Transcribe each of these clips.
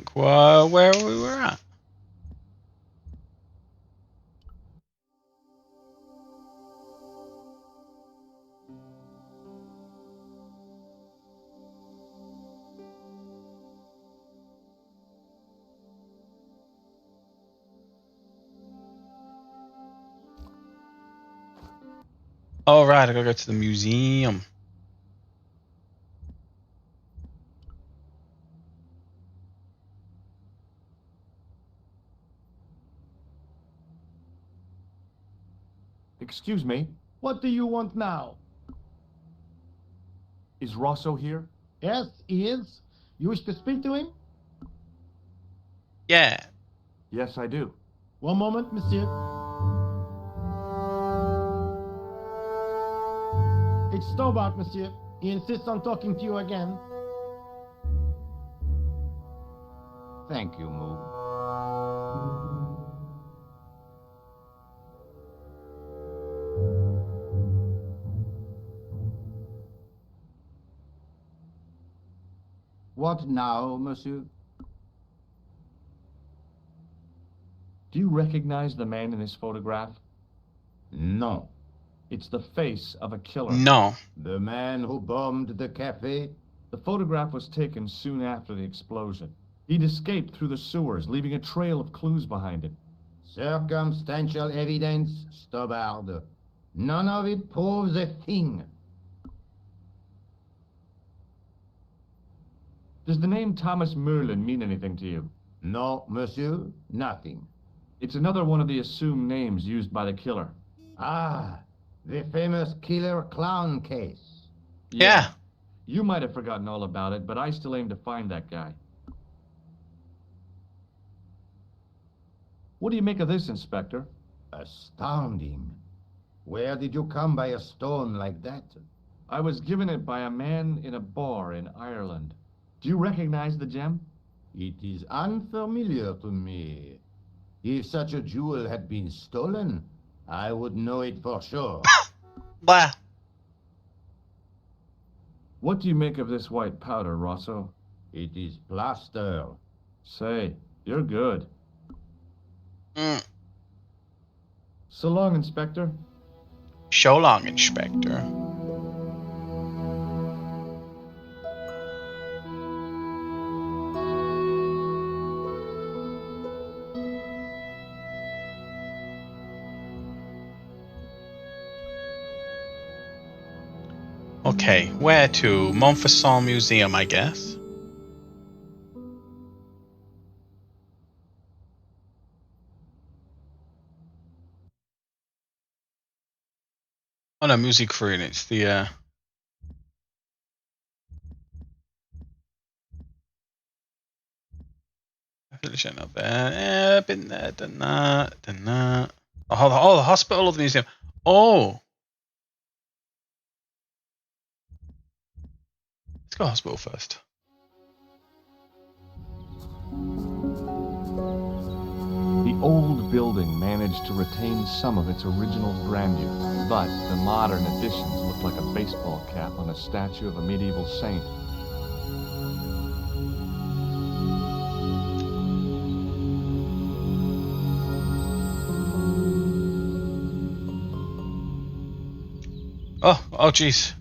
think where we were at. All right, I gotta go to the museum. Excuse me, what do you want now? Is Rosso here? Yes, he is. You wish to speak to him? Yeah. Yes, I do. One moment, monsieur. It's Stobart, monsieur. He insists on talking to you again. Thank you, Moo. What now, monsieur? Do you recognize the man in this photograph? No. It's the face of a killer. No. The man who bombed the cafe? The photograph was taken soon after the explosion. He'd escaped through the sewers, leaving a trail of clues behind him. Circumstantial evidence, Stobart. None of it proves a thing. Does the name Thomas Merlin mean anything to you? No, monsieur, nothing. It's another one of the assumed names used by the killer. Ah, the famous killer clown case. Yeah. You might have forgotten all about it, but I still aim to find that guy. What do you make of this, Inspector? Astounding. Where did you come by a stone like that? I was given it by a man in a bar in Ireland. Do you recognize the gem? It is unfamiliar to me. If such a jewel had been stolen, I would know it for sure. Blah. What do you make of this white powder, Rosso? It is plaster. Say, you're good. Mm. So long, Inspector. So long, Inspector. Okay, where to? Montfaucon Museum, I guess. Oh no, music room. It's the affiliation up there. Been there, done that, done that. Oh, the hospital or the museum? Oh. Let's go hospital first. The old building managed to retain some of its original grandeur, but the modern additions look like a baseball cap on a statue of a medieval saint. Oh, jeez.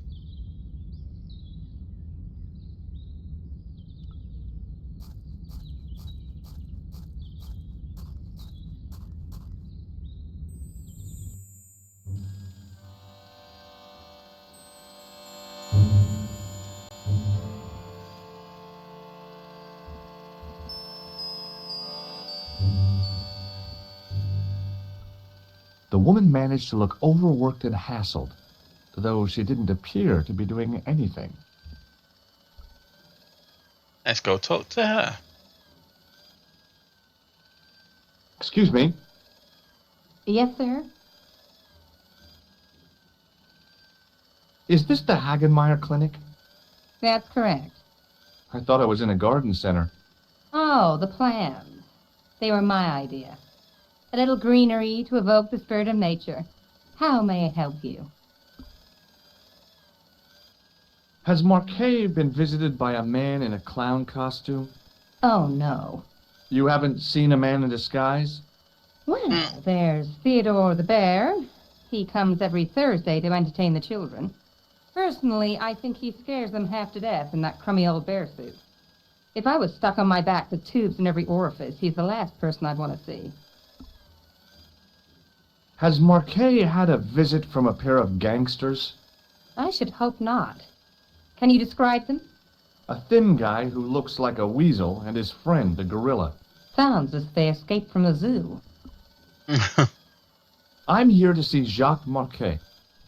The woman managed to look overworked and hassled, though she didn't appear to be doing anything. Let's go talk to her. Excuse me. Yes, sir? Is this the Hagenmeyer Clinic? That's correct. I thought I was in a garden center. Oh, the plans. They were my idea. A little greenery to evoke the spirit of nature. How may I help you? Has Marquet been visited by a man in a clown costume? Oh, no. You haven't seen a man in disguise? Well, there's Theodore the Bear. He comes every Thursday to entertain the children. Personally, I think he scares them half to death in that crummy old bear suit. If I was stuck on my back with tubes in every orifice, he's the last person I'd want to see. Has Marquet had a visit from a pair of gangsters? I should hope not. Can you describe them? A thin guy who looks like a weasel and his friend, the gorilla. Sounds as if they escaped from the zoo. I'm here to see Jacques Marquet.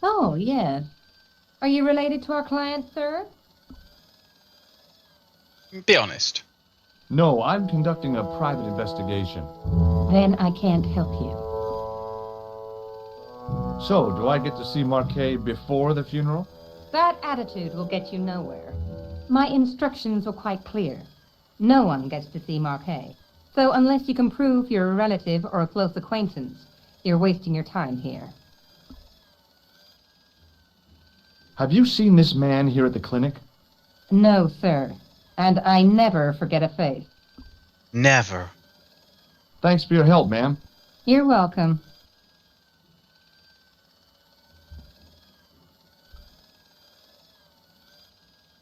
Oh, yes. Are you related to our client, sir? Be honest. No, I'm conducting a private investigation. Then I can't help you. So, do I get to see Marquet before the funeral? That attitude will get you nowhere. My instructions were quite clear. No one gets to see Marquet. So unless you can prove you're a relative or a close acquaintance, you're wasting your time here. Have you seen this man here at the clinic? No, sir. And I never forget a face. Never. Thanks for your help, ma'am. You're welcome.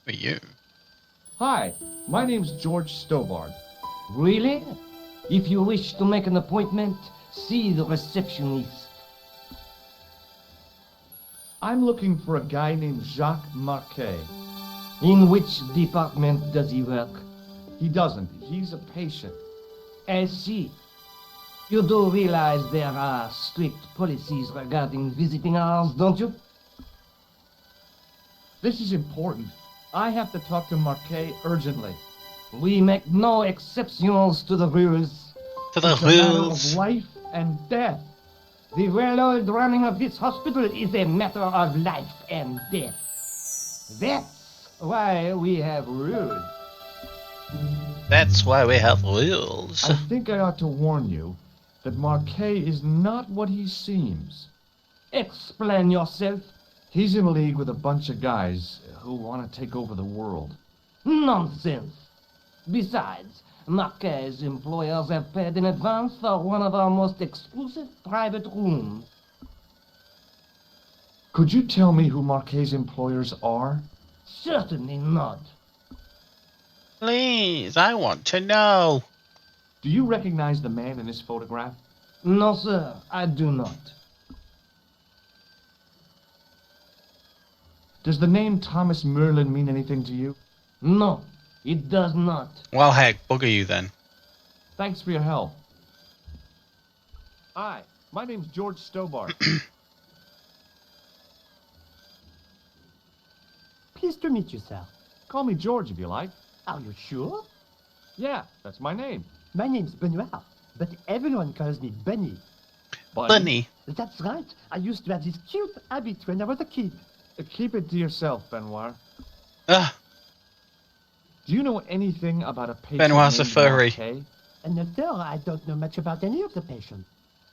For you. Hi, my name's George Stobart. Really? If you wish to make an appointment, see the receptionist. I'm looking for a guy named Jacques Marquet. In which department does he work? He doesn't. He's a patient. I see. You do realize there are strict policies regarding visiting hours, don't you? This is important. I have to talk to Marquet urgently. We make no exceptions to the rules. To the It's a matter rules. of life and death. The well-oiled running of this hospital is a matter of life and death. That's why we have rules. That's why we have rules. I think I ought to warn you that Marquet is not what he seems. Explain yourself. He's in league with a bunch of guys who want to take over the world. Nonsense. Besides, Marquet's employers have paid in advance for one of our most exclusive private rooms. Could you tell me who Marquet's employers are? Certainly not. Please, I want to know. Do you recognize the man in this photograph? No, sir, I do not. Does the name Thomas Merlin mean anything to you? No, it does not. Well, heck, bugger you then. Thanks for your help. Hi, my name's George Stobart. Pleased to meet you, sir. Call me George if you like. Are you sure? Yeah, that's my name. My name's Benoit, but everyone calls me Bunny. Bunny. That's right. I used to have this cute habit when I was a kid. Keep it to yourself, Benoit. Ugh. Do you know anything about a patient Benoit's a named furry. Marquet? And no, sir, I don't know much about any of the patients.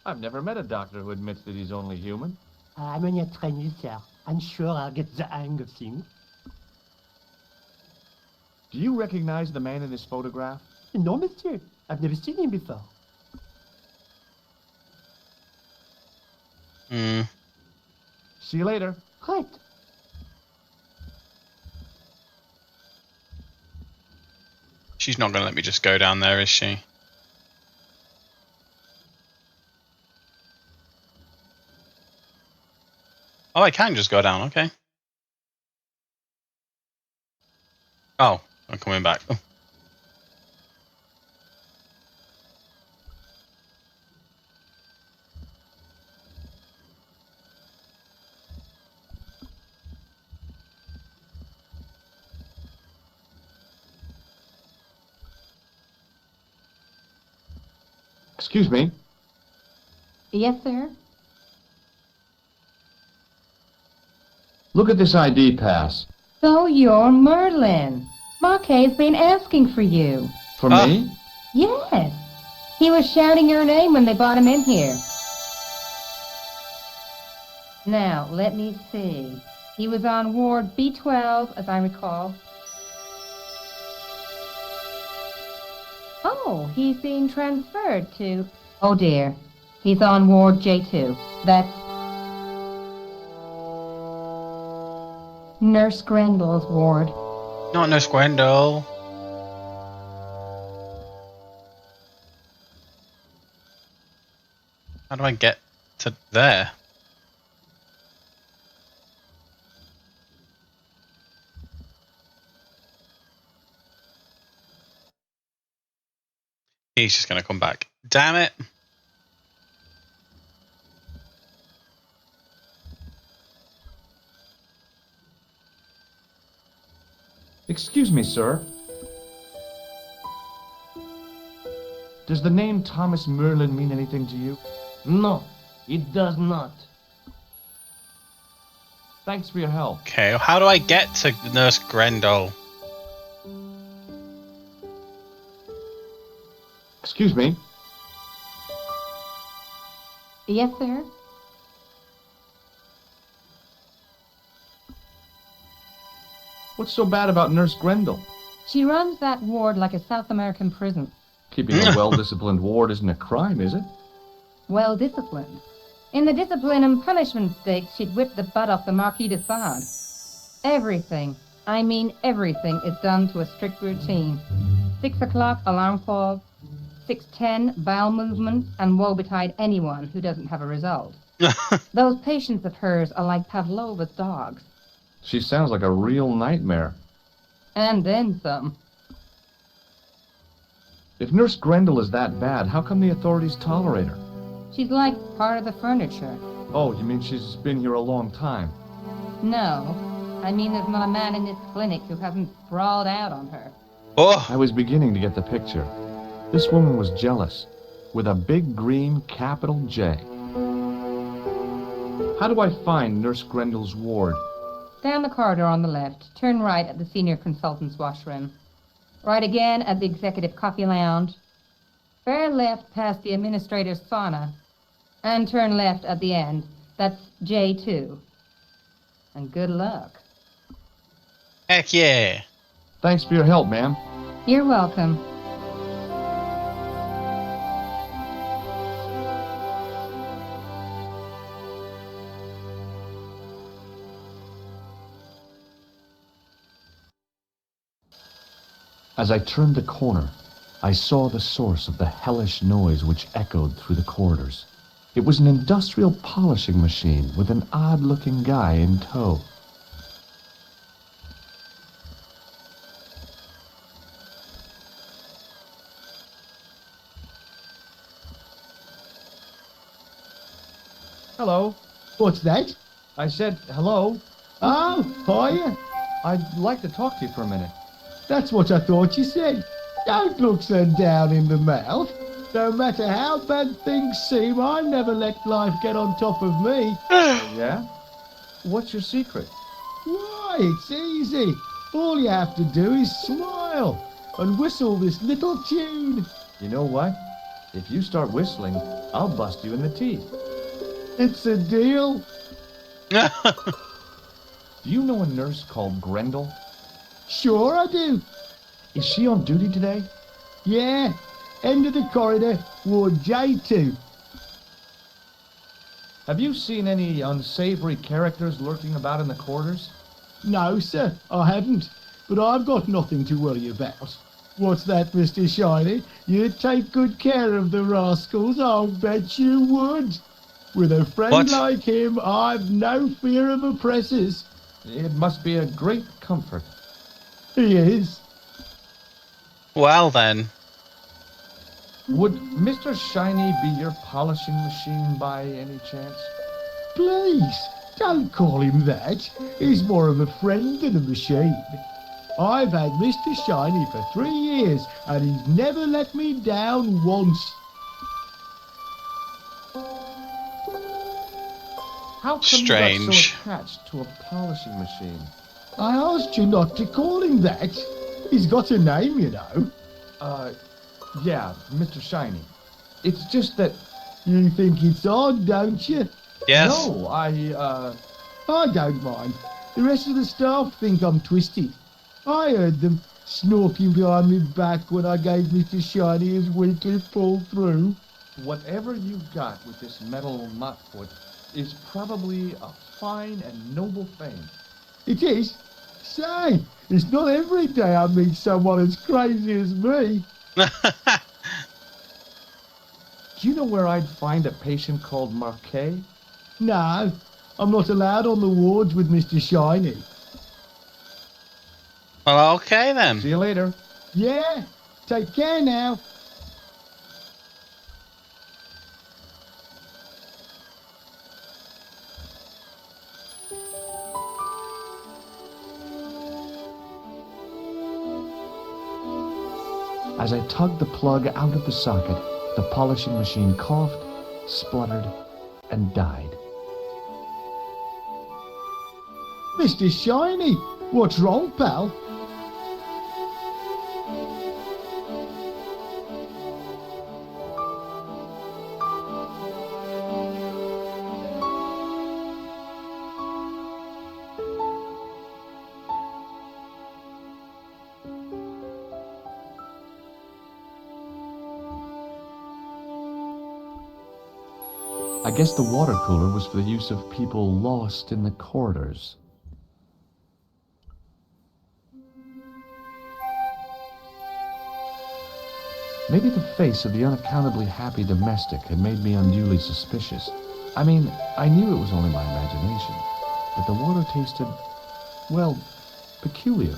I've never met a doctor who admits that he's only human. I'm only a trainee, sir. I'm sure I'll get the hang of things. Do you recognize the man in this photograph? No, monsieur. I've never seen him before. Hmm. See you later. Right. She's not going to let me just go down there, is she? Oh, I can just go down, okay. Oh, I'm coming back. Oh. Excuse me. Yes, sir? Look at this ID pass. So you're Merlin. Marquet's been asking for you. For me? Yes. He was shouting your name when they brought him in here. Now, let me see. He was on Ward B12, as I recall. Oh, he's being transferred to... Oh dear. He's on Ward J2. That's... Nurse Grendel's ward. Not Nurse Gwendol. How do I get to there? He's just gonna come back. Damn it! Excuse me, sir. Does the name Thomas Merlin mean anything to you? No, it does not. Thanks for your help. Okay, how do I get to Nurse Grendel? Excuse me. Yes, sir? What's so bad about Nurse Grendel? She runs that ward like a South American prison. Keeping a well-disciplined ward isn't a crime, is it? Well disciplined. In the discipline and punishment stakes, she'd whip the butt off the Marquis de Sade. Everything, I mean everything, is done to a strict routine. 6 o'clock, alarm falls. 6:10, bowel movement, and woe betide anyone who doesn't have a result. Those patients of hers are like Pavlova's dogs. She sounds like a real nightmare. And then some. If Nurse Grendel is that bad, how come the authorities tolerate her? She's like part of the furniture. Oh, you mean she's been here a long time? No, I mean there's not a man in this clinic who hasn't sprawled out on her. Oh, I was beginning to get the picture. This woman was jealous, with a big green capital J. How do I find Nurse Grendel's ward? Down the corridor on the left, turn right at the senior consultant's washroom. Right again at the executive coffee lounge. Fair left past the administrator's sauna. And turn left at the end. That's J2. And good luck. heck yeah! Thanks for your help, ma'am. You're welcome. As I turned the corner, I saw the source of the hellish noise which echoed through the corridors. It was an industrial polishing machine with an odd-looking guy in tow. Hello. What's that? I said hello. Oh, hiya. I'd like to talk to you for a minute. That's what I thought you said. Don't look so down in the mouth. No matter how bad things seem, I never let life get on top of me. Yeah? What's your secret? Why, it's easy. All you have to do is smile and whistle this little tune. You know what? If you start whistling, I'll bust you in the teeth. It's a deal. Do you know a nurse called Grendel? Sure I do. Is she on duty today? Yeah, end of the corridor, Ward J2. Have you seen any unsavory characters lurking about in the corridors? No, sir, I haven't. But I've got nothing to worry about. What's that, Mr. Shiny? You'd take good care of the rascals, I'll bet you would. With a friend What? like him, I've no fear of oppressors. It must be a great comfort. He is. Well then. Would Mr. Shiny be your polishing machine by any chance? Please, don't call him that. He's more of a friend than a machine. I've had Mr. Shiny for 3 years, and he's never let me down once. How come Strange. you got so attached to a polishing machine? I asked you not to call him that. He's got a name, you know. Yeah, Mr. Shiny. It's just that... You think it's odd, don't you? Yes. No, I don't mind. The rest of the staff think I'm twisted. I heard them snorking behind me back when I gave Mr. Shiny his weekly pull through. Whatever you've got with this metal mopfoot is probably a fine and noble thing. It is? Say, it's not every day I meet someone as crazy as me. Do you know where I'd find a patient called Marquet? No, I'm not allowed on the wards with Mr. Shiny. Well, okay then. See you later. Yeah, take care now. As I tugged the plug out of the socket, the polishing machine coughed, spluttered, and died. Mr. Shiny, what's wrong, pal? I guess the water cooler was for the use of people lost in the corridors. Maybe the face of the unaccountably happy domestic had made me unduly suspicious. I mean, I knew it was only my imagination, but the water tasted, well, peculiar.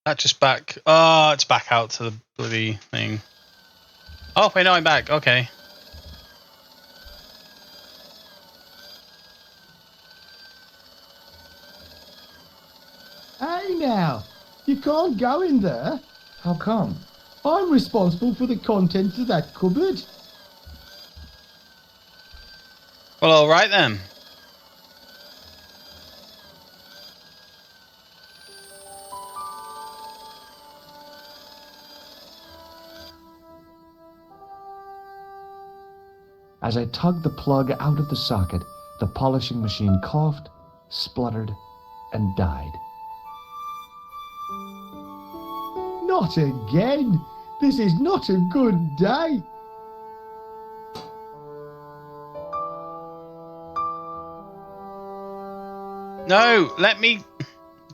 That just back. Oh, it's back out to the bloody thing. Oh, wait, no, I'm back. Okay. Hey now, you can't go in there. How come? I'm responsible for the contents of that cupboard. Well, all right then. As I tugged the plug out of the socket, the polishing machine coughed, spluttered, and died. Not again. This is not a good day. No, let me...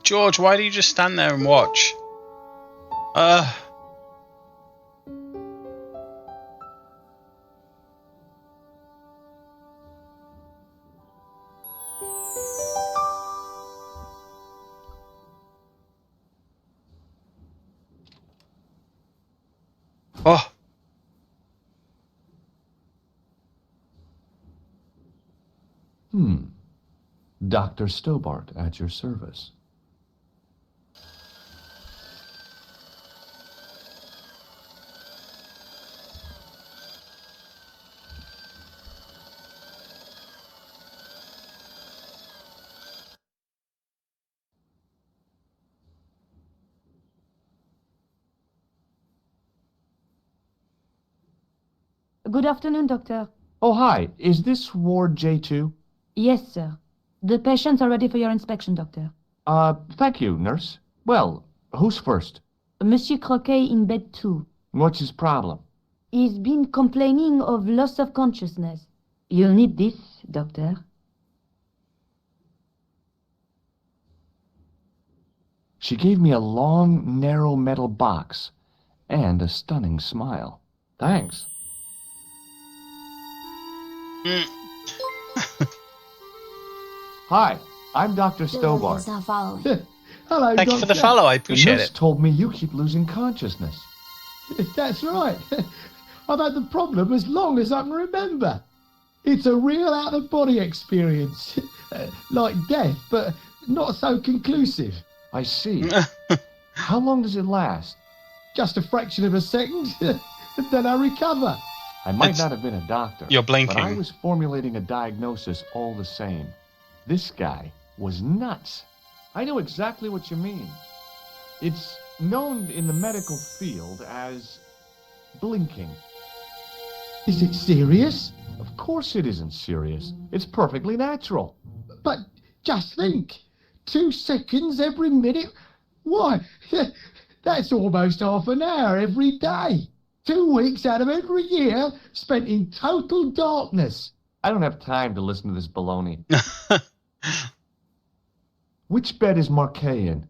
George, why do you just stand there and watch? Oh. Dr. Stobart at your service. Good afternoon, Doctor. Oh, hi. Is this Ward J2? Yes, sir. The patients are ready for your inspection, Doctor. Thank you, nurse. Well, who's first? Monsieur Croquet in bed 2. What's his problem? He's been complaining of loss of consciousness. You'll need this, Doctor. She gave me a long, narrow metal box and a stunning smile. Thanks. Hi, I'm Dr. Stobart. Is not following. Hello, Thank you for the Doctor. follow. I The appreciate nurse it. told me you keep losing consciousness. That's right. I've had the problem as long as I can remember. It's a real out-of-body experience. Like death, but not so conclusive. I see. How long does it last? Just a fraction of a second, then I recover. I might It's- not have been a doctor, You're but I blinking. was formulating a diagnosis all the same. This guy was nuts. I know exactly what you mean. It's known in the medical field as blinking. Is it serious? Of course it isn't serious. It's perfectly natural. But just think, 2 seconds every minute. Why, that's almost half an hour every day. 2 weeks out of every year spent in total darkness. I don't have time to listen to this baloney. Which bed is Marquet in?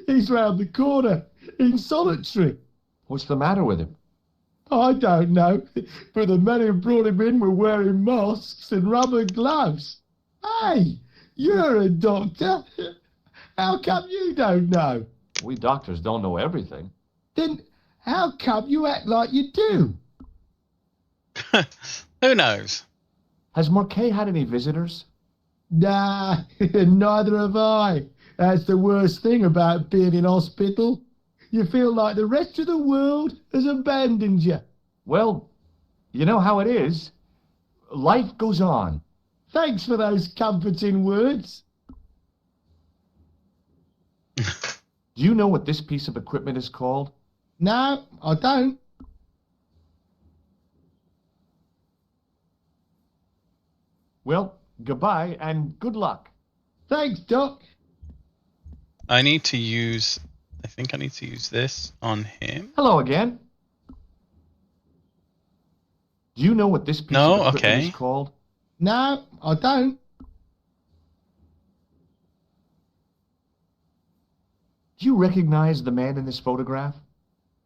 He's round the corner, in solitary. What's the matter with him? I don't know, but the men who brought him in were wearing masks and rubber gloves. Hey, you're a doctor. How come you don't know? We doctors don't know everything. Then how come you act like you do? Who knows? Has Marquet had any visitors? Nah, neither have I. That's the worst thing about being in hospital. You feel like the rest of the world has abandoned you. Well, you know how it is. Life goes on. Thanks for those comforting words. Do you know what this piece of equipment is called? No, I don't. Well, goodbye and good luck. Thanks, Doc. I think I need to use this on him. Hello again. Do you know what this piece No? of equipment Okay. is called? No, I don't. Do you recognize the man in this photograph?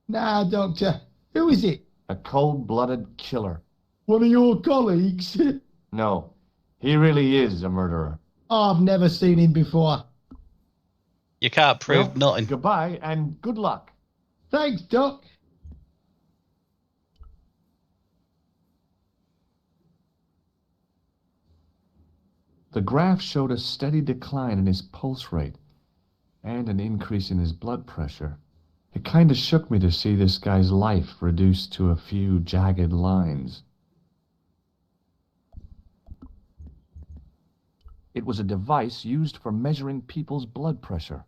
Nah, Doctor. Who is it? A cold-blooded killer. One of your colleagues? No, he really is a murderer. I've never seen him before. You can't prove Well, nothing. Goodbye and good luck. Thanks, Doc. The graph showed a steady decline in his pulse rate and an increase in his blood pressure. It kind of shook me to see this guy's life reduced to a few jagged lines. It was a device used for measuring people's blood pressure.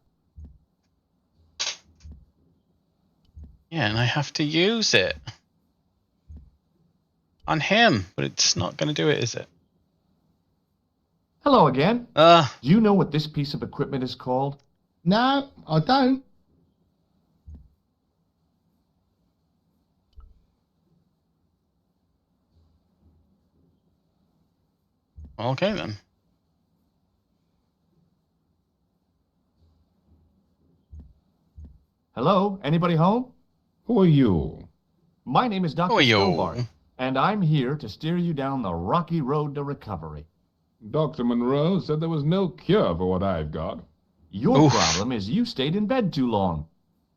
Yeah, and I have to use it on him, but it's not going to do it, is it? Hello again. Uh, Do you know what this piece of equipment is called? No, I don't. okay then. Hello? Anybody home? Who are you? My name is Dr. Who are you? Stobart, and I'm here to steer you down the rocky road to recovery. Dr. Monroe said there was no cure for what I've got. Your Oof. problem is you stayed in bed too long.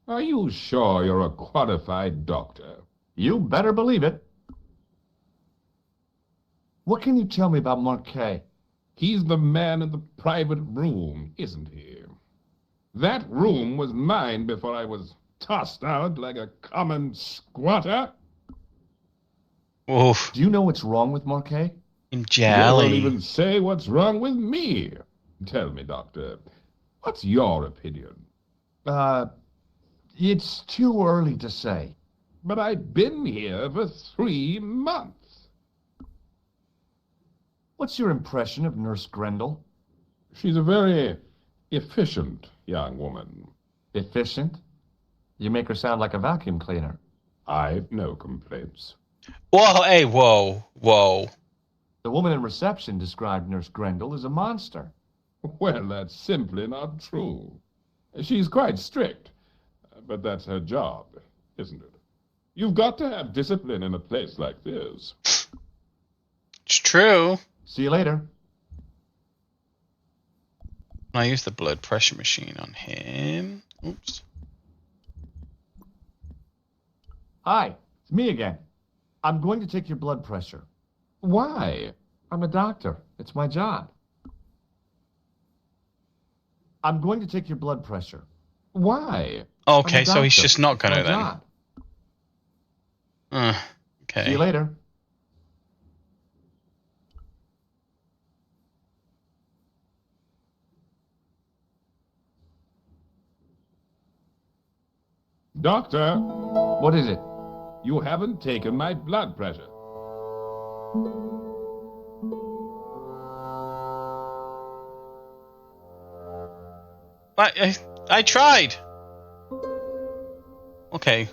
Are you sure you're a qualified doctor? You better believe it. What can you tell me about Marquet? He's the man in the private room, isn't he? That room was mine before I was tossed out like a common squatter. Oof. Do you know what's wrong with Marquet? In You jelly. won't even say what's wrong with me. Tell me, doctor, what's your opinion? It's too early to say. But I've been here for 3 months. What's your impression of Nurse Grendel? She's a very efficient young woman. Efficient? You make her sound like a vacuum cleaner. I've no complaints. Whoa, hey, whoa, whoa. The woman in reception described Nurse Grendel as a monster. Well, that's simply not true. She's quite strict, but that's her job, isn't it? You've got to have discipline in a place like this. It's true. See you later. I use the blood pressure machine on him. Oops. Hi, it's me again. I'm going to take your blood pressure. Why? I'm a doctor. It's my job. I'm going to take your blood pressure. Why? Okay, I'm a so he's doctor. just not It's gonna my then. job. See Okay. you later. Doctor, What is it? You haven't taken my blood pressure. I tried. Okay.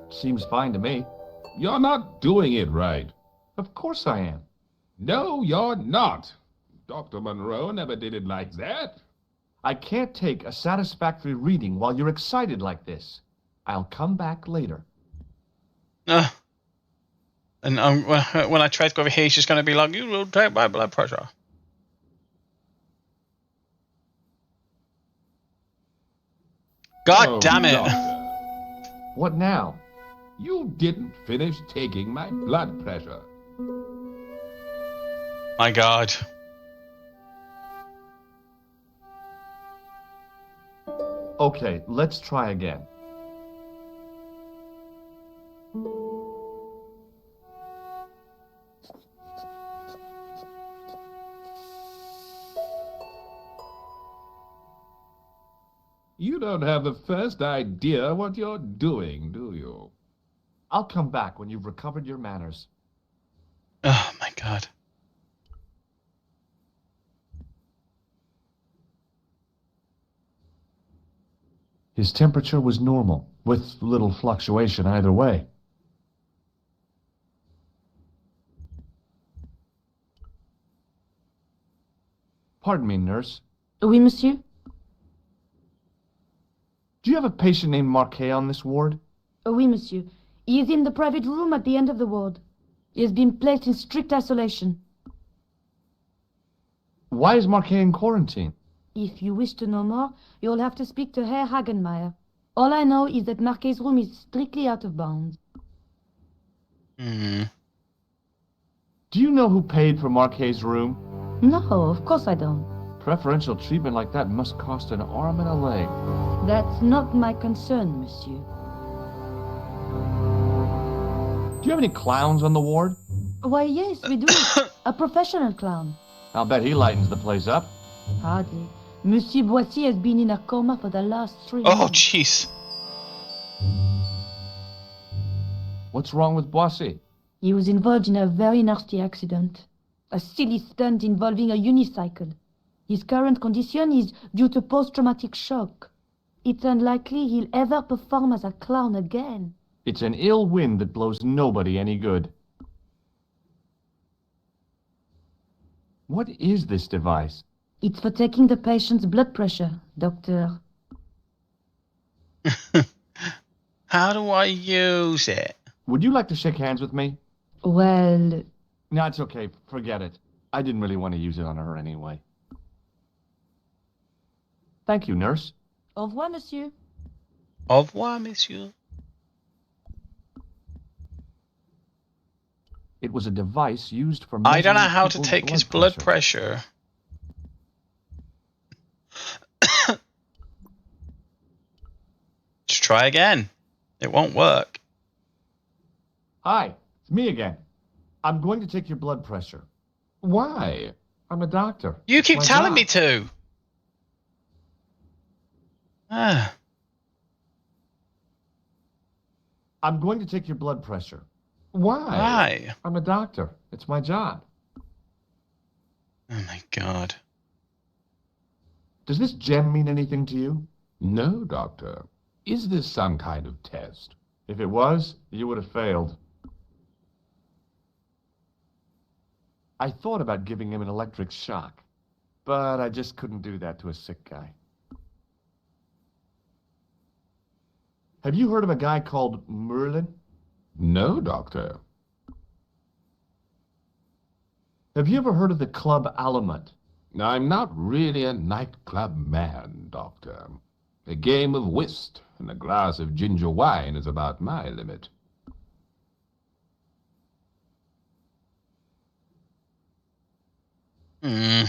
Seems fine to me. You're not doing it right. Of course I am. No, you're not. Dr. Monroe never did it like that. I can't take a satisfactory reading while you're excited like this. I'll come back later. And when I try to go over here, he's just going to be like, you will take my blood pressure. God Oh, damn it. Doctor, What now? you didn't finish taking my blood pressure. My God. Okay, let's try again. You don't have the first idea what you're doing, do you? I'll come back when you've recovered your manners. Oh, my God. His temperature was normal, with little fluctuation either way. Pardon me, nurse. Oui, monsieur? Do you have a patient named Marquet on this ward? Oui, monsieur. He is in the private room at the end of the ward. He has been placed in strict isolation. Why is Marquet in quarantine? If you wish to know more, you'll have to speak to Herr Hagenmeier. All I know is that Marquet's room is strictly out of bounds. Hmm. Do you know who paid for Marquet's room? No, of course I don't. Preferential treatment like that must cost an arm and a leg. That's not my concern, monsieur. Do you have any clowns on the ward? Why, yes, we do. A professional clown. I'll bet he lightens the place up. Hardly. Monsieur Boissy has been in a coma for the last 3 Oh, months. jeez. What's wrong with Boissy? He was involved in a very nasty accident. A silly stunt involving a unicycle. His current condition is due to post-traumatic shock. It's unlikely he'll ever perform as a clown again. It's an ill wind that blows nobody any good. What is this device? It's for taking the patient's blood pressure, doctor. How do I use it? Would you like to shake hands with me? Well, No, it's okay. Forget it. I didn't really want to use it on her anyway. Thank you, nurse. au revoir, monsieur. Au revoir, monsieur. It was a device used for I don't know measuring how to people's take his blood pressure. Let's try again. It won't work. Hi, it's me again. I'm going to take your blood pressure. Why? I'm a doctor. You It's keep my telling job. me to. Ah. I'm going to take your blood pressure. Why? Why? I'm a doctor. It's my job. Oh my God. Does this gem mean anything to you? No, Doctor. Is this some kind of test? If it was, you would have failed. I thought about giving him an electric shock, but I just couldn't do that to a sick guy. Have you heard of a guy called Merlin? No, Doctor. Have you ever heard of the Club Alamut? I'm not really a nightclub man, Doctor. A game of whist and a glass of ginger wine is about my limit. Hmm.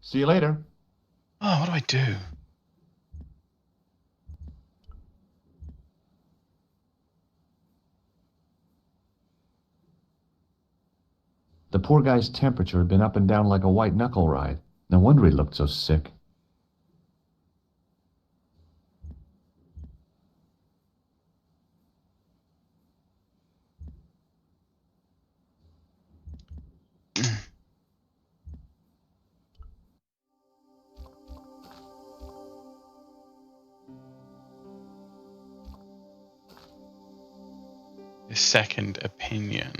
See you later. Oh, what do I do? The poor guy's temperature had been up and down like a white knuckle ride. No wonder he looked so sick. A second opinion.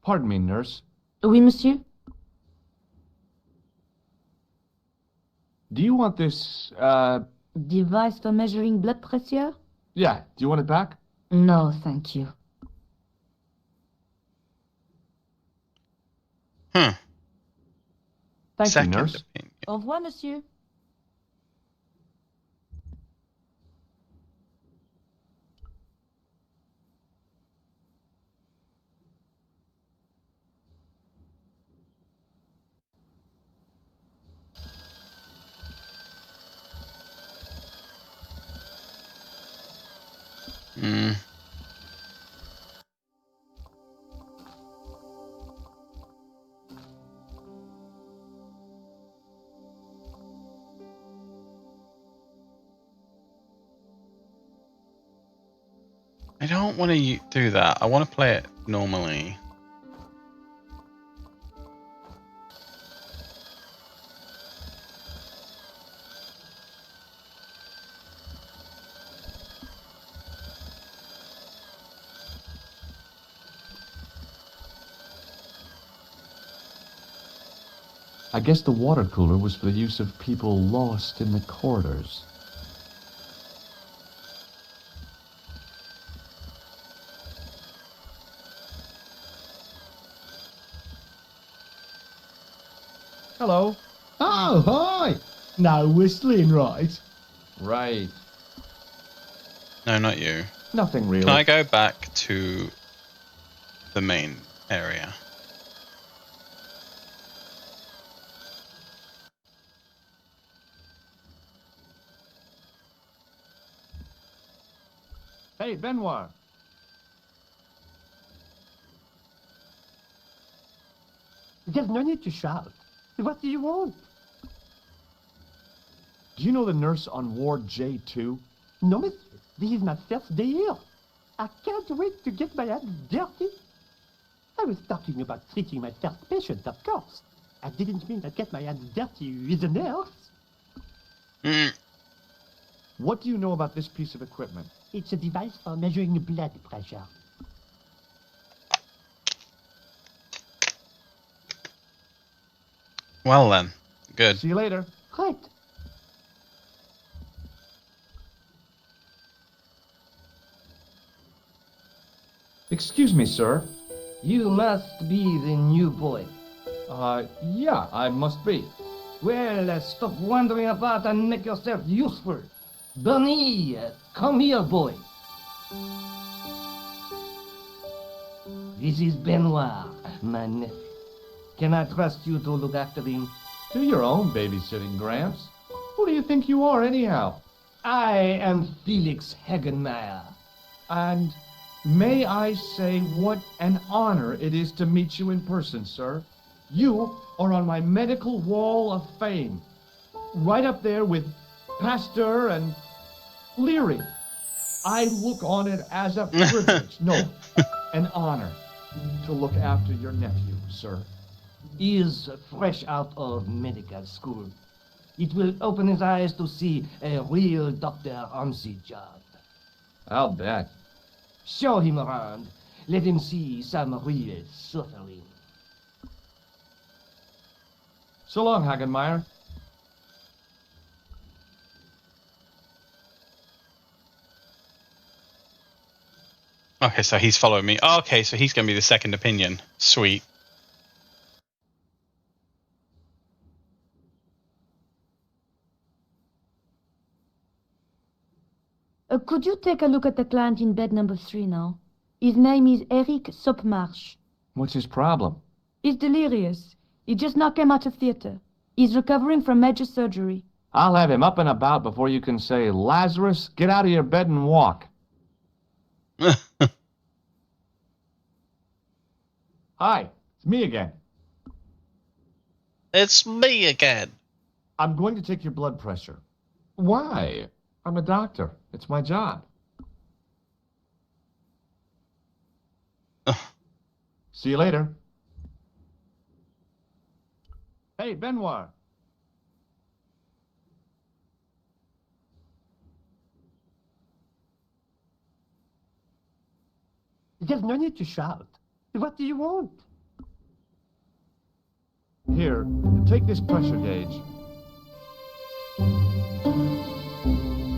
Pardon me, nurse. Oui, monsieur? Do you want this, Device for measuring blood pressure? yeah, do you want it back? No, thank you. Huh. Thank Second you, nurse. opinion. Au revoir, monsieur. Hmm. I don't want to do that. I want to play it normally. I guess the water cooler was for the use of people lost in the corridors. Hello. Oh, hi! No whistling, right? Right. No, not you. Nothing really. Can I go back to the main area? Hey, Benoit. There's no need to shout. What do you want? Do you know the nurse on Ward J2? No, monsieur. This is my first day here. I can't wait to get my hands dirty. I was talking about treating my first patient, of course. I didn't mean I'd get my hands dirty with a nurse. Mm. What do you know about this piece of equipment? It's a device for measuring blood pressure. Well then, good. See you later. Right. Excuse me, sir. You must be the new boy. Yeah, I must be. Well, stop wandering about and make yourself useful. Bernie, come here, boy. This is Benoit, my nephew. Can I trust you to look after him? Do your own babysitting, Gramps. Who do you think you are, anyhow? I am Felix Hagenmeyer. And may I say what an honor it is to meet you in person, sir. You are on my medical wall of fame. Right up there with Pasteur and Leary. I look on it as a privilege, no, an honor, to look after your nephew, sir. He is fresh out of medical school. It will open his eyes to see a real doctor on the job. I'll bet. Show him around. Let him see some real suffering. So long, Hagenmeyer. Okay, so he's following me. Oh, okay, so he's going to be the second opinion. Sweet. Could you take a look at the client in bed number 3 now? His name is Eric Sopmarsh. What's his problem? He's delirious. He just now came out of theater. He's recovering from major surgery. I'll have him up and about before you can say, Lazarus, get out of your bed and walk. Hi, it's me again. It's me again. I'm going to take your blood pressure. Why? I'm a doctor. It's my job. See you later. Hey, Benoit. There's no need to shout. What do you want? Here, take this pressure gauge.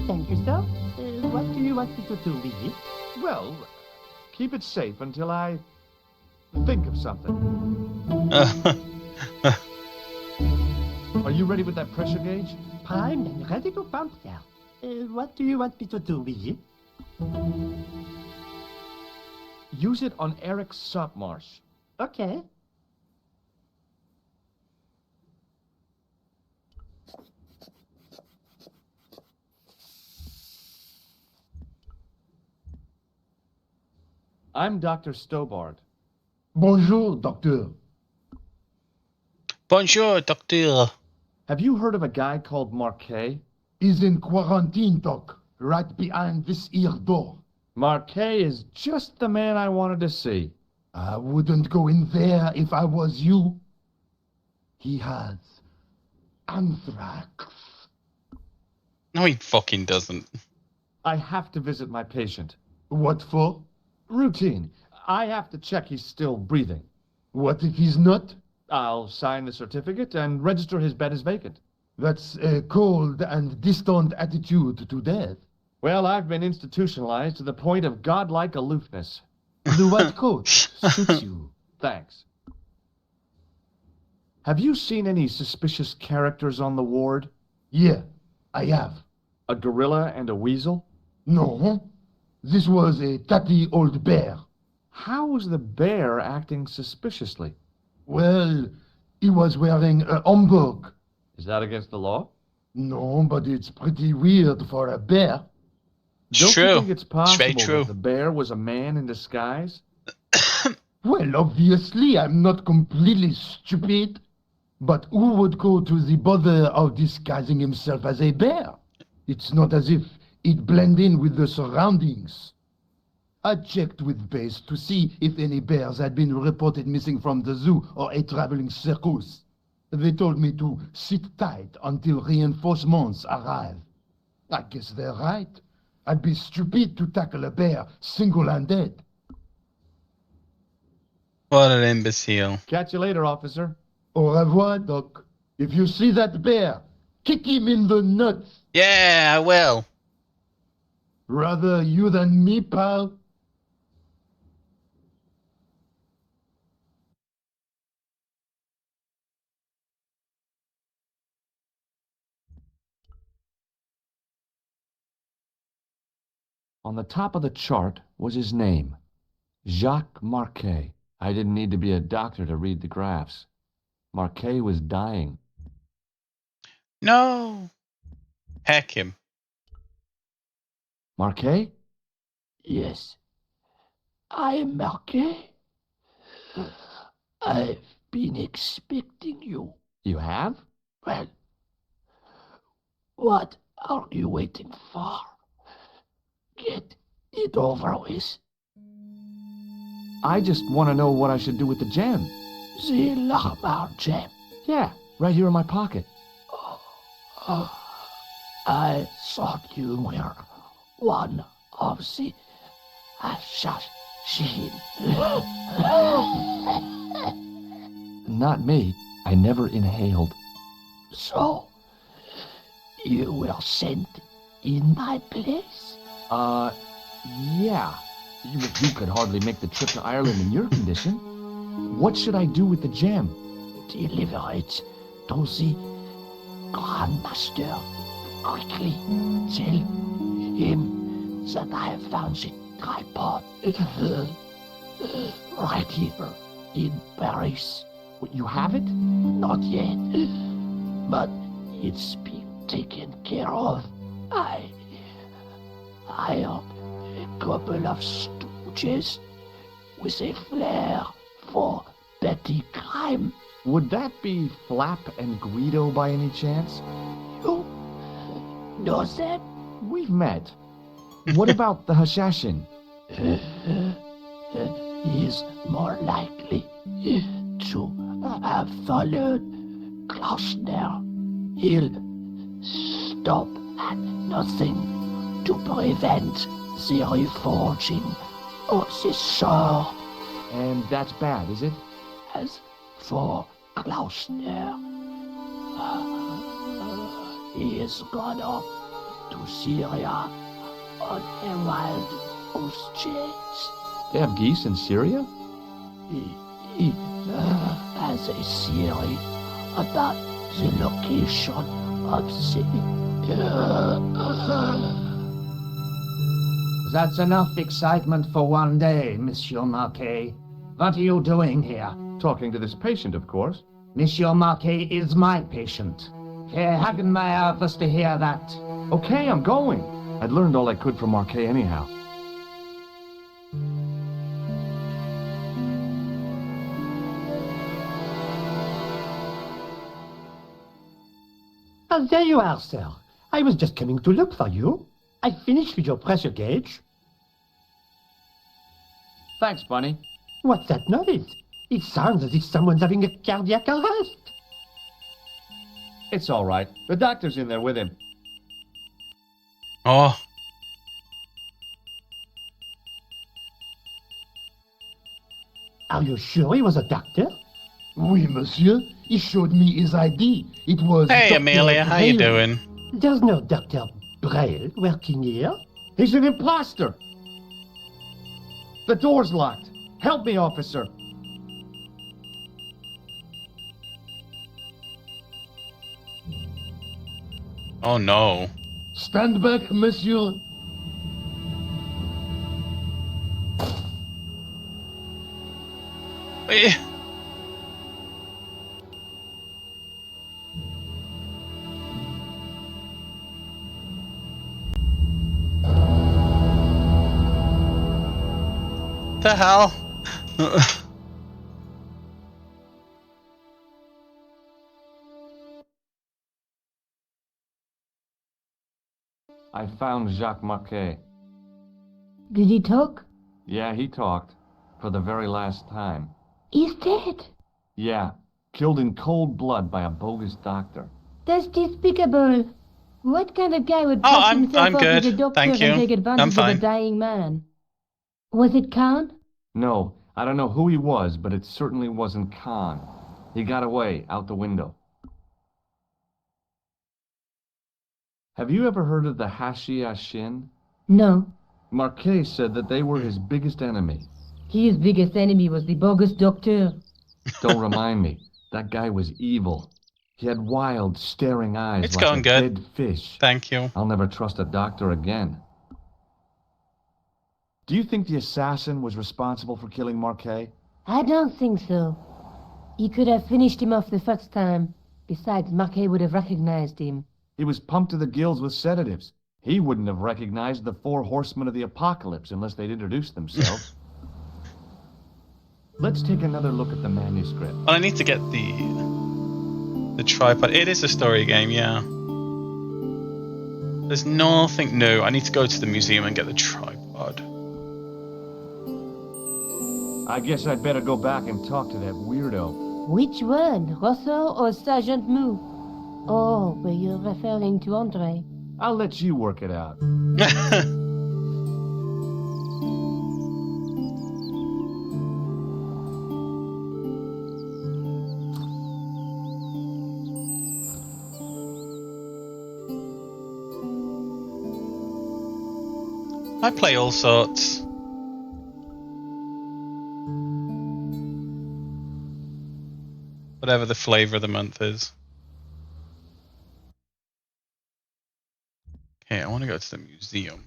Thank you, sir. What do you want me to do with it? Well, keep it safe until I think of something. Are you ready with that pressure gauge? Primed and ready to pump, sir. What do you want me to do with it? Use it on Eric Sopmarsh. Okay. I'm Dr. Stobart. Bonjour, docteur. Bonjour, doctor. Have you heard of a guy called Marquet? Is in quarantine, doc, right behind this here door. Marquet is just the man I wanted to see. I wouldn't go in there if I was you. He has anthrax. No, he fucking doesn't. I have to visit my patient. What for? Routine. I have to check he's still breathing. What if he's not? I'll sign the certificate and register his bed as vacant. That's a cold and distant attitude to death. Well, I've been institutionalized to the point of godlike aloofness. The white coat suits you. Thanks. Have you seen any suspicious characters on the ward? Yeah, I have. A gorilla and a weasel? No, this was a tatty old bear. How was the bear acting suspiciously? Well, he was wearing a homburg. Is that against the law? No, but it's pretty weird for a bear. It's Don't true. you think it's possible very true. that the bear was a man in disguise? Well, obviously, I'm not completely stupid. But who would go to the bother of disguising himself as a bear? It's not as if he'd blend in with the surroundings. I checked with base to see if any bears had been reported missing from the zoo or a traveling circus. They told me to sit tight until reinforcements arrive. I guess they're right. I'd be stupid to tackle a bear single-handed. What an imbecile. Catch you later, officer. Au revoir, Doc. If you see that bear, kick him in the nuts. Yeah, I will. Rather you than me, pal. On the top of the chart was his name, Jacques Marquet. I didn't need to be a doctor to read the graphs. Marquet was dying. No. Heck him. Marquet? Yes, I am Marquet. I've been expecting you. You have? Well, what are you waiting for? Get it over with. I just want to know what I should do with the gem. The Lamar gem. Yeah, right here in my pocket. I thought you were one of the assassins. Not me. I never inhaled. So, you were sent in my place? Yeah. You could hardly make the trip to Ireland in your condition. What should I do with the gem? Deliver it to the Grandmaster. Quickly, tell him that I have found the tripod right here in Paris. You have it? Not yet, but it's been taken care of. I hired a couple of stooges with a flair for petty crime. Would that be Flap and Guido by any chance? You know them? We've met. What about the Hashashin? He's more likely to have followed Klausner. He'll stop at nothing to prevent the reforging of the sword. And that's bad, is it? As for Klausner, he has gone off to Syria on a wild goose chase. They have geese in Syria? He has a theory about the location of That's enough excitement for one day, Monsieur Marquet. What are you doing here? Talking to this patient, of course. Monsieur Marquet is my patient. Herr Hagenmeyer was to hear that. Okay, I'm going. I'd learned all I could from Marquet anyhow. Ah, there you are, sir. I was just coming to look for you. I finished with your pressure gauge. Thanks, Bunny. What's that noise? It sounds as if someone's having a cardiac arrest. It's all right. The doctor's in there with him. Oh, Are you sure he was a doctor? Oui, monsieur. He showed me his ID. It was hey Dr. Amelia, how you Braille. doing? There's no Dr. Braille working here. He's an imposter. The door's locked. Help me, officer. Oh no. Stand back, monsieur. Eh. The hell? I found Jacques Marquet. Did he talk? Yeah, he talked. For the very last time. He's dead. Yeah, killed in cold blood by a bogus doctor. That's despicable. What kind of guy would Oh, pass I'm himself up good. as a doctor Thank and you. take I'm advantage of fine. a dying man? Was it Khan? No, I don't know who he was, but it certainly wasn't Khan. He got away, out the window. Have you ever heard of the Hashiashin? No. Marquet said that they were his biggest enemy. His biggest enemy was the bogus doctor. Don't remind me. That guy was evil. He had wild, staring eyes It's like going a good. dead fish. Thank you. I'll never trust a doctor again. Do you think the assassin was responsible for killing Marquet? I don't think so. He could have finished him off the first time. Besides, Marquet would have recognized him. He was pumped to the gills with sedatives. He wouldn't have recognized the 4 horsemen of the apocalypse unless they'd introduced themselves. Let's take another look at the manuscript. Well, I need to get the tripod. It is a story game, yeah. There's nothing new. I need to go to the museum and get the tripod. I guess I'd better go back and talk to that weirdo. Which one, Rosso or Sergeant Moo? Oh, were you referring to Andre? I'll let you work it out. I play all sorts. Whatever the flavor of the month is. Okay, I want to go to the museum.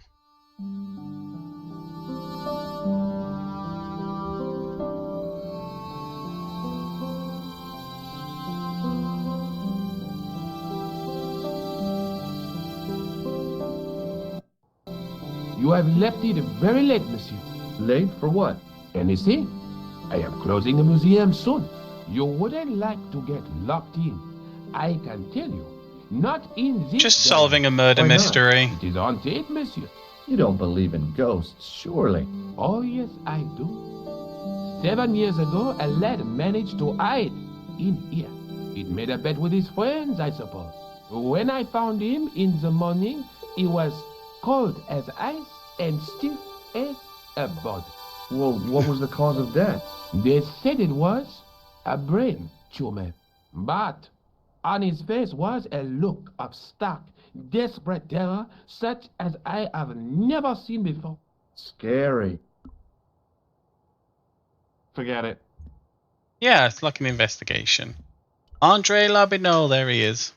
You have left it very late, monsieur. Late for what? Anything? I am closing the museum soon. You wouldn't like to get locked in. I can tell you. Not in this. Just solving a murder Why not? mystery. It is haunted, monsieur. You don't believe in ghosts, surely. Oh, yes, I do. 7 years ago, a lad managed to hide in here. He'd made a bet with his friends, I suppose. When I found him in the morning, he was cold as ice and stiff as a board. Well, what was the cause of death? They said it was a brain tumor. But on his face was a look of stark, desperate terror such as I have never seen before. Scary. Forget it. Yeah, it's like an investigation. Andre Labinot, there he is.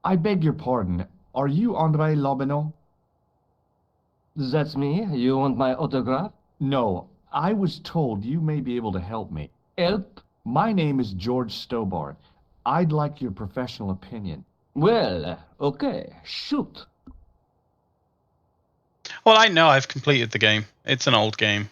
I beg your pardon. Are you Andre Lobinot? That's me. You want my autograph? No. I was told you may be able to help me. Help? My name is George Stobart. I'd like your professional opinion. Well, okay. Shoot. Well, I know I've completed the game. It's an old game.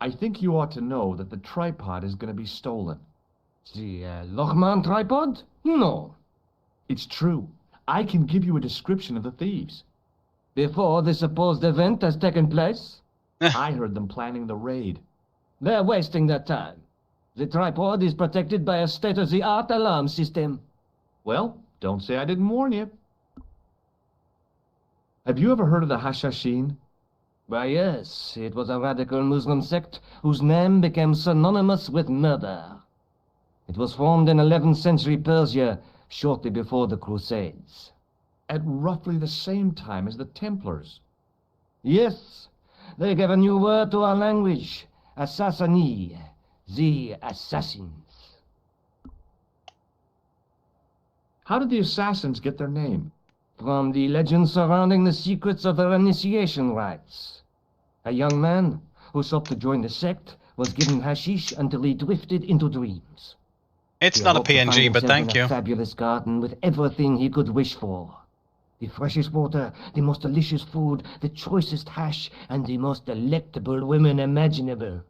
I think you ought to know that the tripod is going to be stolen. The Lochman tripod? No. It's true. I can give you a description of the thieves. Before the supposed event has taken place? I heard them planning the raid. They're wasting their time. The tripod is protected by a state-of-the-art alarm system. Well, don't say I didn't warn you. Have you ever heard of the Hashashin? Why, yes. It was a radical Muslim sect whose name became synonymous with murder. It was formed in 11th century Persia, shortly before the Crusades. At roughly the same time as the Templars. Yes, they gave a new word to our language. Assassini, the assassins. How did the assassins get their name? From the legends surrounding the secrets of their initiation rites. A young man who sought to join the sect was given hashish until he drifted into dreams. It's He not a hoped to find PNG, but himself thank in you. a fabulous garden with everything he could wish for. The freshest water, the most delicious food, the choicest hash, and the most delectable women imaginable.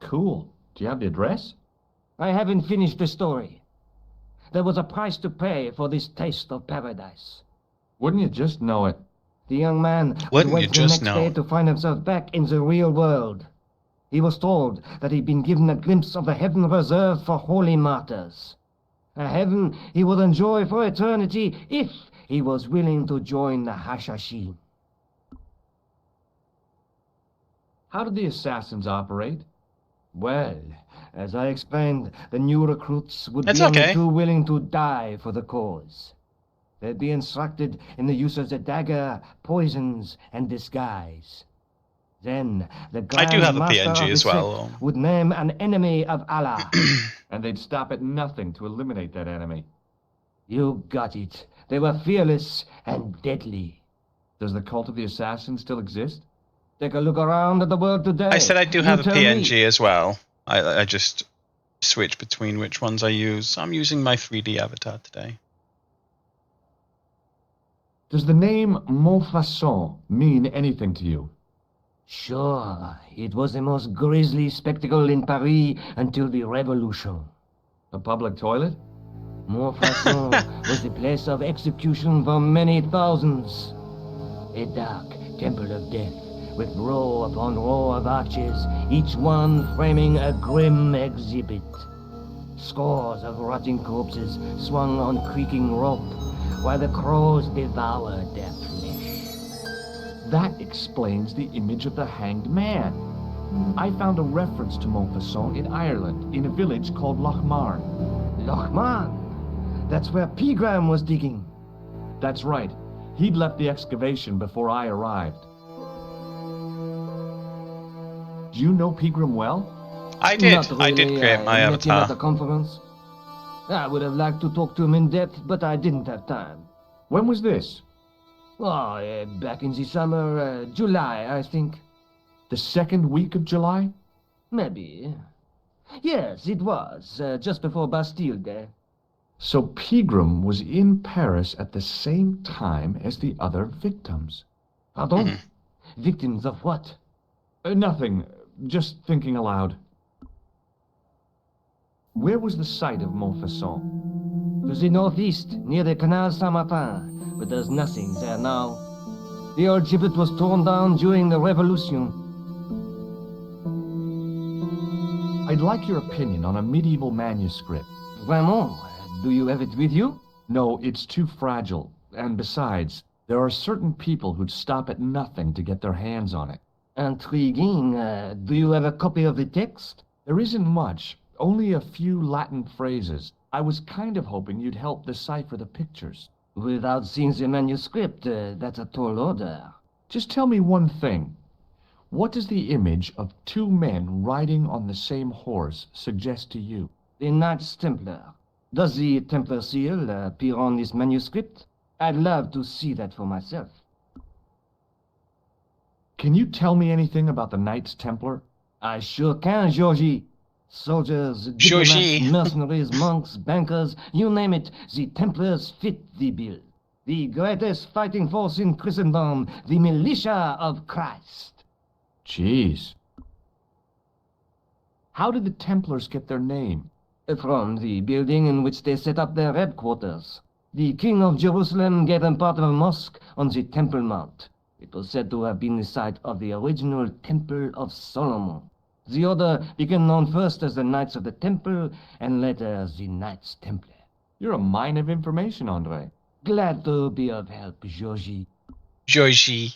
Cool. Do you have the address? I haven't finished the story. There was a price to pay for this taste of paradise. Wouldn't you just know it? The young man would Wouldn't you wake the just next know day it? to find himself back in the real world. He was told that he'd been given a glimpse of the heaven reserved for holy martyrs. A heaven he would enjoy for eternity if he was willing to join the Hashashin. How did the assassins operate? Well, as I explained, the new recruits would It's be only okay. too willing to die for the cause. They'd be instructed in the use of the dagger, poisons, and disguise. Then the I do Grand have a Master PNG of the as well, sect though. would name an enemy of Allah. And they'd stop at nothing to eliminate that enemy. You got it. They were fearless and deadly. Does the cult of the assassins still exist? Take a look around at the world today. I said I do You have a tell me. PNG as well. I just switch between which ones I use. I'm using my 3D avatar today. Does the name Montfaucon mean anything to you? Sure, it was the most grisly spectacle in Paris until the Revolution. A public toilet? Montfaucon was the place of execution for many thousands. A dark temple of death, with row upon row of arches, each one framing a grim exhibit. Scores of rotting corpses swung on creaking rope, while the crows devoured their flesh. That explains the image of the hanged man. I found a reference to Montfaucon in Ireland, in a village called Lochmarn. Lochman! That's where Pegram was digging. That's right. He'd left the excavation before I arrived. Do you know Pegram well? I did. Not really. I did create my I met him at avatar. the conference. I would have liked to talk to him in depth, but I didn't have time. When was this? Oh, back in the summer, July, I think. The second week of July? Maybe. Yes, it was, just before Bastille Day. So Pegram was in Paris at the same time as the other victims. Pardon? Victims of what? Nothing. Just thinking aloud. Where was the site of Montfaucon? To the northeast, near the Canal Saint-Martin, but there's nothing there now. The old gibbet was torn down during the Revolution. I'd like your opinion on a medieval manuscript. Vraiment? Do you have it with you? No, it's too fragile. And besides, there are certain people who'd stop at nothing to get their hands on it. Intriguing. Do you have a copy of the text? There isn't much. Only a few Latin phrases. I was kind of hoping you'd help decipher the pictures. Without seeing the manuscript, that's a tall order. Just tell me one thing. What does the image of two men riding on the same horse suggest to you? The Knights Templar. Does the Templar seal appear on this manuscript? I'd love to see that for myself. Can you tell me anything about the Knights Templar? I sure can, Georgie. Soldiers, Georgie. diplomats, mercenaries, monks, bankers, you name it, the Templars fit the bill. The greatest fighting force in Christendom, the militia of Christ. Jeez. How did the Templars get their name? From the building in which they set up their headquarters. The King of Jerusalem gave them part of a mosque on the Temple Mount. It was said to have been the site of the original Temple of Solomon. The order became known first as the Knights of the Temple, and later as the Knights Templar. You're a mine of information, Andre. Glad to be of help, Georgie. Georgie.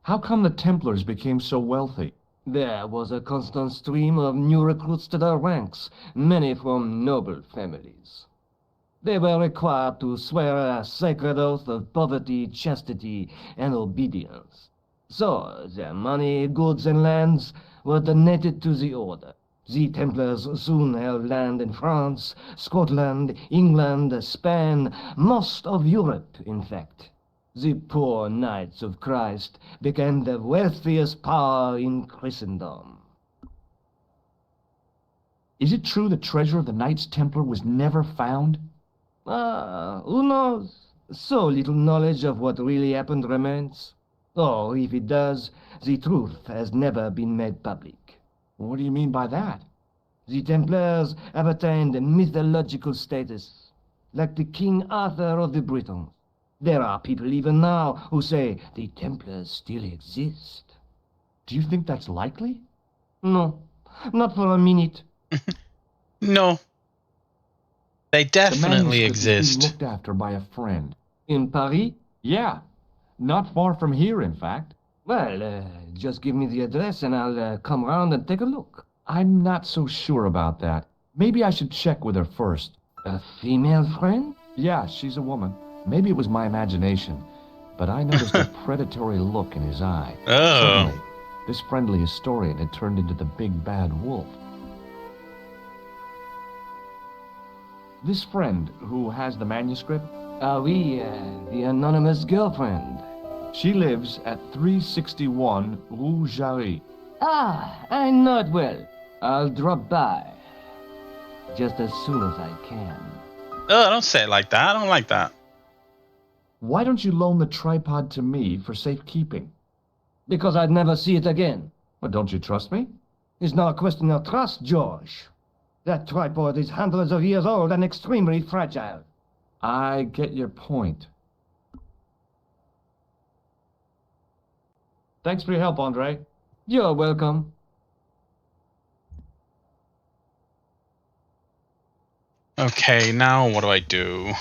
How come the Templars became so wealthy? There was a constant stream of new recruits to their ranks, many from noble families. They were required to swear a sacred oath of poverty, chastity, and obedience. So, their money, goods, and lands were donated to the order. The Templars soon held land in France, Scotland, England, Spain, most of Europe, in fact. The poor Knights of Christ became the wealthiest power in Christendom. Is it true the treasure of the Knights Templar was never found? Who knows? So little knowledge of what really happened remains. Or, if it does, the truth has never been made public. What do you mean by that? The Templars have attained a mythological status, like the King Arthur of the Britons. There are people even now who say the Templars still exist. Do you think that's likely? No, not for a minute. No. They The definitely manuscript is being exist. looked after by a friend. In Paris? Yeah, not far from here, in fact. Well, just give me the address and I'll come round and take a look. I'm not so sure about that. Maybe I should check with her first. A female friend? Yeah, she's a woman. Maybe it was my imagination, but I noticed a predatory look in his eye. Oh. Suddenly, this friendly historian had turned into the big bad wolf. This friend who has the manuscript? Oui, the anonymous girlfriend. She lives at 361 Rue Jarry. Ah, I know it well. I'll drop by. Just as soon as I can. Oh, don't say it like that. I don't like that. Why don't you loan the tripod to me for safekeeping? Because I'd never see it again. Well, don't you trust me? It's not a question of trust, George. That tripod is hundreds of years old and extremely fragile. I get your point. Thanks for your help, Andre. You're welcome. Okay, now what do I do?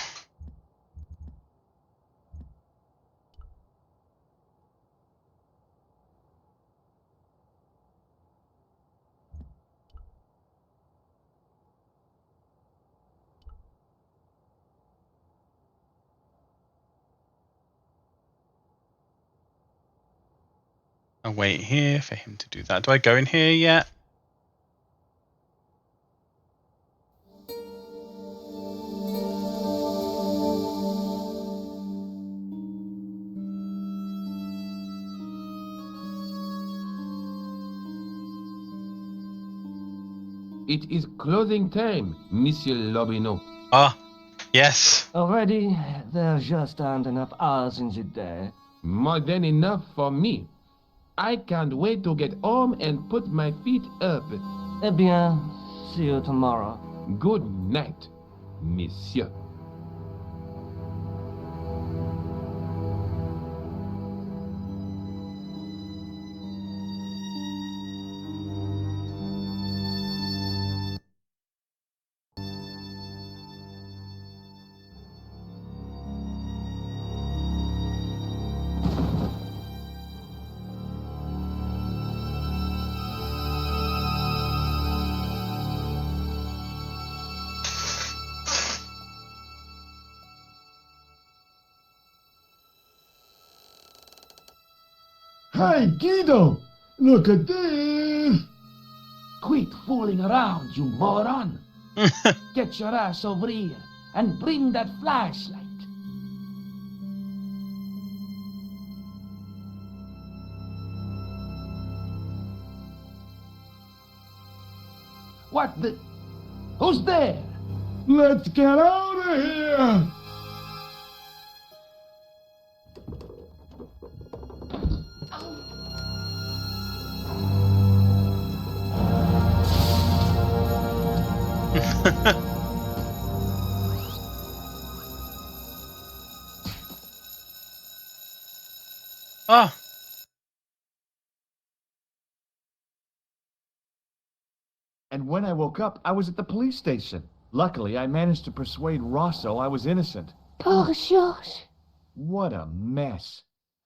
I'll wait here for him to do that. Do I go in here yet? It is closing time, Monsieur Lobineau. Ah, yes. Already, there just aren't enough hours in the day. More than enough for me. I can't wait to get home and put my feet up. Eh bien, see you tomorrow. Good night, Monsieur. Hey, Guido! Look at this! Quit fooling around, you moron! Get your ass over here and bring that flashlight. What the? Who's there? Let's get out of here! Oh. And when I woke up, I was at the police station. Luckily, I managed to persuade Rosso I was innocent. Poor Georges. What a mess.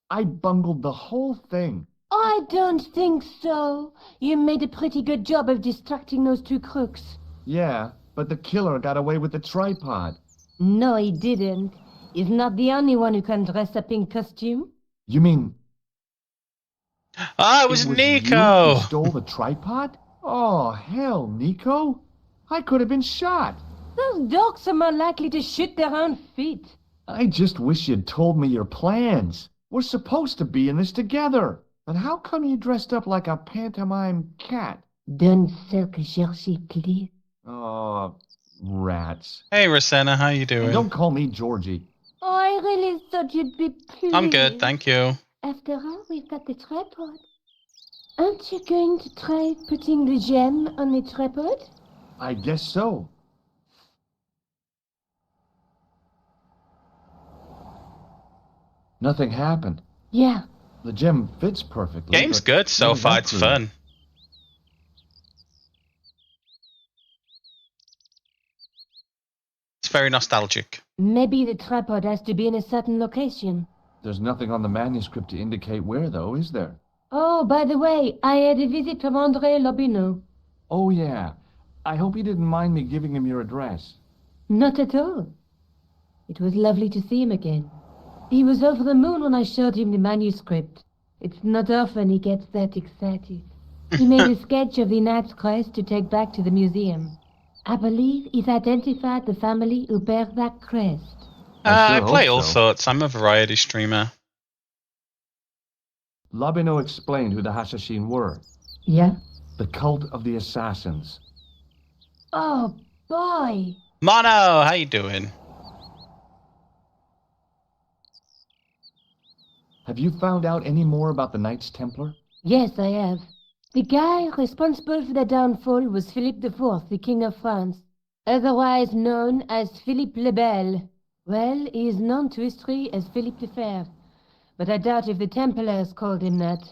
I bungled the whole thing. I don't think so. You made a pretty good job of distracting those two crooks. Yeah, but the killer got away with the tripod. No, he didn't. He's not the only one who can dress up in costume. You mean Ah, it was you Nico. who stole the tripod? Oh, hell, Nico. I could have been shot. Those dogs are more likely to shoot their own feet. I just wish you'd told me your plans. We're supposed to be in this together. But how come you dressed up like a pantomime cat? Don't sulk, Georgie, please. Oh, rats. Hey, Rosanna, how you doing? And don't call me Georgie. Oh, I really thought you'd be pleased. I'm good, thank you. After all, we've got the tripod. Aren't you going to try putting the gem on the tripod? I guess so. Nothing happened. Yeah. The gem fits perfectly. Game's but good so what is far, that it's through? fun. It's very nostalgic. Maybe the tripod has to be in a certain location. There's nothing on the manuscript to indicate where, though, is there? Oh, by the way, I had a visit from André Lobineau. Oh, yeah. I hope you didn't mind me giving him your address. Not at all. It was lovely to see him again. He was over the moon when I showed him the manuscript. It's not often he gets that excited. He made a sketch of the Knight's crest to take back to the museum. I believe he's identified the family who bear that crest. I sure play hope all so. sorts. I'm a variety streamer. Lobineau explained who the Hashashin were. Yeah? The cult of the assassins. Oh, boy! Mono, how you doing? Have you found out any more about the Knights Templar? Yes, I have. The guy responsible for their downfall was Philip IV, the King of France, otherwise known as Philippe le Bel. Well, he is known to history as Philippe the Fair, but I doubt if the Templars called him that.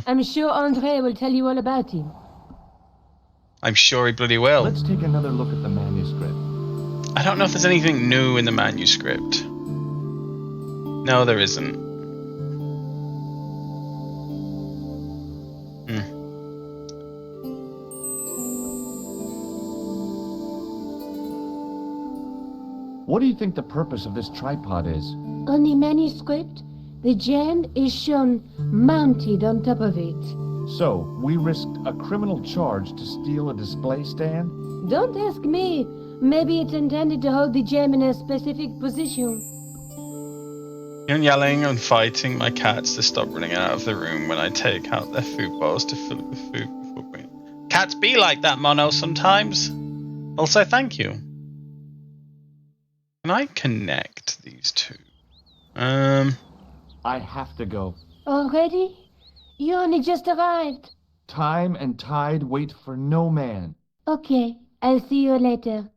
I'm sure André will tell you all about him. I'm sure he bloody will. Let's take another look at the manuscript. I don't know if there's anything new in the manuscript. No, there isn't. What do you think the purpose of this tripod is? On the manuscript, the gem is shown mounted on top of it. So, we risked a criminal charge to steal a display stand? Don't ask me. Maybe it's intended to hold the gem in a specific position. You're yelling and fighting my cats to stop running out of the room when I take out their food bowls to fill up with food before we... Cats be like that, Mono, sometimes. Also, thank you. Can I connect these two? I have to go. Already? You only just arrived. Time and tide wait for no man. Okay, I'll see you later.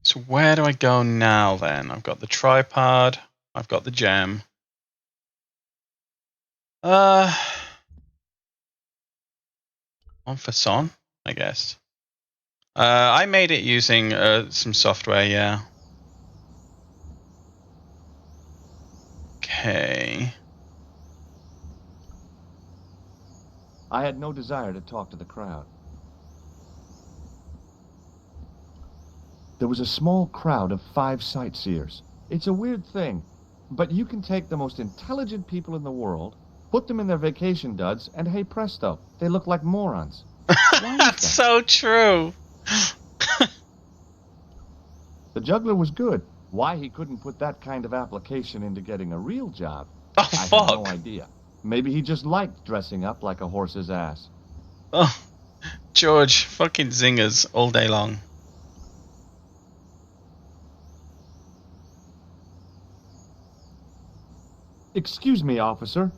So where do I go now then? I've got the tripod. I've got the gem. On for Son, I guess. I made it using some software, yeah. Okay. I had no desire to talk to the crowd. There was a small crowd of 5 sightseers. It's a weird thing, but you can take the most intelligent people in the world, put them in their vacation duds, and hey presto, they look like morons. That's so true. The juggler was good. Why he couldn't put that kind of application into getting a real job, Oh, I fuck. have no idea. Maybe he just liked dressing up like a horse's ass. Oh, George, fucking zingers all day long. Excuse me, officer.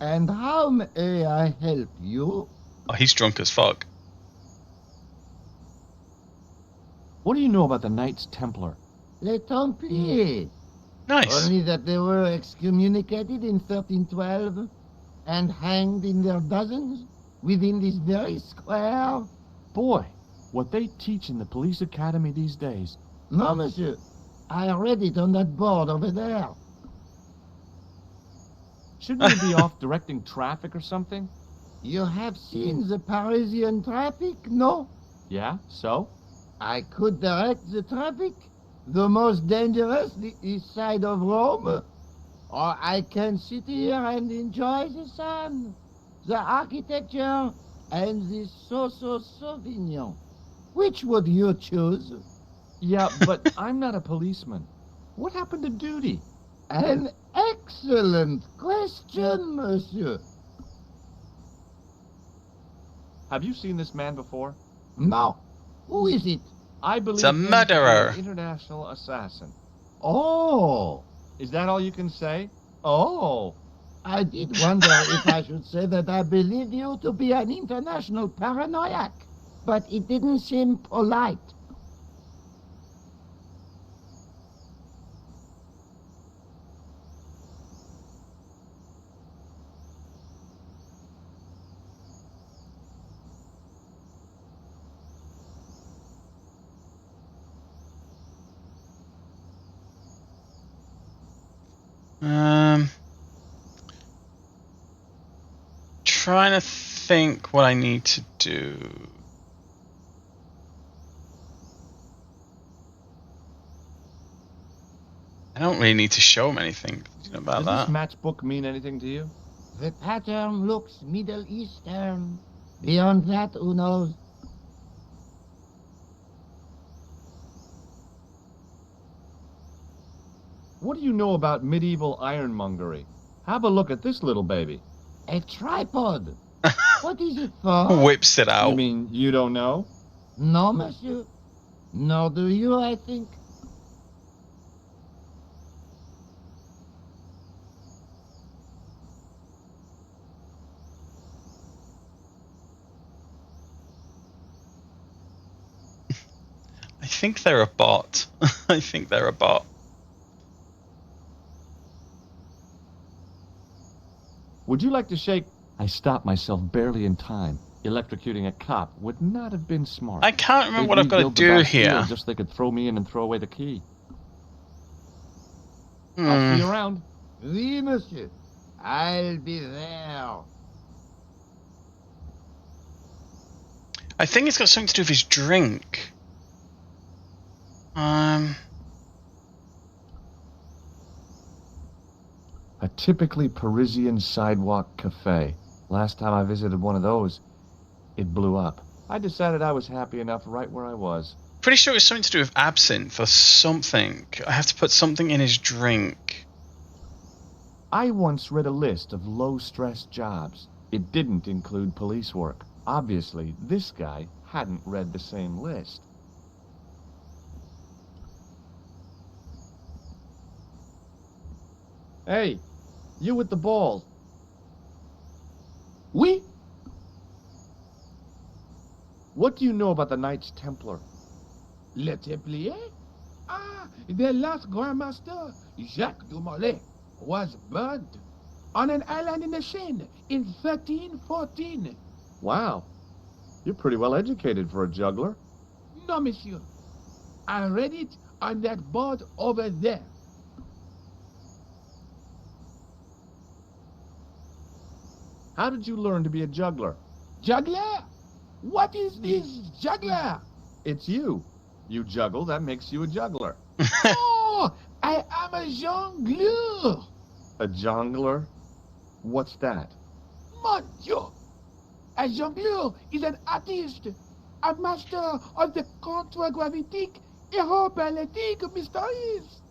And how may I help you? Oh, he's drunk as fuck. What do you know about the Knights Templar? Les Templiers. Nice. Only that they were excommunicated in 1312 and hanged in their dozens within this very square. Boy, what they teach in the police academy these days. No, monsieur. I read it on that board over there. Shouldn't we be off directing traffic or something? You have seen the Parisian traffic, no? Yeah, so? I could direct the traffic. The most dangerous, the east side of Rome. Or I can sit here and enjoy the sun, the architecture, and the so-so Sauvignon. Which would you choose? Yeah, but I'm not a policeman. What happened to duty? An excellent question, monsieur. Have you seen this man before? No. Who is it? I believe It's a him to be murderer. an international assassin. Oh. Is that all you can say? Oh. I did wonder if I should say that I believe you to be an international paranoiac, but it didn't seem polite. Trying to think what I need to do. I don't really need to show him anything about Does that. this matchbook mean anything to you? The pattern looks Middle Eastern. Beyond that, who knows? What do you know about medieval ironmongery? Have a look at this little baby. A tripod. What is it for? Whips it out. You mean you don't know? No, monsieur. Nor do you, I think. I think they're a bot. I think they're a bot. Would you like to shake? I stopped myself barely in time. Electrocuting a cop would not have been smart. I can't remember They'd what I've got to rebuild the do Bastille here. just so they could throw me in and throw away the key. I'll see you around. Oui, monsieur. I'll be there. I think it's got something to do with his drink. A typically Parisian sidewalk cafe. Last time I visited one of those, it blew up. I decided I was happy enough right where I was. Pretty sure it's something to do with absinthe or something. I have to put something in his drink. I once read a list of low-stress jobs. It didn't include police work. Obviously, this guy hadn't read the same list. Hey, you with the ball. Oui? What do you know about the Knights Templar? Le Templier? Ah, the last Grand Master, Jacques du Molay, was burnt on an island in the Seine in 1314. Wow, you're pretty well educated for a juggler. No, monsieur. I read it on that board over there. How did you learn to be a juggler? Juggler? What is this juggler? It's you. You juggle, that makes you a juggler. Oh, I am a jongleur. A jongler? What's that? Mon Dieu! A jongleur is an artist, a master of the contragravitic aeroballetic mysteries.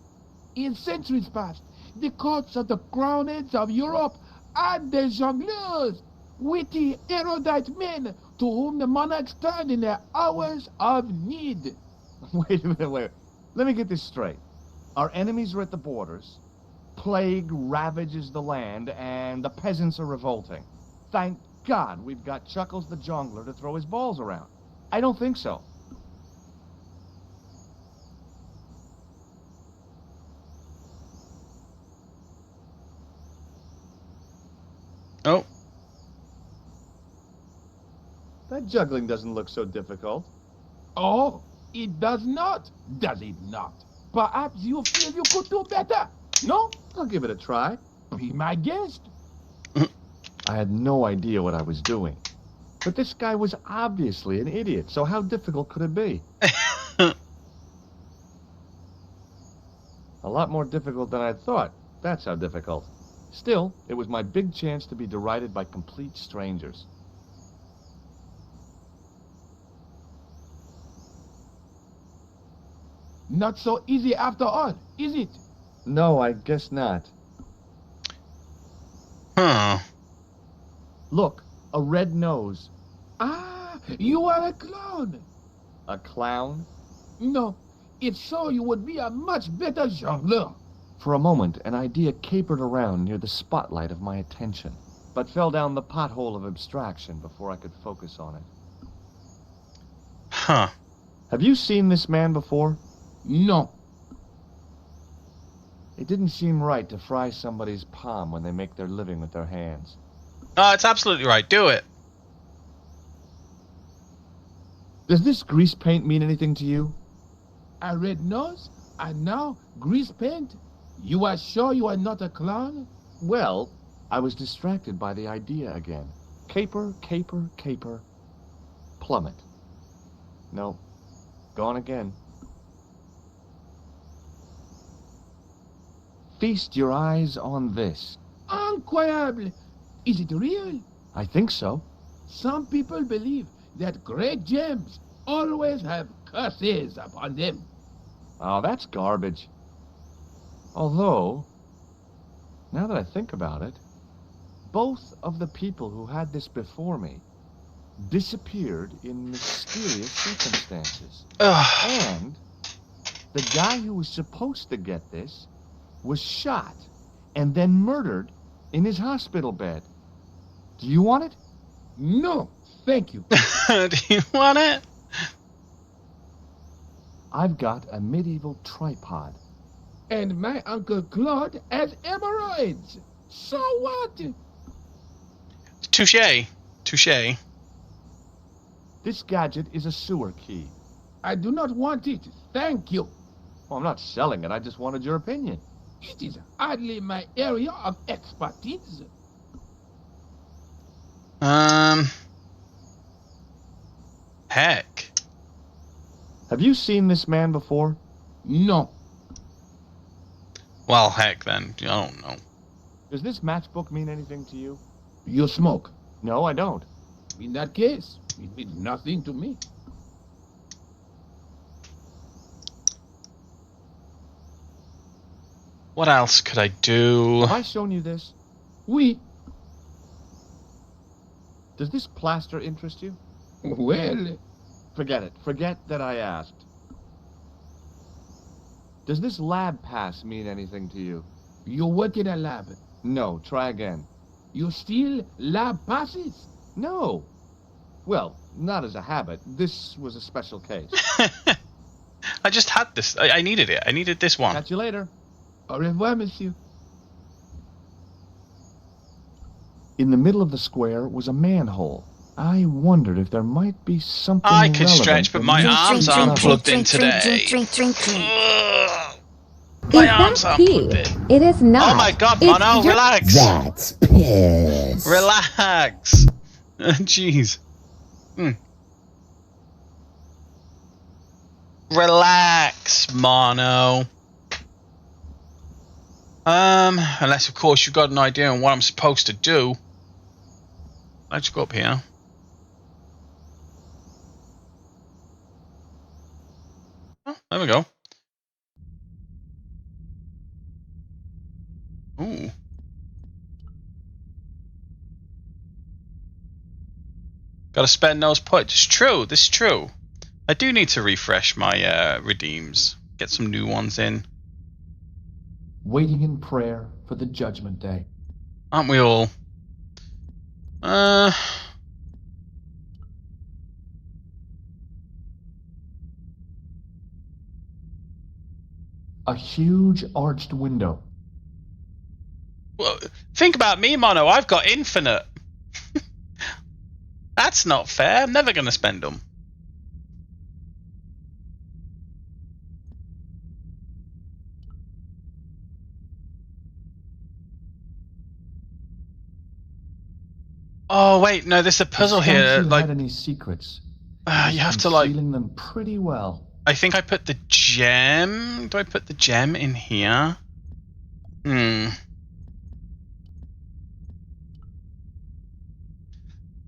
In centuries past, the courts of the crowned heads of Europe had the jongleurs, witty, erudite men to whom the monarchs turned in their hours of need. Wait a minute, wait. Let me get this straight. Our enemies are at the borders, plague ravages the land, and the peasants are revolting. Thank God we've got Chuckles the Jongler to throw his balls around. I don't think so. Oh. That juggling doesn't look so difficult. Oh, it does not, does it not? Perhaps you feel you could do better, no? I'll give it a try. Be my guest. I had no idea what I was doing. But this guy was obviously an idiot, so how difficult could it be? A lot more difficult than I thought. That's how difficult. Still, it was my big chance to be derided by complete strangers. Not so easy after all, is it? No, I guess not. Huh. Look, a red nose. Ah, you are a clown. A clown? No, if so, you would be a much better jongleur. For a moment, an idea capered around near the spotlight of my attention, but fell down the pothole of abstraction before I could focus on it. Huh. Have you seen this man before? No. It didn't seem right to fry somebody's palm when they make their living with their hands. Oh, it's absolutely right. Do it. Does this grease paint mean anything to you? A red nose and now grease paint? You are sure you are not a clown? Well, I was distracted by the idea again. Caper, caper, caper. Plummet. No. Gone again. Feast your eyes on this. Incroyable! Is it real? I think so. Some people believe that great gems always have curses upon them. Oh, that's garbage. Although, now that I think about it, both of the people who had this before me disappeared in mysterious circumstances. Ugh. And the guy who was supposed to get this was shot and then murdered in his hospital bed. Do you want it? No, thank you. Do you want it? I've got a medieval tripod. And my Uncle Claude has hemorrhoids. So what? Touche. Touche. This gadget is a sewer key. I do not want it, thank you. Well, I'm not selling it, I just wanted your opinion. It is hardly my area of expertise. Heck. Have you seen this man before? No. Well, heck then. I don't know. Does this matchbook mean anything to you? You smoke? No, I don't. In that case, it means nothing to me. What else could I do? Have I shown you this? Oui. Does this plaster interest you? Well, Forget it. Forget that I asked. Does this lab pass mean anything to you? you work in a lab. No, try again. You steal lab passes? No. Well, not as a habit. This was a special case. I just had this. I needed it. I needed this one. Catch you later. Au revoir, monsieur. In the middle of the square was a manhole. I wondered if there might be something I could relevant stretch, but that my might arms be aren't discovered. plugged in today. Ugh. My Is arms that aren't pee? plugged in. It is not. Oh my god, It's Mono, relax. That's piss. Relax. Jeez. Relax, Mono. Unless of course you've got an idea on what I'm supposed to do. Let's go up here. Oh, there we go. Ooh. Gotta spend those points. It's true, this is true. I do need to refresh my redeems. Get some new ones in. Waiting in prayer for the judgment day. Aren't we all? A huge arched window. Well, think about me, Mono. I've got infinite. That's not fair. I'm never gonna spend them. Oh wait, no. There's a puzzle The here. statue Like had any secrets? you have to like. Concealing them pretty well. I think I put the gem. Do I put the gem in here?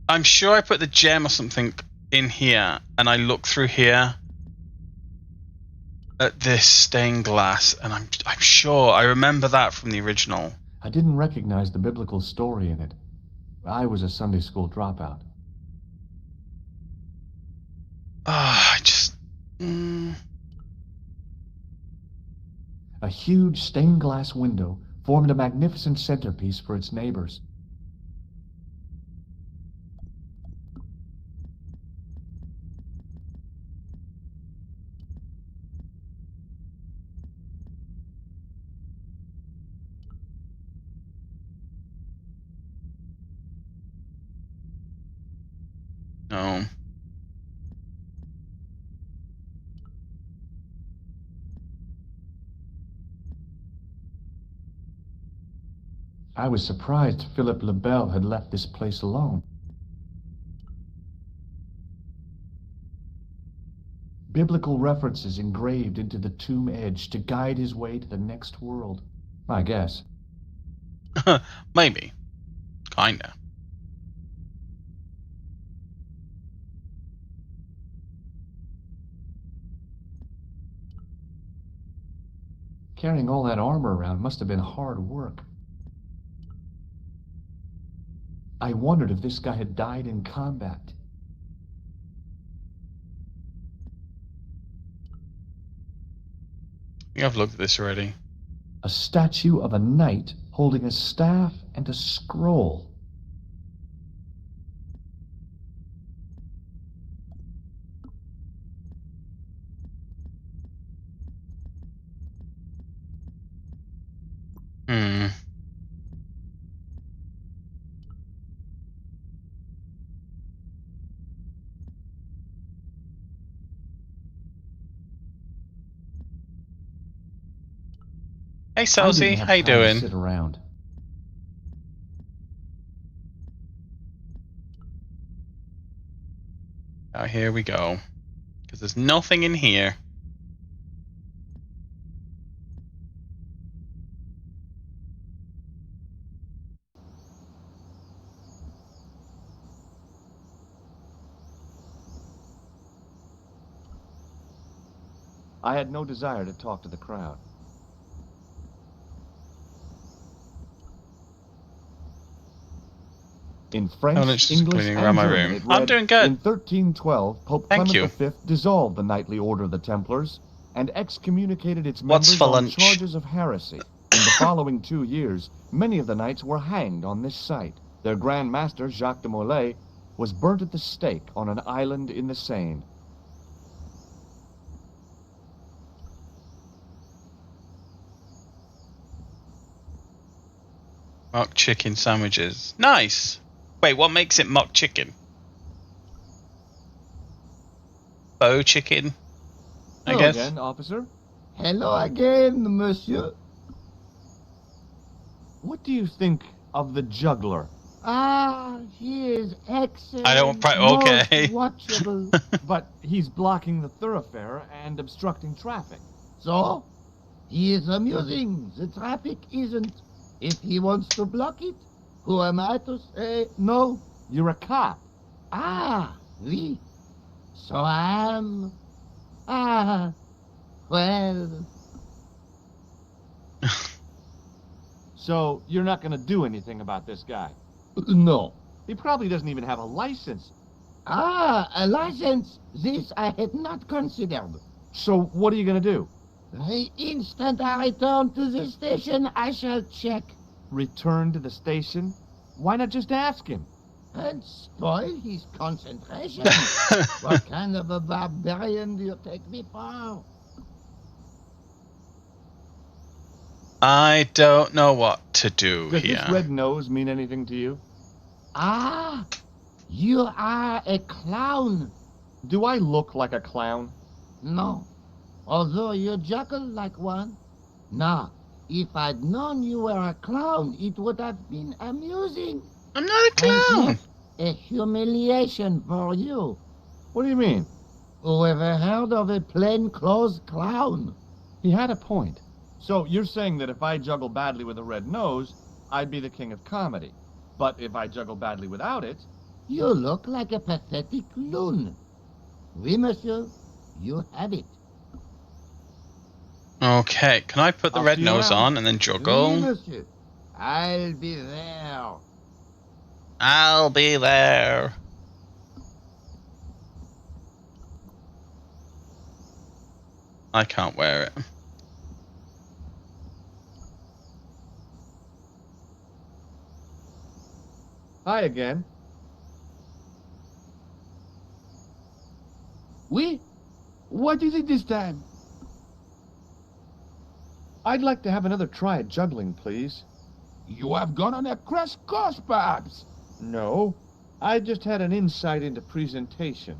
I'm sure I put the gem or something in here, and I look through here at this stained glass, and I'm sure I remember that from the original. I didn't recognize the biblical story in it. I was a Sunday school dropout. I just. A huge stained glass window formed a magnificent centerpiece for its neighbors. No. I was surprised Philip Lebel had left this place alone. Biblical references engraved into the tomb edge to guide his way to the next world. I guess. Maybe. Kinda. Carrying all that armor around must have been hard work. I wondered if this guy had died in combat. I think I've looked at this already. A statue of a knight holding a staff and a scroll. Hey, Celsi, how you doing? Sit around. Oh, here we go. Because there's nothing in here. I had no desire to talk to the crowd. In French, just English, cleaning and around my German, room. it I'm read, doing good. In 1312, Pope Thank Clement you. V dissolved the knightly order of the Templars and excommunicated its What's members for on lunch? charges of heresy. In the following 2 years, many of the knights were hanged on this site. Their Grand Master, Jacques de Molay, was burnt at the stake on an island in the Seine. Mock chicken sandwiches. Nice. Wait, what makes it mock chicken? Faux chicken, I Hello guess. again, officer. Hello again, monsieur. What do you think of the juggler? Ah, he is excellent. I don't. Okay. Most watchable. But he's blocking the thoroughfare and obstructing traffic. So, he is amusing. The traffic isn't. If he wants to block it, who am I to say no? You're a cop. Ah, oui. So I am. Ah, well. So you're not going to do anything about this guy. No. He probably doesn't even have a license. Ah, a license. This I had not considered. So what are you going to do? The instant I return to the station, I shall check. Return to the station? Why not just ask him? And spoil his concentration. What kind of a barbarian do you take me for? I don't know what to do Does here. this red nose mean anything to you? Ah, you are a clown. Do I look like a clown? No, although you juggle like one. Now, if I'd known you were a clown, it would have been amusing. I'm not a And clown. yet, a humiliation for you. What do you mean? Who ever heard of a plainclothes clown? He had a point. So you're saying that if I juggle badly with a red nose, I'd be the king of comedy. But if I juggle badly without it... You look like a pathetic loon. Oui, monsieur, you have it. Okay, can I put the I'll red see you nose around. on and then Oui, juggle? monsieur. I'll be there. I'll be there. I can't wear it. Hi again. Oui? What is it this time? I'd like to have another try at juggling, please. You have gone on a crash course, perhaps? No, I just had an insight into presentation.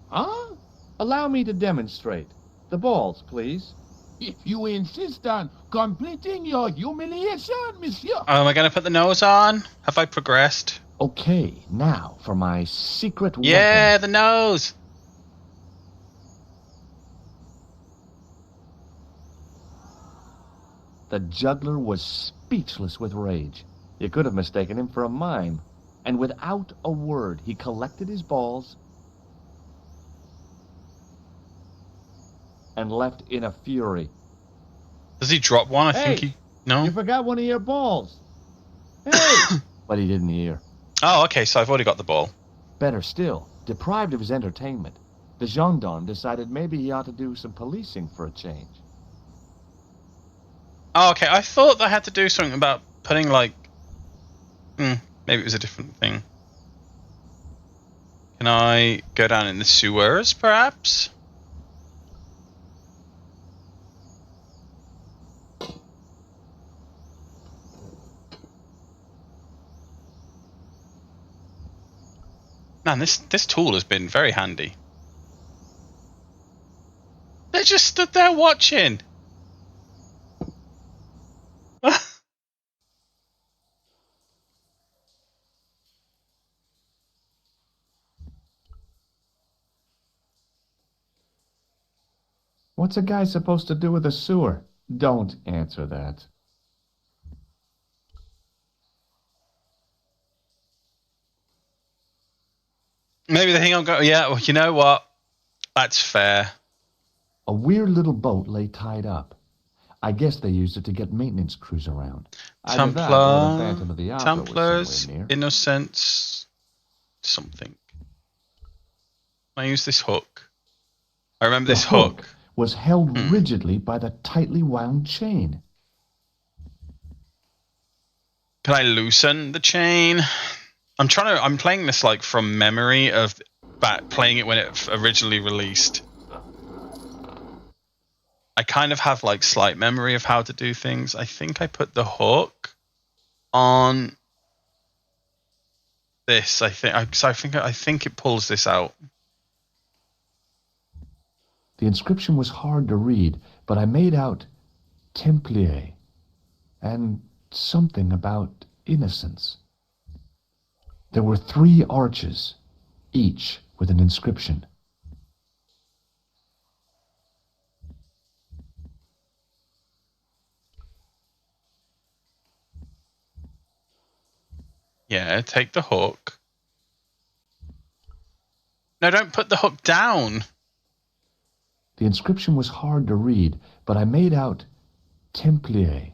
Huh? Allow me to demonstrate. The balls, please. If you insist on completing your humiliation, monsieur. Oh, am I going to put the nose on? Have I progressed? Okay, now for my secret Yeah, weapon. the nose. The juggler was speechless with rage. You could have mistaken him for a mime. And without a word, he collected his balls and left in a fury. Does he drop one? I think Hey, he... No? You forgot one of your balls. Hey! But he didn't hear. Oh, okay, so I've already got the ball. Better still, deprived of his entertainment, the gendarme decided maybe he ought to do some policing for a change. Oh, okay, I thought I had to do something about putting, like... maybe it was a different thing. Can I go down in the sewers, perhaps? Man, this tool has been very handy. They just stood there watching. What's a guy supposed to do with a sewer? Don't answer that. Maybe they think I'm going... Yeah, well, you know what? That's fair. A weird little boat lay tied up. I guess they used it to get maintenance crews around. Either that or the Phantom of the Opera was Templars, somewhere near. Innocence, something. Can I use this hook? I remember this hook. Was held rigidly by the tightly wound chain. Can I loosen the chain? I'm playing this like from memory of playing it when it originally released. I kind of have like slight memory of how to do things. I think I put the hook on this. I think it pulls this out. The inscription was hard to read, but I made out Templier and something about innocence. There were 3 arches, each with an inscription. Yeah, take the hook. No, don't put the hook down. The inscription was hard to read, but I made out Templier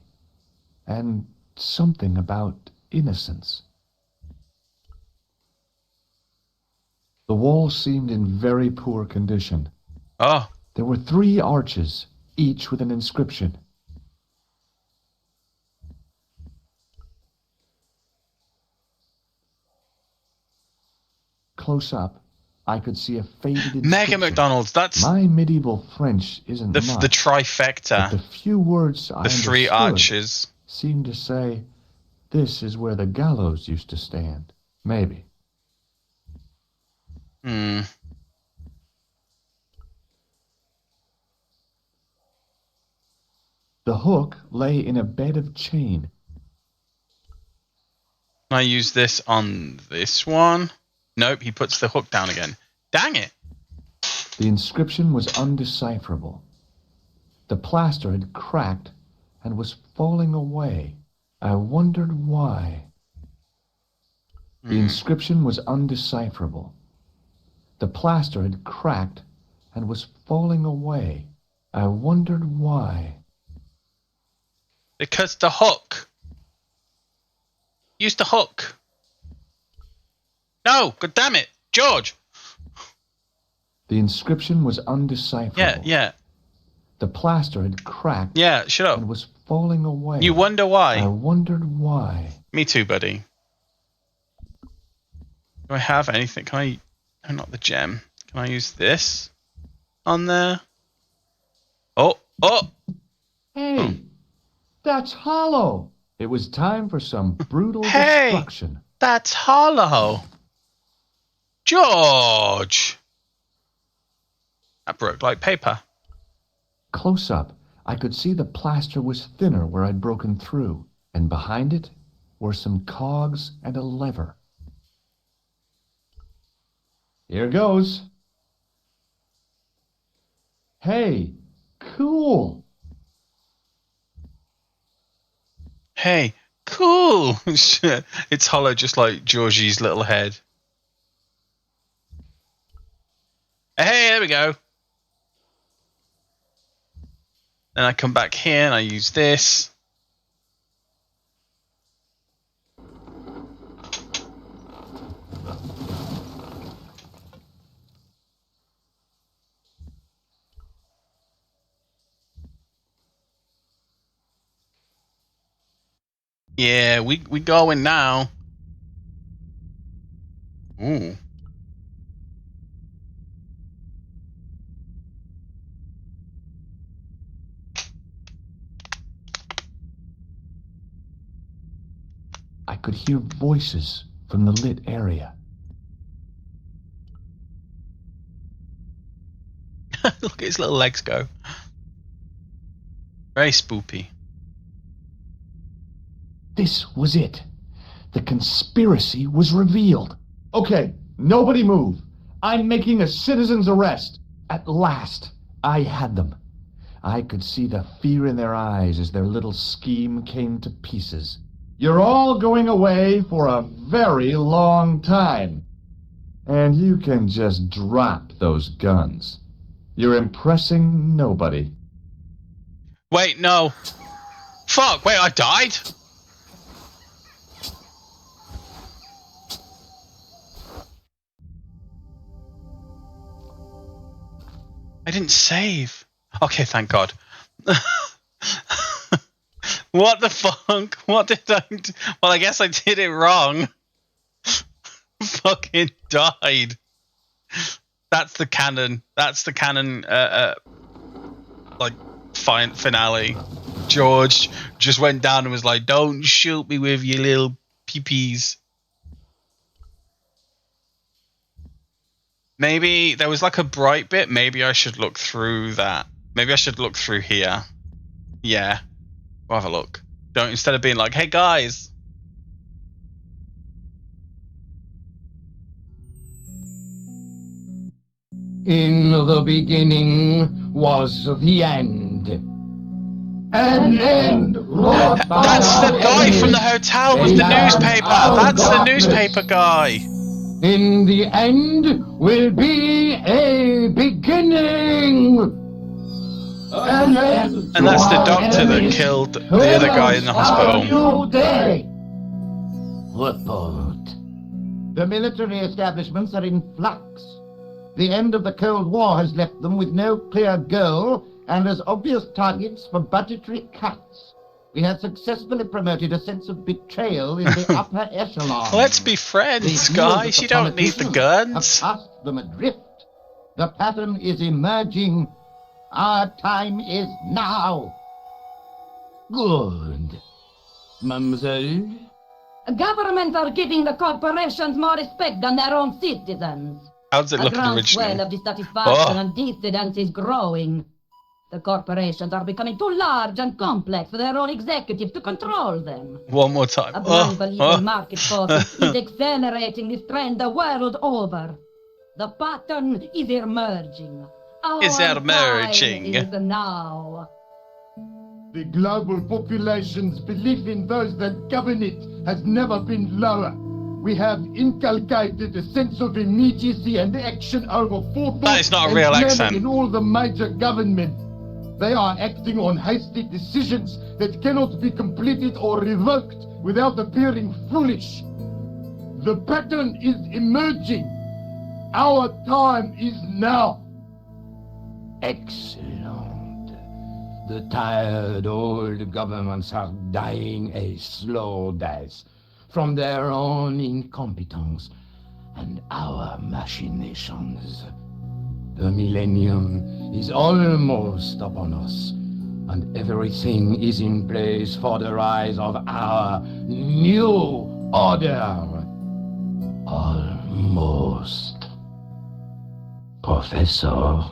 and something about innocence. The wall seemed in very poor condition. Oh. There were 3 arches, each with an inscription. Close up, I could see a faded inscription. Mega McDonald's, that's... My medieval French isn't much. The trifecta. But the few words I understood, 3 arches. Seemed to say, this is where the gallows used to stand. Maybe. The hook lay in a bed of chain. Can I use this on this one? Nope, he puts the hook down again. Dang it! The inscription was undecipherable. The plaster had cracked and was falling away. I wondered why. The inscription was undecipherable. The plaster had cracked and was falling away. I wondered why. Because the hook. Use the hook. No, god damn it, George. The inscription was undecipherable. Yeah. The plaster had cracked. Yeah, shut up. And was falling away. You wonder why? I wondered why. Me too, buddy. Do I have anything? Can I... Oh, not the gem. Can I use this on there? Oh! Hey! That's hollow! It was time for some brutal destruction. That's hollow! George! That broke like paper. Close up, I could see the plaster was thinner where I'd broken through, and behind it were some cogs and a lever. Here goes. Hey, cool. Hey, cool. It's hollow just like Georgie's little head. Hey, there we go. Then I come back here and I use this. Yeah, we going now. Ooh. I could hear voices from the lit area. Look at his little legs go. Very spoopy. This was it. The conspiracy was revealed. Okay, nobody move. I'm making a citizen's arrest. At last, I had them. I could see the fear in their eyes as their little scheme came to pieces. You're all going away for a very long time. And you can just drop those guns. You're impressing nobody. Wait, no. Fuck, wait, I died? I didn't save. Okay, thank God. What the fuck? What did I do? Well, I guess I did it wrong. Fucking died. That's the canon. That's the canon, like, finale. George just went down and was like, don't shoot me with your little peepees. Maybe there was like a bright bit. Maybe I should look through that. Maybe I should look through here. Yeah. We'll have a look. Don't, instead of being like, hey guys. In the beginning was the end. An end wrought by That's the our guy enemies. from the hotel with They the are newspaper. our That's the darkness. newspaper guy. In the end will be a beginning. An end And that's to the our doctor that enemies. killed the other guy in the hospital. New day. Report. The military establishments are in flux. The end of the Cold War has left them with no clear goal and as obvious targets for budgetary cuts. We have successfully promoted a sense of betrayal in the upper echelon. Let's be friends, guys. You don't need the guns. Have cast them adrift. The pattern is emerging. Our time is now. Good. Mademoiselle? Governments are giving the corporations more respect than their own citizens. How does it A look groundswell originally? of dissatisfaction Oh. and dissidence is growing. The corporations are becoming too large and complex for their own executives to control them. One more time. A Oh, unbelievable market force is accelerating this trend the world over. The pattern is emerging. Our Is emerging. time is now. The global population's belief in those that govern it has never been lower. We have inculcated a sense of immediacy and action over forethought That is not a and real planning accent. in all the major government. They are acting on hasty decisions that cannot be completed or revoked without appearing foolish. The pattern is emerging. Our time is now. Excellent. The tired old governments are dying a slow death from their own incompetence and our machinations. The millennium is almost upon us, and everything is in place for the rise of our new order. Almost. Professor,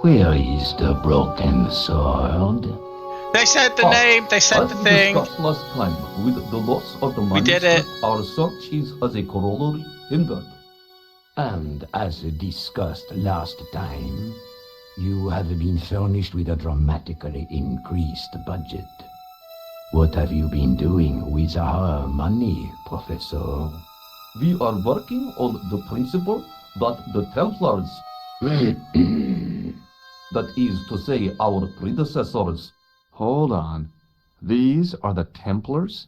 where is the broken sword? They said the name. They said the thing. As discussed last time, with the loss of the We did it. manuscript, our search is as a corollary hindered. And as discussed last time, you have been furnished with a dramatically increased budget. What have you been doing with our money, Professor? We are working on the principle that the Templars, that is to say, our predecessors, Hold on. These are the Templars?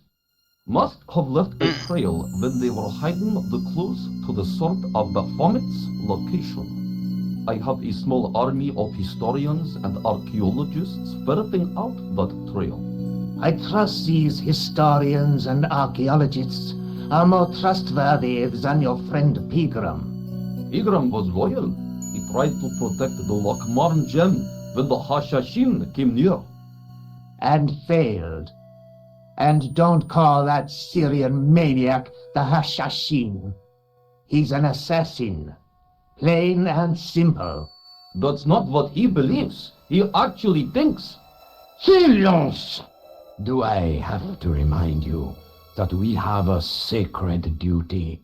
must have left a trail when they were hiding the clues to the sword of Baphomet's location. I have a small army of historians and archaeologists ferreting out that trail. I trust these historians and archaeologists are more trustworthy than your friend Pegram. Pegram was loyal. He tried to protect the Lochmarn gem when the Hashashin came near. And failed. And don't call that Syrian maniac the Hashashin. He's an assassin. Plain and simple. That's not what he believes. He actually thinks. Silence! Do I have to remind you that we have a sacred duty?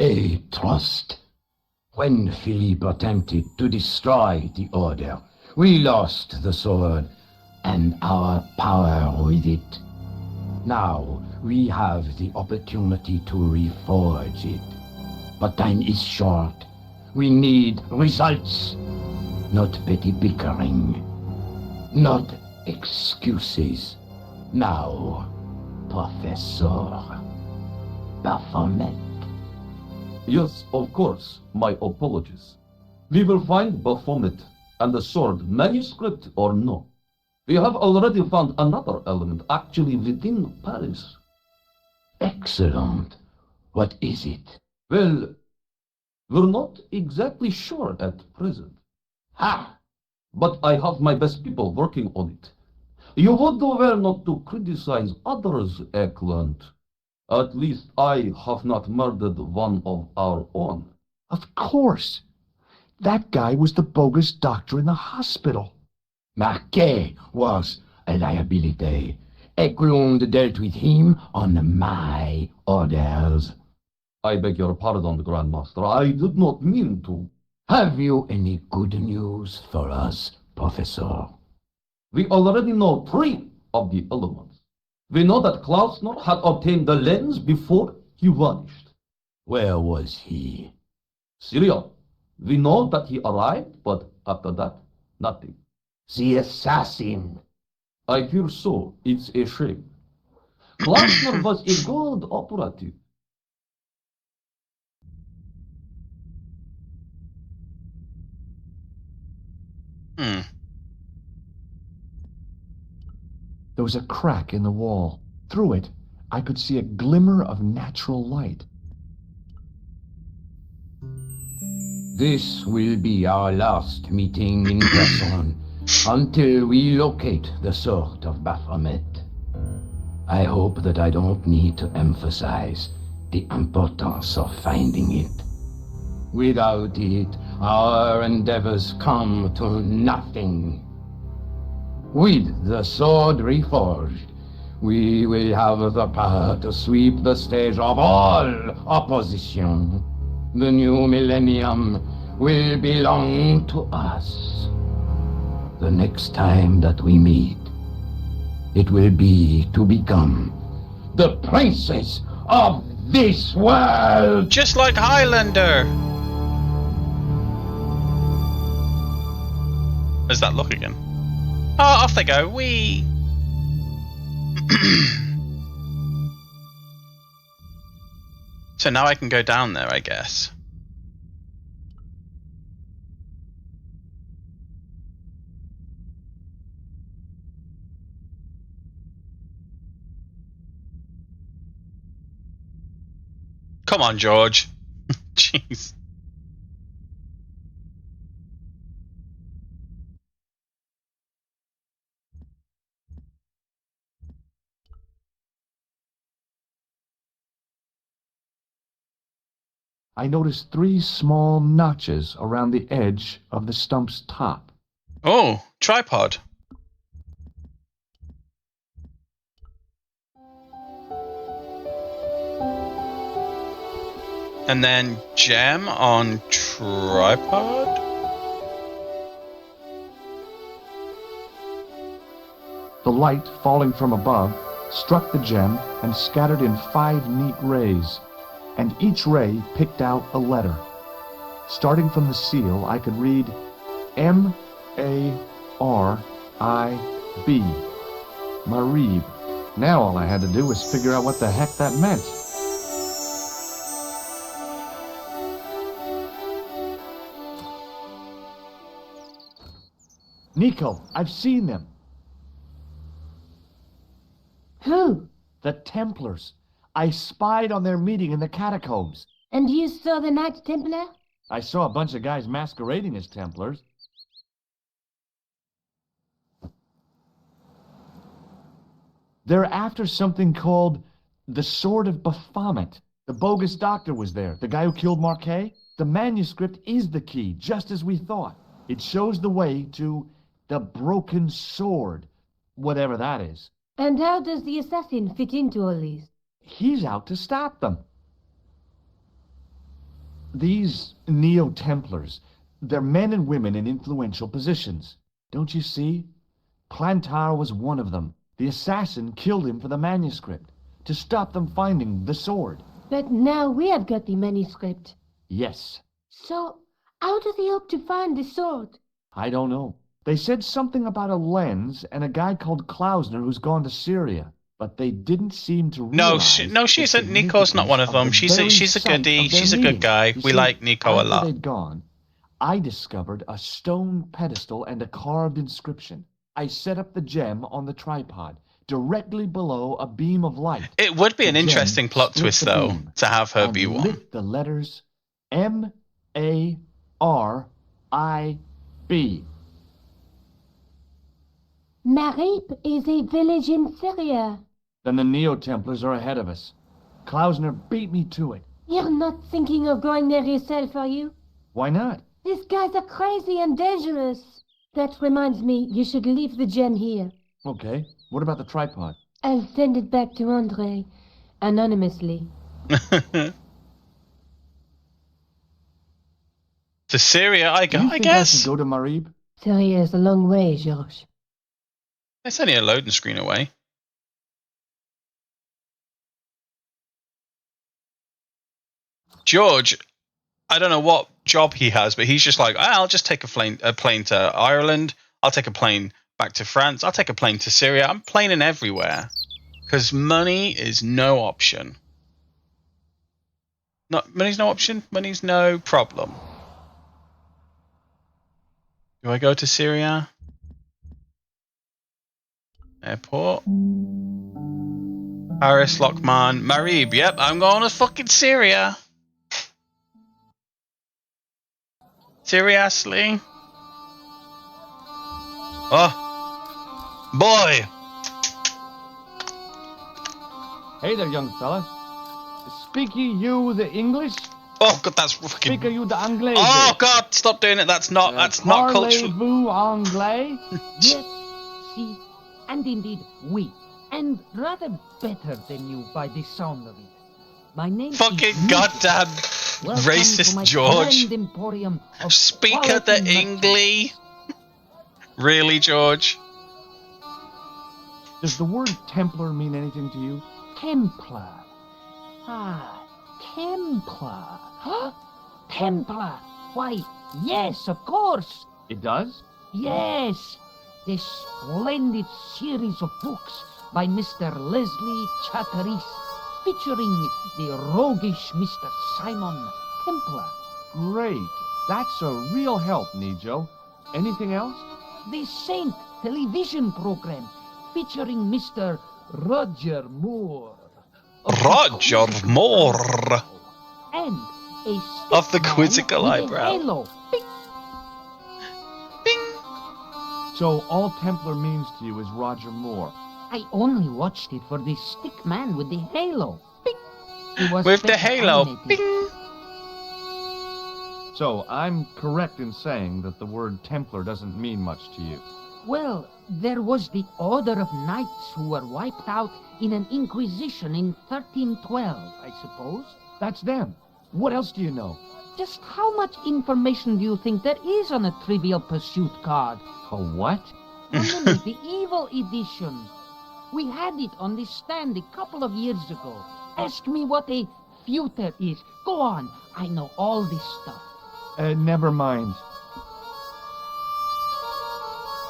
A trust. When Philippe attempted to destroy the Order, we lost the sword and our power with it. Now we have the opportunity to reforge it. But time is short. We need results. not petty bickering, not excuses. Now, Professor Baphomet. Yes, of course. My apologies. We will find Baphomet and the sword, manuscript or no. We have already found another element actually within Paris. Excellent. What is it? Well, we're not exactly sure at present. Ha! But I have my best people working on it. You would do well not to criticize others, Eklund. At least I have not murdered one of our own. Of course. That guy was the bogus doctor in the hospital. Marquet was a liability. Eklund dealt with him on my orders. I beg your pardon, Grandmaster. I did not mean to. Have you any good news for us, Professor? We already know 3 of the elements. We know that Klausner had obtained the lens before he vanished. Where was he? Syria. We know that he arrived, but after that, nothing. The assassin. I fear so. It's a shame. Klausner was a good operative. There was a crack in the wall. Through it, I could see a glimmer of natural light. This will be our last meeting in person until we locate the sword of Baphomet. I hope that I don't need to emphasize the importance of finding it. Without it, our endeavors come to nothing. With the sword reforged, we will have the power to sweep the stage of all opposition. The new millennium will belong to us. The next time that we meet, it will be to become the princess of this world! Just like Highlander! There's that look again. Oh, off they go. Whee! So now I can go down there, I guess. Come on, George. Jeez. I noticed 3 small notches around the edge of the stump's top. Oh, tripod. And then gem on tripod? The light falling from above struck the gem and scattered in 5 neat rays, and each ray picked out a letter. Starting from the seal, I could read M-A-R-I-B. Marib. Now all I had to do was figure out what the heck that meant. Nico, I've seen them. Who? The Templars. I spied on their meeting in the catacombs. And you saw the Knights Templar? I saw a bunch of guys masquerading as Templars. They're after something called the Sword of Baphomet. The bogus doctor was there, the guy who killed Marquet. The manuscript is the key, just as we thought. It shows the way to the broken sword, whatever that is. And how does the assassin fit into all this? He's out to stop them. These Neo-Templars, they're men and women in influential positions. Don't you see? Plantar was one of them. The assassin killed him for the manuscript, to stop them finding the sword. But now we have got the manuscript. Yes. So, how does he hope to find the sword? I don't know. They said something about a lens and a guy called Klausner who's gone to Syria, but they didn't seem to realize. She isn't. Nico's not one of them. She's a goodie. She's a good guy. We like Nico a lot. After they'd gone, I discovered a stone pedestal and a carved inscription. I set up the gem on the tripod, directly below a beam of light. It would be an interesting plot twist, though, to have her be one. Lit the letters M-A-R-I-B. Marib is a village in Syria. Then the Neo-Templars are ahead of us. Klausner beat me to it. You're not thinking of going there yourself, are you? Why not? These guys are crazy and dangerous. That reminds me, you should leave the gem here. Okay. What about the tripod? I'll send it back to Andre, anonymously. To Syria, I guess. I should go to Marib? Syria is a long way, George. It's only a loading screen away. George, I don't know what job he has, but he's just like, I'll just take a plane to Ireland. I'll take a plane back to France. I'll take a plane to Syria. I'm planing everywhere because money is no option. Money's no option. Money's no problem. Do I go to Syria? Airport. Paris, Lockman, Marib. Yep, I'm going to fucking Syria. Seriously? Oh. Boy. Hey there, young fella. Speak you the English? Oh god, that's fucking. Speak you the Anglais? Oh god, stop doing it. That's not cultural. Parlez-vous Anglais? Yes, si, and indeed we, and rather better than you by the sound of it. My name fucking is goddamn racist George. Speaker the English. Really, George? Does the word Templar mean anything to you? Templar. Ah, Templar. Huh? Templar. Why, yes, of course. It does? Yes. The splendid series of books by Mr. Leslie Chatteris, featuring the roguish Mr. Simon Templar. Great. That's a real help, Nijo. Anything else? The Saint television program, featuring Mr. Roger Moore. Roger Moore. And a of the quizzical eyebrow. Halo. Bing. Bing. So all Templar means to you is Roger Moore. I only watched it for the stick man with the halo. Bing. It was with the halo. animated. Bing. So I'm correct in saying that the word Templar doesn't mean much to you. Well, there was the Order of Knights who were wiped out in an Inquisition in 1312, I suppose. That's them. What else do you know? Just how much information do you think there is on a Trivial Pursuit card? A what? The Evil Edition. We had it on the stand a couple of years ago. Ask me what a feuter is. Go on. I know all this stuff. Never mind.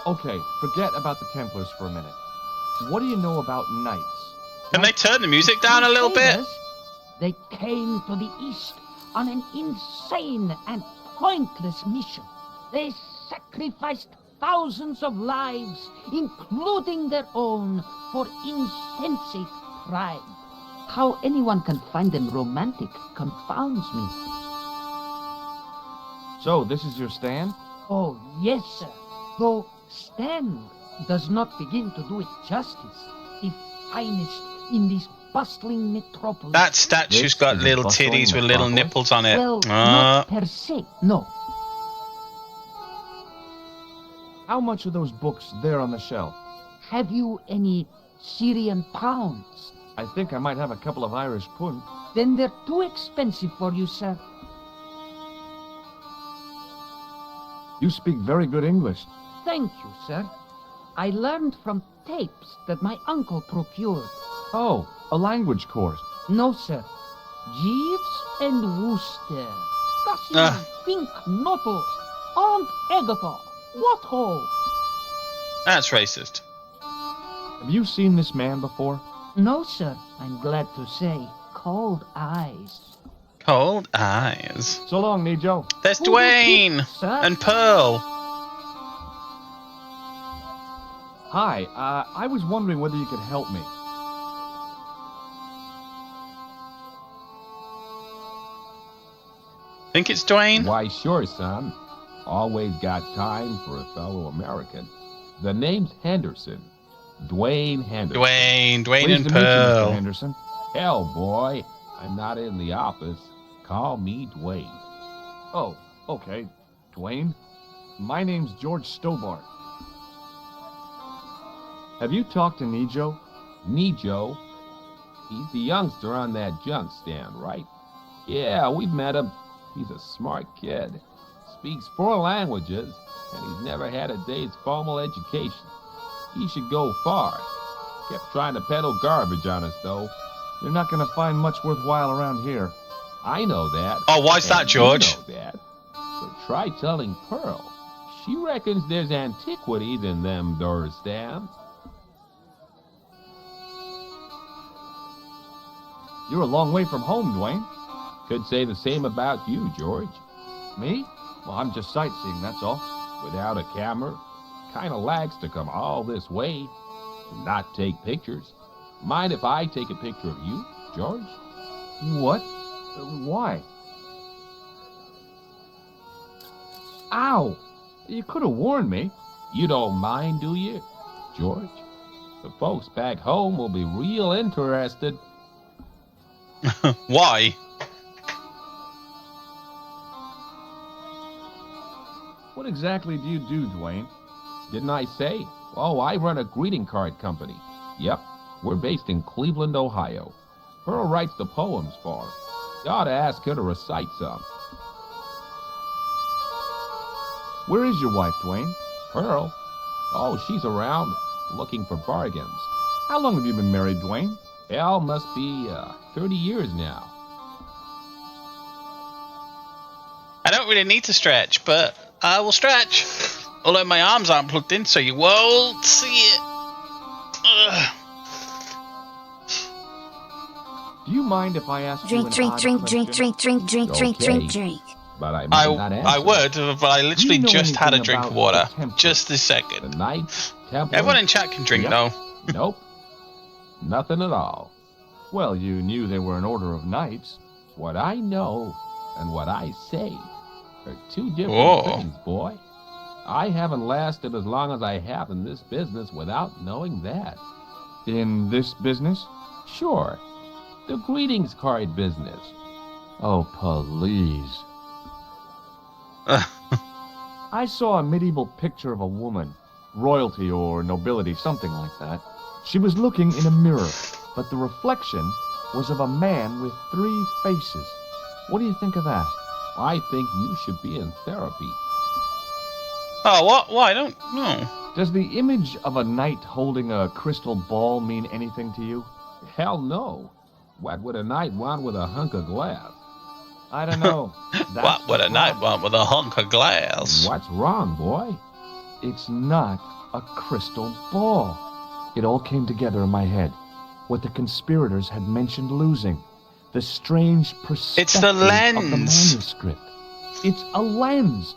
Okay, forget about the Templars for a minute. What do you know about knights? Can they turn the music down a little bit? They came to the east on an insane and pointless mission. They sacrificed thousands of lives, including their own, for insensate pride. How anyone can find them romantic confounds me. So, this is your stand? Oh, yes, sir. Though stand does not begin to do it justice. The finest in this bustling metropolis. That statue's got little titties with little nipples on it. Well, not per se, no. How much are those books there on the shelf? Have you any Syrian pounds? I think I might have a couple of Irish pund. Then they're too expensive for you, sir. You speak very good English. Thank you, sir. I learned from tapes that my uncle procured. Oh, a language course. No, sir. Jeeves and Wooster. Cassie, Fink, Noto, Aunt Agatha. What hole? That's racist. Have you seen this man before? No, sir. I'm glad to say. Cold eyes. Cold eyes. So long, Nijo. There's Who do you Dwayne think, sir? and Pearl. Hi, I was wondering whether you could help me. Think it's Dwayne? Why, sure, son. Always got time for a fellow American. The name's Henderson. Dwayne Henderson. Dwayne Pleased and to meet you, Mr. Pearl. Henderson. Hell, boy, I'm not in the office. Call me Dwayne. Oh, okay. Dwayne. My name's George Stobart. Have you talked to Nijo? Nijo? He's the youngster on that junk stand, right? Yeah, we've met him. He's a smart kid. Speaks 4 languages, and he's never had a day's formal education. He should go far. Kept trying to peddle garbage on us, though. You're not going to find much worthwhile around here. I know that. Oh, why's that, and George? You know that. But try telling Pearl. She reckons there's antiquities in them door stands. You're a long way from home, Dwayne. Could say the same about you, George. Me? Well, I'm just sightseeing, that's all. Without a camera, kinda lags to come all this way and not take pictures. Mind if I take a picture of you, George? What? Why? Ow! You could have warned me. You don't mind, do you, George? The folks back home will be real interested. Why? What exactly do you do, Dwayne? Didn't I say? Oh, I run a greeting card company. Yep, we're based in Cleveland, Ohio. Pearl writes the poems for us. You ought to ask her to recite some. Where is your wife, Dwayne? Pearl? Oh, she's around, looking for bargains. How long have you been married, Dwayne? Hell, must be 30 years now. I don't really need to stretch, but I will stretch. Although my arms aren't plugged in, so you won't see it. Ugh. Do you mind if I ask you Drink, an drink, odd drink, question? drink, drink, drink, drink, drink, Okay. drink, drink. But I might not answer. I would, but I literally Do you know just had a anything drink of about water. the temple? Just this The second. Knights Templar? Everyone in chat can drink, Yep. though. Nope. Nothing at all. Well, you knew they were an order of knights. What I know and what I say are 2 different Whoa. things, boy. I haven't lasted as long as I have in this business without knowing that. In this business? Sure. The greetings card business. Oh, please. I saw a medieval picture of a woman, royalty or nobility, something like that. She was looking in a mirror, but the reflection was of a man with 3 faces. What do you think of that? I think you should be in therapy. Oh, what? Why? I don't know. Does the image of a knight holding a crystal ball mean anything to you? Hell no. What would a knight want with a hunk of glass? I don't know. What would a knight want with a hunk of glass? What's wrong, boy? It's not a crystal ball. It all came together in my head. What the conspirators had mentioned losing. The strange perspective It's the of the lens. manuscript. It's a lens.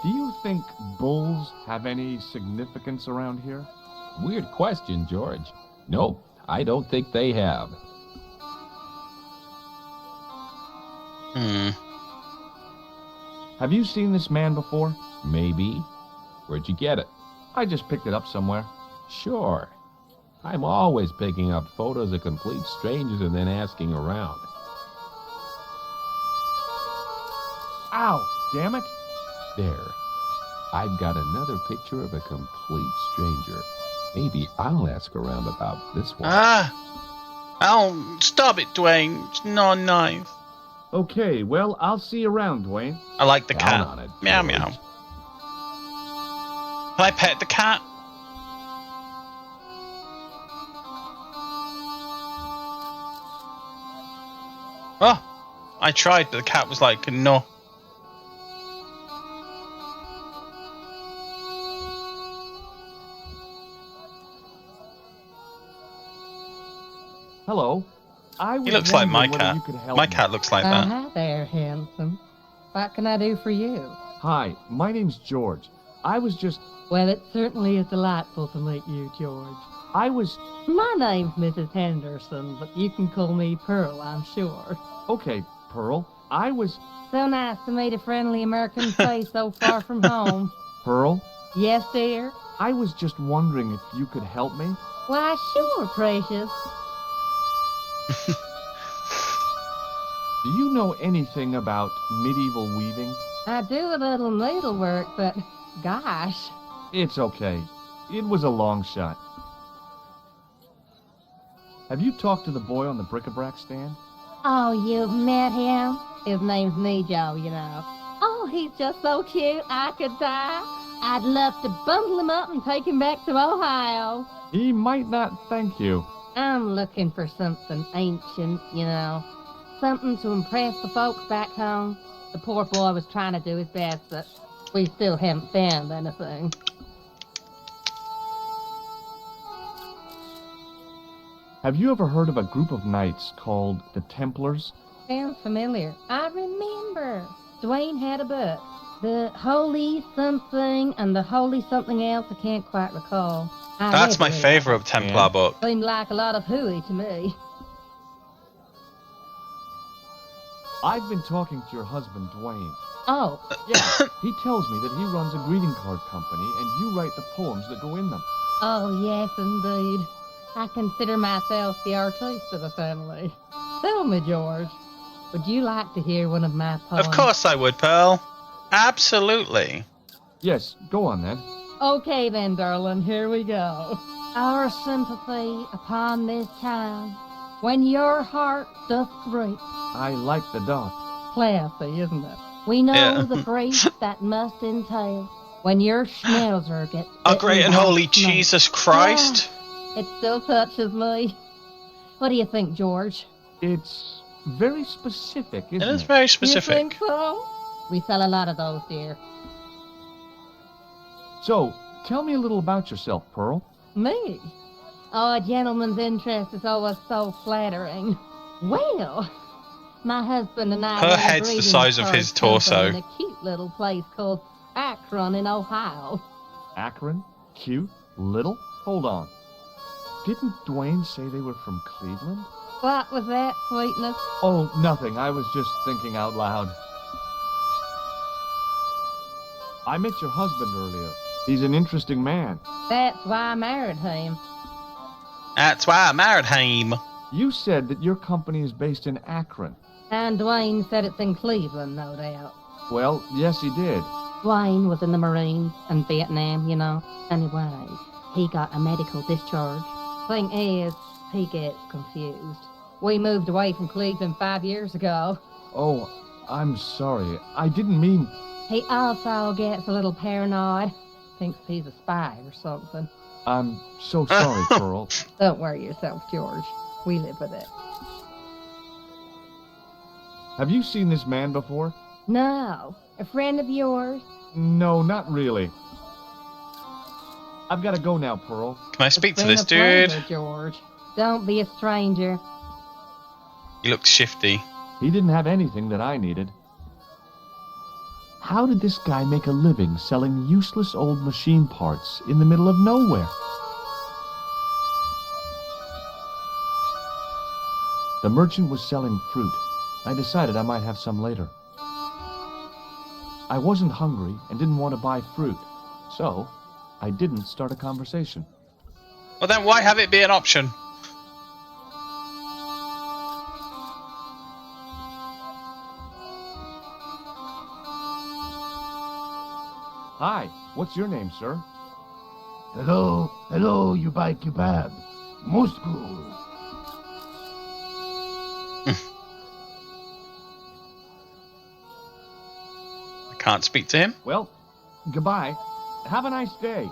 Do you think bulls have any significance around here? Weird question, George. Nope, I don't think they have. Hmm. Have you seen this man before? Maybe. Where'd you get it? I just picked it up somewhere. Sure. I'm always picking up photos of complete strangers and then asking around. Ow! Damn it! There. I've got another picture of a complete stranger. Maybe I'll ask around about this one. Oh, stop it, Dwayne. It's not nice. Okay, well, I'll see you around, Dwayne. I like the Down cat. on it, Meow George. meow. Can I pet the cat? Oh, I tried, but the cat was like, no. Hello. He looks like my cat. My me. cat looks like that. Hi there, handsome. What can I do for you? Hi, my name's George. I was just... Well, it certainly is delightful to meet you, George. I was... My name's Mrs. Henderson, but you can call me Pearl, I'm sure. Okay, Pearl. I was... So nice to meet a friendly American face so far from home. Pearl? Yes, dear? I was just wondering if you could help me. Why, sure, precious. Do you know anything about medieval weaving? I do a little needlework, but gosh. It's okay. It was a long shot. Have you talked to the boy on the bric-a-brac stand? Oh, you've met him? His name's Nejo, you know. Oh, he's just so cute, I could die. I'd love to bundle him up and take him back to Ohio. He might not thank you. I'm looking for something ancient, you know. Something to impress the folks back home. The poor boy was trying to do his best, but we still haven't found anything. Have you ever heard of a group of knights called the Templars? Sounds familiar. I remember. Dwayne had a book. The Holy Something and the Holy Something Else, I can't quite recall. That's my favorite Templar book. Seemed like a lot of hooey to me. I've been talking to your husband, Dwayne. Oh. Yeah, he tells me that he runs a greeting card company and you write the poems that go in them. Oh, yes, indeed. I consider myself the artiste of the family. Tell me, George, would you like to hear one of my poems? Of course I would, Pearl. Absolutely. Yes, go on then. Okay then, darling, here we go. Our sympathy upon this time, when your heart doth break. I like the dot. Classy, isn't it? We know the grief that must entail when your schnauzer gets... Oh, great and holy Jesus Christ. It still touches me. What do you think, George? It's very specific, isn't it? It is very specific. You think so? We sell a lot of those, dear. So, tell me a little about yourself, Pearl. Me? Oh, a gentleman's interest is always so flattering. Well, my husband and I... Her head's the size of his torso. ...in a cute little place called Akron in Ohio. Akron? Cute? Little? Hold on. Didn't Dwayne say they were from Cleveland? What was that, sweetness? Oh, nothing. I was just thinking out loud. I met your husband earlier. He's an interesting man. That's why I married him. That's why I married him. You said that your company is based in Akron. And Dwayne said it's in Cleveland, no doubt. Well, yes, he did. Dwayne was in the Marines in Vietnam, you know. Anyway, he got a medical discharge. Thing is, he gets confused. We moved away from Cleveland 5 years ago. Oh, I'm sorry. I didn't mean... He also gets a little paranoid. Thinks he's a spy or something. I'm so sorry, Pearl. Don't worry yourself, George. We live with it. Have you seen this man before? No. A friend of yours? No, not really. I've got to go now, Pearl. Can I speak to It's this been a dude? pleasure, George. Don't be a stranger. He looks shifty. He didn't have anything that I needed. How did this guy make a living selling useless old machine parts in the middle of nowhere? The merchant was selling fruit. I decided I might have some later. I wasn't hungry and didn't want to buy fruit, so I didn't start a conversation. Well, then why have it be an option? Hi, what's your name, sir? Hello, you buy kebab. Most good. I can't speak to him. Well, goodbye. Have a nice day.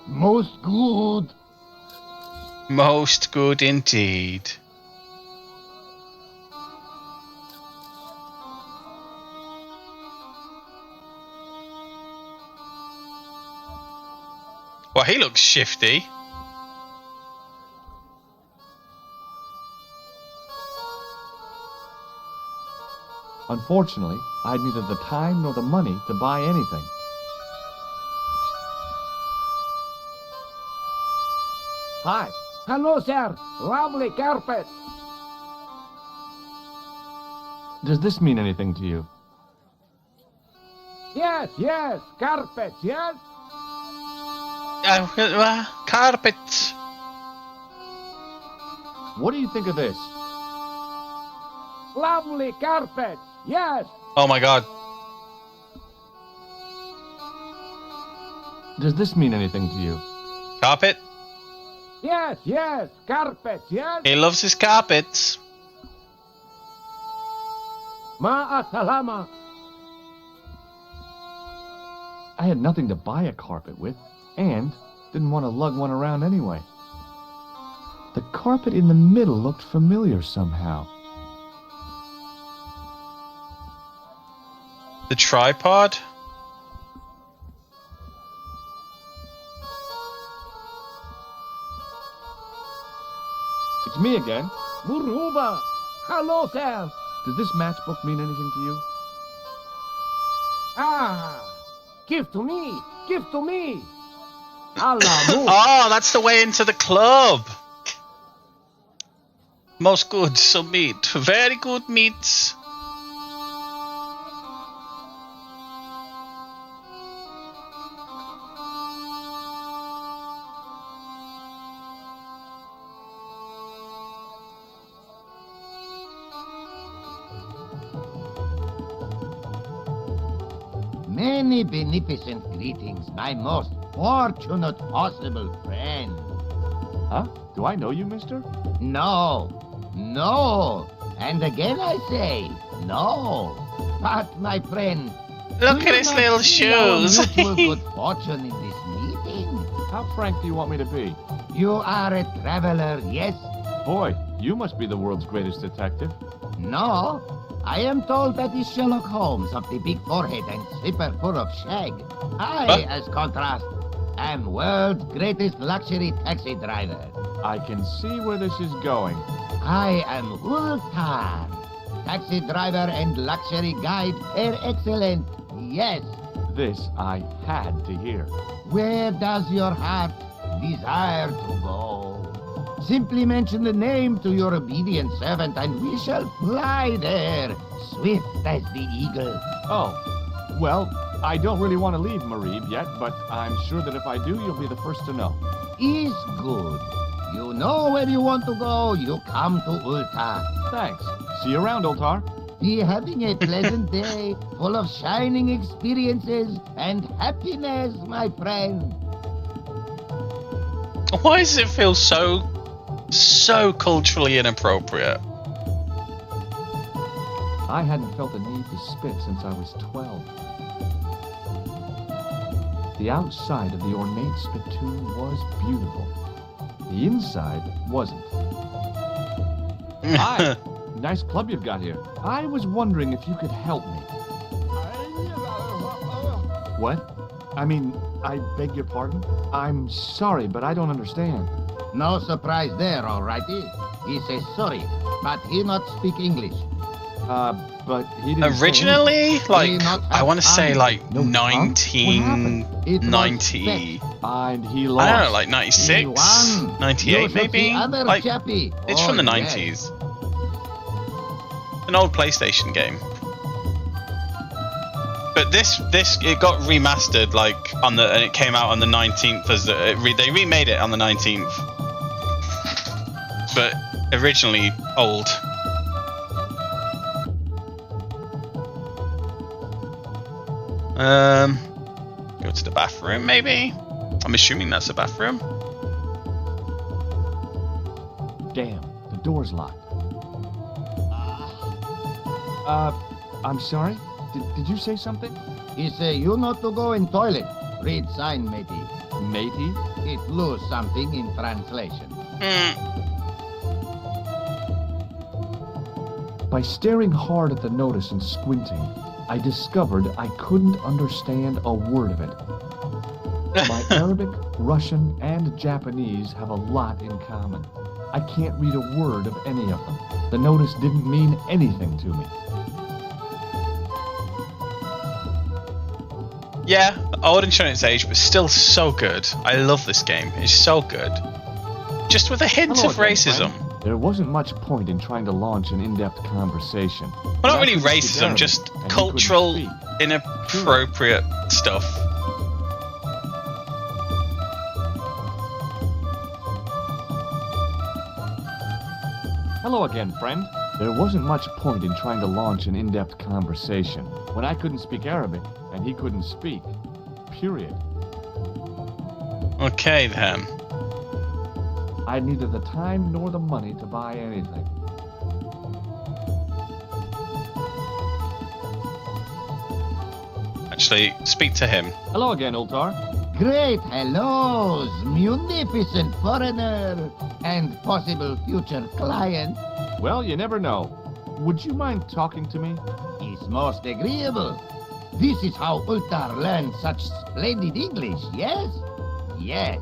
Most good. Most good indeed. he looks shifty. Unfortunately, I had neither the time nor the money to buy anything. Hi. Hello, sir. Lovely carpet. Does this mean anything to you? Yes, yes. Carpet, yes? Carpet. What do you think of this? Lovely carpet, yes. Oh my god. Does this mean anything to you? Carpet? Yes, yes. Carpet, yes? He loves his carpets. Ma'asalama. I had nothing to buy a carpet with, and didn't want to lug one around anyway. The carpet in the middle looked familiar somehow. The tripod? It's me again. Muruba. Hello, sir. Does this matchbook mean anything to you? Ah. Give to me. Give to me. Allah, oh, that's the way into the club. Most good, some meat. Very good meats. Many beneficent greetings, my most fortunate possible friend. Huh? Do I know you, mister? No, no, and again I say, no. But, my friend, look do at you his not little see our shoes. mutual good fortune in this meeting? How frank do you want me to be? You are a traveler, yes? Boy, you must be the world's greatest detective. No, I am told that is Sherlock Holmes of the big forehead and slipper full of shag. I, as contrast, am world's greatest luxury taxi driver. I can see where this is going. I am Ultar, taxi driver and luxury guide per excellent. Yes. This I had to hear. Where does your heart desire to go? Simply mention the name to your obedient servant and we shall fly there, swift as the eagle. Oh, well, I don't really want to leave Marib yet, but I'm sure that if I do, you'll be the first to know. Is good. You know where you want to go, you come to Ultar. Thanks. See you around, Ultar. Be having a pleasant day, full of shining experiences and happiness, my friend. Why does it feel so culturally inappropriate? I hadn't felt the need to spit since I was 12. The outside of the ornate spittoon was beautiful. The inside wasn't. Hi! Nice club you've got here. I was wondering if you could help me. What? I mean, I beg your pardon? I'm sorry, but I don't understand. No surprise there, alrighty. He says sorry, but he not speak English. But he didn't originally, like, I want to say like No, 1990. And he I lost. don't know, like 96, 98 maybe. Like, it's from the 90s. Yes. An old PlayStation game. But this it got remastered like on the, and it came out on the 19th as they remade it on the 19th. But originally old. Go to the bathroom maybe? I'm assuming that's the bathroom. Damn, the door's locked. I'm sorry? Did you say something? He say you not to go in toilet. Read sign, matey. Matey? It lose something in translation. By staring hard at the notice and squinting, I discovered I couldn't understand a word of it. My Arabic, Russian, and Japanese have a lot in common. I can't read a word of any of them. The notice didn't mean anything to me. Yeah, old and shown its age, but still so good. I love this game. It's so good. Just with a hint Hello of again, racism. friend. There wasn't much point in trying to launch an in-depth conversation. Well, not really racism, just cultural inappropriate stuff. Hello again, friend. There wasn't much point in trying to launch an in-depth conversation when I couldn't speak Arabic and he couldn't speak. Period. Okay, then. I had neither the time nor the money to buy anything. Actually, speak to him. Hello again, Ultar. Great hellos, munificent foreigner, and possible future client. Well, you never know. Would you mind talking to me? Is most agreeable. This is how Ultar learned such splendid English, yes? Yes.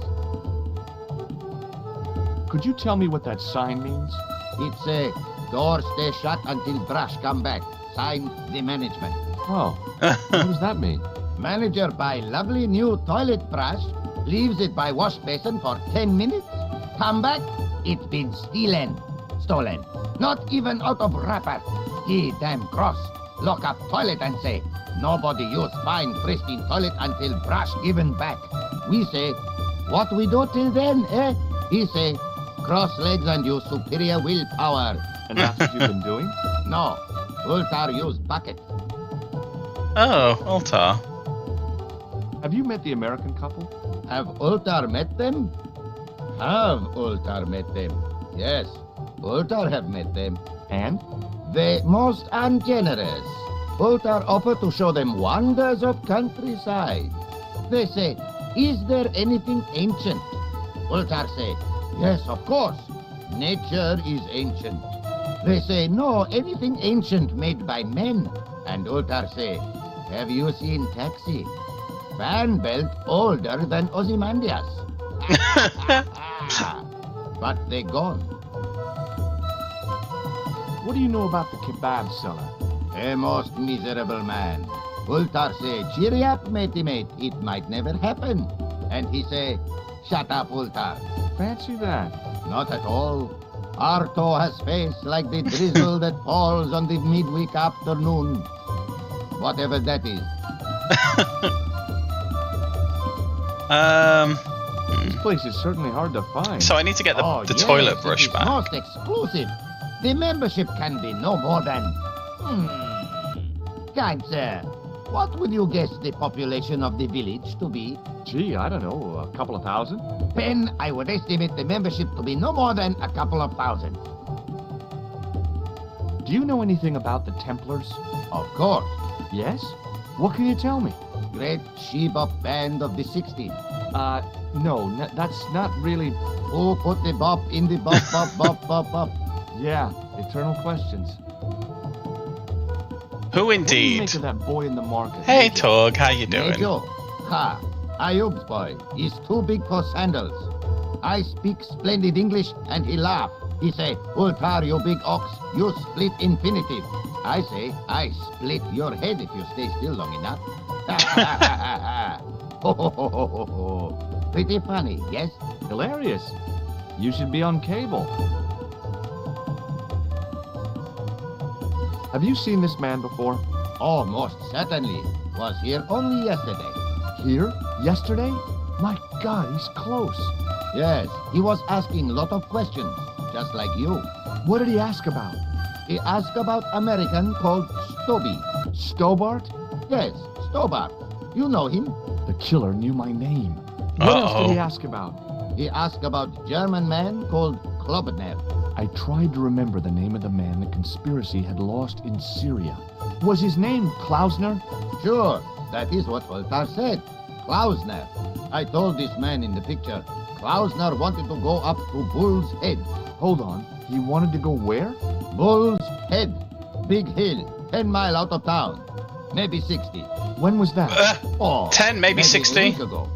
Could you tell me what that sign means? It's a door stay shut until brush come back. Signed, the management. Oh, what does that mean? Manager buy lovely new toilet brush, leaves it by wash basin for 10 minutes, come back, it's been stolen. Not even out of wrapper. He damn cross. Lock up toilet and say, nobody use fine pristine toilet until brush given back. We say, what we do till then, eh? He say, cross legs and use superior willpower. And that's what you've been doing? No. Ultar use bucket. Oh, Ultar. Have you met the American couple? Have Ultar met them? Have Ultar met them? Yes, Ultar have met them. And? They most ungenerous. Ultar offer to show them wonders of countryside. They say, is there anything ancient? Ultar say, yes, of course. Nature is ancient. They say, no, anything ancient made by men. And Ultar say, have you seen Taxi? Fan belt older than Ozymandias. But they gone. What do you know about the kebab seller? A most miserable man. Ultar say, cheer up, matey mate, it might never happen. And he say, shut up, Ultar. Fancy that. Not at all. Arto has face like the drizzle that falls on the midweek afternoon. Whatever that is. This place is certainly hard to find. So I need to get the yes, toilet brush it is back. Most exclusive. The membership can be no more than... Kind sir, what would you guess the population of the village to be? Gee, I don't know, a couple of thousand? Then I would estimate the membership to be no more than a couple of thousand. Do you know anything about the Templars? Of course. Yes? What can you tell me? Great she-bop band of the 60s. No, that's not really... Who put the bop in the bop, bop, bop, bop, bop? Yeah, eternal questions. Who What do you indeed? make of that boy in the market? Hey, Tug, how you doing? Nejo. Ha. Ayub's boy is too big for sandals. I speak splendid English and he laugh. He say, Ultar, you big ox, you split infinitive. I say, I split your head if you stay still long enough. Ho, ho, ho, ho, ho, ho. Pretty funny, yes? Hilarious. You should be on cable. Have you seen this man before? Oh, most certainly. Was here only yesterday. Here? Yesterday? My God, he's close. Yes, he was asking a lot of questions, just like you. What did he ask about? He asked about American called Stoby. Stobart? Yes, Stobart. You know him. The killer knew my name. What else did he ask about? He asked about German man called Klobner. I tried to remember the name of the man the conspiracy had lost in Syria. Was his name Klausner? Sure, that is what Ultar said. Klausner. I told this man in the picture, Klausner wanted to go up to Bull's Head. Hold on, he wanted to go where? Bull's Head. Big hill, 10 miles out of town. Maybe 60. When was that? 10, maybe 60. A week ago.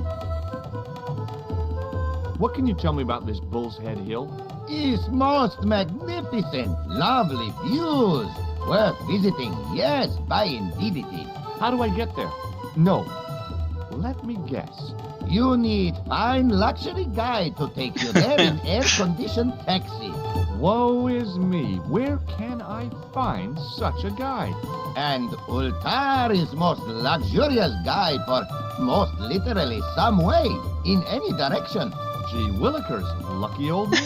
What can you tell me about this Bull's Head Hill? It's most magnificent, lovely views. Worth visiting, yes, by indeed it is. How do I get there? No. Let me guess. You need fine luxury guide to take you there in air-conditioned taxi. Woe is me. Where can I find such a guide? And Ultar is most luxurious guide for most literally some way, in any direction. Gee willikers, lucky old me.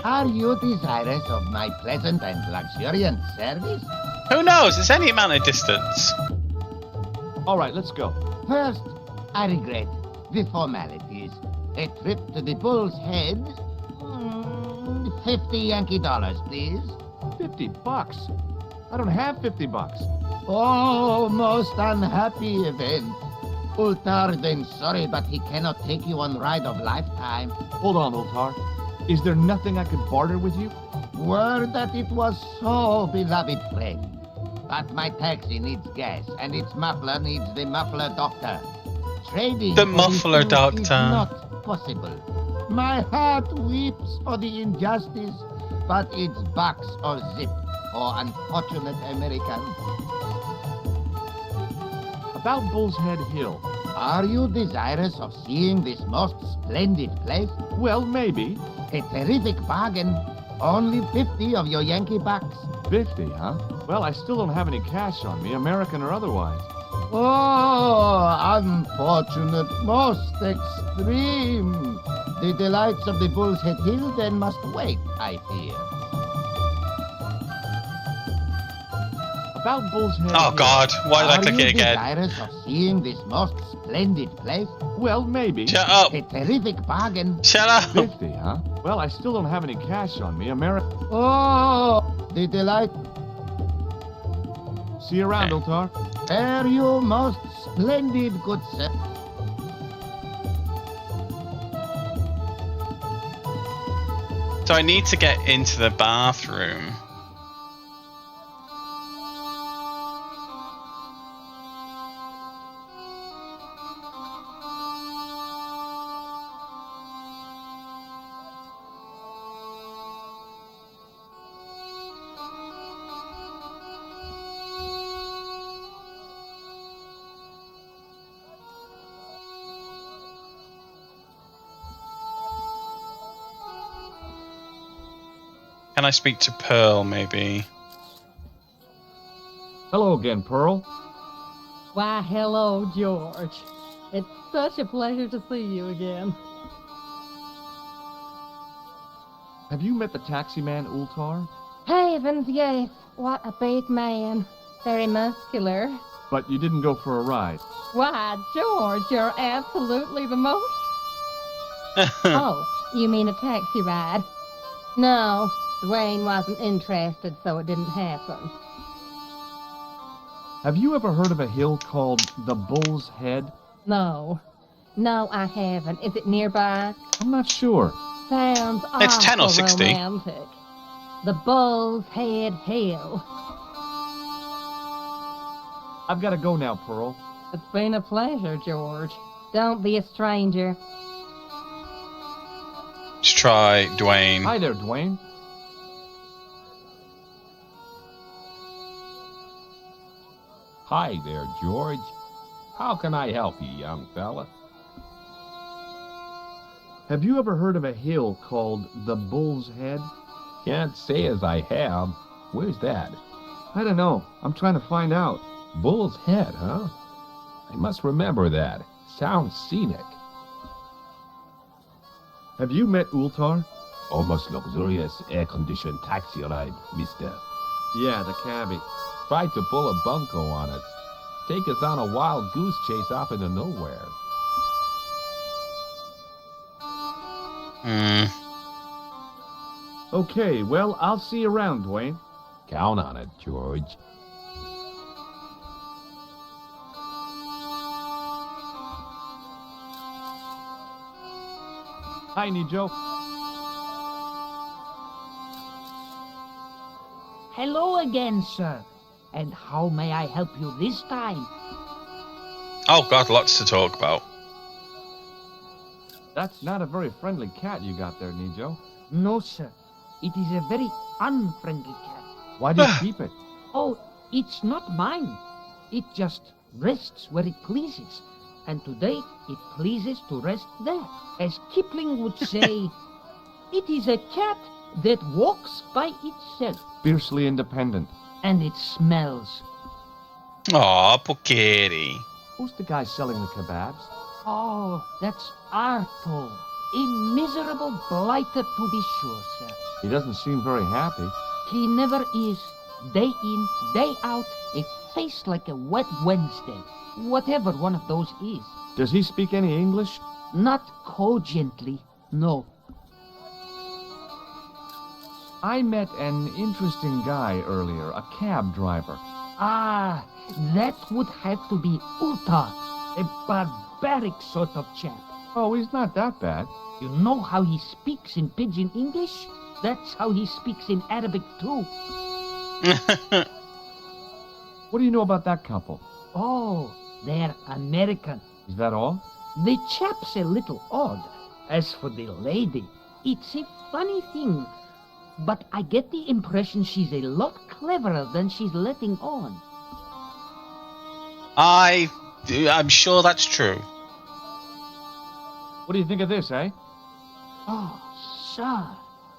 Are you desirous of my pleasant and luxuriant service? Who knows? It's any amount of distance. All right, let's go. First, I regret the formalities. A trip to the Bull's Head. 50 Yankee dollars, please. $50? I don't have $50. Oh, most unhappy event. Ultar then sorry, but he cannot take you on ride of lifetime. Hold on, Ultar. Is there nothing I could barter with you? Word that it was so, beloved friend. But my taxi needs gas, and its muffler needs the muffler doctor. Trading The for muffler things doctor. is not possible. My heart weeps for the injustice, but it's box or zip for unfortunate Americans. About Bull's Head Hill. Are you desirous of seeing this most splendid place? Well, maybe. A terrific bargain. Only 50 of your Yankee bucks. 50, huh? Well, I still don't have any cash on me, American or otherwise. Oh, unfortunate, most extreme. The delights of the Bull's Head Hill then must wait, I fear. About Bull's Head Oh Hill. God, why did I click Are you it again? desirous of seeing this most splendid place? Well, maybe. Shut up. A terrific bargain. Shut up. 50, huh? Well, I still don't have any cash on me, American. Oh, the delight. See you around, Ultar. Fare you most splendid, good sir. So I need to get into the bathroom. Can I speak to Pearl, maybe? Hello again, Pearl. Why, hello, George. It's such a pleasure to see you again. Have you met the taxi man, Ultar? Heavens, yes. What a big man. Very muscular. But you didn't go for a ride. Why, George, you're absolutely the most... Oh, you mean a taxi ride? No, Dwayne wasn't interested, so it didn't happen. Have you ever heard of a hill called the Bull's Head? No. No, I haven't. Is it nearby? I'm not sure. Sounds It's 10 or awful 60. romantic. The Bull's Head Hill. I've got to go now, Pearl. It's been a pleasure, George. Don't be a stranger. Let's try Dwayne. Hi there, Dwayne. Hi there, George. How can I help you, young fella? Have you ever heard of a hill called the Bull's Head? Can't say as I have. Where's that? I don't know. I'm trying to find out. Bull's Head, huh? I must remember that. Sounds scenic. Have you met Ultar? Almost luxurious air-conditioned taxi ride, mister. Yeah, the cabbie. Tried to pull a bunco on us. Take us on a wild goose chase off into nowhere. Okay, well, I'll see you around, Dwayne. Count on it, George. Hi, Nijo. Hello again, sir. And how may I help you this time? Oh God, lots to talk about. That's not a very friendly cat you got there, Nijo. No, sir. It is a very unfriendly cat. Why do you keep it? Oh, it's not mine. It just rests where it pleases. And today it pleases to rest there. As Kipling would say, it is a cat that walks by itself. Fiercely independent. And it smells. Aw, poor kitty. Who's the guy selling the kebabs? Oh, that's Arto. A miserable blighter to be sure, sir. He doesn't seem very happy. He never is. Day in, day out, a face like a wet Wednesday. Whatever one of those is. Does he speak any English? Not cogently, no. I met an interesting guy earlier, a cab driver. Ah, that would have to be Uta, a barbaric sort of chap. Oh, he's not that bad. You know how he speaks in pidgin English? That's how he speaks in Arabic too. What do you know about that couple? Oh, they're American. Is that all? The chap's a little odd. As for the lady, it's a funny thing. But I get the impression she's a lot cleverer than she's letting on. I'm sure that's true. What do you think of this, eh? Oh, sir,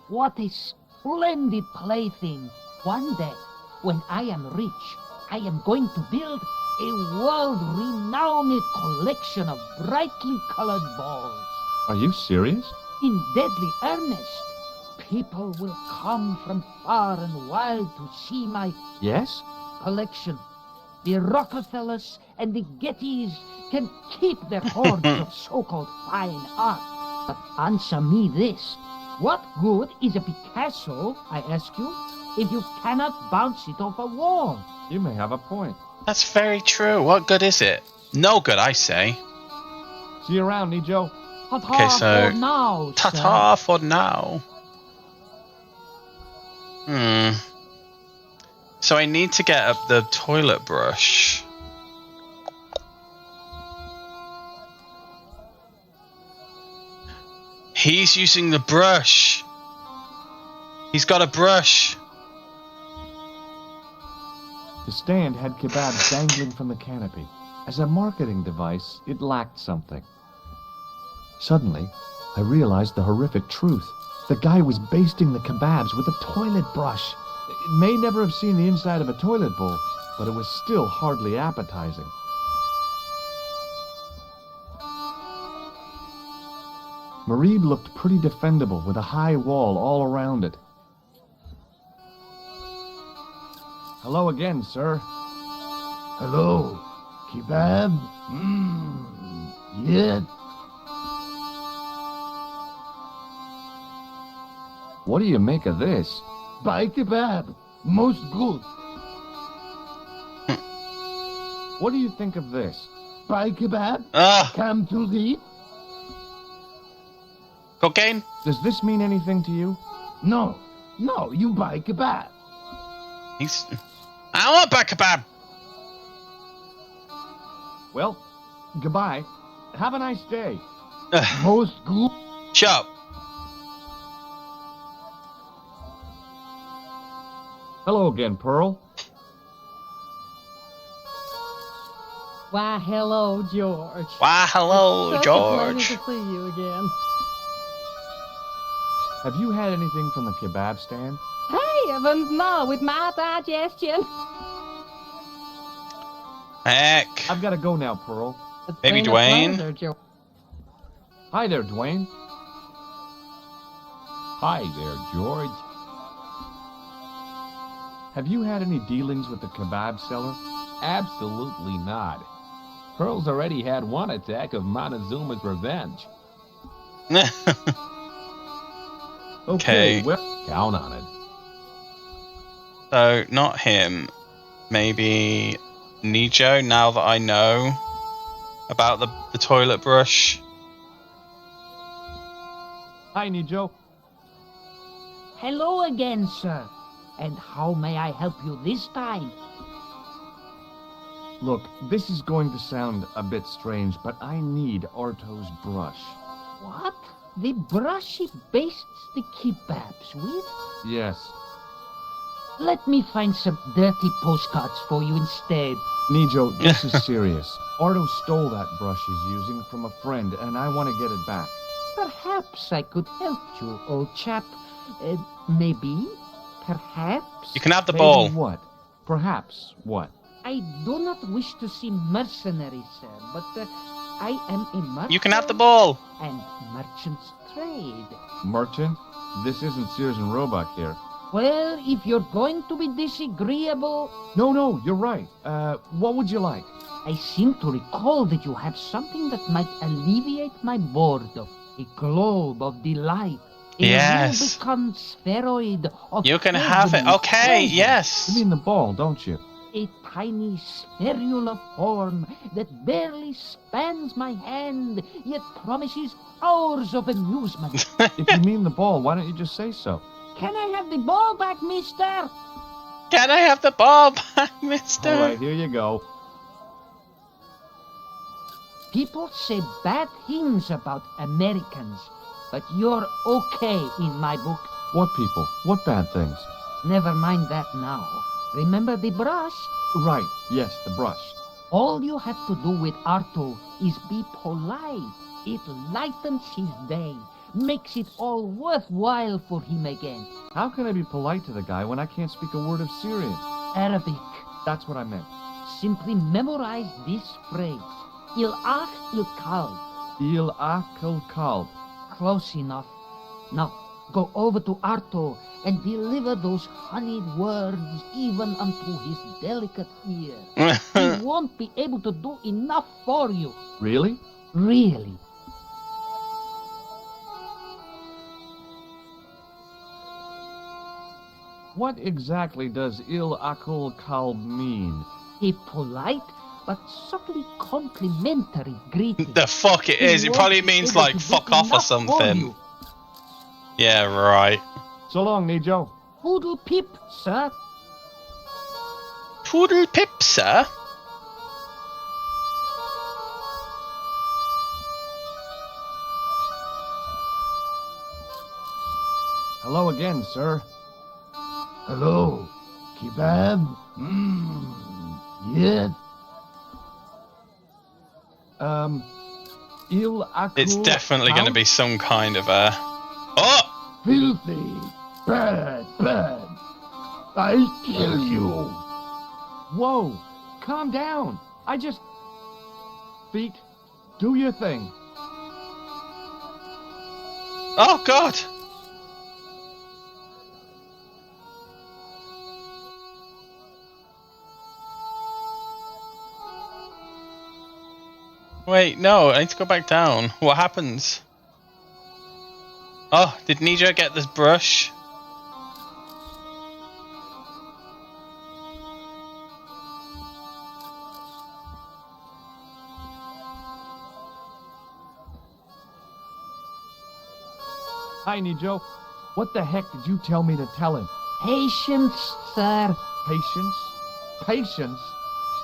what a splendid plaything. One day, when I am rich, I am going to build a world-renowned collection of brightly colored balls. Are you serious? In deadly earnest. People will come from far and wide to see my Yes? collection. The Rockefellers and the Gettys can keep their hoards of so-called fine art. But answer me this. What good is a Picasso, I ask you, if you cannot bounce it off a wall? You may have a point. That's very true. What good is it? No good, I say. See you around, Nijo. Ta-ta Okay, so for now, ta-ta for now. So I need to get up the toilet brush. He's using the brush. He's got a brush. The stand had kebabs dangling from the canopy. As a marketing device, it lacked something. Suddenly, I realized the horrific truth. The guy was basting the kebabs with a toilet brush. It may never have seen the inside of a toilet bowl, but it was still hardly appetizing. Marib looked pretty defendable with a high wall all around it. Hello again, sir. Hello. Kebab? Yeah. What do you make of this? Buy kebab. Most good. What do you think of this? Buy kebab. Come to eat. Cocaine? Does this mean anything to you? No. No, you buy kebab. I want back kebab. Well, goodbye. Have a nice day. Most good. Shut up. Hello again, Pearl. Why, hello, George. Why, hello, It's such George. a pleasure to see you again. Have you had anything from the kebab stand? Hey, Evans, no, with my digestion. Heck. I've got to go now, Pearl. It's Maybe been a Dwayne? pleasure, George. Hi there, Dwayne. Hi there, George. Have you had any dealings with the kebab seller? Absolutely not. Pearl's already had one attack of Montezuma's revenge. Okay. Well, count on it. So, not him. Maybe Nijo, now that I know about the toilet brush. Hi, Nijo. Hello again, sir. And how may I help you this time? Look, this is going to sound a bit strange, but I need Arto's brush. What? The brush he bastes the kebabs with? Yes. Let me find some dirty postcards for you instead. Nijo, this is serious. Ardo stole that brush he's using from a friend, and I want to get it back. Perhaps I could help you, old chap. Maybe? Perhaps? You can have the Maybe ball. What? Perhaps what? I do not wish to seem mercenary, sir, but I am a merchant. You can have the ball. And merchants trade. Merchant? This isn't Sears and Roebuck here. Well, if you're going to be disagreeable... No, you're right. What would you like? I seem to recall that you have something that might alleviate my boredom. A globe of delight. Yes. A Rubicon spheroid of You can have it. heavenly Okay, pleasure. yes. You mean the ball, don't you? A tiny spherule form that barely spans my hand, yet promises hours of amusement. If you mean the ball, why don't you just say so? Can I have the ball back, mister? Can I have the ball back, mister? All right, here you go. People say bad things about Americans, but you're okay in my book. What people? What bad things? Never mind that now. Remember the brush? Right, yes, the brush. All you have to do with Arto is be polite. It lightens his day, makes it all worthwhile for him again. How can I be polite to the guy when I can't speak a word of Syrian? Arabic. That's what I meant. Simply memorize this phrase. Il ach il kalb. Il akal kalb. Close enough. Now, go over to Arto and deliver those honeyed words even unto his delicate ear. He won't be able to do enough for you. Really? Really. What exactly does il akal kalb mean? A polite but subtly complimentary greeting. The fuck it is. It probably means like fuck off or something. Yeah, right. So long, Nijo. Poodle pip, sir. Poodle pip, sir? Hello again, sir. Hello. Kebab? Yeah. Il akal. It's definitely going to be some kind of a... Oh! Filthy. Bad. I'll kill you. Whoa! Calm down. I just... Feet, do your thing. Oh, God! Wait, no, I need to go back down. What happens? Oh, did Nijo get this brush? Hi, Nijo. What the heck did you tell me to tell him? Patience, sir. Patience? Patience?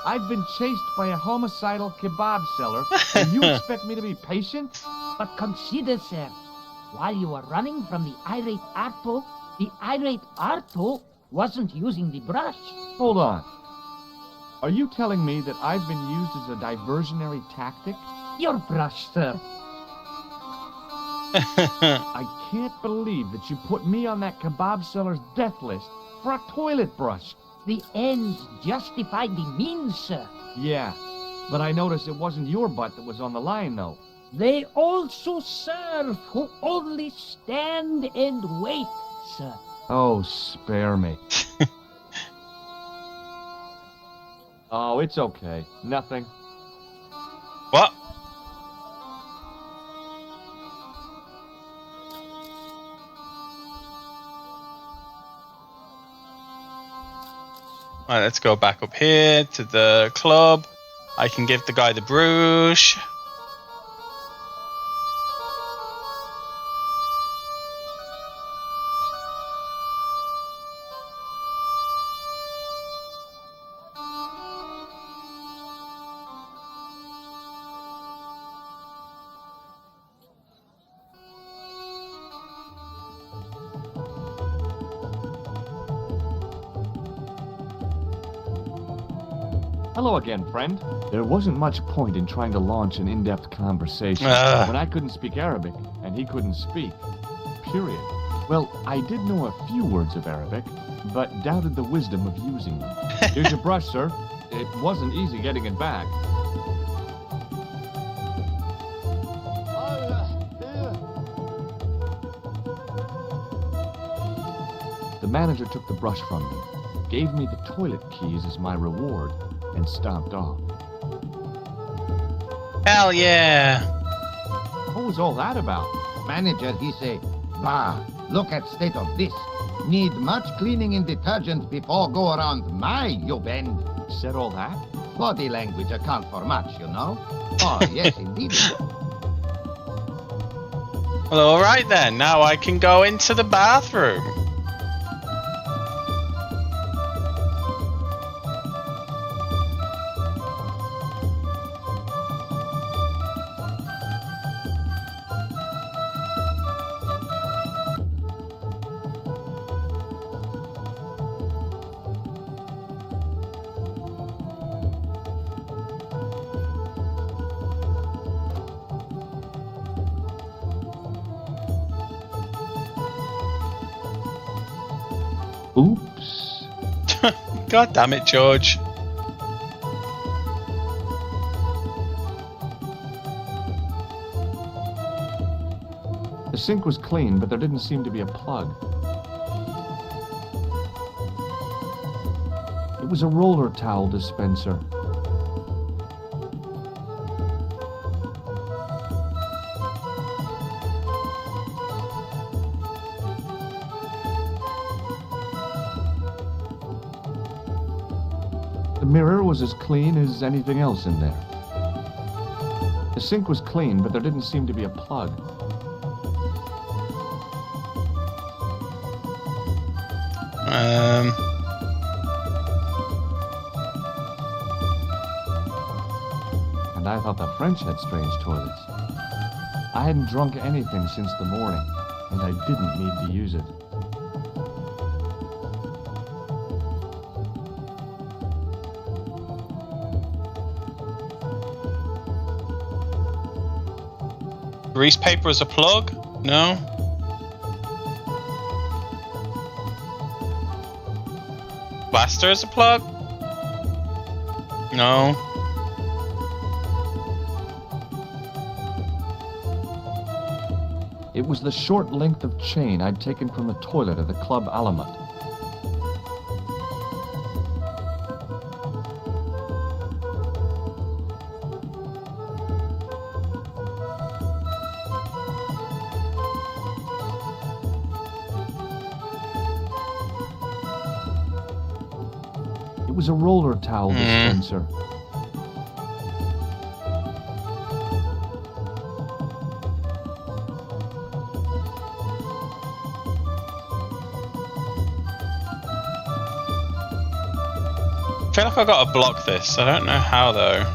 I've been chased by a homicidal kebab seller, and you expect me to be patient? But consider, sir, while you were running from the irate Arto wasn't using the brush. Hold on. Are you telling me that I've been used as a diversionary tactic? Your brush, sir. I can't believe that you put me on that kebab seller's death list for a toilet brush. The ends justify the means, sir. Yeah, but I noticed it wasn't your butt that was on the line, though. They also serve who only stand and wait, sir. Oh, spare me. Oh, it's okay. Nothing. What? Alright, let's go back up here to the club. I can give the guy the brush. Hello again, friend. There wasn't much point in trying to launch an in-depth conversation when I couldn't speak Arabic and he couldn't speak. Period. Well, I did know a few words of Arabic, but doubted the wisdom of using them. Here's your brush, sir. It wasn't easy getting it back. The manager took the brush from me, gave me the toilet keys as my reward, and stomped off. Hell yeah! What was all that about? Manager, he say, bah, look at state of this. Need much cleaning and detergent before go around my, you bend. Said all that? Body language account for much, you know? Oh, yes, indeed. Well, alright then. Now I can go into the bathroom. Oops. God damn it, George. The sink was clean, but there didn't seem to be a plug. It was a roller towel dispenser. The mirror was as clean as anything else in there. The sink was clean, but there didn't seem to be a plug. And I thought the French had strange toilets. I hadn't drunk anything since the morning, and I didn't need to use it. Grease paper as a plug? No. Plaster as a plug? No. It was the short length of chain I'd taken from the toilet at the Club Alamut. It was a roller towel dispenser. I feel like I gotta block this. I don't know how though.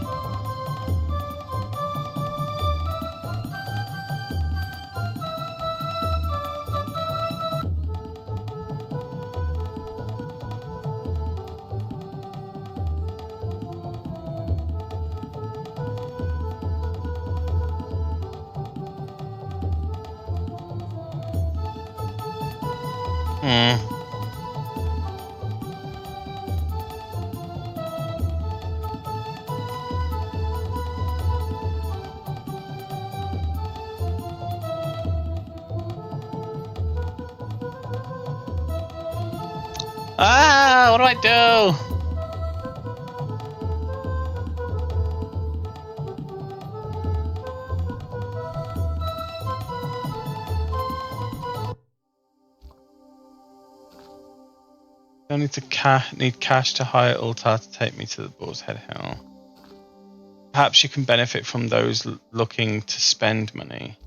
Ah, what do I do? I need to need cash to hire Ultar to take me to the Boar's Head Hill. Perhaps you can benefit from those looking to spend money.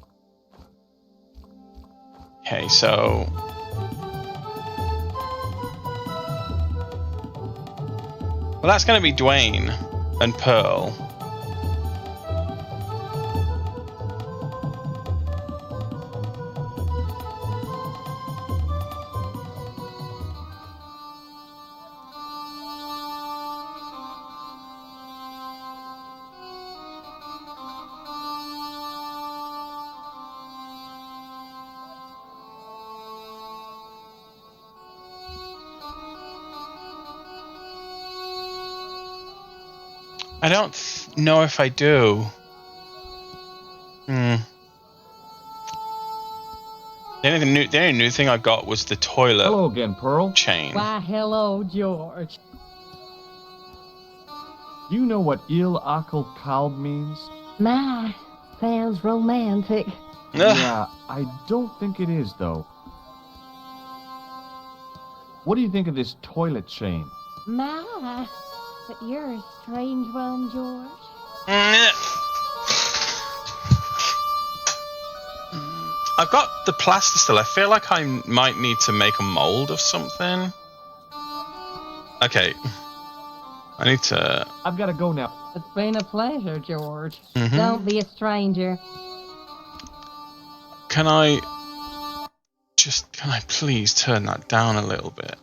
Okay, so well, that's going to be Dwayne and Pearl. I don't know if I do. The only new thing I got was the toilet. Hello again, Pearl. Chain. Why, hello, George. Do you know what Il Akal Kalb means? My, sounds romantic. Yeah, I don't think it is, though. What do you think of this toilet chain? My, but you're a strange one, George. I've got the plaster still. I feel like I might need to make a mold of something. Okay. I need to... I've got to go now. It's been a pleasure, George. Mhm. Don't be a stranger. Can I please turn that down a little bit?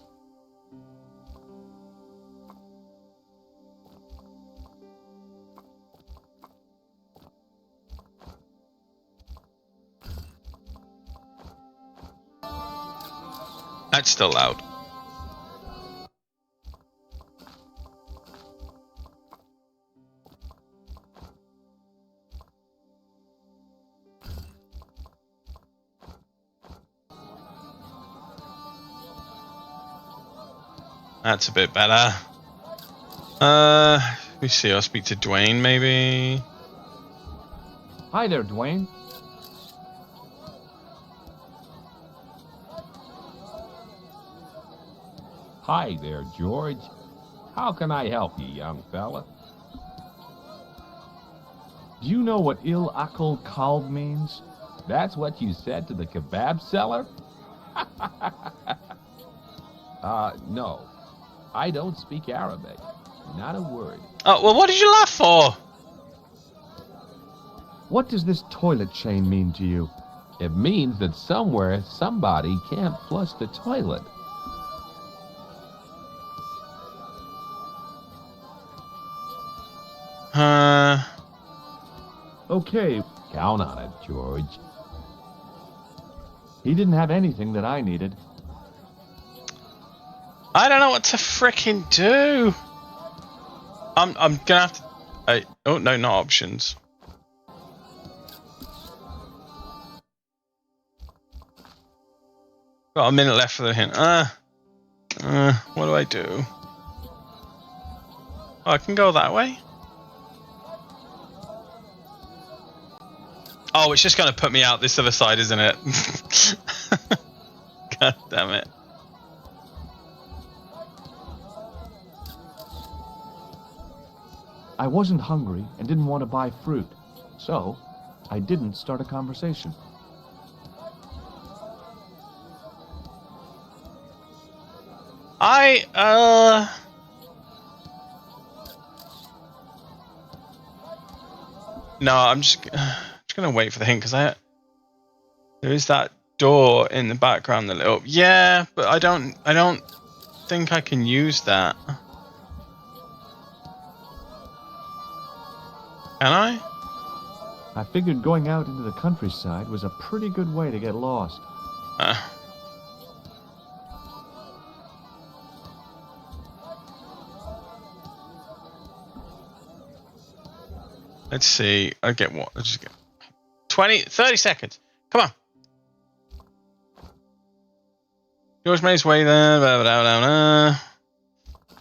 That's still loud. That's a bit better. Let me see. I'll speak to Dwayne, maybe. Hi there, Dwayne. Hi there, George. How can I help you, young fella? Do you know what Il Akal Kalb means? That's what you said to the kebab seller? No. I don't speak Arabic. Not a word. Oh, well, what did you laugh for? What does this toilet chain mean to you? It means that somewhere somebody can't flush the toilet. Okay. Count on it, George. He didn't have anything that I needed. I don't know what to frickin' do. I'm gonna have to... oh, no, not options. Got a minute left for the hint. What do I do? Oh, I can go that way? Oh, it's just gonna put me out this other side, isn't it? God damn it. I wasn't hungry and didn't want to buy fruit, so I didn't start a conversation. No, I'm just gonna wait for the hint, because there is that door in the background that lit up. Yeah, but I don't think I can use that. Can I? I figured going out into the countryside was a pretty good way to get lost. Let's see. I get what? Let's just get 30 seconds. Come on. George made his way there. Blah, blah, blah, blah.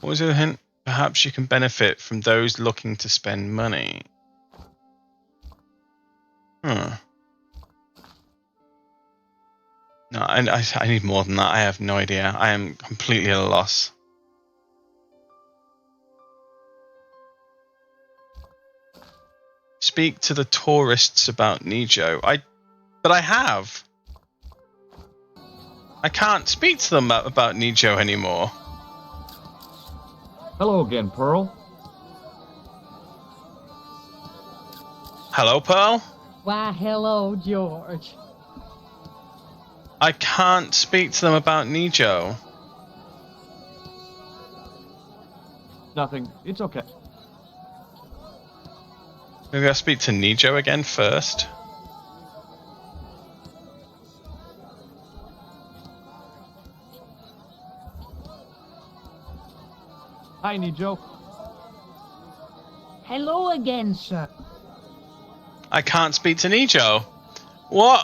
What was the other hint? Perhaps you can benefit from those looking to spend money. Huh. No, I need more than that. I have no idea. I am completely at a loss. Speak to the tourists about Nijo. But I have. I can't speak to them about Nijo anymore. Hello again, Pearl. Hello, Pearl? Why, hello, George. I can't speak to them about Nijo. Nothing. It's okay. Maybe I'll speak to Nijo again first. Hi, Nijo. Hello again, sir. I can't speak to Nijo. What?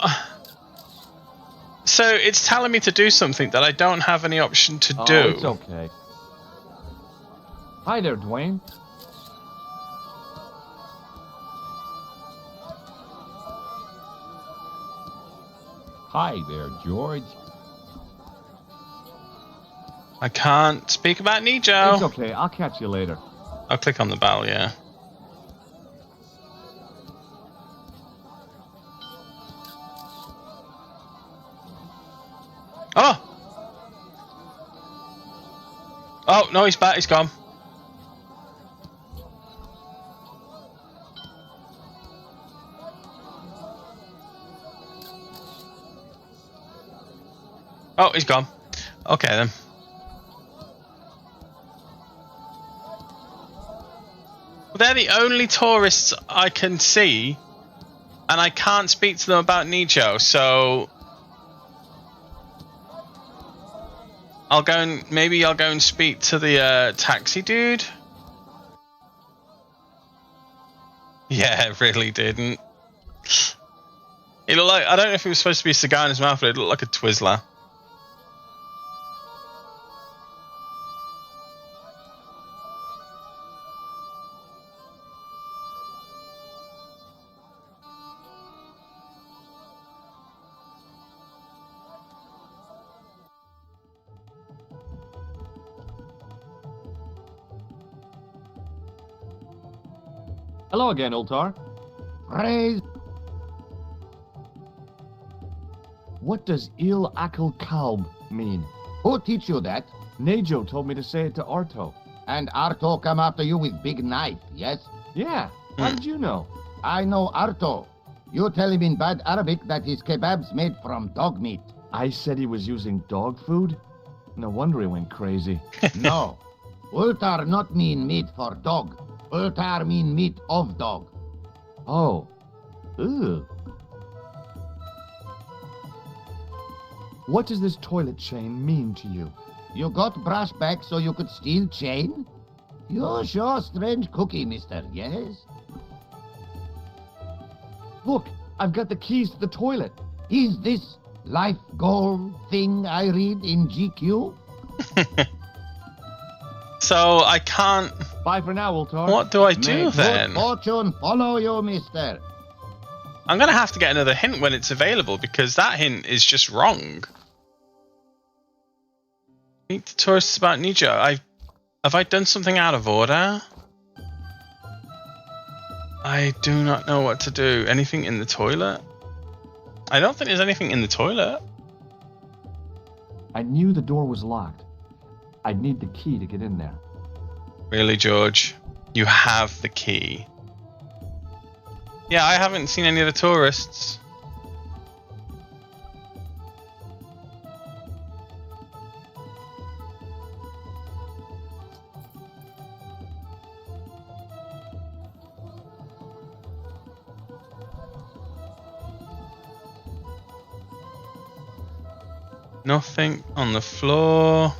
So it's telling me to do something that I don't have any option to do. Oh, it's okay. Hi there, Dwayne. Hi there, George. I can't speak about Nijo. It's okay. I'll catch you later. I'll click on the bell, yeah. Oh! Oh, no, he's back. He's gone. Oh, he's gone. Okay, then. Well, they're the only tourists I can see, and I can't speak to them about Nijo, so maybe I'll go and speak to the taxi dude. Yeah, it really didn't. It looked like, I don't know if it was supposed to be a cigar in his mouth, but it looked like a Twizzler. Hello again, Ultar. Praise. What does Il Akal Kalb mean? Who teach you that? Nejo told me to say it to Arto. And Arto come after you with big knife, yes? Yeah. How did you know? I know Arto. You tell him in bad Arabic that his kebab's made from dog meat. I said he was using dog food? No wonder he went crazy. No. Ultar not mean meat for dog. Ultar mean meat of dog. Oh. Ew. What does this toilet chain mean to you? You got brass back so you could steal chain? You're sure strange cookie, mister, yes? Look, I've got the keys to the toilet. Is this life goal thing I read in GQ? So I can't... Bye for now, Ultar. What do I do May then? good fortune follow you, mister. I'm going to have to get another hint when it's available, because that hint is just wrong. Meet the tourists about Nijo. Have I done something out of order? I do not know what to do. Anything in the toilet? I don't think there's anything in the toilet. I knew the door was locked. I'd need the key to get in there. Really, George? You have the key. Yeah, I haven't seen any of the tourists. Nothing on the floor.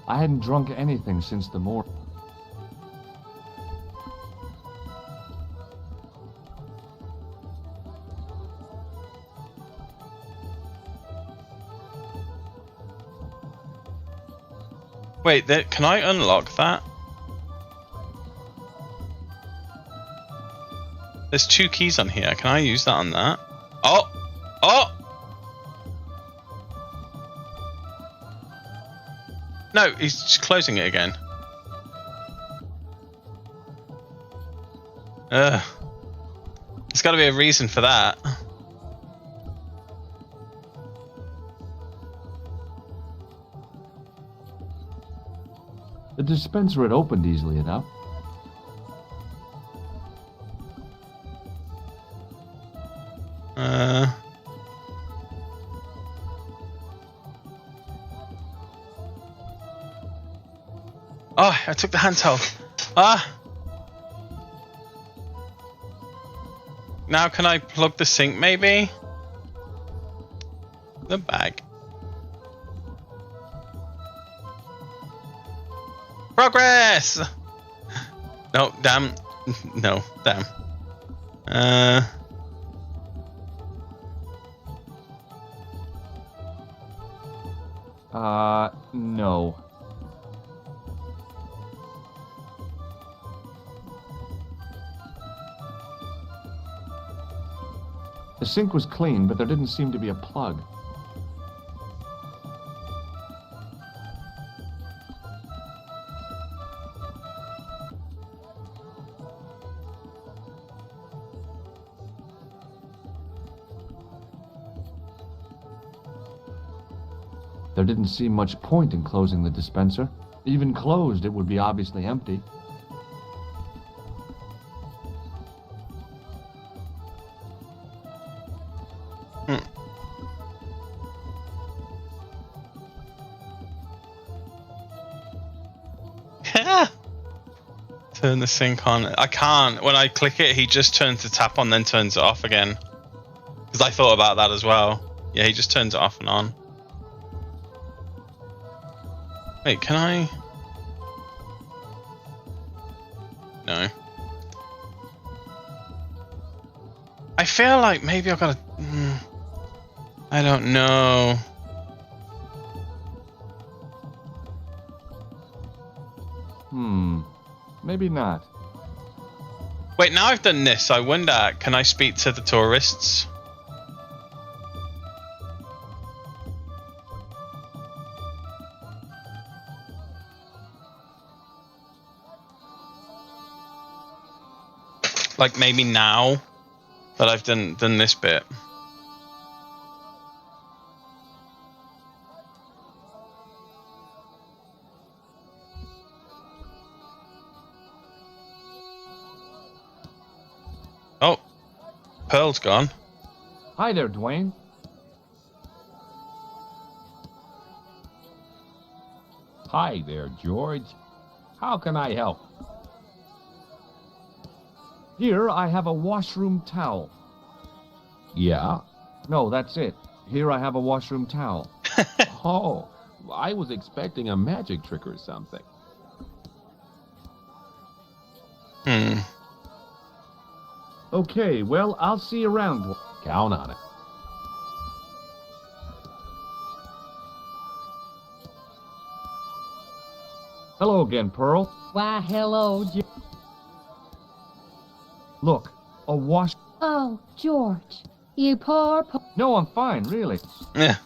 I hadn't drunk anything since the morning. Wait, can I unlock that? There's 2 keys on here. Can I use that on that? Oh! Oh! No, he's just closing it again. Ugh. There's got to be a reason for that. The dispenser had opened easily enough. Oh, I took the handheld. Ah! Now can I plug the sink maybe? The bag. Progress! No, damn. No, damn. No. The sink was clean, but there didn't seem to be a plug. There didn't seem much point in closing the dispenser. Even closed, it would be obviously empty. Turn the sink on. I can't. When I click it, he just turns the tap on, then turns it off again. Because I thought about that as well. Yeah, he just turns it off and on. Wait, can I? No. I feel like maybe I've got to... I don't know. Maybe not. Wait, now I've done this, I wonder, can I speak to the tourists? Like maybe now that I've done this bit. Oh, Pearl's gone. Hi there, Dwayne. Hi there, George. How can I help? Here I have a washroom towel. Yeah? No, that's it. Here I have a washroom towel. Oh, I was expecting a magic trick or something. Okay, well, I'll see you around. Count on it. Hello again, Pearl. Why, hello, Look, a wash... Oh, George, you poor... No, I'm fine, really. Yeah.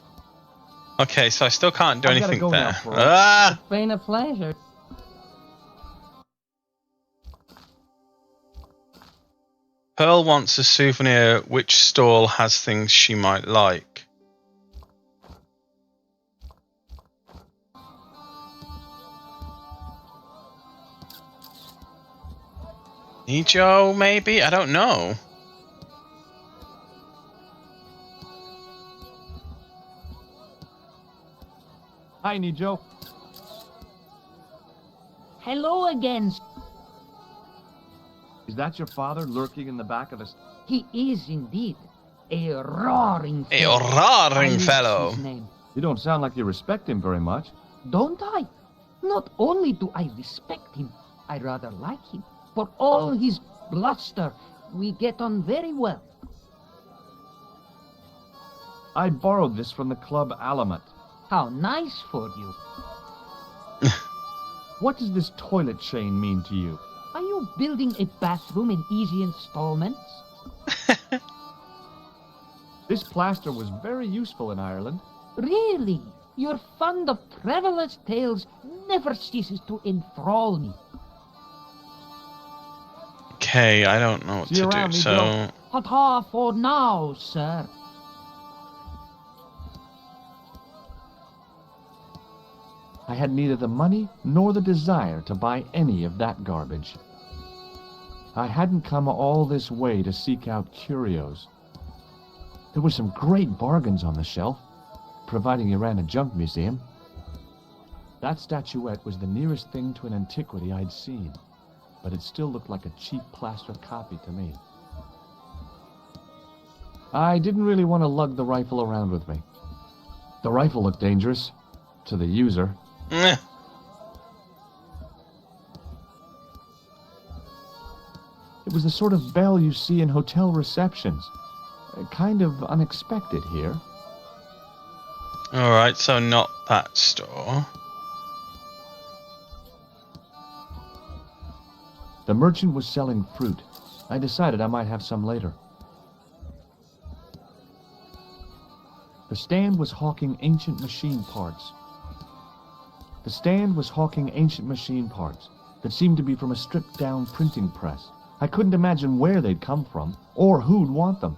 Okay, so I still can't do I've gotta anything go there. now, Pearl. Ah! It's been a pleasure. Pearl wants a souvenir. Which stall has things she might like? Nijo, maybe? I don't know. Hi, Nijo. Hello again. Is that your father lurking in the back of the... He is indeed a roaring A fellow. roaring I miss fellow. his name. You don't sound like you respect him very much. Don't I? Not only do I respect him, I rather like him. For all his bluster, we get on very well. I borrowed this from the Club Alamut. How nice for you. What does this toilet chain mean to you? Are you building a bathroom in easy installments? This plaster was very useful in Ireland. Really? Your fund of travelers' tales never ceases to enthrall me. Okay, I don't know what See you to do, around, so... Nijo. Ta-ta for now, sir. I had neither the money nor the desire to buy any of that garbage. I hadn't come all this way to seek out curios. There were some great bargains on the shelf, providing you ran a junk museum. That statuette was the nearest thing to an antiquity I'd seen, but it still looked like a cheap plaster copy to me. I didn't really want to lug the rifle around with me. The rifle looked dangerous, to the user. was the sort of bell you see in hotel receptions. Kind of unexpected here. Alright, so not that store. The merchant was selling fruit. I decided I might have some later. The stand was hawking ancient machine parts. The stand was hawking ancient machine parts that seemed to be from a stripped-down printing press. I couldn't imagine where they'd come from, or who'd want them.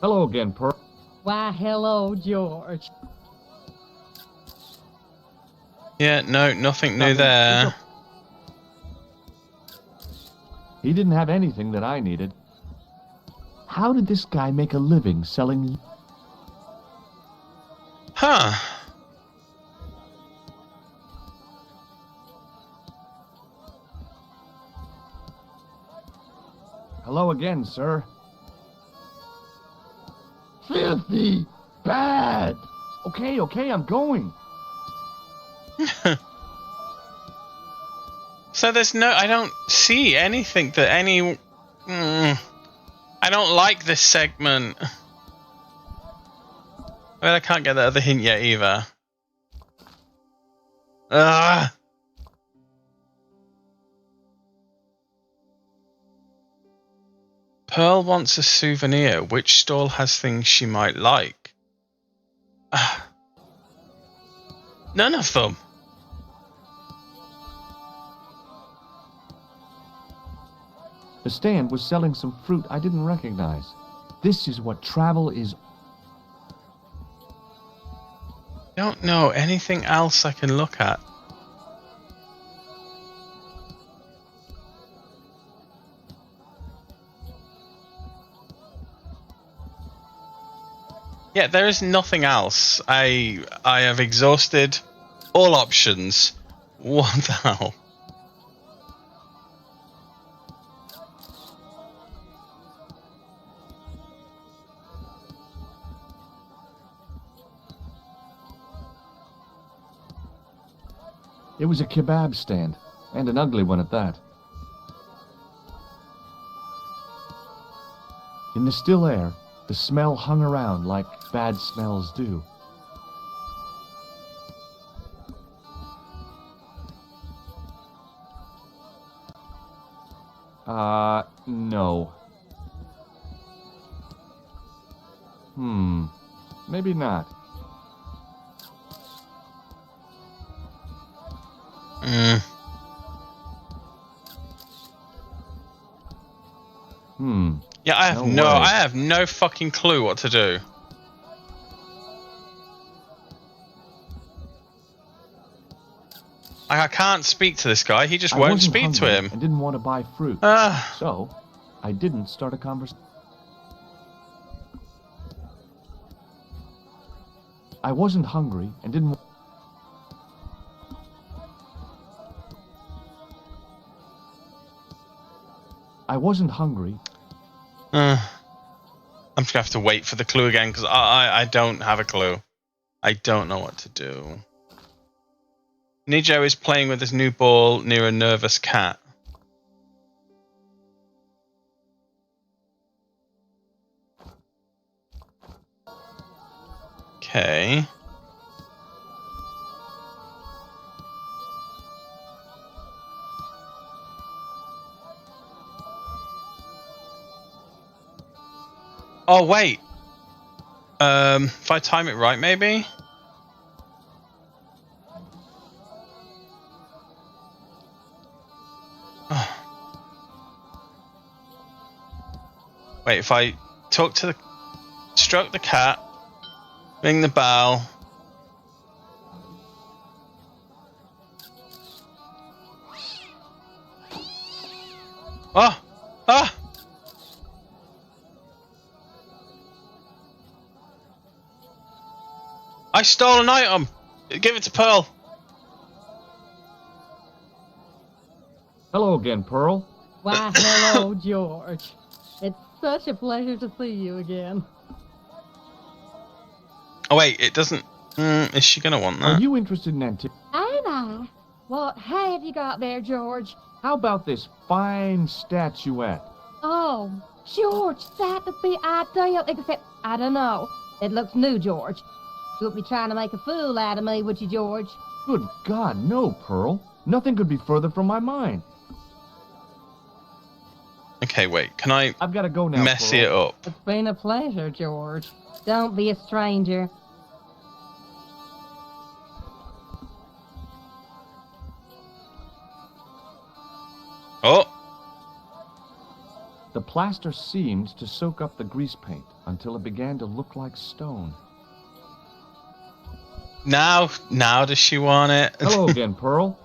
Hello again, Pearl. Why, hello, George. Yeah, no, nothing new there. He didn't have anything that I needed. How did this guy make a living selling... Huh. Hello again, sir. Filthy bad. Okay, I'm going. So there's no... I don't see anything that any... I don't like this segment. I mean, I can't get the other hint yet either. Ugh. Pearl wants a souvenir. Which stall has things she might like? None of them. The stand was selling some fruit I didn't recognize. This is what travel is. Don't know anything else I can look at. Yeah, there is nothing else. I have exhausted all options. What the hell? It was a kebab stand, and an ugly one at that. In the still air, the smell hung around like bad smells do. No. Maybe not. Yeah, I have no fucking clue what to do. I can't speak to this guy. He just won't speak to him. I didn't want to buy fruit. So, I didn't start a conversation. I wasn't hungry and didn't... I wasn't hungry. I'm just gonna have to wait for the clue again because I don't have a clue. I don't know what to do. Nijo is playing with his new ball near a nervous cat. Okay. Oh wait. If I time it right, maybe. Wait, if I stroke the cat, ring the bell. Ah! I stole an item. Give it to Pearl. Hello again, Pearl. Why, hello, George. It's such a pleasure to see you again. Oh wait, it doesn't. Is she gonna want that? Are you interested in antiquities? I Can I? What have you got there, George? How about this fine statuette? Oh, George, that'd be ideal, except, I don't know. It looks new, George. You wouldn't be trying to make a fool out of me, would you, George? Good God, no, Pearl. Nothing could be further from my mind. Okay, wait. Can I I've got to go now, mess Pearl. it up? It's been a pleasure, George. Don't be a stranger. Oh, The plaster seemed to soak up the grease paint until it began to look like stone. now does she want it? Hello again, Pearl.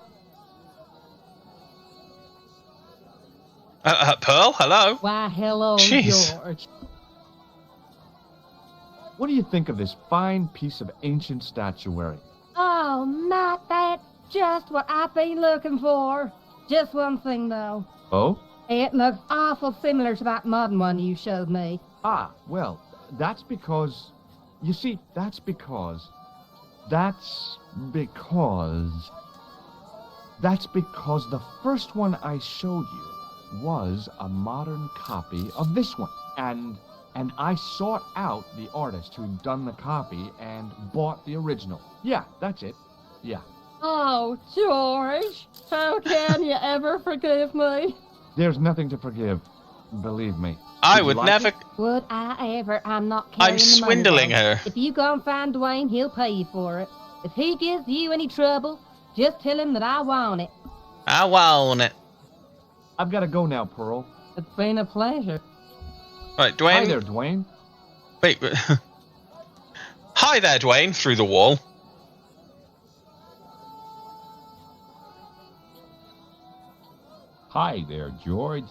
Pearl, hello. Why, hello, Jeez. George. What do you think of this fine piece of ancient statuary? Oh, not that. Just what I've been looking for. Just one thing, though. Oh? It looks awful similar to that modern one you showed me. Ah, well, that's because... You see, that's because the first one I showed you was a modern copy of this one. And I sought out the artist who'd done the copy and bought the original. Yeah, that's it. Yeah. Oh, George, how can you ever forgive me? There's nothing to forgive. Believe me. I Would you would like never. it? Would I ever? I'm not carrying I'm the money, swindling though. her. If you go and find Dwayne, he'll pay you for it. If he gives you any trouble, just tell him that I want it. I want it. I've got to go now, Pearl. It's been a pleasure. Right, Dwayne. Hi there, Dwayne. Wait. Hi there, Dwayne. Through the wall. Hi there, George.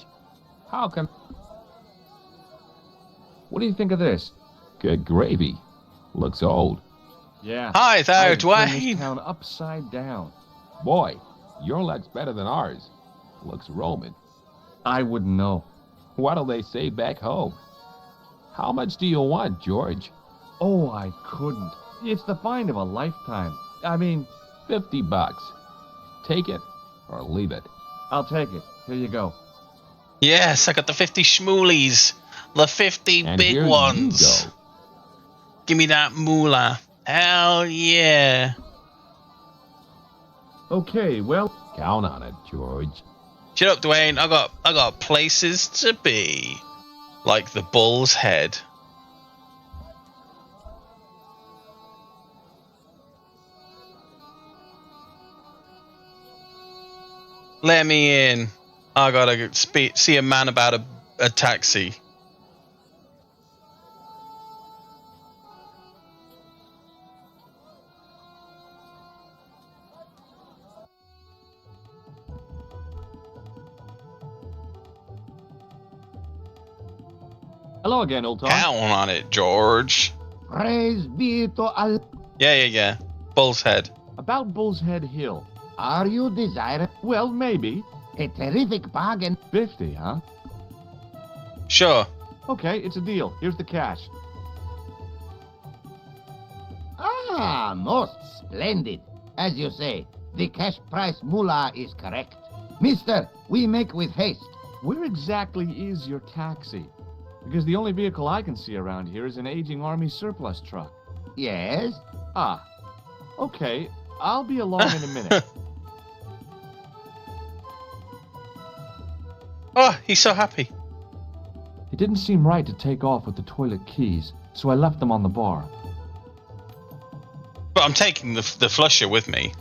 How can... What do you think of this? Good gravy. Looks old. Yeah. Hi there, I'd turn this Dwayne. town upside down. Boy, your luck's better than ours. Looks Roman. I wouldn't know. What'll they say back home? How much do you want, George? Oh, I couldn't. It's the find of a lifetime. I mean, $50. Take it or leave it. I'll take it. Here you go. Yes, I got the 50 schmoolies. The 50 And big here ones. you go. Give me that moolah. Hell yeah. Okay, well, Count on it, George. Shut up, Dwayne. I got places to be. Like the bull's head. Let me in. I gotta see a man about a taxi. hello again, old Tom. Count on it, George. Praise be to Allah. Yeah. Bull's head. About Bull's Head Hill. Are you desirous? Well, maybe. A terrific bargain. 50, huh? Sure. Okay, it's a deal. Here's the cash. Ah, most splendid. As you say, the cash price moolah is correct. Mister, we make with haste. Where exactly is your taxi? Because the only vehicle I can see around here is an aging Army surplus truck. Yes? Ah, okay. I'll be along in a minute. Oh, he's so happy. It didn't seem right to take off with the toilet keys, so I left them on the bar. But I'm taking the flusher with me.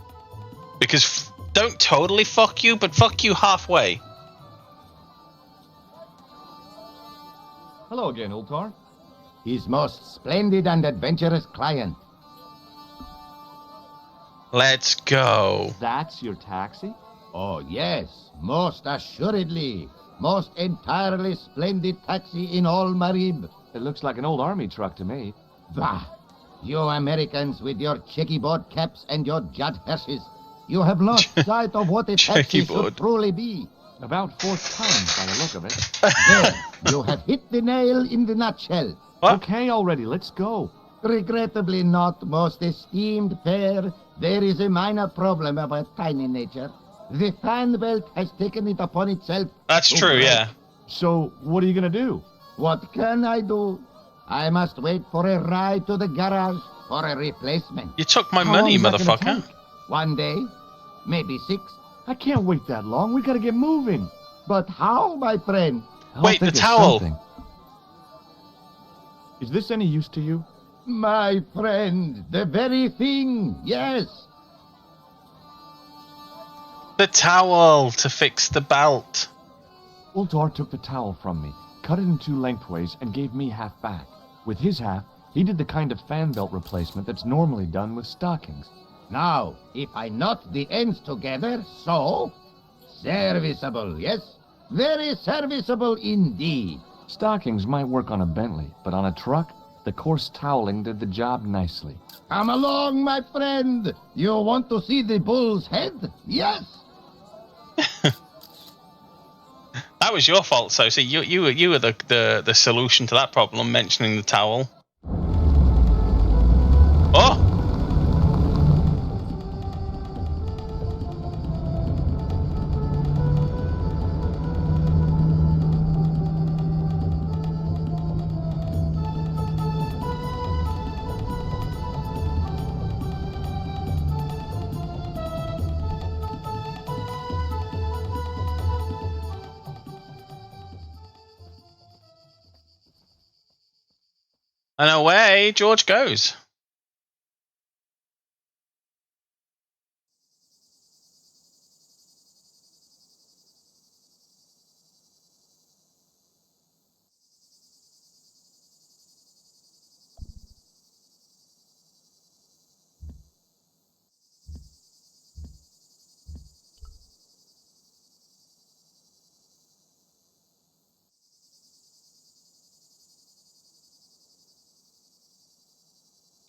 Because don't totally fuck you, but fuck you halfway. Hello again, Ultar. His most splendid and adventurous client. Let's go. That's your taxi? Oh, yes, most assuredly. Most entirely splendid taxi in all Marib. It looks like an old army truck to me. Bah! You Americans with your checkerboard caps and your judd hearses. You have lost sight of what a taxi should truly be. About 4 tons by the look of it. There, you have hit the nail in the nutshell. What? Okay, already, let's go. Regrettably not, most esteemed pair. There is a minor problem about tiny nature. The fan belt has taken it upon itself. That's to true, break. yeah. So, what are you gonna do? What can I do? I must wait for a ride to the garage for a replacement. You took my How money, long is that gonna motherfucker. take? 1 day, maybe 6. I can't wait that long. We gotta get moving. But how, my friend? I'll Wait, the think of towel. something. Is this any use to you? My friend, the very thing, yes. The towel to fix the belt. Ultar took the towel from me, cut it in 2 lengthways, and gave me half back. With his half, he did the kind of fan belt replacement that's normally done with stockings. Now, if I knot the ends together, so... Serviceable, yes? Very serviceable indeed. Stockings might work on a Bentley, but on a truck, the coarse toweling did the job nicely. Come along, my friend. You want to see the bull's head? Yes. That was your fault, so see, you were the solution to that problem, mentioning the towel. Oh! And away George goes.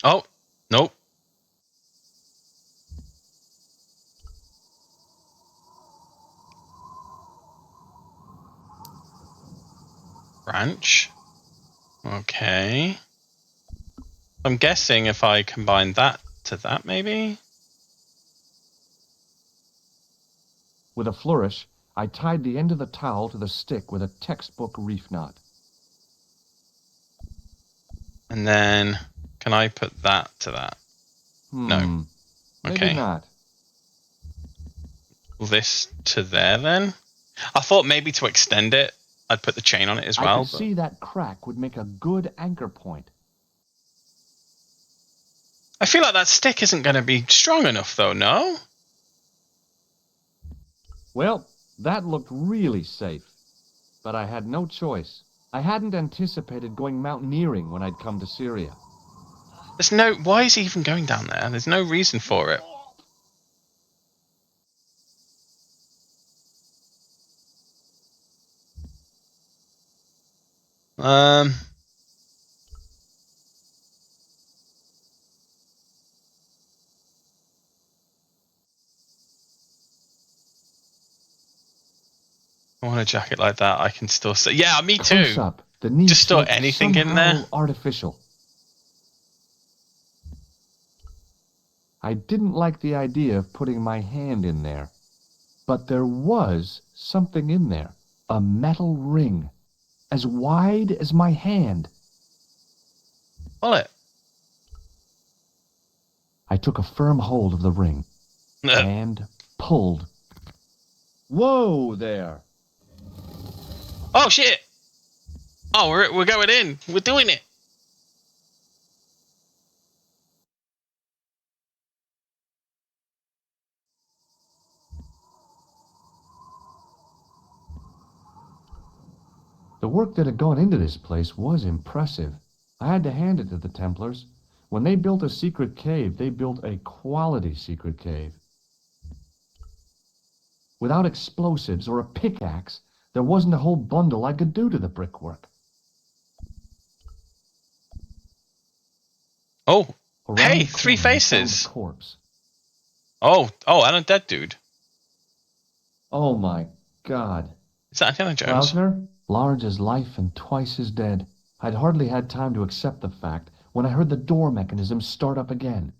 Oh, nope. Branch. Okay. I'm guessing if I combine that to that, maybe? With a flourish, I tied the end of the towel to the stick with a textbook reef knot. And then, can I put that to that? No. Maybe Okay. not. This to there then? I thought maybe to extend it, I'd put the chain on it as I well. could see that crack would make a good anchor point. I feel like that stick isn't going to be strong enough though, no? Well, that looked really safe. But I had no choice. I hadn't anticipated going mountaineering when I'd come to Syria. There's no... Why is he even going down there? There's no reason for it. I want a jacket like that. I can still say... Yeah, me too. Close up, the knee Just store shape anything in there. somehow artificial. I didn't like the idea of putting my hand in there. But there was something in there. A metal ring. As wide as my hand. Pull it. I took a firm hold of the ring. And pulled. Whoa there! Oh shit! Oh, we're going in. We're doing it. The work that had gone into this place was impressive. I had to hand it to the Templars. When they built a secret cave, they built a quality secret cave. Without explosives or a pickaxe, there wasn't a whole bundle I could do to the brickwork. Oh, Around hey, the 3 corner, I found faces. a corpse. Oh, and a dead dude. Oh my God. Is that Indiana Jones? Klausner, large as life and twice as dead. I'd hardly had time to accept the fact when I heard the door mechanism start up again.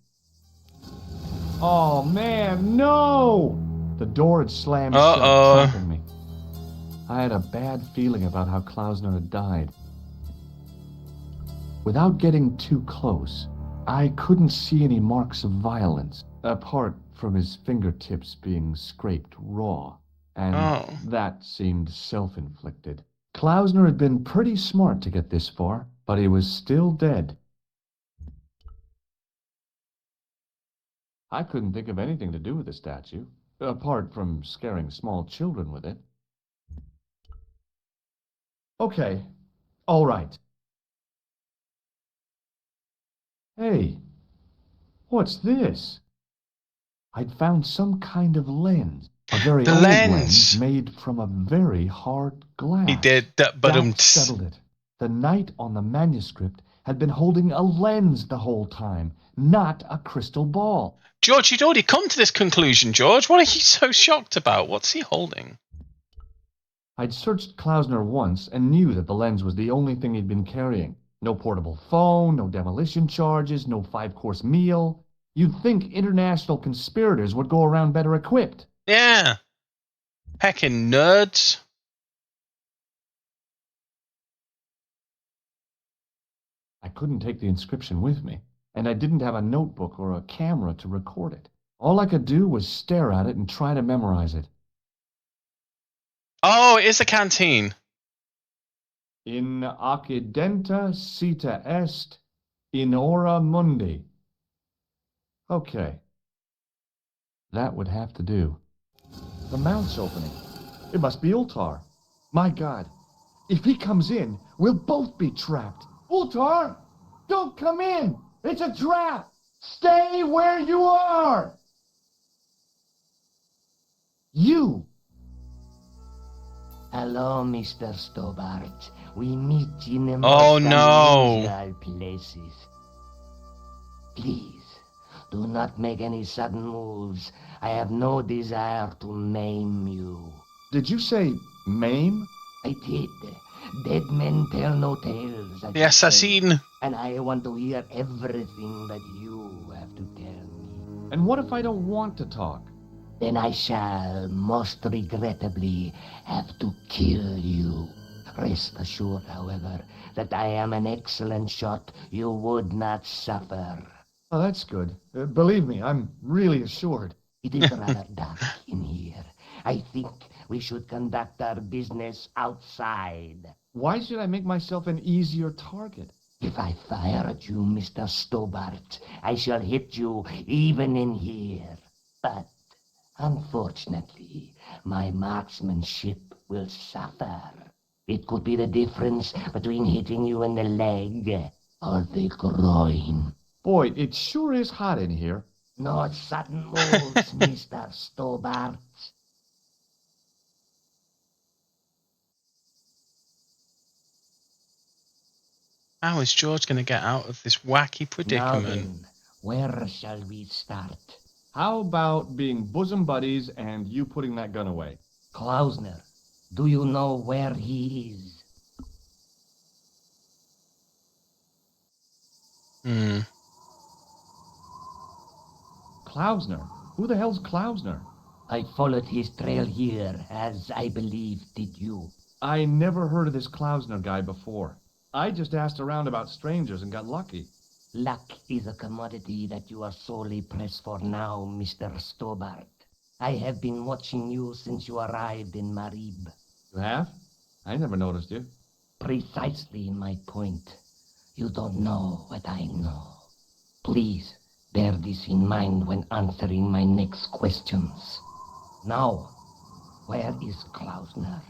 Oh, man, no! The door had slammed shut, Uh-oh. trapping me. I had a bad feeling about how Klausner had died. Without getting too close, I couldn't see any marks of violence, apart from his fingertips being scraped raw, and that seemed self-inflicted. Klausner had been pretty smart to get this far, but he was still dead. I couldn't think of anything to do with the statue, apart from scaring small children with it. Okay, all right. Hey, what's this? I'd found some kind of lens. A very old lens made from a very hard glass. He did that, but That settled it. The knight on the manuscript had been holding a lens the whole time, not a crystal ball. George, you'd already come to this conclusion, George. What are you so shocked about? What's he holding? I'd searched Klausner once and knew that the lens was the only thing he'd been carrying. No portable phone, no demolition charges, no 5-course meal. You'd think international conspirators would go around better equipped. Yeah. Heckin' nerds. I couldn't take the inscription with me, and I didn't have a notebook or a camera to record it. All I could do was stare at it and try to memorize it. Oh, it is a canteen. In occidenta cita est, in ora mundi. Okay. That would have to do. The mount's opening. It must be Ultar. My God. If he comes in, we'll both be trapped. Ultar! Don't come in! It's a trap! Stay where you are! You! Hello, Mr. Stobart. We meet in the Oh, most no. unusual places. Please, do not make any sudden moves. I have no desire to maim you. Did you say maim? I did. Dead men tell no tales. The assassin. And I want to hear everything that you have to tell me. And what if I don't want to talk? Then I shall, most regrettably, have to kill you. Rest assured, however, that I am an excellent shot. You would not suffer. Oh, that's good. Believe me, I'm really assured. It is rather dark in here. I think we should conduct our business outside. Why should I make myself an easier target? If I fire at you, Mr. Stobart, I shall hit you even in here. But, unfortunately, my marksmanship will suffer. It could be the difference between hitting you in the leg or the groin. Boy, it sure is hot in here. No sudden moves, Mr. Stobart. How is George going to get out of this wacky predicament? Now then, where shall we start? How about being bosom buddies and you putting that gun away? Klausner, do you know where he is? Klausner? Who the hell's Klausner? I followed his trail here, as I believe did you. I never heard of this Klausner guy before. I just asked around about strangers and got lucky. Luck is a commodity that you are sorely pressed for now, Mr. Stobart. I have been watching you since you arrived in Marib. You have? I never noticed you. Precisely my point. You don't know what I know. Please bear this in mind when answering my next questions. Now, where is Klausner?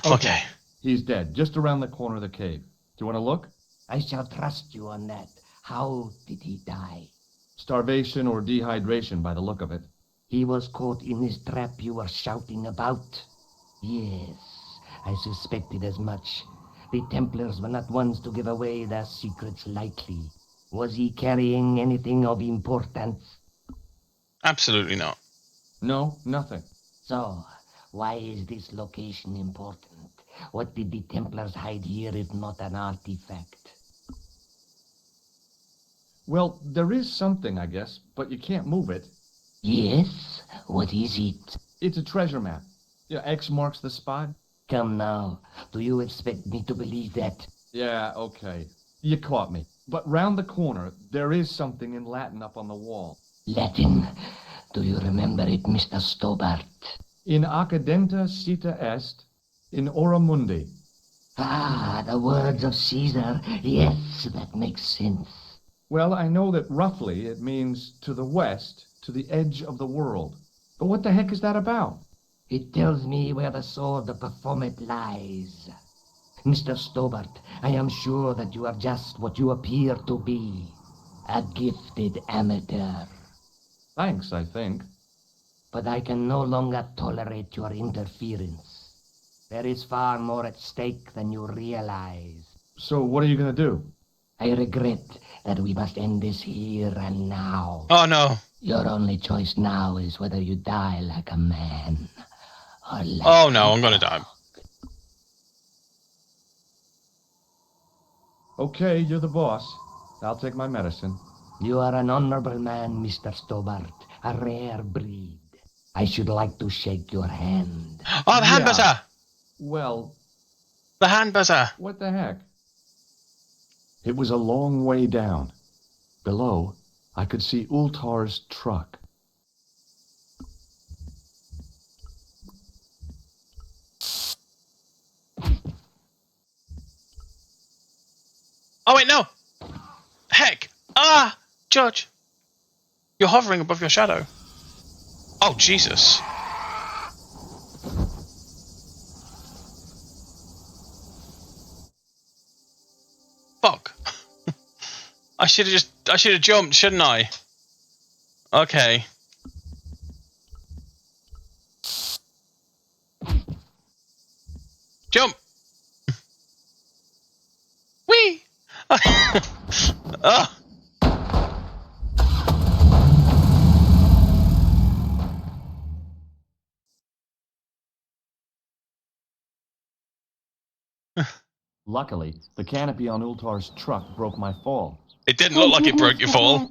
Okay. He's dead, just around the corner of the cave. Do you want to look? I shall trust you on that. How did he die? Starvation or dehydration by the look of it. He was caught in this trap you were shouting about. Yes, I suspected as much. The Templars were not ones to give away their secrets lightly. Was he carrying anything of importance? Absolutely not. No, nothing. So, why is this location important? What did the Templars hide here if not an artifact? Well, there is something, I guess, but you can't move it. Yes? What is it? It's a treasure map. Yeah, X marks the spot. Come now. Do you expect me to believe that? Yeah, okay. You caught me. But round the corner, there is something in Latin up on the wall. Latin. Do you remember it, Mr. Stobart? In acadenta cita est, in ora mundi. Ah, the words of Caesar. Yes, that makes sense. Well, I know that roughly it means to the west, to the edge of the world. But what the heck is that about? It tells me where the sword of Baphomet lies. Mr. Stobart, I am sure that you are just what you appear to be. A gifted amateur. Thanks, I think. But I can no longer tolerate your interference. There is far more at stake than you realize. So what are you going to do? I regret that we must end this here and now. Oh, no. Your only choice now is whether you die like a man or like Oh, no, I'm going to die. Okay, you're the boss. I'll take my medicine. You are an honorable man, Mr. Stobart. A rare breed. I should like to shake your hand. Oh, the hand buzzer! Well... The hand buzzer! What the heck? It was a long way down. Below, I could see Ultar's truck. Oh, wait, no! Heck! Ah! George! You're hovering above your shadow. Oh, Jesus. Fuck. I should have jumped, shouldn't I? Okay. Jump! Whee! Ah! Luckily, the canopy on Ultar's truck broke my fall. It didn't look like it broke your fall.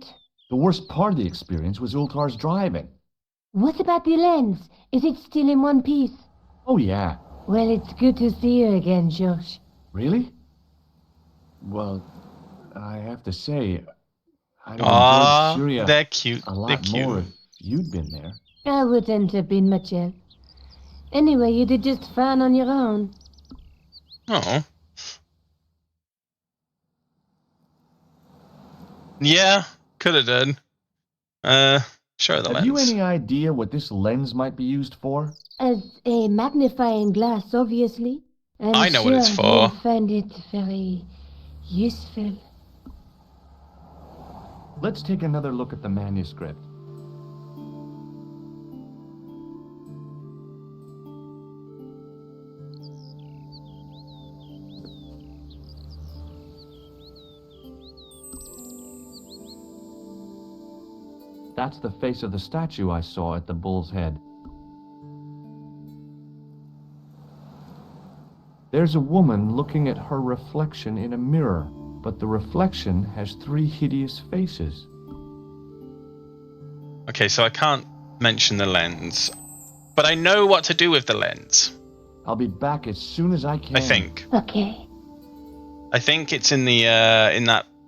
The worst part of the experience was Ultar's driving. What about the lens? Is it still in one piece? Oh, yeah. Well, it's good to see you again, George. Really? Well, I have to say, I'd have enjoyed Syria they're cute. a lot more if you'd been there. I wouldn't have been much help. Anyway, you did just fine on your own. Oh. Yeah, could have done. Show the lens. Have you any idea what this lens might be used for? As a magnifying glass, obviously. I know what it's for. You'll find it very useful. Let's take another look at the manuscript. That's the face of the statue I saw at the bull's head. There's a woman looking at her reflection in a mirror, but the reflection has 3 hideous faces. Okay, so I can't mention the lens, but I know what to do with the lens. I'll be back as soon as I can. I think. Okay. I think it's in the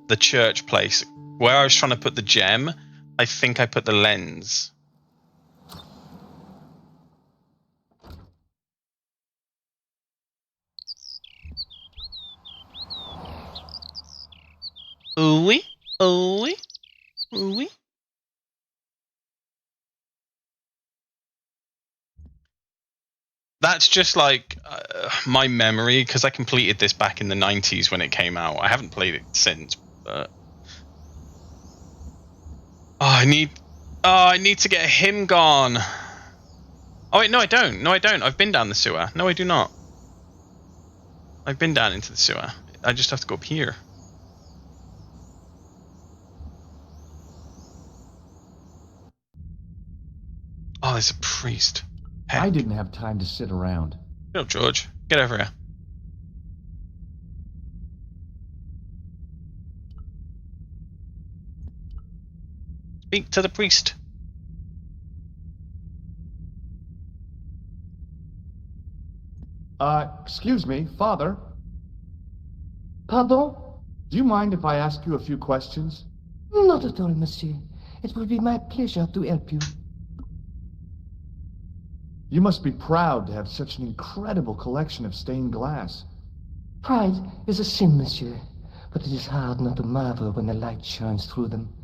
the church place where I was trying to put the gem. I think I put the lens. Ooh-wee, ooh-wee, ooh-wee. That's just like my memory, because I completed this back in the 90s when it came out. I haven't played it since, but... I need to get him gone. Oh, wait, no, I don't. No, I don't. I've been down the sewer. No, I do not. I've been down into the sewer. I just have to go up here. Oh, there's a priest. Heck. I didn't have time to sit around. Get up, George. Get over here. Speak to the priest. Excuse me, Father. Pardon? Do you mind if I ask you a few questions? Not at all, monsieur. It will be my pleasure to help you. You must be proud to have such an incredible collection of stained glass. Pride is a sin, monsieur, but it is hard not to marvel when the light shines through them.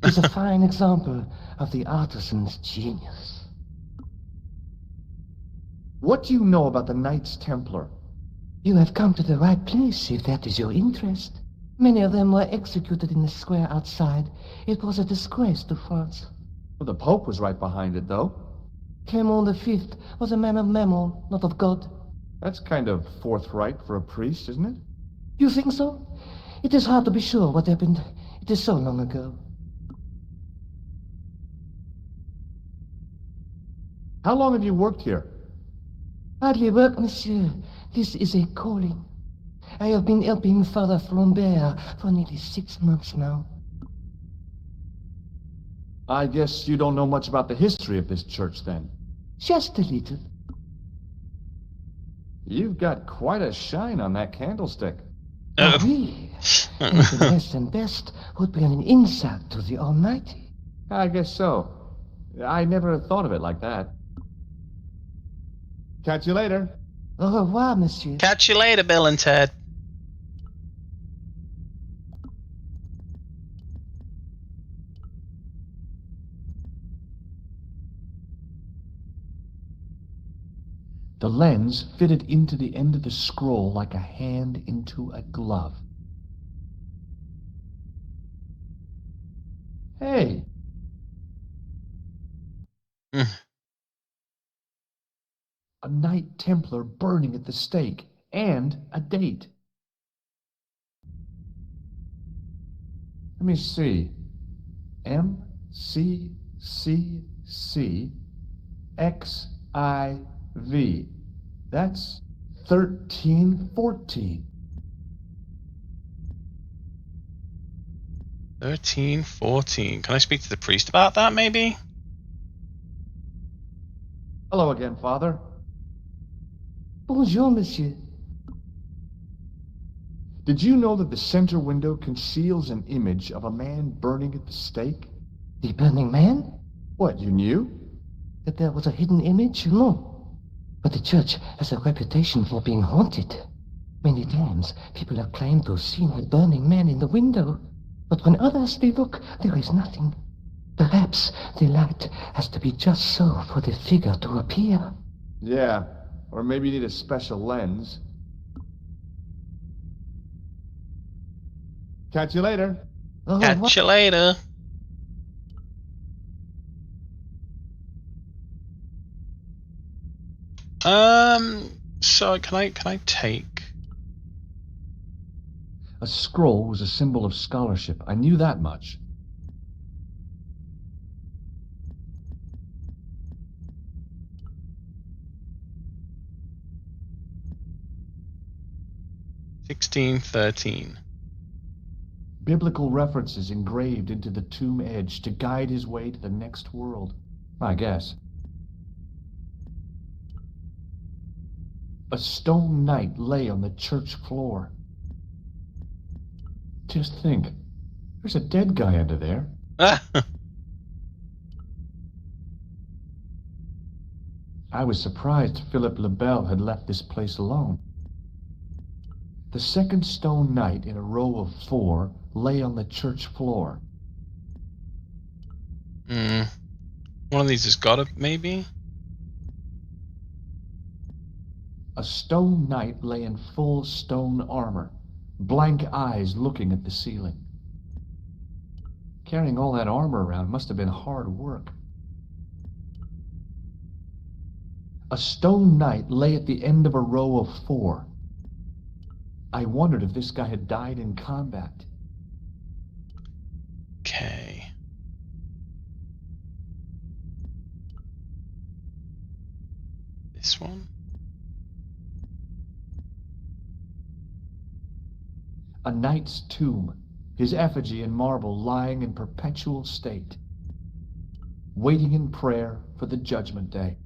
It is a fine example of the artisan's genius. What do you know about the Knights Templar? You have come to the right place, if that is your interest. Many of them were executed in the square outside. It was a disgrace to France. Well, the Pope was right behind it, though. Clement V was a man of mammon, not of God. That's kind of forthright for a priest, isn't it? You think so? It is hard to be sure what happened. It is so long ago. How long have you worked here? Hardly work, monsieur. This is a calling. I have been helping Father Flambert for nearly 6 months now. I guess you don't know much about the history of this church, then. Just a little. You've got quite a shine on that candlestick. Oh, oui. Anything less than best would be an insult to the Almighty. I guess so. I never thought of it like that. Catch you later. Au revoir, monsieur. Catch you later, Bill and Ted. The lens fitted into the end of the scroll like a hand into a glove. Hey! A Knight Templar burning at the stake, and a date. Let me see. MCCC That's 1314. 1314. Can I speak to the priest about that, maybe? Hello again, Father. Bonjour, monsieur. Did you know that the center window conceals an image of a man burning at the stake? The burning man? What, you knew? That there was a hidden image? No. But the church has a reputation for being haunted. Many times, people have claimed to have seen a burning man in the window. But when others they look, there is nothing. Perhaps the light has to be just so for the figure to appear. Yeah, or maybe you need a special lens. Catch you later. Catch you later. So can I take? A scroll was a symbol of scholarship. I knew that much. $16.13. Biblical references engraved into the tomb edge to guide his way to the next world, I guess. A stone knight lay on the church floor. Just think, there's a dead guy under there. I was surprised Philip le Bel had left this place alone. The second stone knight in a row of 4 lay on the church floor. One of these has got it, maybe? A stone knight lay in full stone armor, blank eyes looking at the ceiling. Carrying all that armor around must have been hard work. A stone knight lay at the end of a row of 4. I wondered if this guy had died in combat. Okay. This one? A knight's tomb, his effigy in marble lying in perpetual state. waiting in prayer for the judgment day.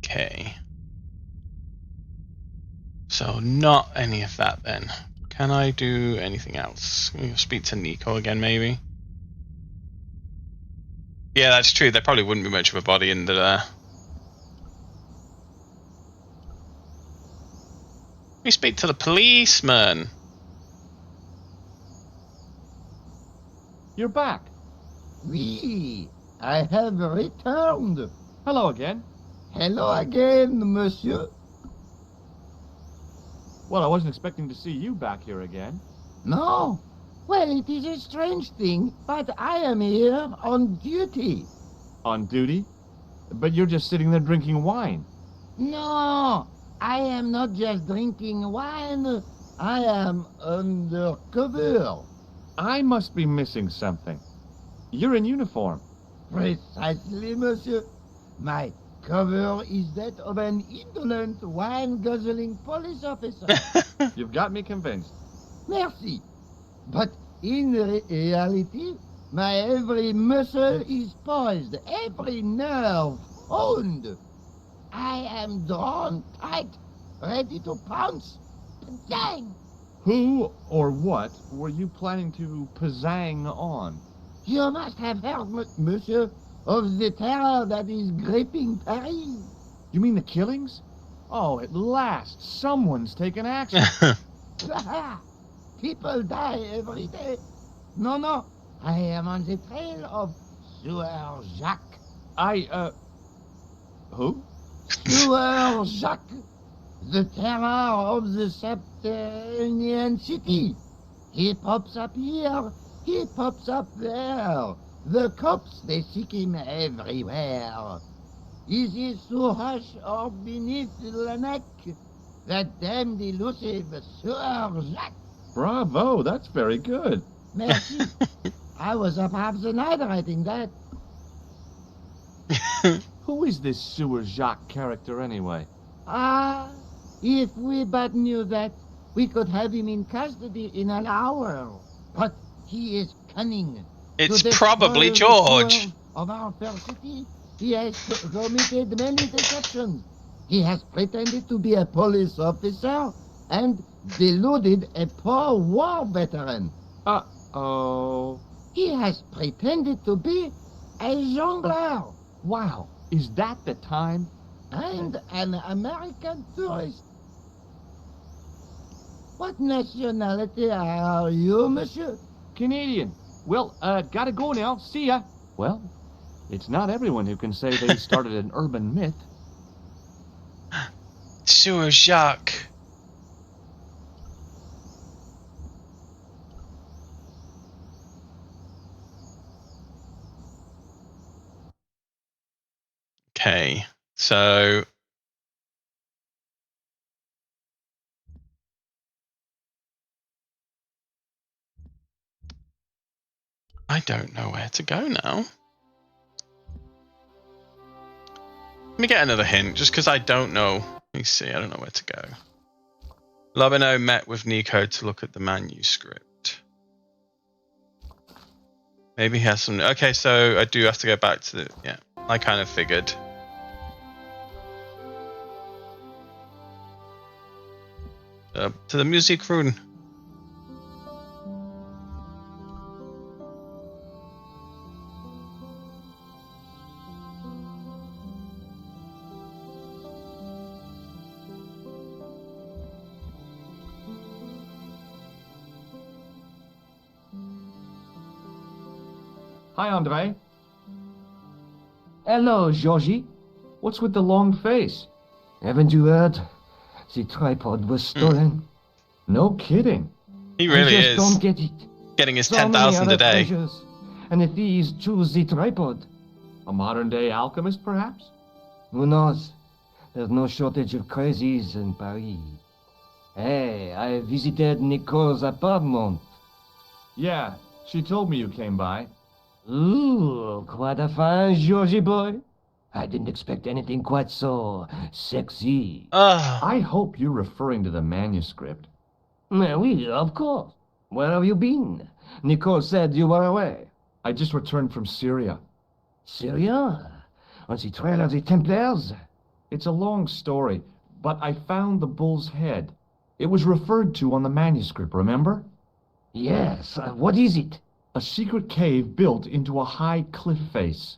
Okay. So not any of that then. Can I do anything else? Speak to Nico again, maybe? Yeah, that's true. There probably wouldn't be much of a body in there. We speak to the policeman. You're back. Oui, I have returned. Hello again. Hello again, monsieur. Well, I wasn't expecting to see you back here again. No? Well, it is a strange thing, but I am here on duty. On duty? But you're just sitting there drinking wine. No, I am not just drinking wine. I am undercover. I must be missing something. You're in uniform. Precisely, monsieur. My cover is that of an indolent, wine-guzzling police officer. You've got me convinced. Merci. But in reality, my every muscle is poised, every nerve honed. I am drawn tight, ready to pounce. Dang! Who or what were you planning to pizzang on? You must have heard, monsieur, of the terror that is gripping Paris. You mean the killings? Oh, at last, someone's taken action. People die every day. No, I am on the trail of Sewer Jacques. Who? Sewer Jacques, the terror of the subterranean city. He pops up here, he pops up there. The cops, they seek him everywhere. Is he so hush or beneath the neck? That damned elusive Sewer Jacques. Bravo, that's very good. Merci. I was up half the night writing that. Who is this Sewer Jacques character anyway? Ah, if we but knew that, we could have him in custody in an hour. But he is cunning. It's To probably destroy the George. core of our fair city, he has committed many deceptions. He has pretended to be a police officer and deluded a poor war veteran. Uh-oh. He has pretended to be a jongleur. Wow, is that the time? And an American tourist. What nationality are you, monsieur? Canadian. Well, gotta go now. See ya. Well, it's not everyone who can say they started an urban myth. Sewer Jacques. Okay, so I don't know where to go now. Let me get another hint, just because I don't know. Let me see, I don't know where to go. Lobino met with Nico to look at the manuscript. Maybe he has some... Okay, so I do have to go back to the... Yeah, I kind of figured. To the music room. Hi, Andre. Hello, Georgie. What's with the long face? Haven't you heard? The tripod was stolen. No kidding. He really I just is. don't get it. Getting his So 10,000 many a day. other treasures, and the thieves choose the tripod. A modern-day alchemist, perhaps? Who knows? There's no shortage of crazies in Paris. Hey, I visited Nicole's apartment. Yeah, she told me you came by. Ooh, quite a fine Georgie boy. I didn't expect anything quite so sexy. I hope you're referring to the manuscript. Oui, of course. Where have you been? Nicole said you were away. I just returned from Syria. Syria? On the trail of the Templars? It's a long story, but I found the bull's head. It was referred to on the manuscript, remember? Yes. What is it? A secret cave built into a high cliff face.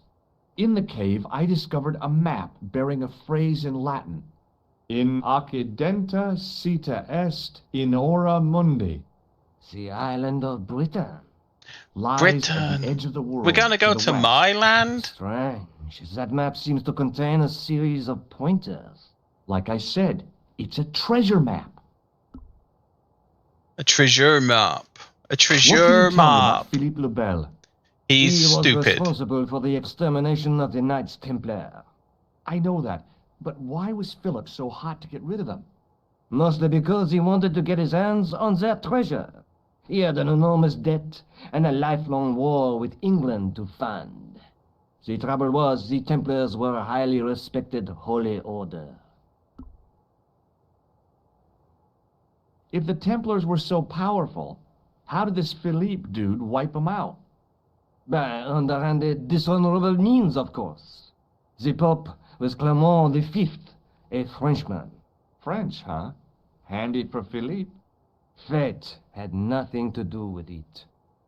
In the cave, I discovered a map bearing a phrase in Latin. In occidenta sita est in ora mundi. The island of Britain. Lies Britain. at the edge of the world. We're going to go the to west. my land? Strange. That map seems to contain a series of pointers. Like I said, it's a treasure map. A treasure map. A What treasure can you tell me map. about Philippe le Bel? He's He was stupid. responsible for the extermination of the Knights Templar. I know that, but why was Philip so hot to get rid of them? Mostly because he wanted to get his hands on their treasure. He had an enormous debt and a lifelong war with England to fund. The trouble was, the Templars were a highly respected holy order. If the Templars were so powerful, how did this Philippe dude wipe them out? By underhanded, dishonorable means, of course. The Pope was Clement V, a Frenchman. French, huh? Handy for Philippe. Fate had nothing to do with it.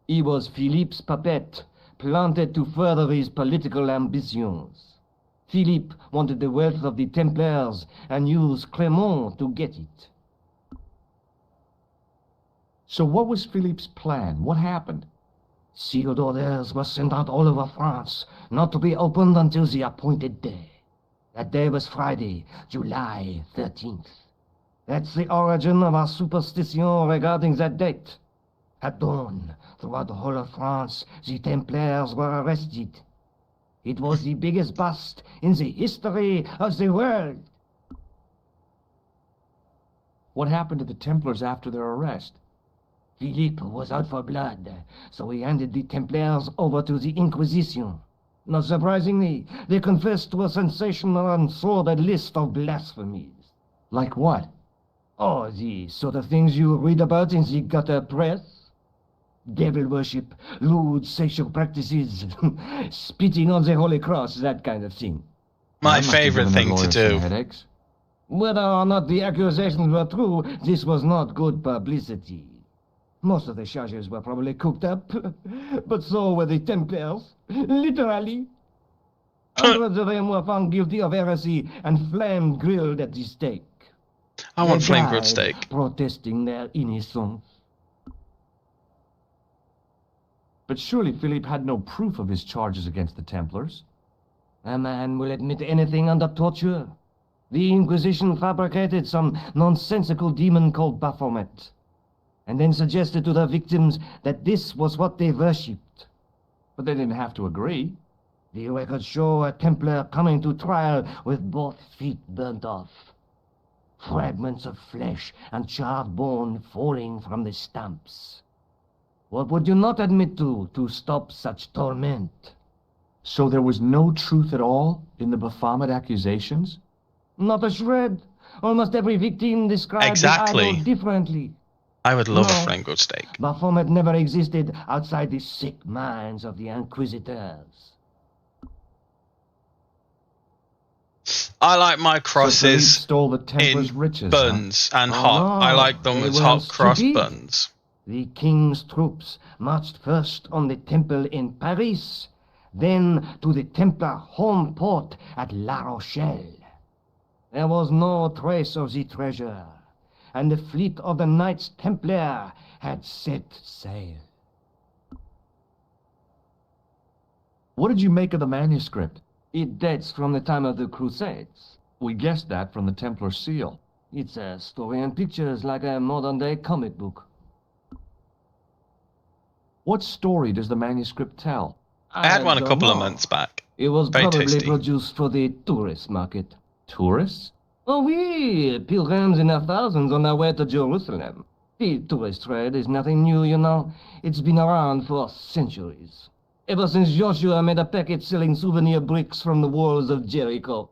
He was Philippe's puppet, planted to further his political ambitions. Philippe wanted the wealth of the Templars and used Clement to get it. So what was Philippe's plan? What happened? Sealed orders were sent out all over France, not to be opened until the appointed day. That day was Friday, July 13th. That's the origin of our superstition regarding that date. At dawn, throughout the whole of France, the Templars were arrested. It was the biggest bust in the history of the world. What happened to the Templars after their arrest? Philippe was out for blood, so he handed the Templars over to the Inquisition. Not surprisingly, they confessed to a sensational and sordid list of blasphemies. Like what? Oh, the sort of things you read about in the gutter press. Devil worship, lewd sexual practices, spitting on the Holy Cross, that kind of thing. My favorite thing to do. Headaches. Whether or not the accusations were true, this was not good publicity. Most of the charges were probably cooked up, but so were the Templars, literally. Hundreds of them were found guilty of heresy and flame-grilled at the stake. I want They flame died grilled steak. protesting their innocence. But surely Philippe had no proof of his charges against the Templars. A man will admit anything under torture. The Inquisition fabricated some nonsensical demon called Baphomet, and then suggested to the victims that this was what they worshipped. But they didn't have to agree. The records show a Templar coming to trial with both feet burnt off. Fragments of flesh and charred bone falling from the stumps. What would you not admit to stop such torment? So there was no truth at all in the Baphomet accusations? Not a shred. Almost every victim described Exactly. the idol differently. I would love No. a flame grilled steak. Baphomet never existed outside the sick minds of the Inquisitors. I like my So Philippe crosses stole the Templars' in riches, buns and Oh, hot. I no. like them They as were hot cross stupid. buns. The king's troops marched first on the temple in Paris, then to the Templar home port at La Rochelle. There was no trace of the treasure, and the fleet of the Knights Templar had set sail. What did you make of the manuscript? It dates from the time of the Crusades. We guessed that from the Templar seal. It's a story and pictures like a modern-day comic book. What story does the manuscript tell? I had one a don't couple of know. months back. It was Very probably tasty. produced for the tourist market. Tourists? Oh, oui, pilgrims in their thousands on their way to Jerusalem. The tourist trade is nothing new, you know. It's been around for centuries. Ever since Joshua made a packet selling souvenir bricks from the walls of Jericho.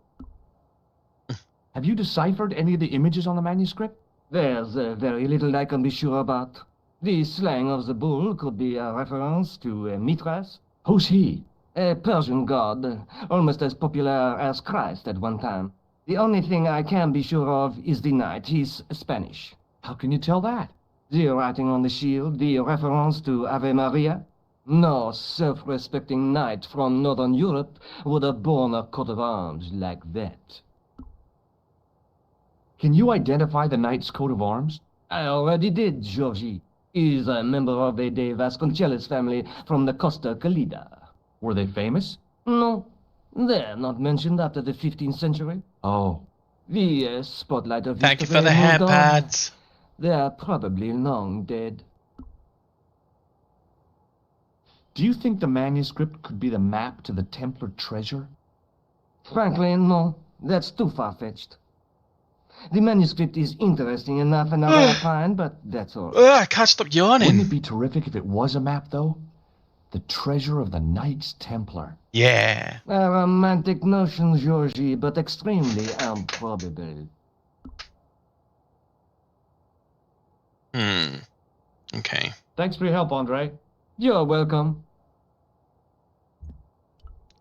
Have you deciphered any of the images on the manuscript? There's very little I can be sure about. The slang of the bull could be a reference to Mithras. Who's he? A Persian god, almost as popular as Christ at one time. The only thing I can be sure of is the knight. He's Spanish. How can you tell that? The writing on the shield, the reference to Ave Maria. No self-respecting knight from Northern Europe would have borne a coat of arms like that. Can you identify the knight's coat of arms? I already did, Georgie. He's a member of the De Vasconcelos family from the Costa Calida. Were they famous? No, they're not mentioned after the 15th century. Oh. The spotlight of Thank you history for the hair moved on. pads. They're probably long dead. Do you think the manuscript could be the map to the Templar treasure? Frankly, no. That's too far-fetched. The manuscript is interesting enough and I find, but that's all. I can't stop yawning. Wouldn't it be terrific if it was a map, though? The treasure of the Knights Templar. Yeah. A romantic notion, Georgie, but extremely improbable. Okay. Thanks for your help, Andre. You're welcome.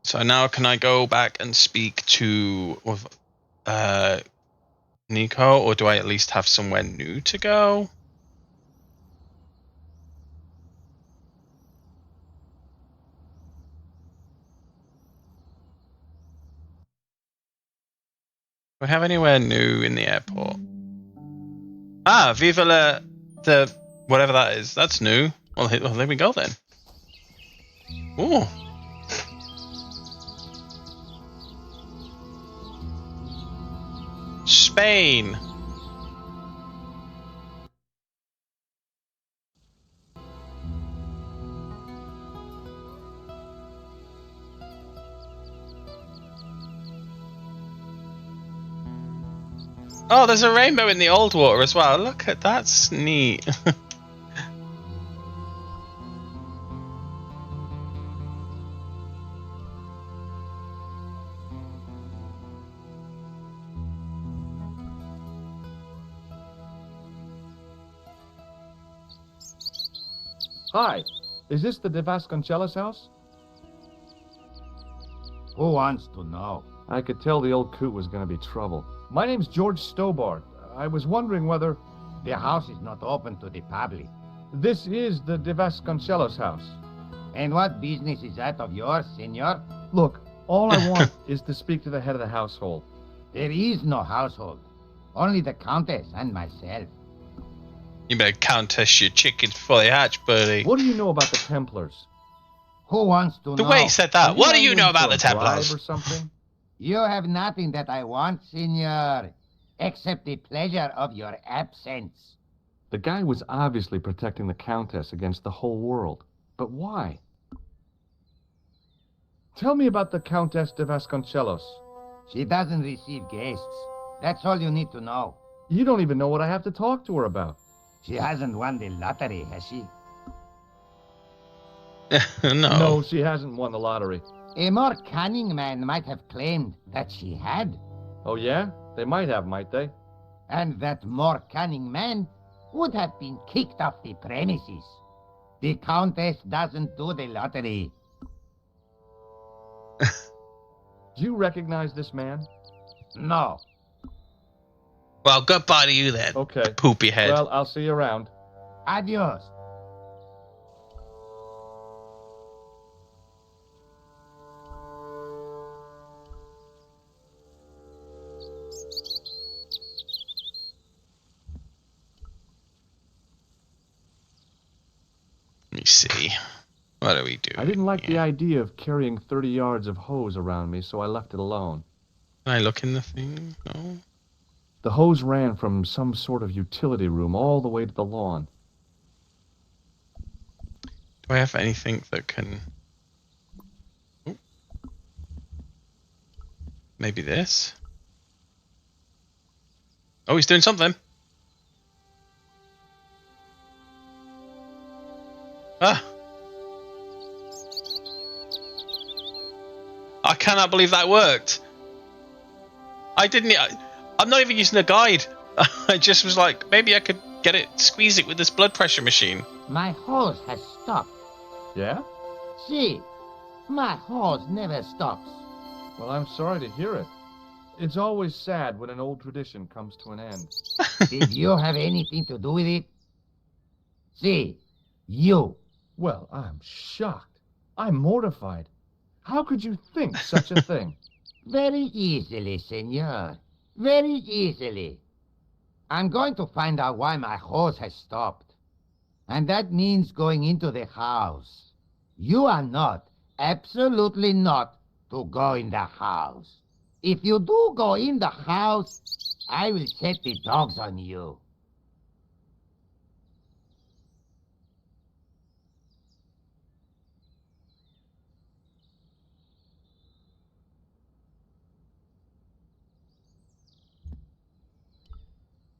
So now can I go back and speak to Nico, or do I at least have somewhere new to go? Do I have anywhere new in the airport? Ah, Viva the whatever that is. That's new. Well, there we go then. Ooh. Spain. Oh, there's a rainbow in the old water as well. Look at that's neat. Hi. Is this the De Vasconcelos house? Who wants to know? I could tell the old coot was going to be trouble. My name's George Stobart. I was wondering whether... The house is not open to the public. This is the De Vasconcelos house. And what business is that of yours, senor? Look, all I want is to speak to the head of the household. There is no household. Only the Countess and myself. You better countess your chickens before they hatch, buddy. What do you know about the Templars? Who wants to know? The way he said that. What do you know about the Templars? Templars? Or something? You have nothing that I want, senor, except the pleasure of your absence. The guy was obviously protecting the Countess against the whole world. But why? Tell me about the Countess de Vasconcelos. She doesn't receive guests. That's all you need to know. You don't even know what I have to talk to her about. She hasn't won the lottery, has she? No. No, she hasn't won the lottery. A more cunning man might have claimed that she had. Oh, yeah? They might have, might they? And that more cunning man would have been kicked off the premises. The Countess doesn't do the lottery. Do you recognize this man? No. Well, goodbye to you then. Okay. Poopy head. Well, I'll see you around. Adios. Let me see. What do we do? I didn't like the idea of carrying 30 yards of hose around me, so I left it alone. Can I look in the thing? No. The hose ran from some sort of utility room all the way to the lawn. Do I have anything that can... Ooh. Maybe this? Oh, he's doing something. Ah. I cannot believe that worked. I'm not even using a guide. I just was like, maybe I could squeeze it with this blood pressure machine. My hose has stopped. Yeah? See, My horse never stops. Well, I'm sorry to hear it. It's always sad when an old tradition comes to an end. Did you have anything to do with it? See, you. Well, I'm shocked. I'm mortified. How could you think such a thing? Very easily, senor. Very easily. I'm going to find out why my horse has stopped. And that means going into the house. You are not, absolutely not, to go in the house. If you do go in the house, I will set the dogs on you.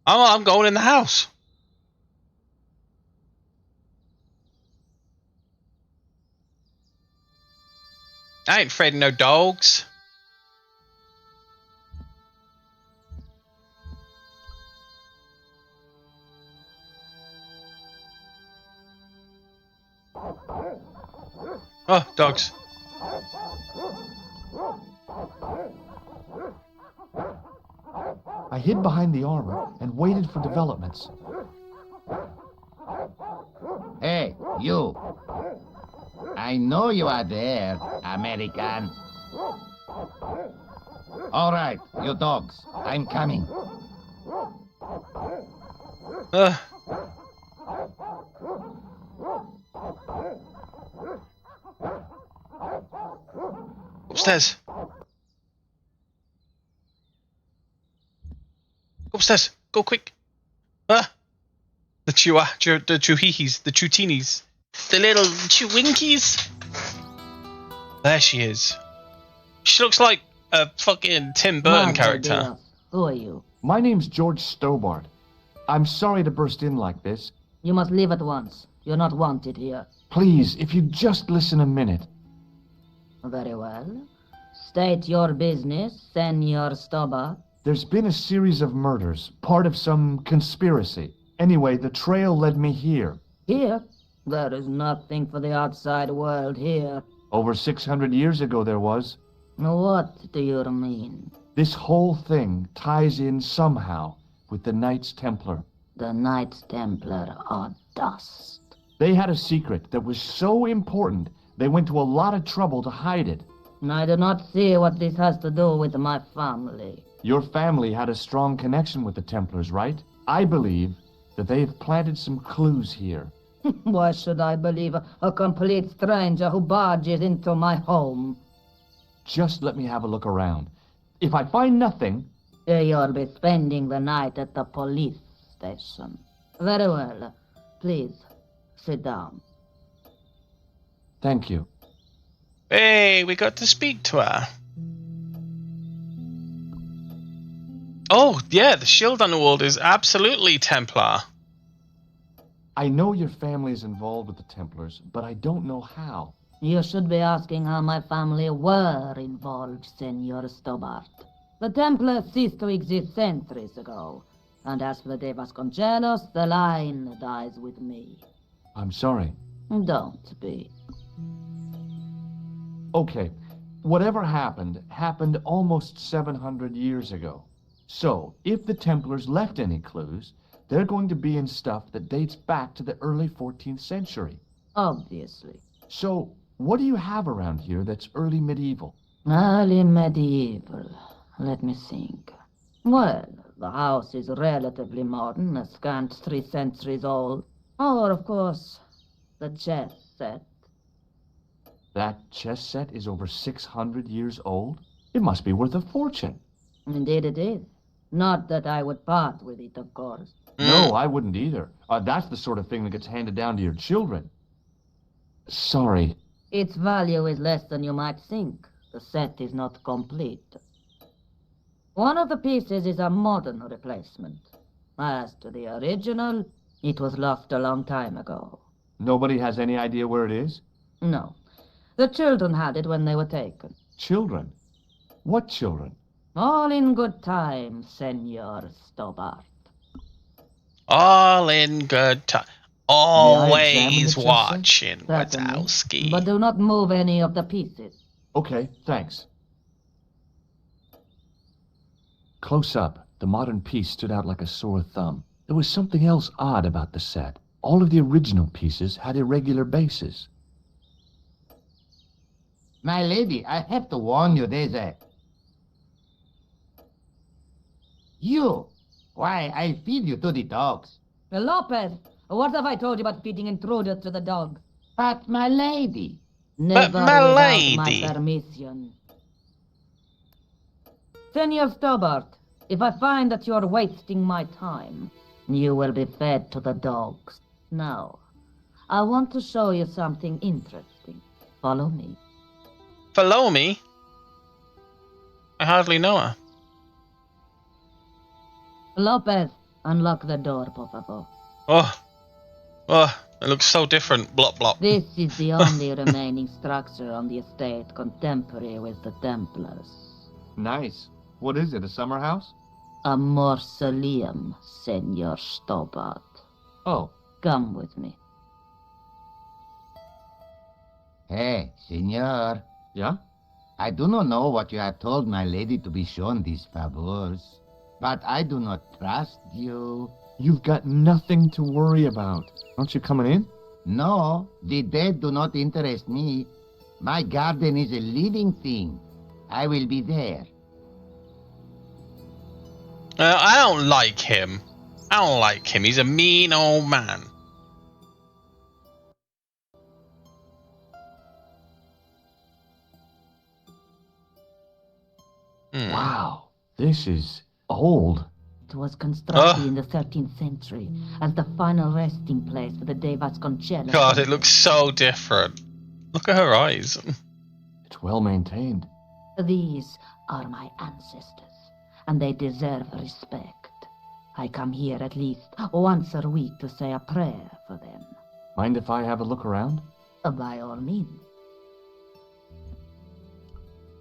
I'm going in the house. I ain't afraid of no dogs. Oh, dogs. I hid behind the armor and waited for developments. Hey, you. I know you are there, American. All right, you dogs. I'm coming. Upstairs. Upstairs. Go quick. The chewihis, the chutinis, the little chewinkies. There she is. She looks like a fucking Tim Burton character. Who are you? My name's George Stobart. I'm sorry to burst in like this. You must leave at once. You're not wanted here. Please, if you'd just listen a minute. Very well. State your business, Senor Stobart. There's been a series of murders, part of some conspiracy. Anyway, the trail led me here. Here? There is nothing for the outside world here. Over 600 years ago there was. What do you mean? This whole thing ties in somehow with the Knights Templar. The Knights Templar are dust. They had a secret that was so important, they went to a lot of trouble to hide it. I do not see what this has to do with my family. Your family had a strong connection with the Templars, right? I believe that they have planted some clues here. Why should I believe a complete stranger who barges into my home? Just let me have a look around. If I find nothing... You'll be spending the night at the police station. Very well. Please, sit down. Thank you. Hey, we got to speak to her. Oh, yeah, the shield on the wall is absolutely Templar. I know your family is involved with the Templars, but I don't know how. You should be asking how my family were involved, Senor Stobart. The Templars ceased to exist centuries ago, and as for De Vasconcelos, the line dies with me. I'm sorry. Don't be. Okay, whatever happened almost 700 years ago. So, if the Templars left any clues, they're going to be in stuff that dates back to the early 14th century. Obviously. So, what do you have around here that's early medieval? Early medieval. Let me think. Well, the house is relatively modern, a scant 3 centuries old. Or, of course, the chess set. That chess set is over 600 years old? It must be worth a fortune. Indeed it is. Not that I would part with it, of course. No, I wouldn't either. That's the sort of thing that gets handed down to your children. Sorry. Its value is less than you might think. The set is not complete. One of the pieces is a modern replacement. As to the original, it was lost a long time ago. Nobody has any idea where it is? No. The children had it when they were taken. Children? What children? All in good time, Senor Stobart. All in good time. Always chest set? watching, Certainly. Wazowski. But do not move any of the pieces. Okay, thanks. Close up, the modern piece stood out like a sore thumb. There was something else odd about the set. All of the original pieces had irregular bases. My lady, I have to warn you, there's a... You! Why, I feed you to the dogs. Lopez, what have I told you about feeding intruders to the dogs? But, my lady... Never my without lady. my permission. Senor Stobart, if I find that you're wasting my time, you will be fed to the dogs. Now, I want to show you something interesting. Follow me. Follow me? I hardly know her. Lopez, unlock the door, por favor. Oh, it looks so different. Blop, blop. This is the only remaining structure on the estate contemporary with the Templars. Nice. What is it, a summer house? A mausoleum, Senor Stobart. Oh. Come with me. Hey, senor. Yeah? I do not know what you have told my lady to be shown these favors, but I do not trust you. You've got nothing to worry about. Aren't you coming in? No, the dead do not interest me. My garden is a living thing. I will be there. I don't like him. He's a mean old man. Wow, this is old. It was constructed in the 13th century as the final resting place for the De Vasconcelos. God, it looks so different. Look at her eyes. It's well maintained. These are my ancestors, and they deserve respect. I come here at least once a week to say a prayer for them. Mind if I have a look around? By all means.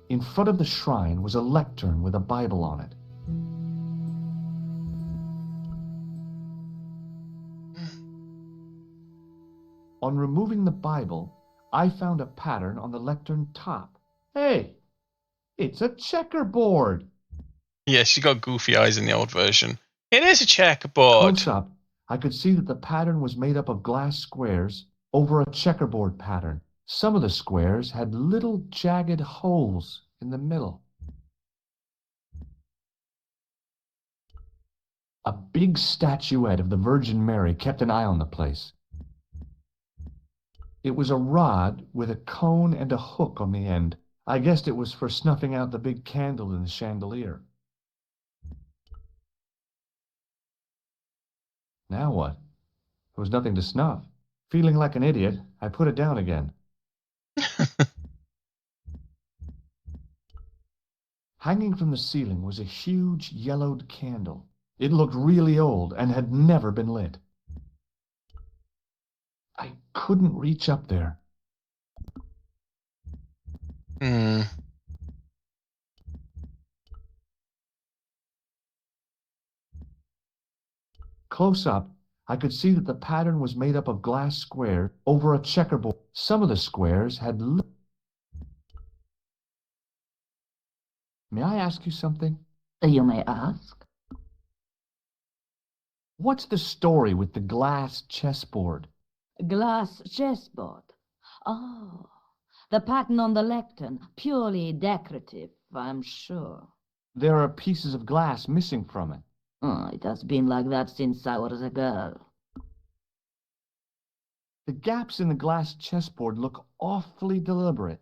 In front of the shrine was a lectern with a Bible on it. On removing the Bible, I found a pattern on the lectern top. Hey, it's a checkerboard. Yeah, she got goofy eyes in the old version. It is a checkerboard. Close up, I could see that the pattern was made up of glass squares over a checkerboard pattern. Some of the squares had little jagged holes in the middle. A big statuette of the Virgin Mary kept an eye on the place. It was a rod with a cone and a hook on the end. I guessed it was for snuffing out the big candle in the chandelier. Now what? There was nothing to snuff. Feeling like an idiot, I put it down again. Hanging from the ceiling was a huge yellowed candle. It looked really old and had never been lit. I couldn't reach up there. Close up, I could see that the pattern was made up of glass squares over a checkerboard. Some of the squares had... May I ask you something? You may ask. What's the story with the glass chessboard? Glass chessboard. Oh, the pattern on the lectern, purely decorative, I'm sure. There are pieces of glass missing from it. Oh, it has been like that since I was a girl. The gaps in the glass chessboard look awfully deliberate.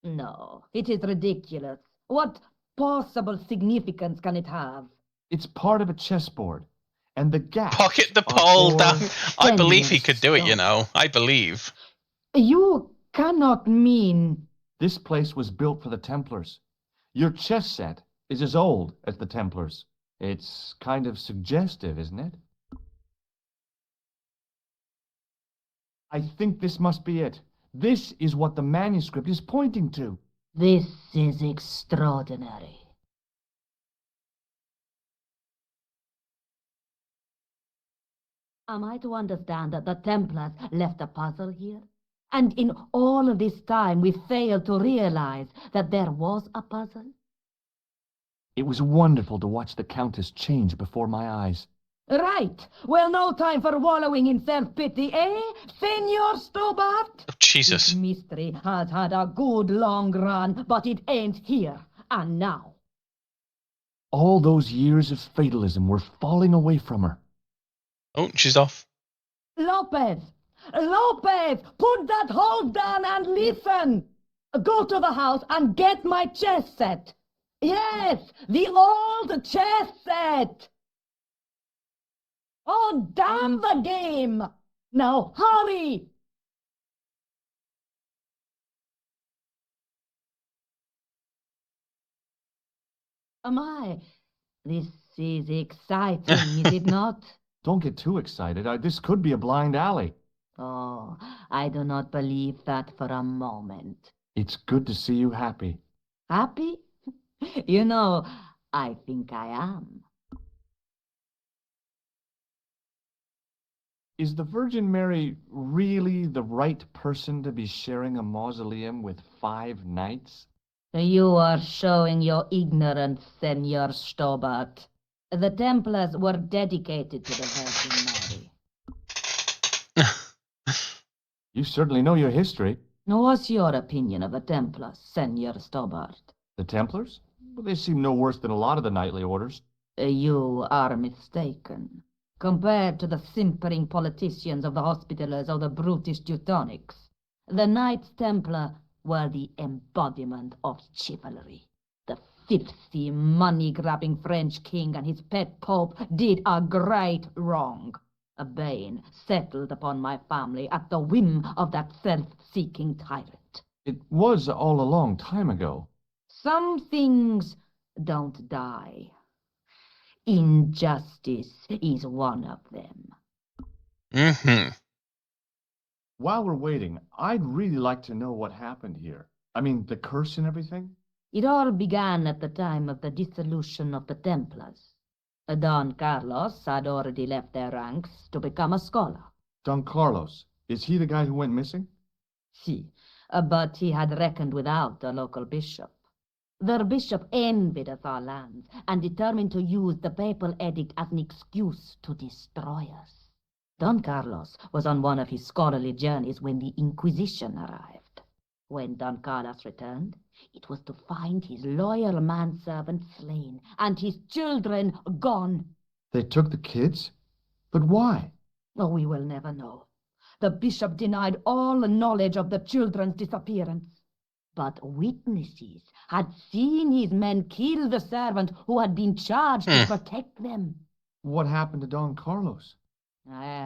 No, it is ridiculous. What possible significance can it have? It's part of a chessboard, and the gaps... Pocket the pole down. I believe he could do it, you know. I believe. You cannot mean... This place was built for the Templars. Your chess set is as old as the Templars. It's kind of suggestive, isn't it? I think this must be it. This is what the manuscript is pointing to. This is extraordinary. Am I to understand that the Templars left a puzzle here? And in all of this time we failed to realize that there was a puzzle? It was wonderful to watch the Countess change before my eyes. Right. Well, no time for wallowing in self-pity, eh, Senor Stobart? Oh, Jesus. This mystery has had a good long run, but it ends here and now. All those years of fatalism were falling away from her. Oh, she's off. Lopez! Lopez! Put that hose down and listen! Go to the house and get my chess set. Yes, the old chess set! Oh, damn the game! Now, hurry! This is exciting, is it not? Don't get too excited. This could be a blind alley. Oh, I do not believe that for a moment. It's good to see you happy. Happy? You know, I think I am. Is the Virgin Mary really the right person to be sharing a mausoleum with 5 knights? You are showing your ignorance, Senor Stobart. The Templars were dedicated to the Virgin Mary. You certainly know your history. What's your opinion of the Templars, Senor Stobart? The Templars? Well, they seem no worse than a lot of the knightly orders. You are mistaken. Compared to the simpering politicians of the Hospitallers or the brutish Teutonics, the Knights Templar were the embodiment of chivalry. The filthy, money-grabbing French king and his pet pope did a great wrong. A bane settled upon my family at the whim of that self-seeking tyrant. It was all a long time ago. Some things don't die. Injustice is one of them. Mm-hmm. While we're waiting, I'd really like to know what happened here. I mean, the curse and everything? It all began at the time of the dissolution of the Templars. Don Carlos had already left their ranks to become a scholar. Don Carlos, is he the guy who went missing? Si, but he had reckoned without a local bishop. The bishop envied us our lands and determined to use the papal edict as an excuse to destroy us. Don Carlos was on one of his scholarly journeys when the Inquisition arrived. When Don Carlos returned, it was to find his loyal manservant slain and his children gone. They took the kids? But why? Oh, we will never know. The bishop denied all knowledge of the children's disappearance. But witnesses had seen his men kill the servant who had been charged to protect them. What happened to Don Carlos?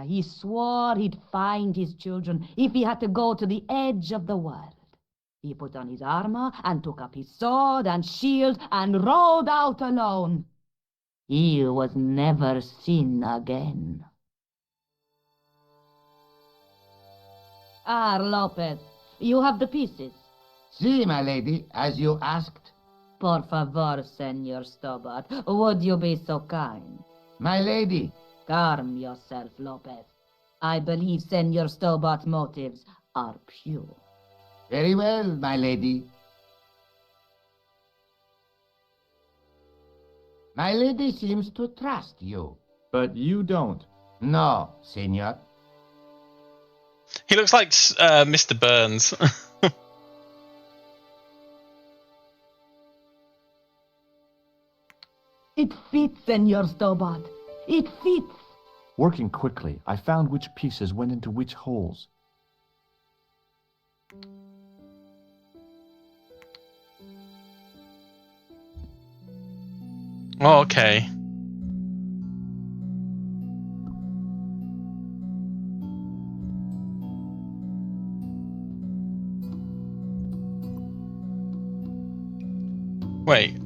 He swore he'd find his children if he had to go to the edge of the world. He put on his armor and took up his sword and shield and rode out alone. He was never seen again. Lopez, you have the pieces. Si, my lady, as you asked. Por favor, Senor Stobart, would you be so kind? My lady. Calm yourself, Lopez. I believe Senor Stobart's motives are pure. Very well, my lady. My lady seems to trust you. But you don't. No, senor. He looks like Mr. Burns. It fits, Senor Stobart. It fits. Working quickly, I found which pieces went into which holes. Oh, okay. Wait.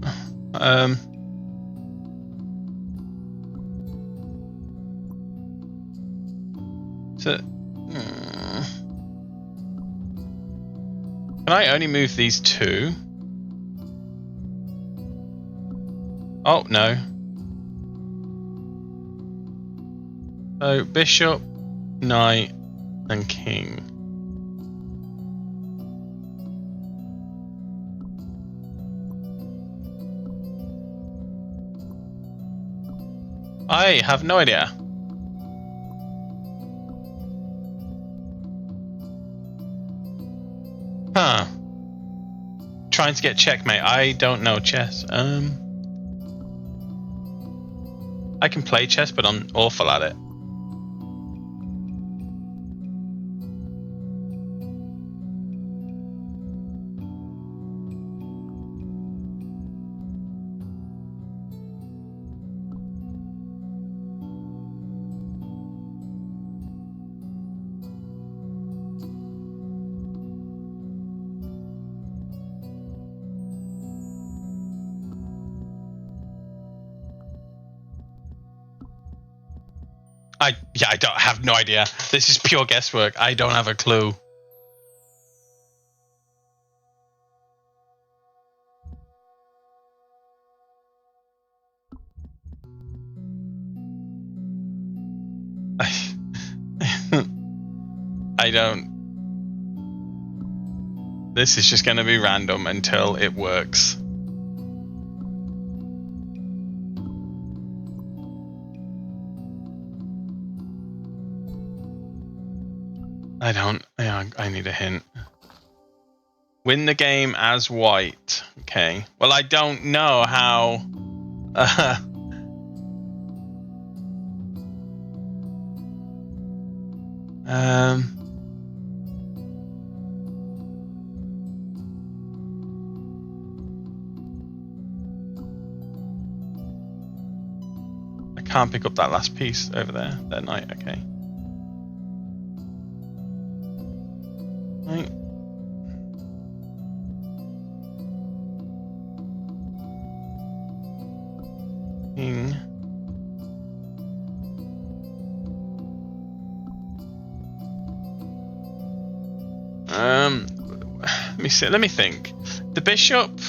So, can I only move these 2? Oh, no. So bishop, knight, and king. I have no idea. Huh. Trying to get checkmate. I don't know chess. I can play chess, but I'm awful at it. I don't have no idea. This is pure guesswork. I don't have a clue. I don't. This is just going to be random until it works. I don't. I need a hint. Win the game as white. Okay. Well, I don't know how. I can't pick up that last piece over there. That knight. Okay. Right. King. Let me see. Let me think. The bishop.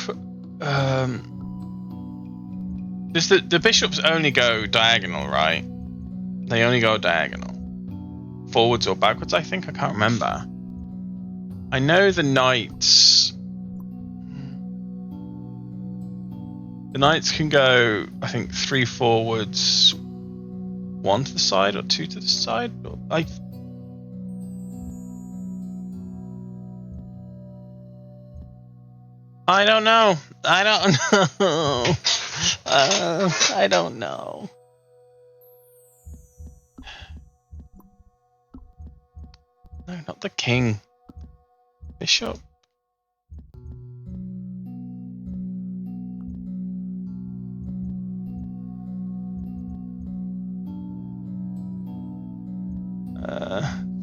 Does the bishops only go diagonal, right? They only go diagonal. Forwards or backwards, I think. I can't remember. I know the knights. The knights can go, I think, 3 forwards, 1 to the side, or 2 to the side. I don't know. I don't know. I don't know. No, not the king. Bishop.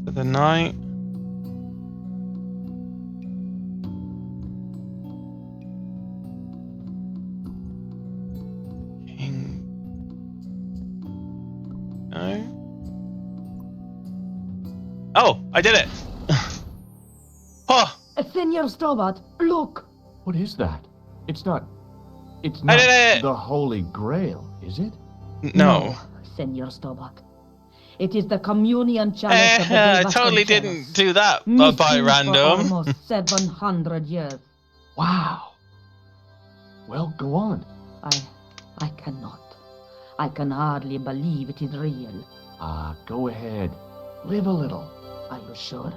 For the knight. King. No. Oh, I did it. Oh. Senor Stobart, look. What is that? It's not I did it. the Holy Grail, is it? No. Senor Stobart. It is the communion chalice of the I Devastation totally chalice. didn't do that by Missing random. For almost 700 years. Wow. Well, go on. I cannot. I can hardly believe it is real. Go ahead. Live a little. Are you sure?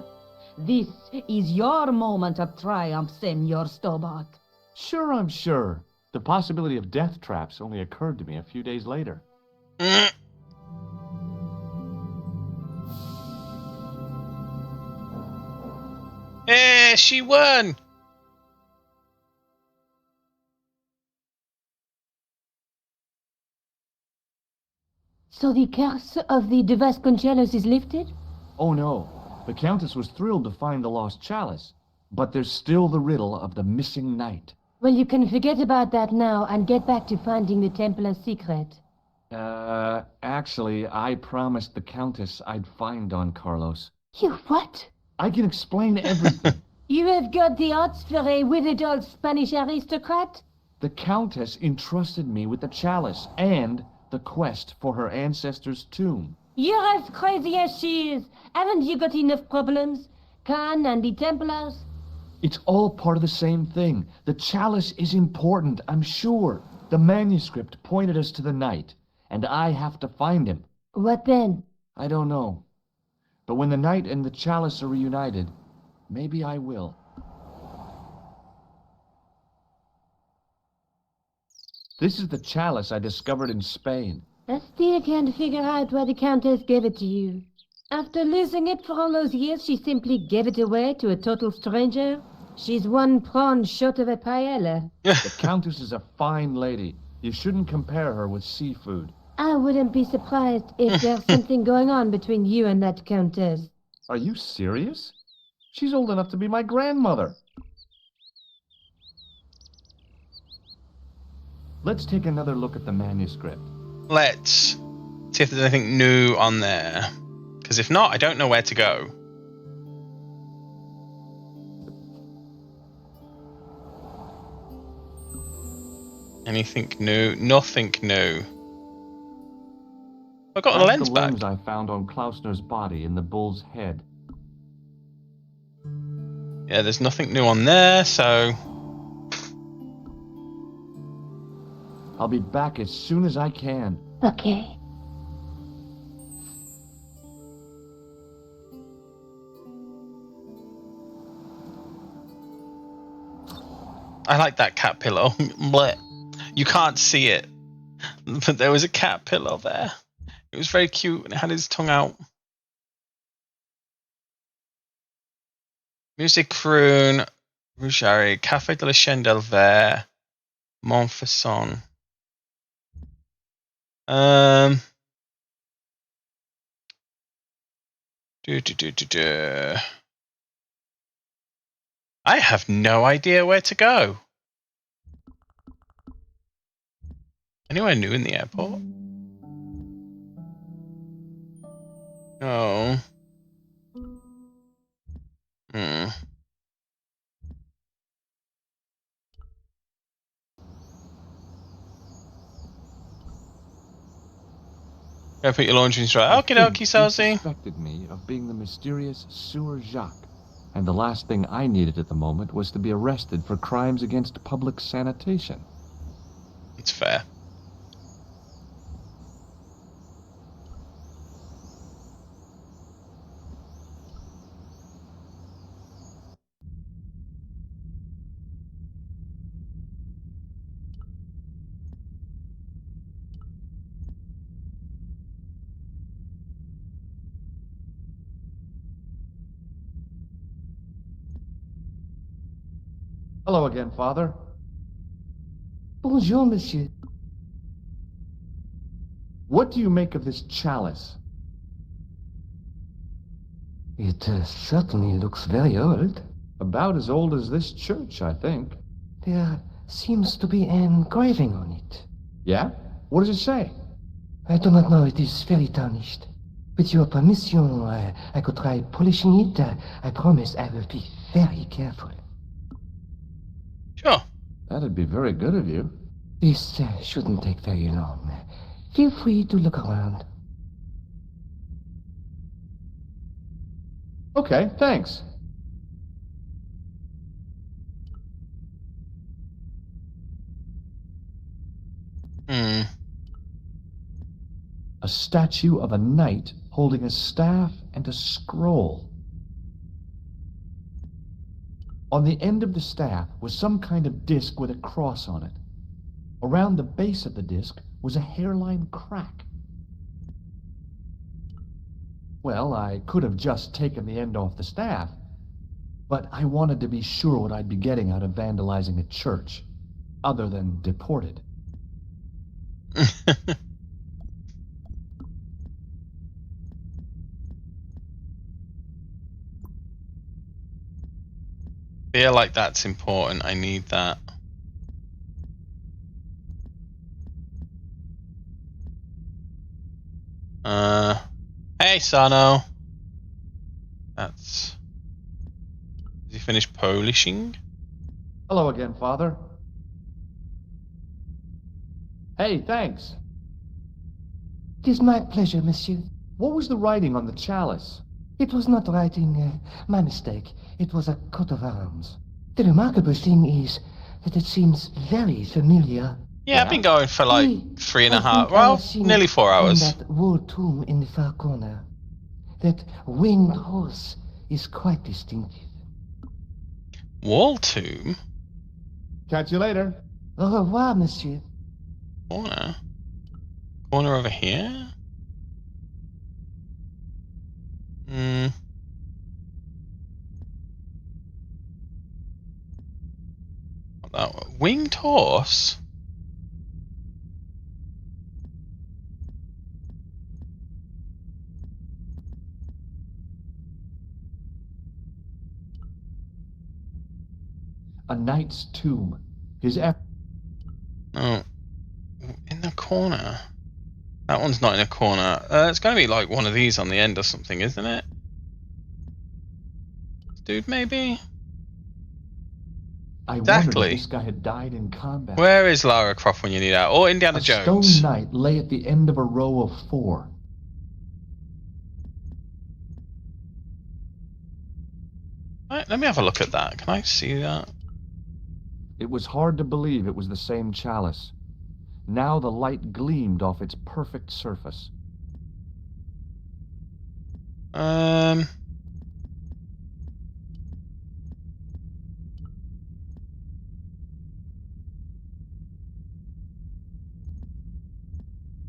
This is your moment of triumph, Senor Stobart. Sure, I'm sure. The possibility of death traps only occurred to me a few days later. She won! So the curse of the Devastation chalice is lifted? Oh no, the Countess was thrilled to find the lost chalice. But there's still the riddle of the missing knight. Well, you can forget about that now and get back to finding the Templar's secret. Actually, I promised the Countess I'd find Don Carlos. You what? I can explain everything. You have got the odds for a withered old Spanish aristocrat? The Countess entrusted me with the chalice and the quest for her ancestor's tomb. You're as crazy as she is. Haven't you got enough problems? Khan and the Templars? It's all part of the same thing. The chalice is important, I'm sure. The manuscript pointed us to the knight, and I have to find him. What then? I don't know. But when the knight and the chalice are reunited, maybe I will. This is the chalice I discovered in Spain. I still can't figure out why the Countess gave it to you. After losing it for all those years, she simply gave it away to a total stranger? She's one prawn short of a paella. The Countess is a fine lady. You shouldn't compare her with seafood. I wouldn't be surprised if there's something going on between you and that Countess. Are you serious? She's old enough to be my grandmother. Let's take another look at the manuscript. Let's see if there's anything new on there. Because if not, I don't know where to go. Anything new? Nothing new. I've got a lens back. The lens I found on Klausner's body in the bull's head. Yeah, there's nothing new on there, so... I'll be back as soon as I can. Okay. I like that cat pillow. Blech. You can't see it, but there was a cat pillow there. It was very cute and it had his tongue out. Music Croon, Rougerie, Café de la Chandelle Vert, Montfaucon. I have no idea where to go. Anywhere new in the airport? No. Go put your laundry in straight. Okie dokie, He Sosie. suspected me of being the mysterious Sewer Jacques. And the last thing I needed at the moment was to be arrested for crimes against public sanitation. It's fair. Hello again, Father. Bonjour, monsieur. What do you make of this chalice? It certainly looks very old. About as old as this church, I think. There seems to be an engraving on it. Yeah? What does it say? I do not know. It is very tarnished. With your permission, I could try polishing it. I promise I will be very careful. Sure. That'd be very good of you. This shouldn't take very long. Feel free to look around. Okay, thanks. A statue of a knight holding a staff and a scroll. On the end of the staff was some kind of disc with a cross on it. Around the base of the disc was a hairline crack. Well, I could have just taken the end off the staff, but I wanted to be sure what I'd be getting out of vandalizing a church, other than deported. Feel like that's important. I need that. Hey, Sano. That's... Has he finished polishing? Hello again, Father. Hey, thanks. It is my pleasure, monsieur. What was the writing on the chalice? It was not writing, my mistake. It was a coat of arms. The remarkable thing is that it seems very familiar. Yeah, I've been going for like Oui, 3.5, I think I well, have seen nearly it 4 in hours. that wall tomb in the far corner. That winged horse is quite distinctive. Wall tomb? Catch you later. Au revoir, monsieur. Corner? Corner over here? Hmm. Not that one. Winged horse? A knight's tomb. His Oh. In the corner. That one's not in a corner. It's going to be like one of these on the end or something, isn't it? Dude, maybe? I wondered if Exactly. this guy had died in combat. Where is Lara Croft when you need her? Or Indiana A Jones? stone knight lay at the end of a row of 4. Right, let me have a look at that. Can I see that? It was hard to believe it was the same chalice. Now the light gleamed off its perfect surface.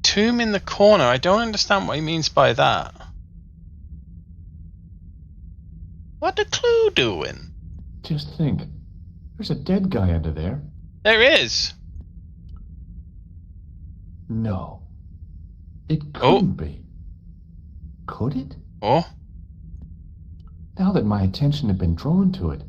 Tomb in the corner. I don't understand what he means by that. What the clue doing? Just think. There's a dead guy under there. There is. No. It couldn't be. Could it? Oh. Now that my attention had been drawn to it,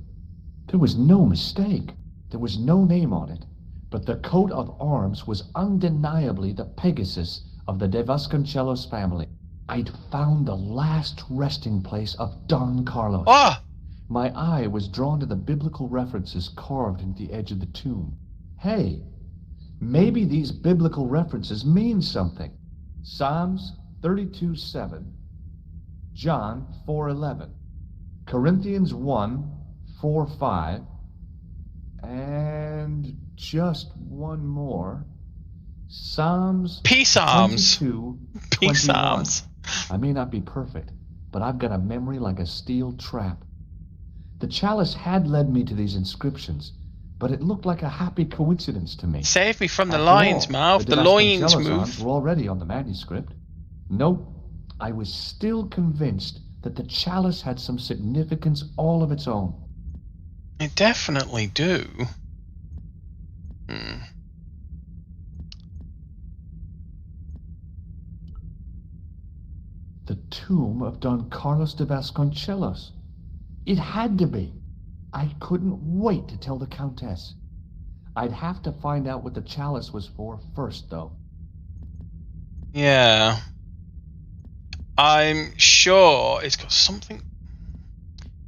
there was no mistake. There was no name on it, but the coat of arms was undeniably the Pegasus of the De Vasconcellos family. I'd found the last resting place of Don Carlos. Ah! My eye was drawn to the biblical references carved into the edge of the tomb. Hey, maybe these biblical references mean something. Psalms 32:7, John 4:11, Corinthians 1:4-5, and just one more. Psalms Peace Arms. 22:21. Peace Arms. I may not be perfect, but I've got a memory like a steel trap. The chalice had led me to these inscriptions, but it looked like a happy coincidence to me. Save me from the After lions, all, mouth. The De lions Vasconcellos arms move. were already on the manuscript. Nope, I was still convinced that the chalice had some significance all of its own. I definitely do. The tomb of Don Carlos de Vasconcellos. It had to be. I couldn't wait to tell the Countess. I'd have to find out what the chalice was for first, though. Yeah. I'm sure it's got something.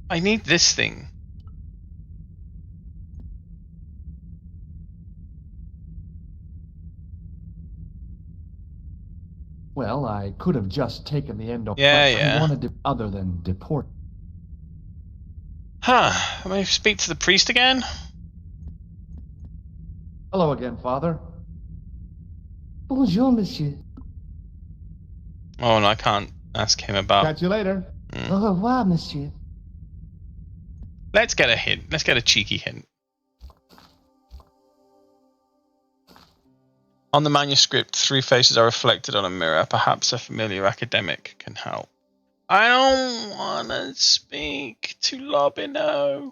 I need this thing. Well, I could have just taken the end off, Yeah, but yeah. I wanted to other than deport. Huh. Let me speak to the priest again. Hello again, Father. Bonjour, monsieur. Oh, no, I can't ask him about. Catch you later. Au revoir, monsieur. Let's get a hint. Let's get a cheeky hint. On the manuscript, 3 faces are reflected on a mirror. Perhaps a familiar academic can help. I don't want to speak to Lobino.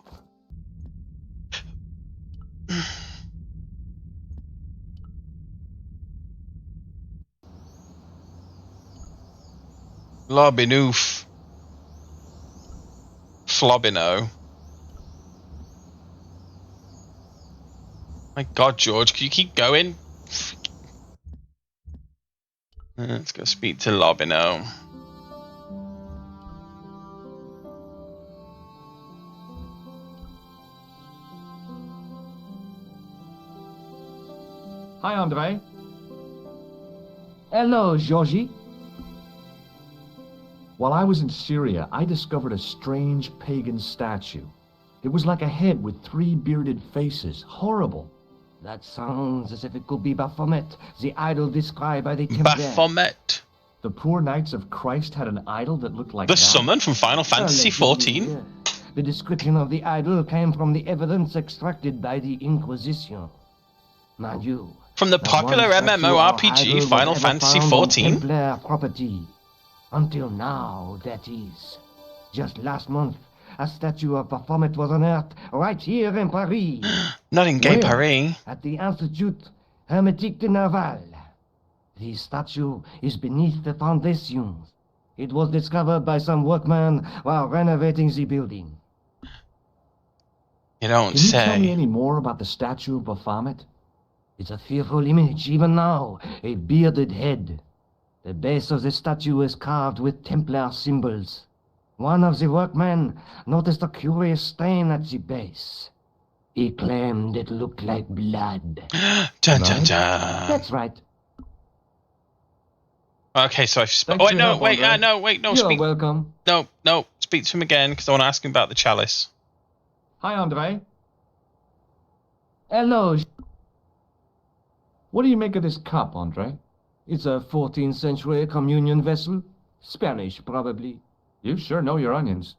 Lobinoof. Flobino. My God, George, can you keep going? Let's go speak to Lobino. Hi, Andre. Hello, Georgie. While I was in Syria, I discovered a strange pagan statue. It was like a head with 3 bearded faces. Horrible. That sounds as if it could be Baphomet, the idol described by the Templars. Baphomet. The poor Knights of Christ had an idol that looked like The that? summon from Final Fantasy XIV. The description of the idol came from the evidence extracted by the Inquisition. Mind you, From the not popular one statue or MMORPG idol was Final ever Fantasy found on XIV. Templar property. Until now, that is. Just last month, a statue of Baphomet was unearthed right here in Paris. Not in Gay Where? Paris. At the Institut Hermétique de Naval. The statue is beneath the foundations. It was discovered by some workmen while renovating the building. You don't Can you say. tell me any more about the statue of Baphomet? It's a fearful image, even now. A bearded head. The base of the statue is carved with Templar symbols. One of the workmen noticed a curious stain at the base. He claimed it looked like blood. Dun, dun, dun. That's right. Okay, so I've Thanks for your help, Andre. No, You're speak. welcome. No, speak to him again, because I want to ask him about the chalice. Hi, Andre. Hello. What do you make of this cup, Andre? It's a 14th century communion vessel. Spanish, probably. You sure know your onions.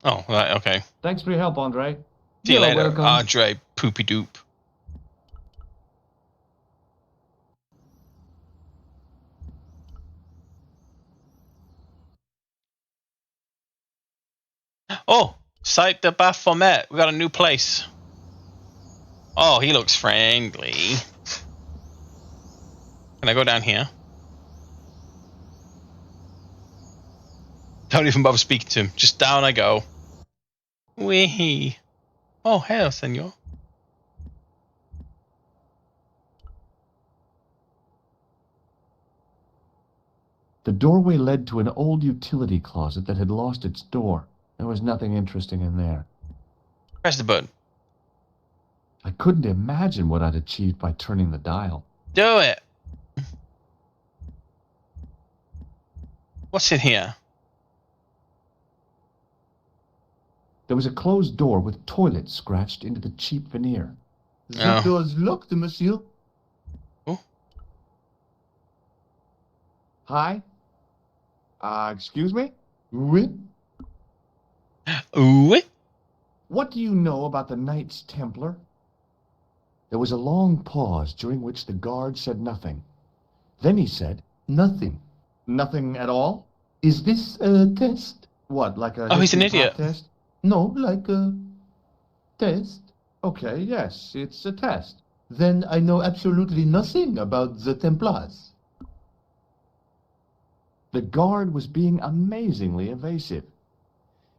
Oh, right, okay. Thanks for your help, Andre. See you You're later, welcome. Andre Poopy Doop. Oh, Site de Baphomet. We got a new place. Oh, he looks friendly. Can I go down here? Don't even bother speaking to him. Just down I go. Wee. Oh, hello, senor. The doorway led to an old utility closet that had lost its door. There was nothing interesting in there. Press the button. I couldn't imagine what I'd achieved by turning the dial. Do it. What's in here? There was a closed door with toilets scratched into the cheap veneer. The door's locked, monsieur. Oh. Hi? Excuse me? Oui? Oui? What do you know about the Knights Templar? There was a long pause during which the guard said nothing. Then he said, Nothing. Nothing at all? Is this a test? What, like a Oh, he's an history idiot. test? No, like a test. Okay, yes, it's a test. Then I know absolutely nothing about the Templars. The guard was being amazingly evasive.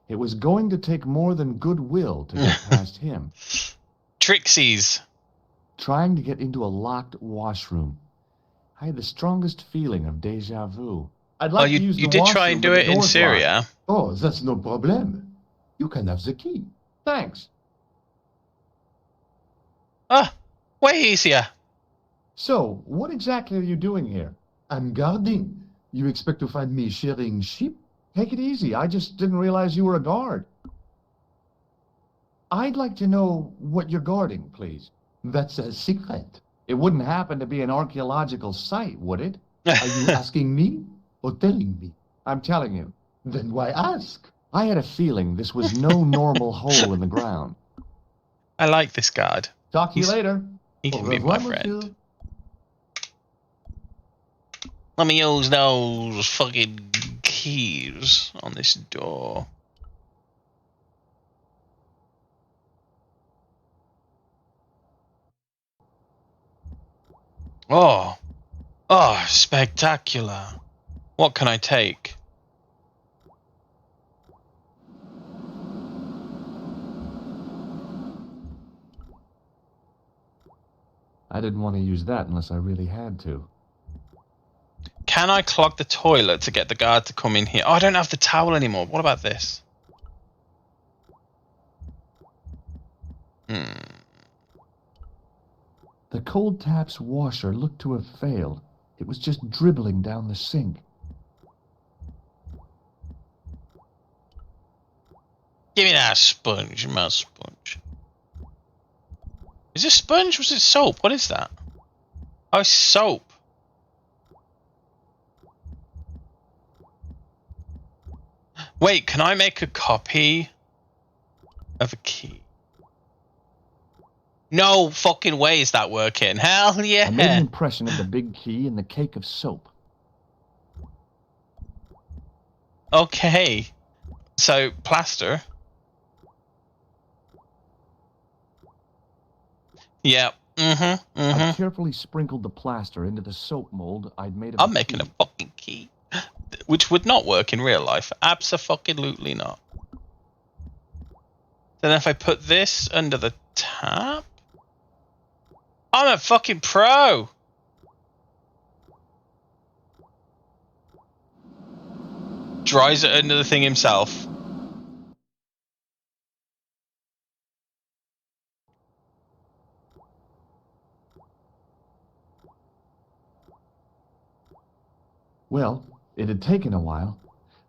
It was going to take more than goodwill to get past him. Trixies. Trying to get into a locked washroom. I had the strongest feeling of deja vu. I'd like to use you the did try washroom, and do but the it in door's Syria. locked. Oh, that's no problem. You can have the key. Thanks. Ah, way easier. So, what exactly are you doing here? I'm guarding. You expect to find me sharing sheep? Take it easy. I just didn't realize you were a guard. I'd like to know what you're guarding, please. That's a secret. It wouldn't happen to be an archaeological site, would it? Are you asking me or telling me? I'm telling you. Then why ask? I had a feeling this was no normal hole in the ground. I like this guard. Talk to you later. He can Au be my revoir, friend. monsieur. Let me use those fucking keys on this door. Oh. Oh, spectacular. What can I take? I didn't want to use that unless I really had to. Can I clog the toilet to get the guard to come in here? Oh, I don't have the towel anymore. What about this? The cold tap's washer looked to have failed. It was just dribbling down the sink. Give me that sponge, my sponge. Is it sponge? Was it soap? What is that? Oh, it's soap. Wait, can I make a copy of a key? No fucking way is that working. Hell yeah. I made an impression of the big key and the cake of soap. Okay. So, plaster. Yeah. I carefully sprinkled the plaster into the soap mold I'd made of I'm making a fucking key. Which would not work in real life. Abso-fucking-lutely not. Then if I put this under the tap... I'm a fucking pro! Dries it under the thing himself. Well, it had taken a while,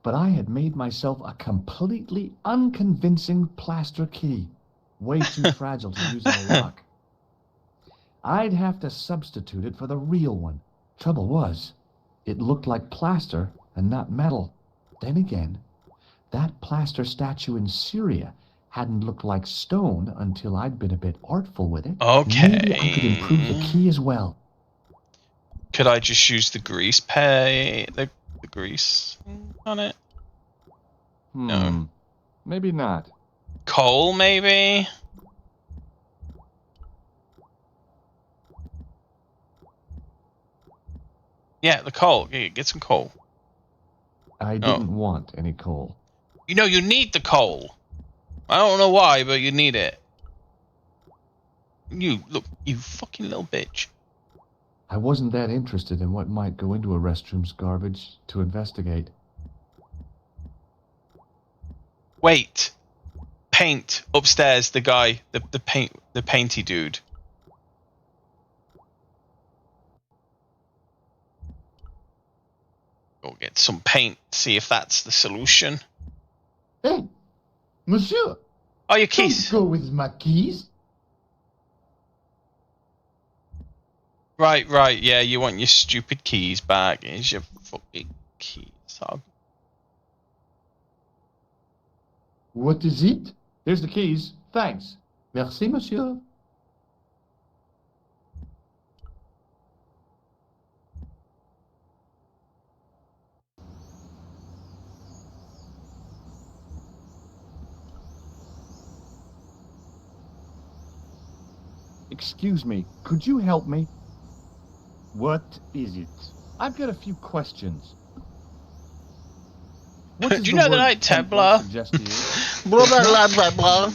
but I had made myself a completely unconvincing plaster key. Way too fragile to use in a lock. I'd have to substitute it for the real one. Trouble was, it looked like plaster and not metal. Then again, that plaster statue in Syria hadn't looked like stone until I'd been a bit artful with it. Okay. Maybe I could improve the key as well. Could I just use the grease the grease on it? No. Maybe not. Coal, maybe? Yeah, the coal. Get some coal. I didn't want any coal. You know, you need the coal. I don't know why, but you need it. You fucking little bitch. I wasn't that interested in what might go into a restroom's garbage to investigate. Wait. Paint upstairs, the guy, the painty dude. Go get some paint, see if that's the solution. Hey, monsieur. Oh, your keys. Don't go with my keys. Right, yeah, you want your stupid keys back. Here's your fucking keys. What is it? Here's the keys. Thanks. Merci, monsieur. Excuse me, could you help me? What is it? I've got a few questions. Do you know the Knight Templar? Blah, blah, blah, blah, blah.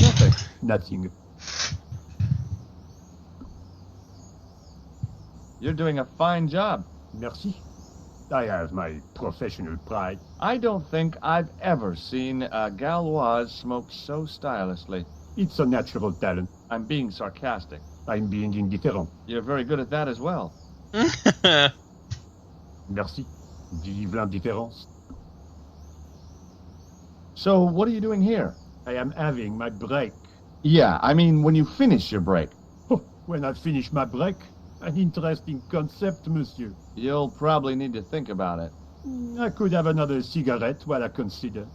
Nothing. Nothing. You're doing a fine job. Merci. I have my professional pride. I don't think I've ever seen a Gauloise smoke so stylishly. It's a natural talent. I'm being sarcastic. I'm being indifferent. You're very good at that as well. Merci. Vive l'indifférence. So, what are you doing here? I am having my break. Yeah, I mean when you finish your break. When I finish my break? An interesting concept, monsieur. You'll probably need to think about it. I could have another cigarette while I consider.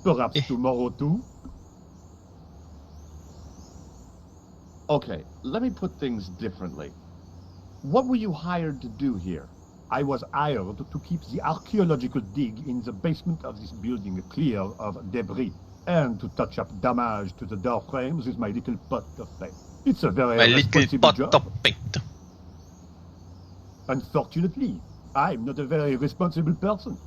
Perhaps tomorrow too? Okay, let me put things differently. What were you hired to do here? I was hired to keep the archaeological dig in the basement of this building clear of debris, and to touch up damage to the door frames with my little pot of paint. It's a very responsible job. Unfortunately, I'm not a very responsible person.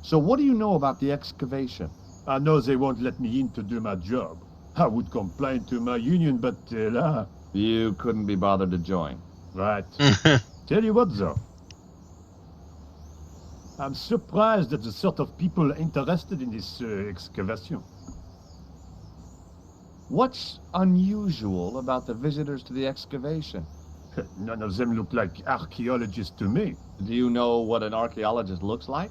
So what do you know about the excavation? I know they won't let me in to do my job. I would complain to my union, but you couldn't be bothered to join. Right. Tell you what, though. I'm surprised at the sort of people interested in this excavation. What's unusual about the visitors to the excavation? None of them look like archaeologists to me. Do you know what an archaeologist looks like?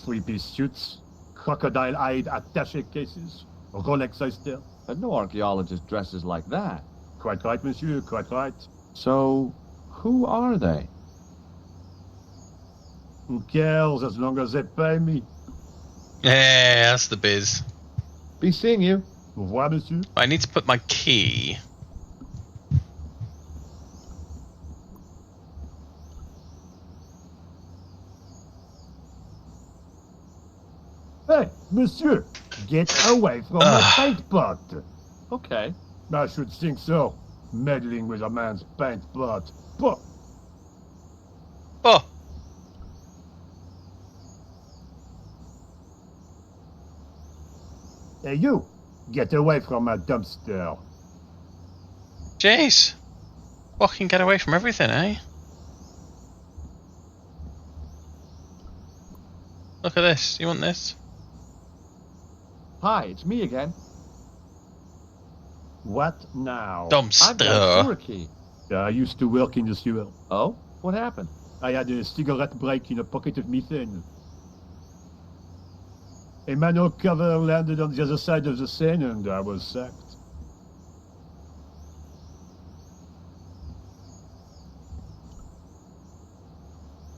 Three-piece suits, crocodile-eyed attaché cases, Rolex oyster. But no archaeologist dresses like that. Quite right, monsieur, quite right. So, who are they? Who cares as long as they pay me? Yeah, that's the biz. Be seeing you. Au revoir, monsieur. I need to put my key. Hey, monsieur, get away from my paint pot. Okay. I should think so. Meddling with a man's paint pot. Pah. Oh. Hey, you, get away from my dumpster. Jeez. Fucking get away from everything, eh? Look at this. You want this? Hi, it's me again. What now? I've got a sewer key. I used to work in the sewer. Oh? What happened? I had a cigarette break in a pocket of methane. A manhole cover landed on the other side of the Seine and I was sacked.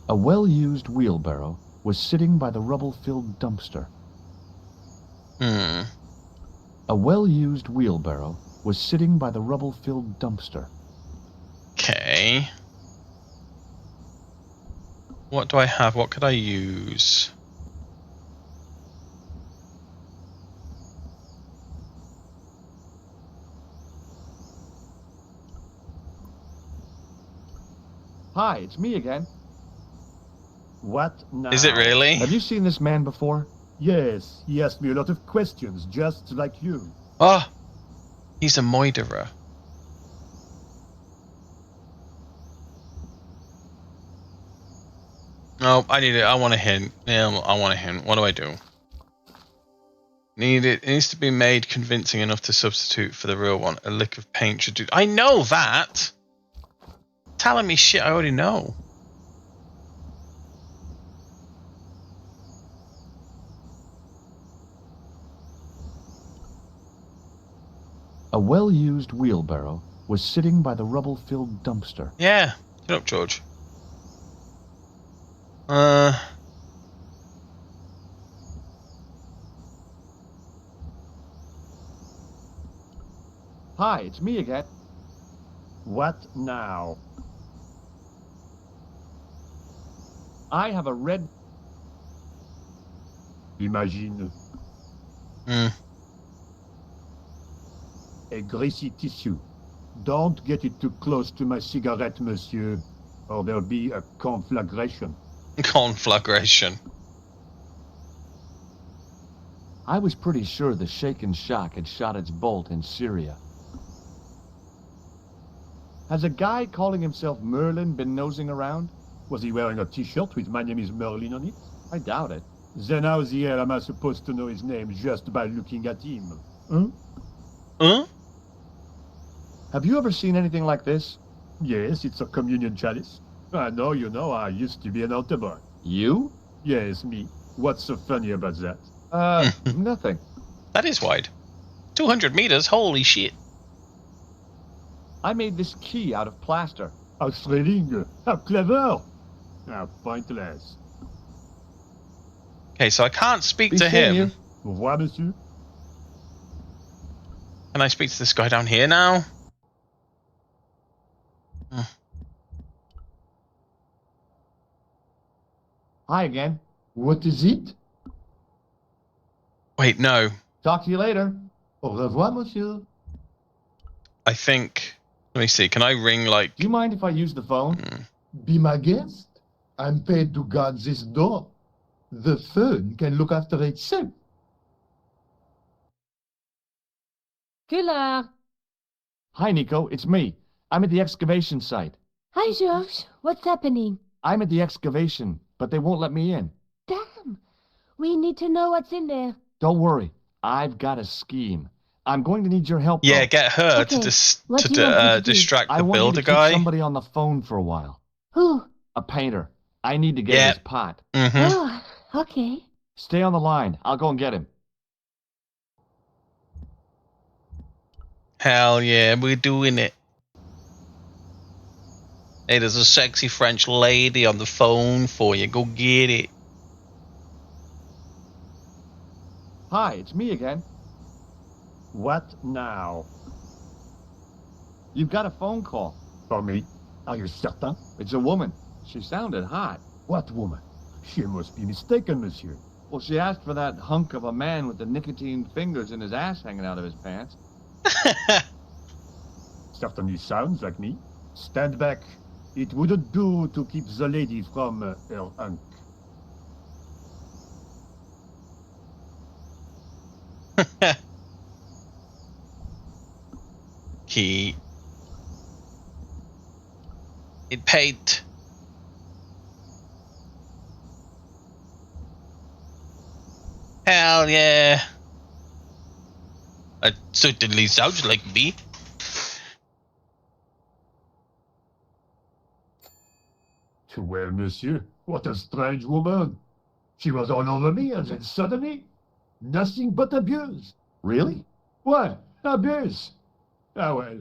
A well-used wheelbarrow was sitting by the rubble-filled dumpster. A well-used wheelbarrow was sitting by the rubble-filled dumpster. Okay. What do I have? What could I use? Hi, it's me again. What now? Is it really? Have you seen this man before? Yes, he asked me a lot of questions, just like you. Oh, he's a moiderer. Oh, I need it. I want a hint. Yeah, I want a hint. What do I do? It needs to be made convincing enough to substitute for the real one. A lick of paint should do. I know that. Telling me shit I already know. A well-used wheelbarrow was sitting by the rubble-filled dumpster. Yeah. Shut up, George. Hi, it's me again. What now? I have a red... Imagine. A greasy tissue. Don't get it too close to my cigarette, monsieur, or there'll be a conflagration. Conflagration. I was pretty sure the shaken shock had shot its bolt in Syria. Has a guy calling himself Merlin been nosing around? Was he wearing a t-shirt with "My name is Merlin" on it? I doubt it. Then how the hell am I supposed to know his name just by looking at him? Huh? Have you ever seen anything like this? Yes, it's a communion chalice. I know, you know, I used to be an altar boy. You? Yes, me. What's so funny about that? Nothing. That is wide. 200 meters, holy shit. I made this key out of plaster. How thrilling! How clever! How pointless. Okay, so I can't speak Be to seeing him. you. Au revoir, monsieur. Can I speak to this guy down here now? Hi again. What is it? Wait, no. Talk to you later. Au revoir, monsieur. I think... Let me see. Can I ring, like... Do you mind if I use the phone? Be my guest. I'm paid to guard this door. The phone can look after itself. Killer! Hi, Nico. It's me. I'm at the excavation site. Hi, Georges. What's happening? I'm at the excavation, but they won't let me in. Damn! We need to know what's in there. Don't worry. I've got a scheme. I'm going to need your help, Yeah, though. get her Okay. to What do you want me to do? distract I the want you builder to keep guy. somebody on the phone for a while. Who? A painter. I need to get Yeah. his pot. Mm-hmm. Oh, okay. Stay on the line. I'll go and get him. Hell yeah, we're doing it. Hey, there's a sexy French lady on the phone for you. Go get it. Hi, it's me again. What now? You've got a phone call. For me? Are you certain? It's a woman. She sounded hot. What woman? She must be mistaken, monsieur. Well, she asked for that hunk of a man with the nicotine fingers in his ass hanging out of his pants. Certainly sounds like me. Stand back. It wouldn't do to keep the lady from her hunk. Key. It paid. Hell yeah. It certainly sounds like me. Well, monsieur, what a strange woman. She was all over me, and then suddenly, nothing but abuse. Really? What? Abuse? Ah, well,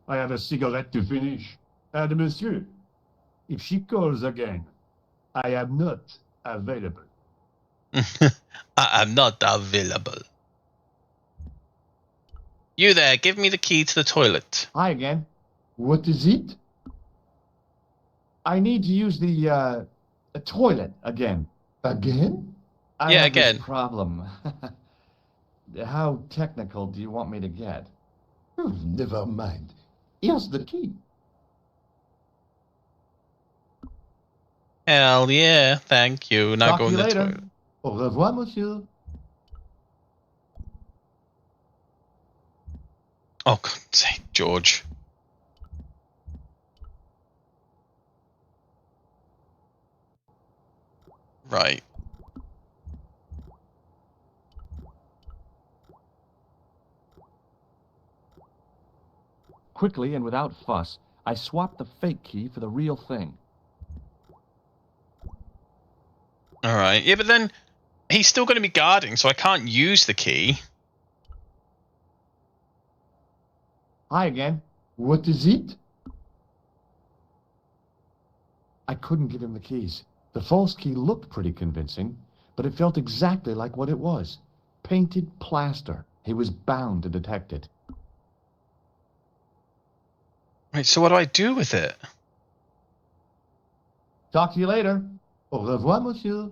I have a cigarette to finish. And monsieur, if she calls again, I am not available. I am not available. You there, give me the key to the toilet. Hi again. What is it? I need to use the toilet again. Again? I Yeah, have again. this problem. How technical do you want me to get? Never mind. Here's the key. Hell yeah, thank you. Now Talk go to in you the later. toilet. Au revoir, monsieur. Oh, God's sake, George. Right. Quickly and without fuss, I swapped the fake key for the real thing. Alright. Yeah, but then he's still going to be guarding, so I can't use the key. Hi again. What is it? I couldn't give him the keys. The false key looked pretty convincing, but it felt exactly like what it was. Painted plaster. He was bound to detect it. Right, so what do I do with it? Talk to you later. Au revoir, monsieur.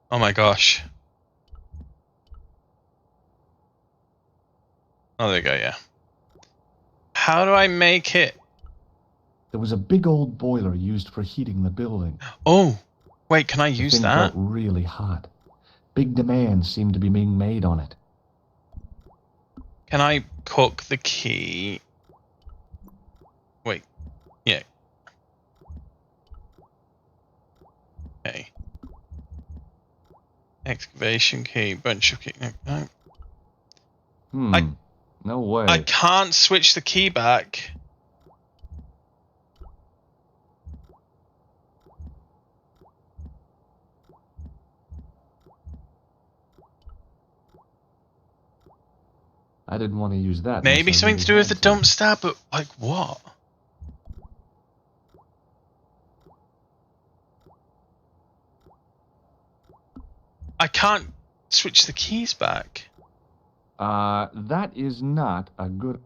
Oh my gosh. Oh, there you go, yeah. How do I make it? There was a big old boiler used for heating the building. Oh, wait, can I The use thing that? got really hot. Big demands seemed to be being made on it. Can I cook the key? Wait, yeah. Okay. Excavation key, bunch of key. No. No way. I can't switch the key back. I didn't want to use that. Maybe unless I something really to do with the had to. dumpster, but like what? I can't switch the keys back. That is not a good...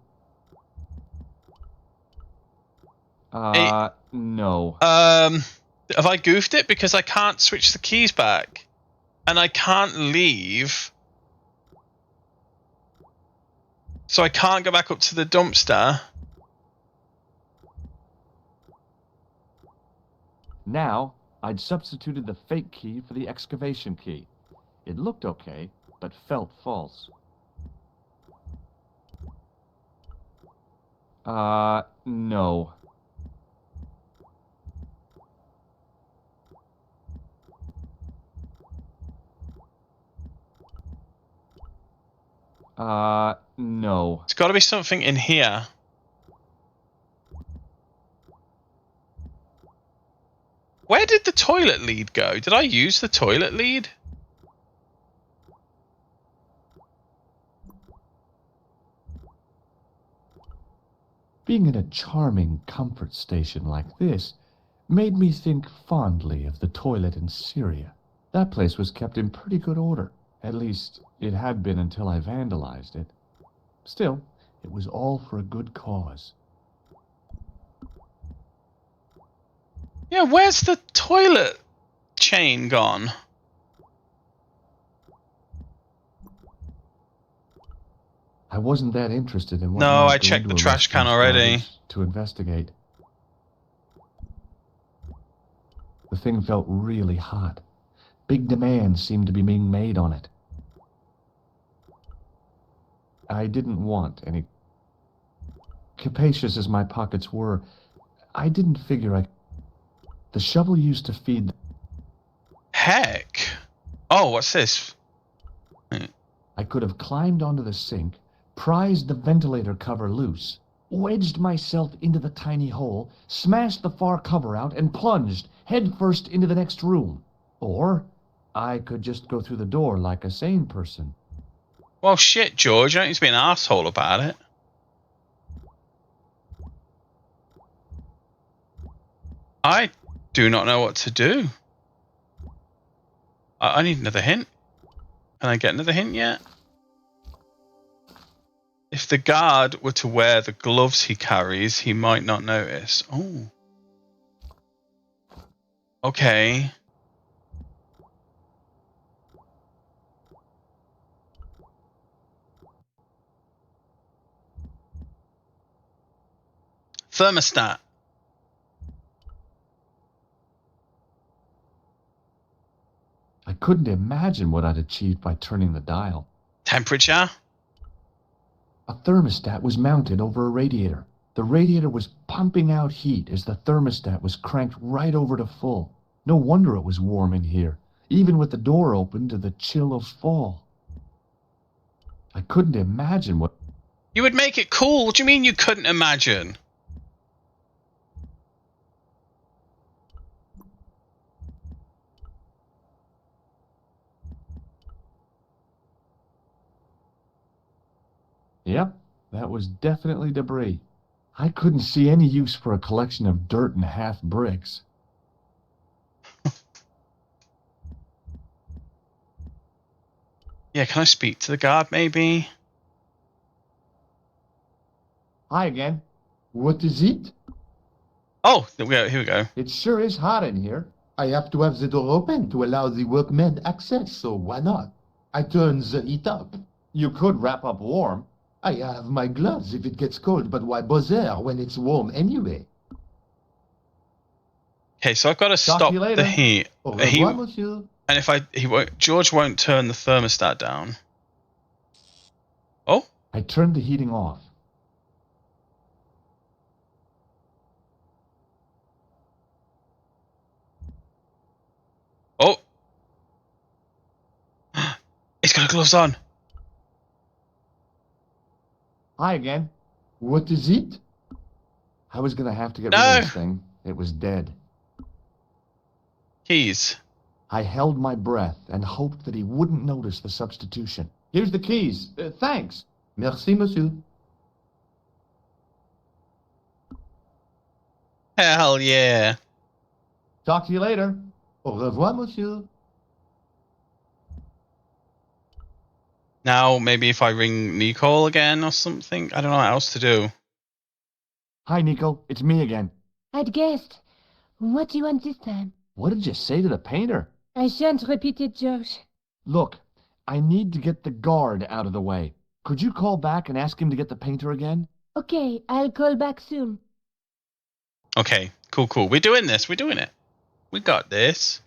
no. Have I goofed it? Because I can't switch the keys back. And I can't leave. So I can't go back up to the dumpster. Now, I'd substituted the fake key for the excavation key. It looked okay, but felt false. No. No. It's got to be something in here. Where did the toilet lead go? Did I use the toilet lead? Being in a charming comfort station like this made me think fondly of the toilet in Syria. That place was kept in pretty good order. At least, it had been until I vandalized it. Still, it was all for a good cause. Yeah, where's the toilet chain gone? I wasn't that interested in what No, might I go checked into the a trash can restaurant's already. garbage to investigate. The thing felt really hot. Big demands seemed to be being made on it. I didn't want any. Capacious as my pockets were, I didn't figure The shovel used to feed. Heck. Oh, what's this? I could have climbed onto the sink, prized the ventilator cover loose, wedged myself into the tiny hole, smashed the far cover out, and plunged headfirst into the next room. Or I could just go through the door like a sane person. Well, shit, George. You don't need to be an asshole about it. I do not know what to do. I need another hint. Can I get another hint yet? If the guard were to wear the gloves he carries, he might not notice. Oh. Okay. Thermostat. I couldn't imagine what I'd achieved by turning the dial. Temperature. A thermostat was mounted over a radiator. The radiator was pumping out heat as the thermostat was cranked right over to full. No wonder it was warm in here, even with the door open to the chill of fall. I couldn't imagine what... You would make it cool. What do you mean you couldn't imagine? Yep, that was definitely debris. I couldn't see any use for a collection of dirt and half bricks. Yeah, can I speak to the guard, maybe? Hi again. What is it? Oh, here we go. It sure is hot in here. I have to have the door open to allow the workmen access, so why not? I turn the heat up. You could wrap up warm. I have my gloves if it gets cold, but why bother when it's warm anyway? Okay, so I've got to stop the heat. Au revoir, monsieur. And if George won't turn the thermostat down. Oh? I turned the heating off. Oh! He's got gloves on. Hi again. What is it? I was gonna have to get rid of this thing. It was dead. Keys. I held my breath and hoped that he wouldn't notice the substitution. Here's the keys. Thanks. Merci, monsieur. Hell yeah. Talk to you later. Au revoir, monsieur. Now, maybe if I ring Nicole again or something. I don't know what else to do. Hi, Nico. It's me again. I'd guessed. What do you want this time? What did you say to the painter? I shan't repeat it, Josh. Look, I need to get the guard out of the way. Could you call back and ask him to get the painter again? Okay, I'll call back soon. Okay, cool. We're doing this. We're doing it. We got this.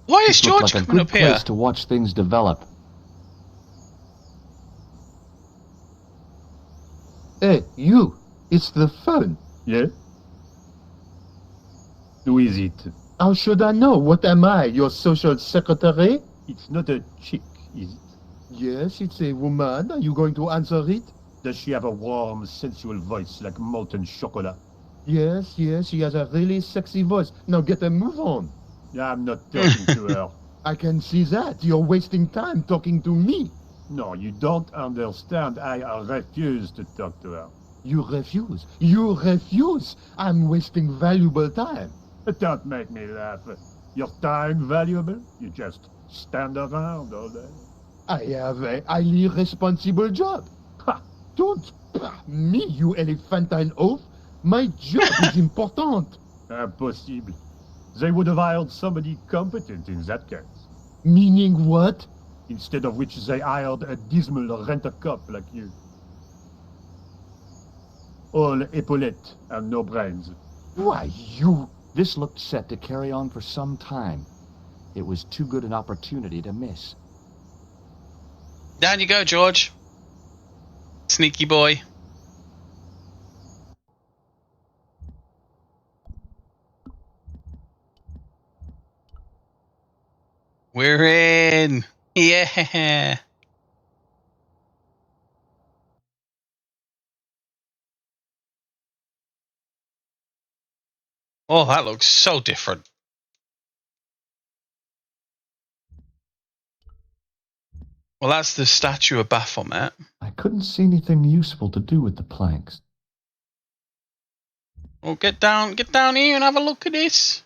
Why is This looked George like a coming good up here? place to watch things develop. Hey, you! It's the phone. Yeah? Who is it? How should I know? What am I, your social secretary? It's not a chick, is it? Yes, it's a woman. Are you going to answer it? Does she have a warm, sensual voice like molten chocolate? Yes, she has a really sexy voice. Now get a move on. I'm not talking to her. I can see that. You're wasting time talking to me. No, you don't understand. I refuse to talk to her. You refuse. You refuse. I'm wasting valuable time. Don't make me laugh. Your time valuable? You just stand around all day. I have a highly responsible job. Ha! Don't me, you elephantine oaf. My job is important. Impossible. They would have hired somebody competent in that case. Meaning what? Instead of which they hired a dismal rent-a-cop like you. All epaulettes and no brains. Why, you... This looked set to carry on for some time. It was too good an opportunity to miss. Down you go, George. Sneaky boy. We're in. Yeah. Oh, that looks so different. Well, that's the statue of Baphomet. I couldn't see anything useful to do with the planks. Oh, get down here and have a look at this.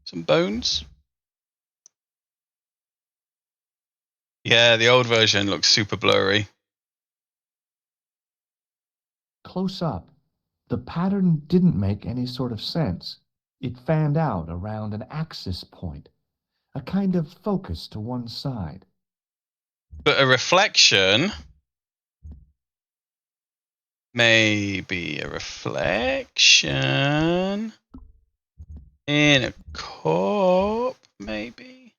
Some bones. Yeah, the old version looks super blurry. Close up, the pattern didn't make any sort of sense. It fanned out around an axis point, a kind of focus to one side. But a reflection... Maybe a reflection in a cup, maybe.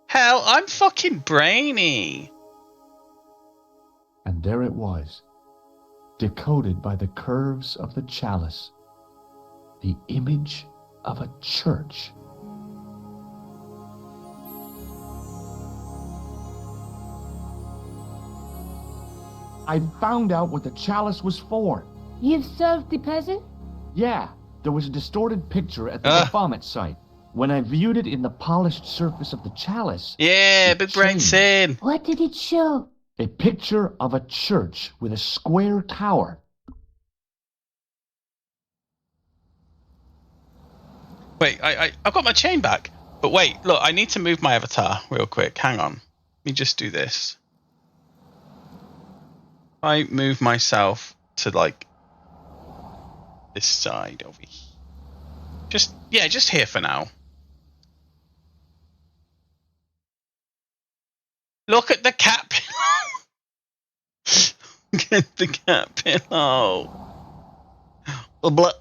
Hell, I'm fucking brainy. And there it was, decoded by the curves of the chalice, the image of a church. I found out what the chalice was for. You've solved the puzzle? Yeah, there was a distorted picture at the Baphomet site. When I viewed it in the polished surface of the chalice... Yeah, big brain sin. What did it show? A picture of a church with a square tower. Wait, I've got my chain back. But wait, look, I need to move my avatar real quick. Hang on. Let me just do this. I move myself to like this side over here. Just here for now. Look at the cat pillow. Look at the cat pillow. Look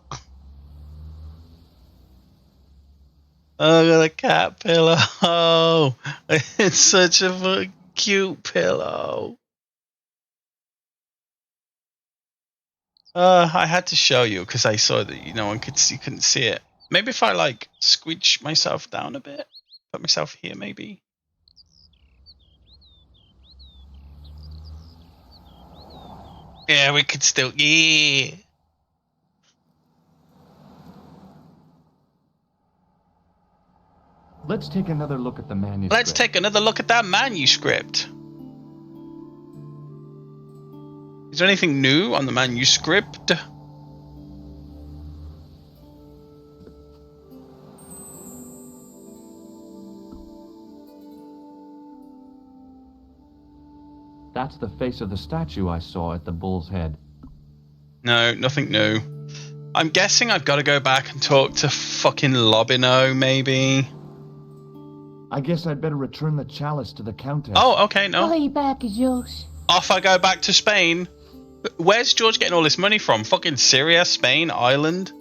at the cat pillow. It's such a cute pillow. I had to show you because I saw that you couldn't see it. Maybe if I like squinch myself down a bit, put myself here maybe. Yeah, we could still, yeah. Let's take another look at the manuscript. Let's take another look at that manuscript. Is there anything new on the manuscript? That's the face of the statue I saw at the bull's head. No, nothing new. I'm guessing I've got to go back and talk to fucking Lobino, maybe. I guess I'd better return the chalice to the Countess. Oh, okay, no. Hurry back, George. Off I go back to Spain. Where's George getting all this money from? Fucking Syria, Spain, Ireland?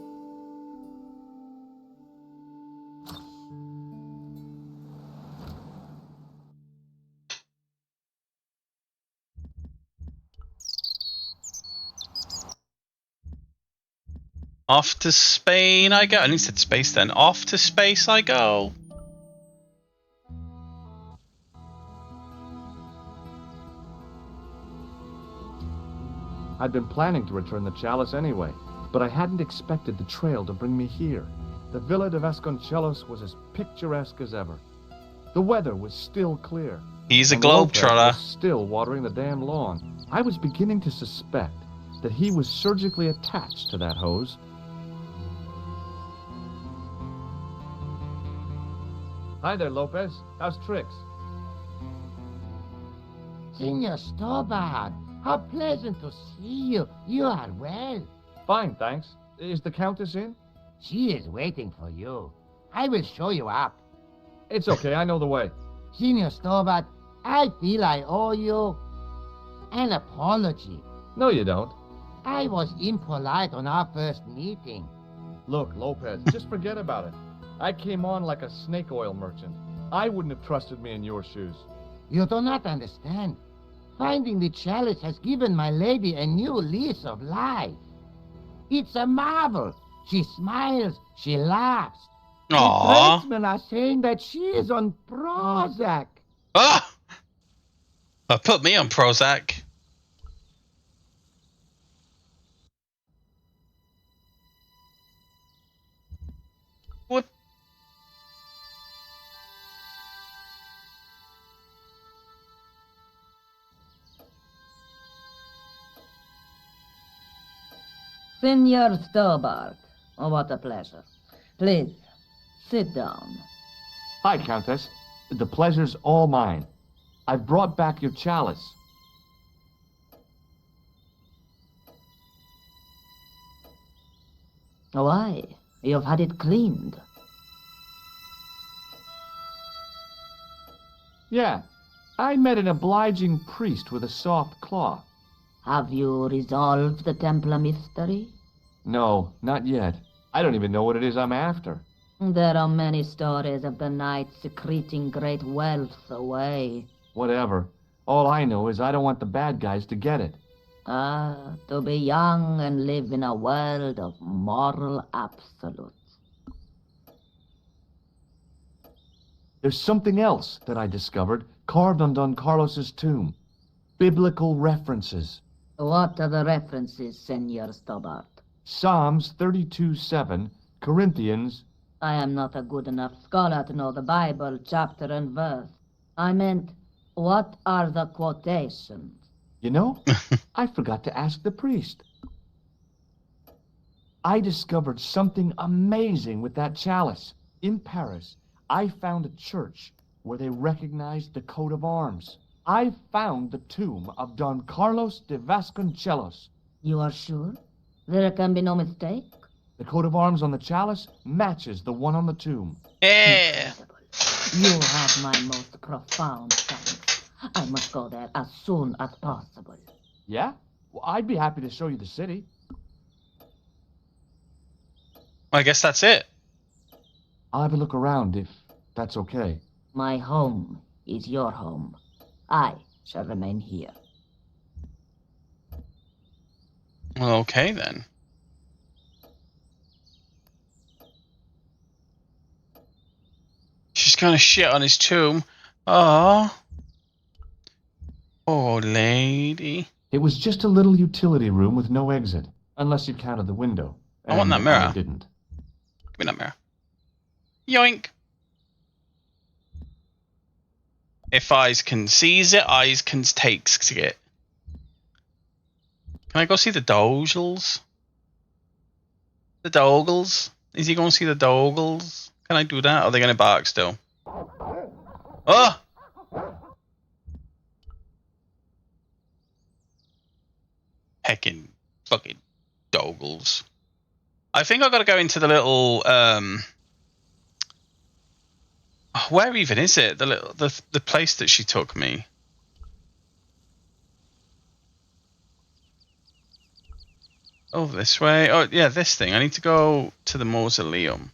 Off to Spain I go. I nearly said space then. Off to space I go. I'd been planning to return the chalice anyway, but I hadn't expected the trail to bring me here. The Villa de Vasconcelos was as picturesque as ever. The weather was still clear. He's a and Lopez globetrotter. was still watering the damn lawn. I was beginning to suspect that he was surgically attached to that hose. Hi there, Lopez. How's Trix? Senor Stobart, how pleasant to see you. You are well. Fine, thanks. Is the Countess in? She is waiting for you. I will show you up. It's okay, I know the way. Senor Stobart, I feel I owe you an apology. No, you don't. I was impolite on our first meeting. Look, Lopez, just forget about it. I came on like a snake oil merchant. I wouldn't have trusted me in your shoes. You do not understand. Finding the chalice has given my lady a new lease of life. It's a marvel. She smiles, she laughs. The Aww. tradesmen are saying that she is on Prozac. Ah! Put me on Prozac. What? Senor Stobart, oh, what a pleasure. Please, sit down. Hi, Countess. The pleasure's all mine. I've brought back your chalice. Why? You've had it cleaned. Yeah, I met an obliging priest with a soft cloth. Have you resolved the Templar mystery? No, not yet. I don't even know what it is I'm after. There are many stories of the knight secreting great wealth away. Whatever. All I know is I don't want the bad guys to get it. Ah, to be young and live in a world of moral absolutes. There's something else that I discovered carved on Don Carlos's tomb. Biblical references. What are the references, Senor Stobart? Psalms 32:7, Corinthians. I am not a good enough scholar to know the Bible, chapter and verse. I meant, what are the quotations? You know, I forgot to ask the priest. I discovered something amazing with that chalice. In Paris, I found a church where they recognized the coat of arms. I found the tomb of Don Carlos de Vasconcelos. You are sure? There can be no mistake? The coat of arms on the chalice matches the one on the tomb. Yeah. You have my most profound thanks. I must go there as soon as possible. Yeah? Well, I'd be happy to show you the city. I guess that's it. I'll have a look around if that's okay. My home is your home. I shall remain here. Well, okay then. She's gonna shit on his tomb. Oh. Oh, lady. It was just a little utility room with no exit, unless you counted the window. I want that And mirror. I didn't. Give me that mirror. Yoink. If eyes can seize it, eyes can takes it. Can I go see the Dogles? The Dogles? Is he going to see the Dogles? Can I do that? Or are they going to bark still? Oh! Heckin' fucking Dogles. I think I've got to go into the little, where even is it? The place that she took me. Oh, this way. Oh, yeah, this thing. I need to go to the mausoleum.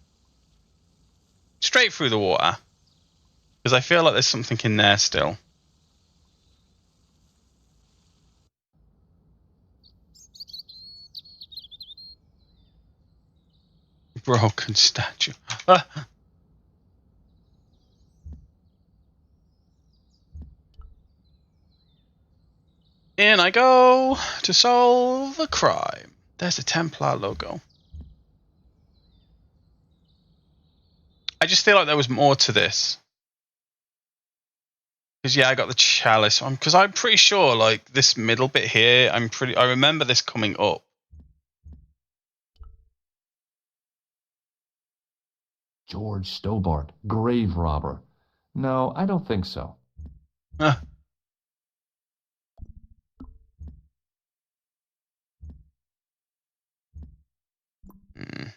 Straight through the water. Because I feel like there's something in there still. Broken statue. Ah. In I go to solve the crime. There's the Templar logo. I just feel like there was more to this. Because yeah, I got the chalice on. Because I'm pretty sure, like this middle bit here, I remember this coming up. George Stobart, grave robber. No, I don't think so. Huh. Hmm.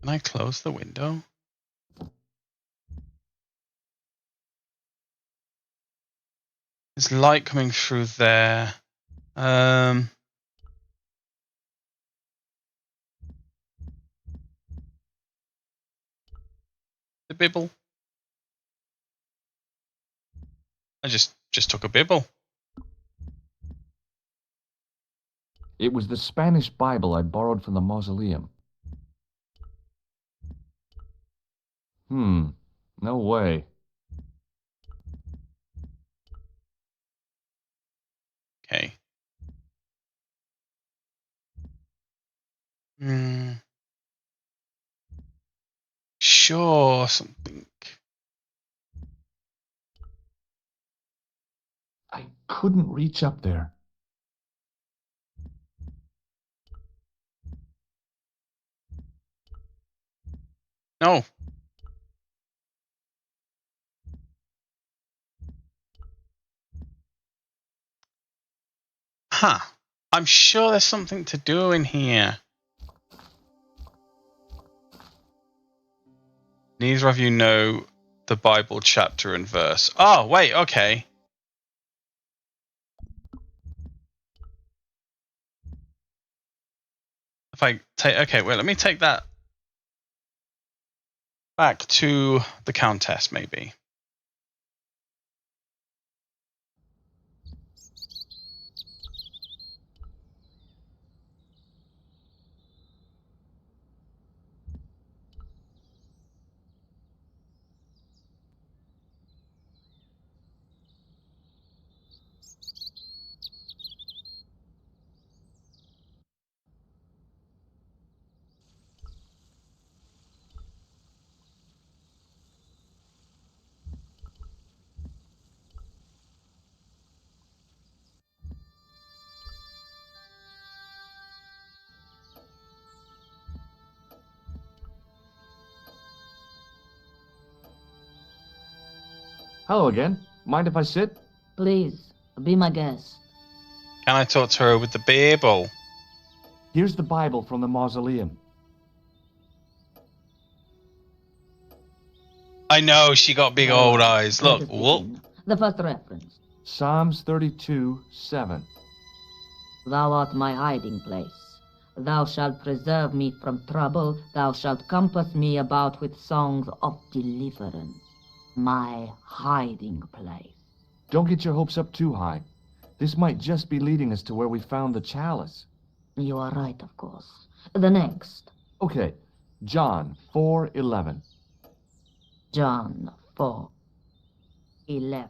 Can I close the window? There's light coming through there. The Bible. I just took a Bible. It was the Spanish Bible I borrowed from the mausoleum. No way. Okay. Sure, something. I couldn't reach up there. No. Huh. I'm sure there's something to do in here. Neither of you know the Bible chapter and verse. Oh, wait, okay. If I take, okay, wait, let me take that back to the Countess, maybe. Hello again. Mind if I sit? Please, be my guest. Can I talk to her with the Bible? Here's the Bible from the mausoleum. I know, she got big old eyes. Look, whoop. The first reference. Psalms 32:7. Thou art my hiding place. Thou shalt preserve me from trouble. Thou shalt compass me about with songs of deliverance. My hiding place. Don't get your hopes up too high. This might just be leading us to where we found the chalice. You are right, of course. The next. Okay, John 4:11. John 4:11.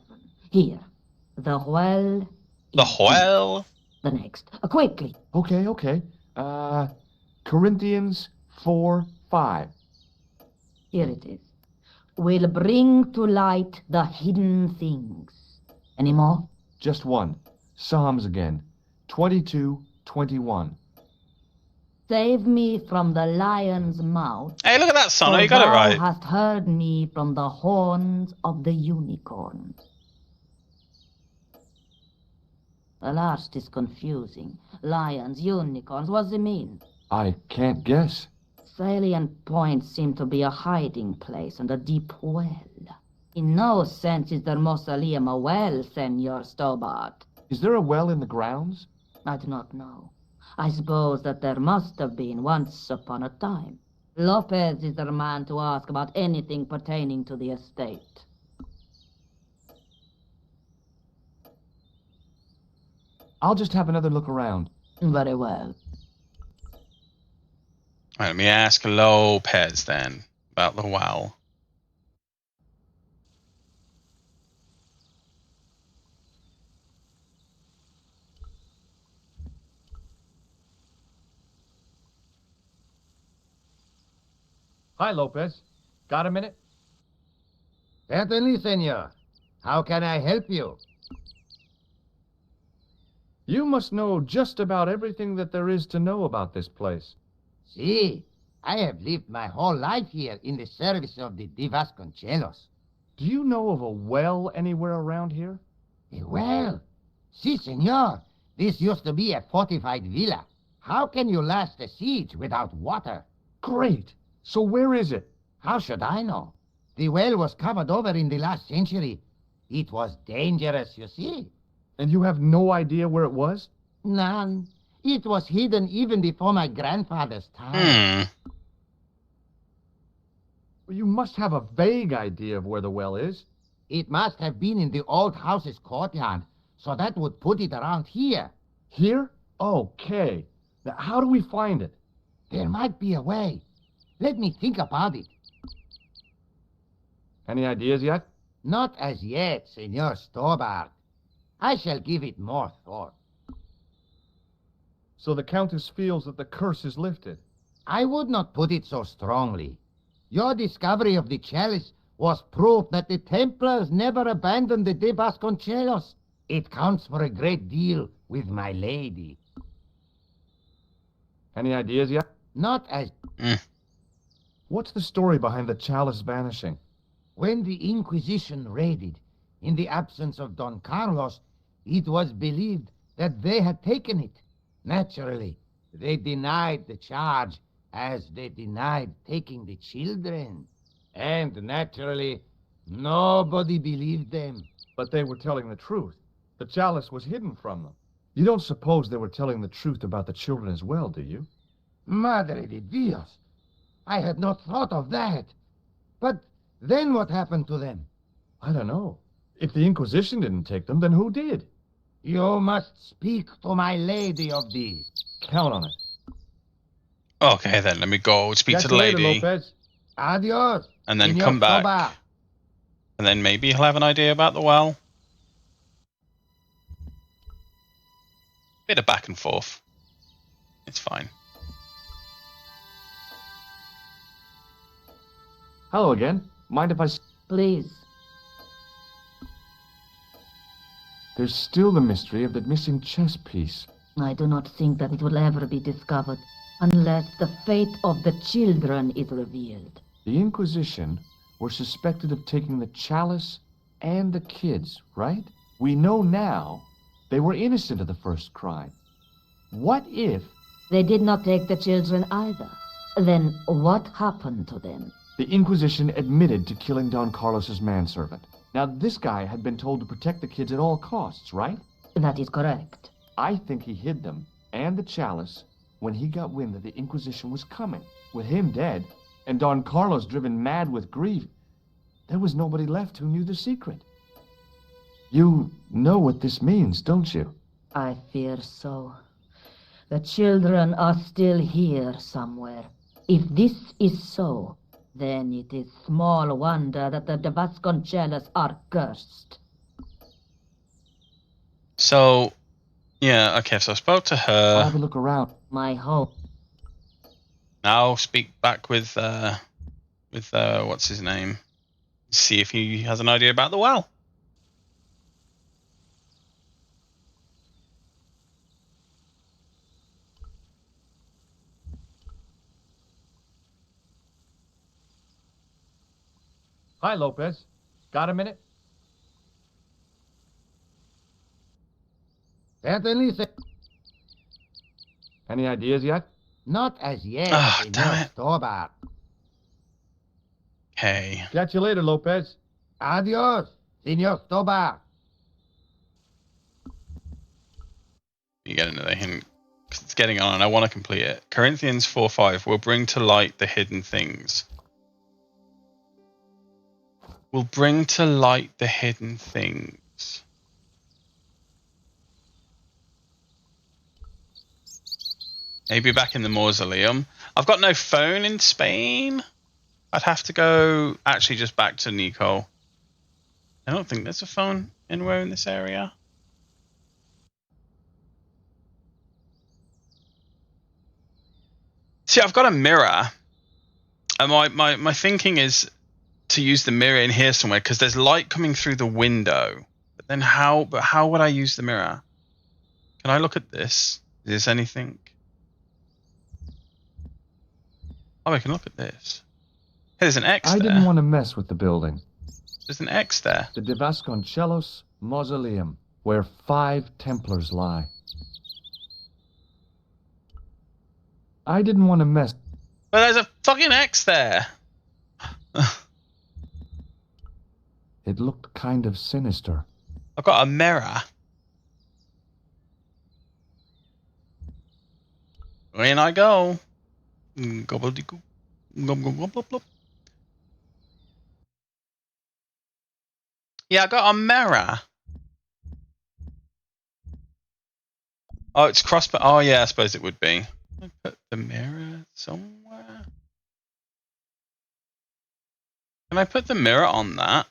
Here. The well. The well. The next. Quickly. Okay. Corinthians 4:5. Here it is. Will bring to light the hidden things. Any more? Just one. Psalms again. 22:21. Save me from the lion's mouth. Hey, look at that, Sono. You got it right. Thou hast heard me from the horns of the unicorn. The last is confusing. Lions, unicorns, what does it mean? I can't guess. Salient points seem to be a hiding place and a deep well. In no sense is their mausoleum a well, Senor Stobart. Is there a well in the grounds? I do not know. I suppose that there must have been once upon a time. Lopez is the man to ask about anything pertaining to the estate. I'll just have another look around. Very well. Right, let me ask Lopez then about the well. Hi, Lopez. Got a minute? Certainly, senor. How can I help you? You must know just about everything that there is to know about this place. See, I have lived my whole life here in the service of the De Vasconcelos. Do you know of a well anywhere around here? A well? Si, senor. This used to be a fortified villa. How can you last a siege without water? Great. So where is it? How should I know? The well was covered over in the last century. It was dangerous, you see. And you have no idea where it was? None. It was hidden even before my grandfather's time. Well, you must have a vague idea of where the well is. It must have been in the old house's courtyard, so that would put it around here. Here? Okay. Now, how do we find it? There might be a way. Let me think about it. Any ideas yet? Not as yet, Senor Stobart. I shall give it more thought. So the Countess feels that the curse is lifted? I would not put it so strongly. Your discovery of the chalice was proof that the Templars never abandoned the De Vasconcelos. It counts for a great deal with my lady. Any ideas yet? Not as... What's the story behind the chalice vanishing? When the Inquisition raided, in the absence of Don Carlos, it was believed that they had taken it. Naturally, they denied the charge, as they denied taking the children. And naturally, nobody believed them. But they were telling the truth. The chalice was hidden from them. You don't suppose they were telling the truth about the children as well, do you? Madre de Dios! I had not thought of that. But then what happened to them? I don't know. If the Inquisition didn't take them, then who did? You must speak to my lady of these. Count on it. Okay, then let me go speak to the Later, lady, Lopez. Adios. and then Señor come back, Toba. and then maybe he'll have an idea about the well. Bit of back and forth. It's fine. Hello again. Mind if I... Please. There's still the mystery of the missing chess piece. I do not think that it will ever be discovered unless the fate of the children is revealed. The Inquisition were suspected of taking the chalice and the kids, right? We know now they were innocent of the first crime. What if... They did not take the children either. Then what happened to them? The Inquisition admitted to killing Don Carlos's manservant. Now, this guy had been told to protect the kids at all costs, right? That is correct. I think he hid them and the chalice when he got wind that the Inquisition was coming. With him dead and Don Carlos driven mad with grief, there was nobody left who knew the secret. You know what this means, don't you? I fear so. The children are still here somewhere. If this is so, then it is small wonder that the De Vasconcelos are cursed. So, yeah, okay, so I spoke to her. I'll have a look around. My hope. Now speak back with what's his name? See if he has an idea about the well. Hi, Lopez. Got a minute? Certainly, sir. Any ideas yet? Not as yet, damn Señor it. Stobart. Okay. Catch you later, Lopez. Adios, Señor Stobart. You get another hint. 'Cause It's getting on, and I want to complete it. Corinthians 4:5 will bring to light the hidden things. Will bring to light the hidden things. Maybe back in the mausoleum. I've got no phone in Spain. I'd have to go actually just back to Nico. I don't think there's a phone anywhere in this area. See, I've got a mirror. And my thinking is to use the mirror in here somewhere because there's light coming through the window. But then how would I use the mirror? Can I look at this? Is there anything? Oh, I can look at this. Hey, there's an X I there. didn't want to mess with the building. There's an X there. The De Vasconcelos Mausoleum, where 5 Templars lie. I didn't want to mess. But there's a fucking X there. It looked kind of sinister. I've got a mirror. In I go. Gobbledygook. Gob, gob, gob, gob, gob. Yeah, I got a mirror. Oh, it's crossbar. Oh, yeah, I suppose it would be. Can I put the mirror somewhere? Can I put the mirror on that?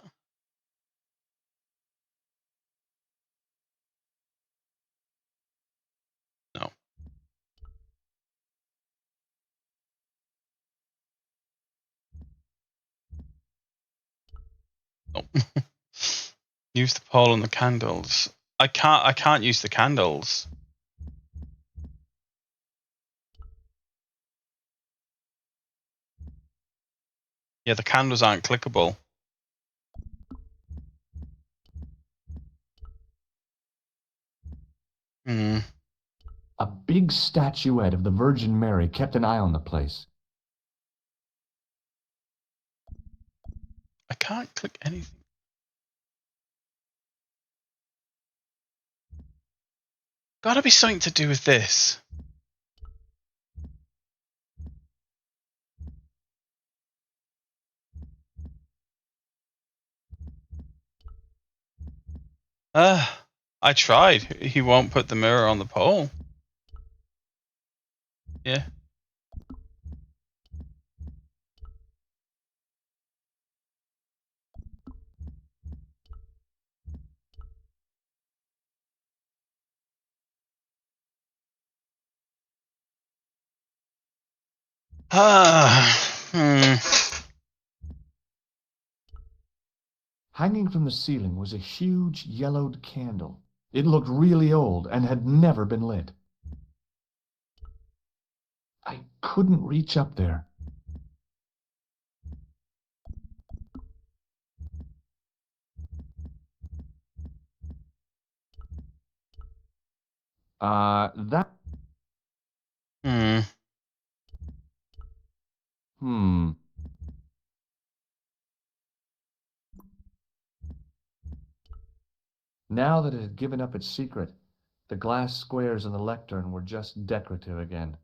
No. Nope. Use the pole and the candles. I can't use the candles. Yeah, the candles aren't clickable. A big statuette of the Virgin Mary kept an eye on the place. I can't click anything. Gotta be something to do with this. I tried. He won't put the mirror on the pole. Yeah. Hanging from the ceiling was a huge yellowed candle. It looked really old and had never been lit. I couldn't reach up there. That... Now that it had given up its secret, the glass squares on the lectern were just decorative again.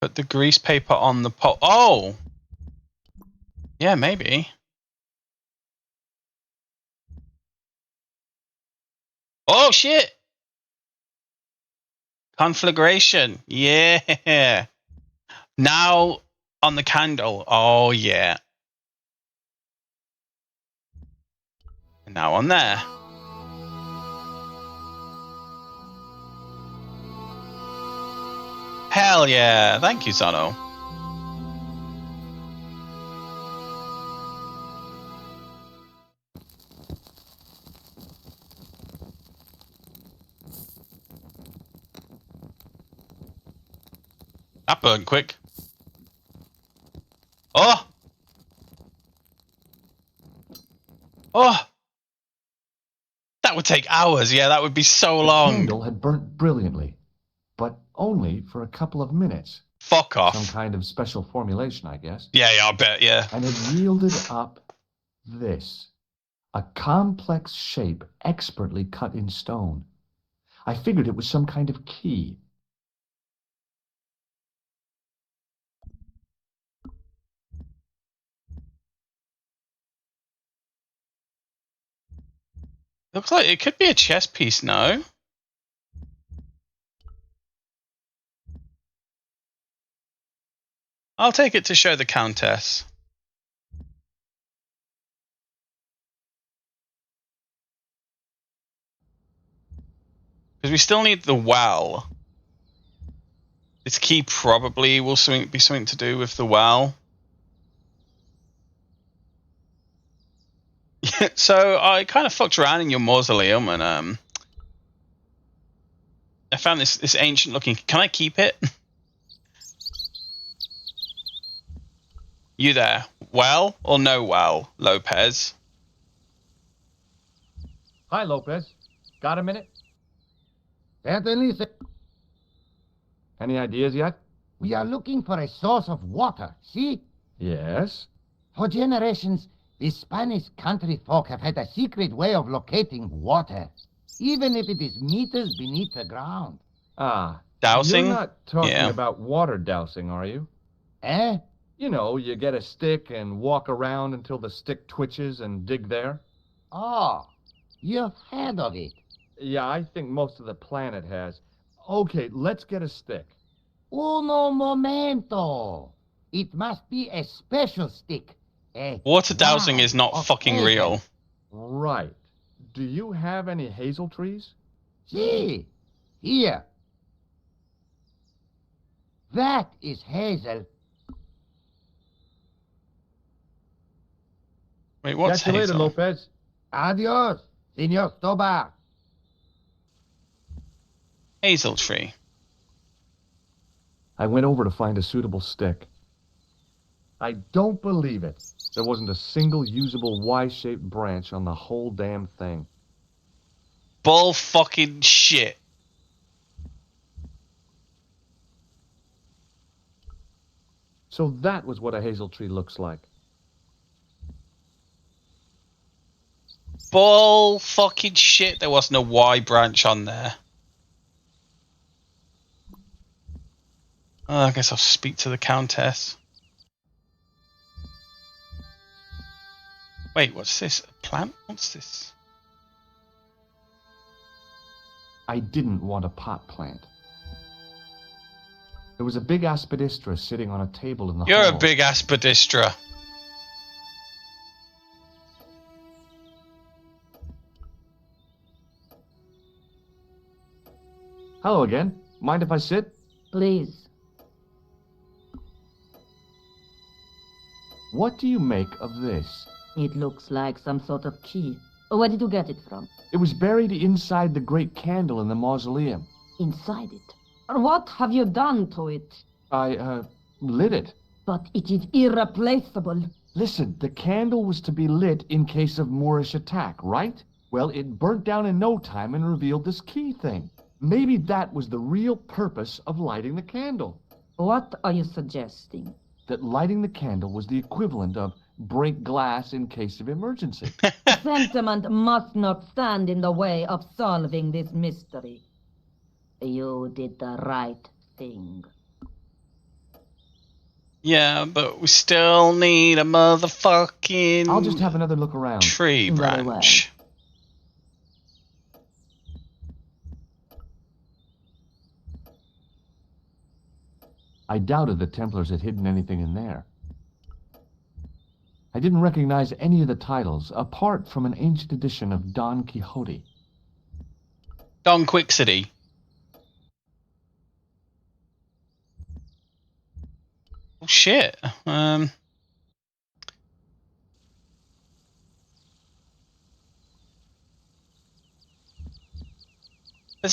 Put the grease paper on the pole. Oh! Yeah, maybe. Oh, shit! Conflagration. Yeah. Now on the candle. Oh, yeah. And now on there. Hell yeah. Thank you, Sono. That burned quick. Oh! Oh! That would take hours. Yeah, that would be so long. The candle had burnt brilliantly, but only for a couple of minutes. Fuck off. Some kind of special formulation, I guess. Yeah, I bet, yeah. And it yielded up this. A complex shape expertly cut in stone. I figured it was some kind of key. Looks like it could be a chess piece, no? I'll take it to show the Countess. Because we still need the well. This key probably will be something to do with the well. So I kind of fucked around in your mausoleum and I found this ancient looking. Can I keep it? You there? Well or no well, Lopez? Hi, Lopez. Got a minute? Certainly, sir. Any ideas yet? We are looking for a source of water, see? Yes. For generations, the Spanish country folk have had a secret way of locating water, even if it is meters beneath the ground. Ah. Dowsing? You're not talking Yeah. about water dousing, are you? Eh? You know, you get a stick and walk around until the stick twitches and dig there. Oh, you've heard of it. Yeah, I think most of the planet has. Okay, let's get a stick. Uno momento. It must be a special stick. Water dowsing is not of fucking hazel. real. Right. Do you have any hazel trees? See, here. That is hazel. Wait, what's Catch you later, hazel? Lopez. Adios, Senor Tobar. Hazel tree. I went over to find a suitable stick. I don't believe it. There wasn't a single usable Y-shaped branch on the whole damn thing. Bull fucking shit. So that was what a hazel tree looks like. Bull fucking shit. There wasn't a Y branch on there. I guess I'll speak to the Countess. Wait, what's this? A plant? What's this? I didn't want a pot plant. There was a big aspidistra sitting on a table in the You're hall. a big aspidistra. Hello again. Mind if I sit? Please. What do you make of this? It looks like some sort of key. Where did you get it from? It was buried inside the great candle in the mausoleum. Inside it. What have you done to it? I, lit it. But it is irreplaceable. Listen, the candle was to be lit in case of Moorish attack, right? Well, it burnt down in no time and revealed this key thing. Maybe that was the real purpose of lighting the candle. What are you suggesting? That lighting the candle was the equivalent of break glass in case of emergency. Sentiment must not stand in the way of solving this mystery. You did the right thing. Yeah, but we still need a motherfucking I'll just have another look around. tree Very branch. I doubted the Templars had hidden anything in there. I didn't recognize any of the titles, apart from an ancient edition of Don Quixote. Don Quixote. Oh shit. There's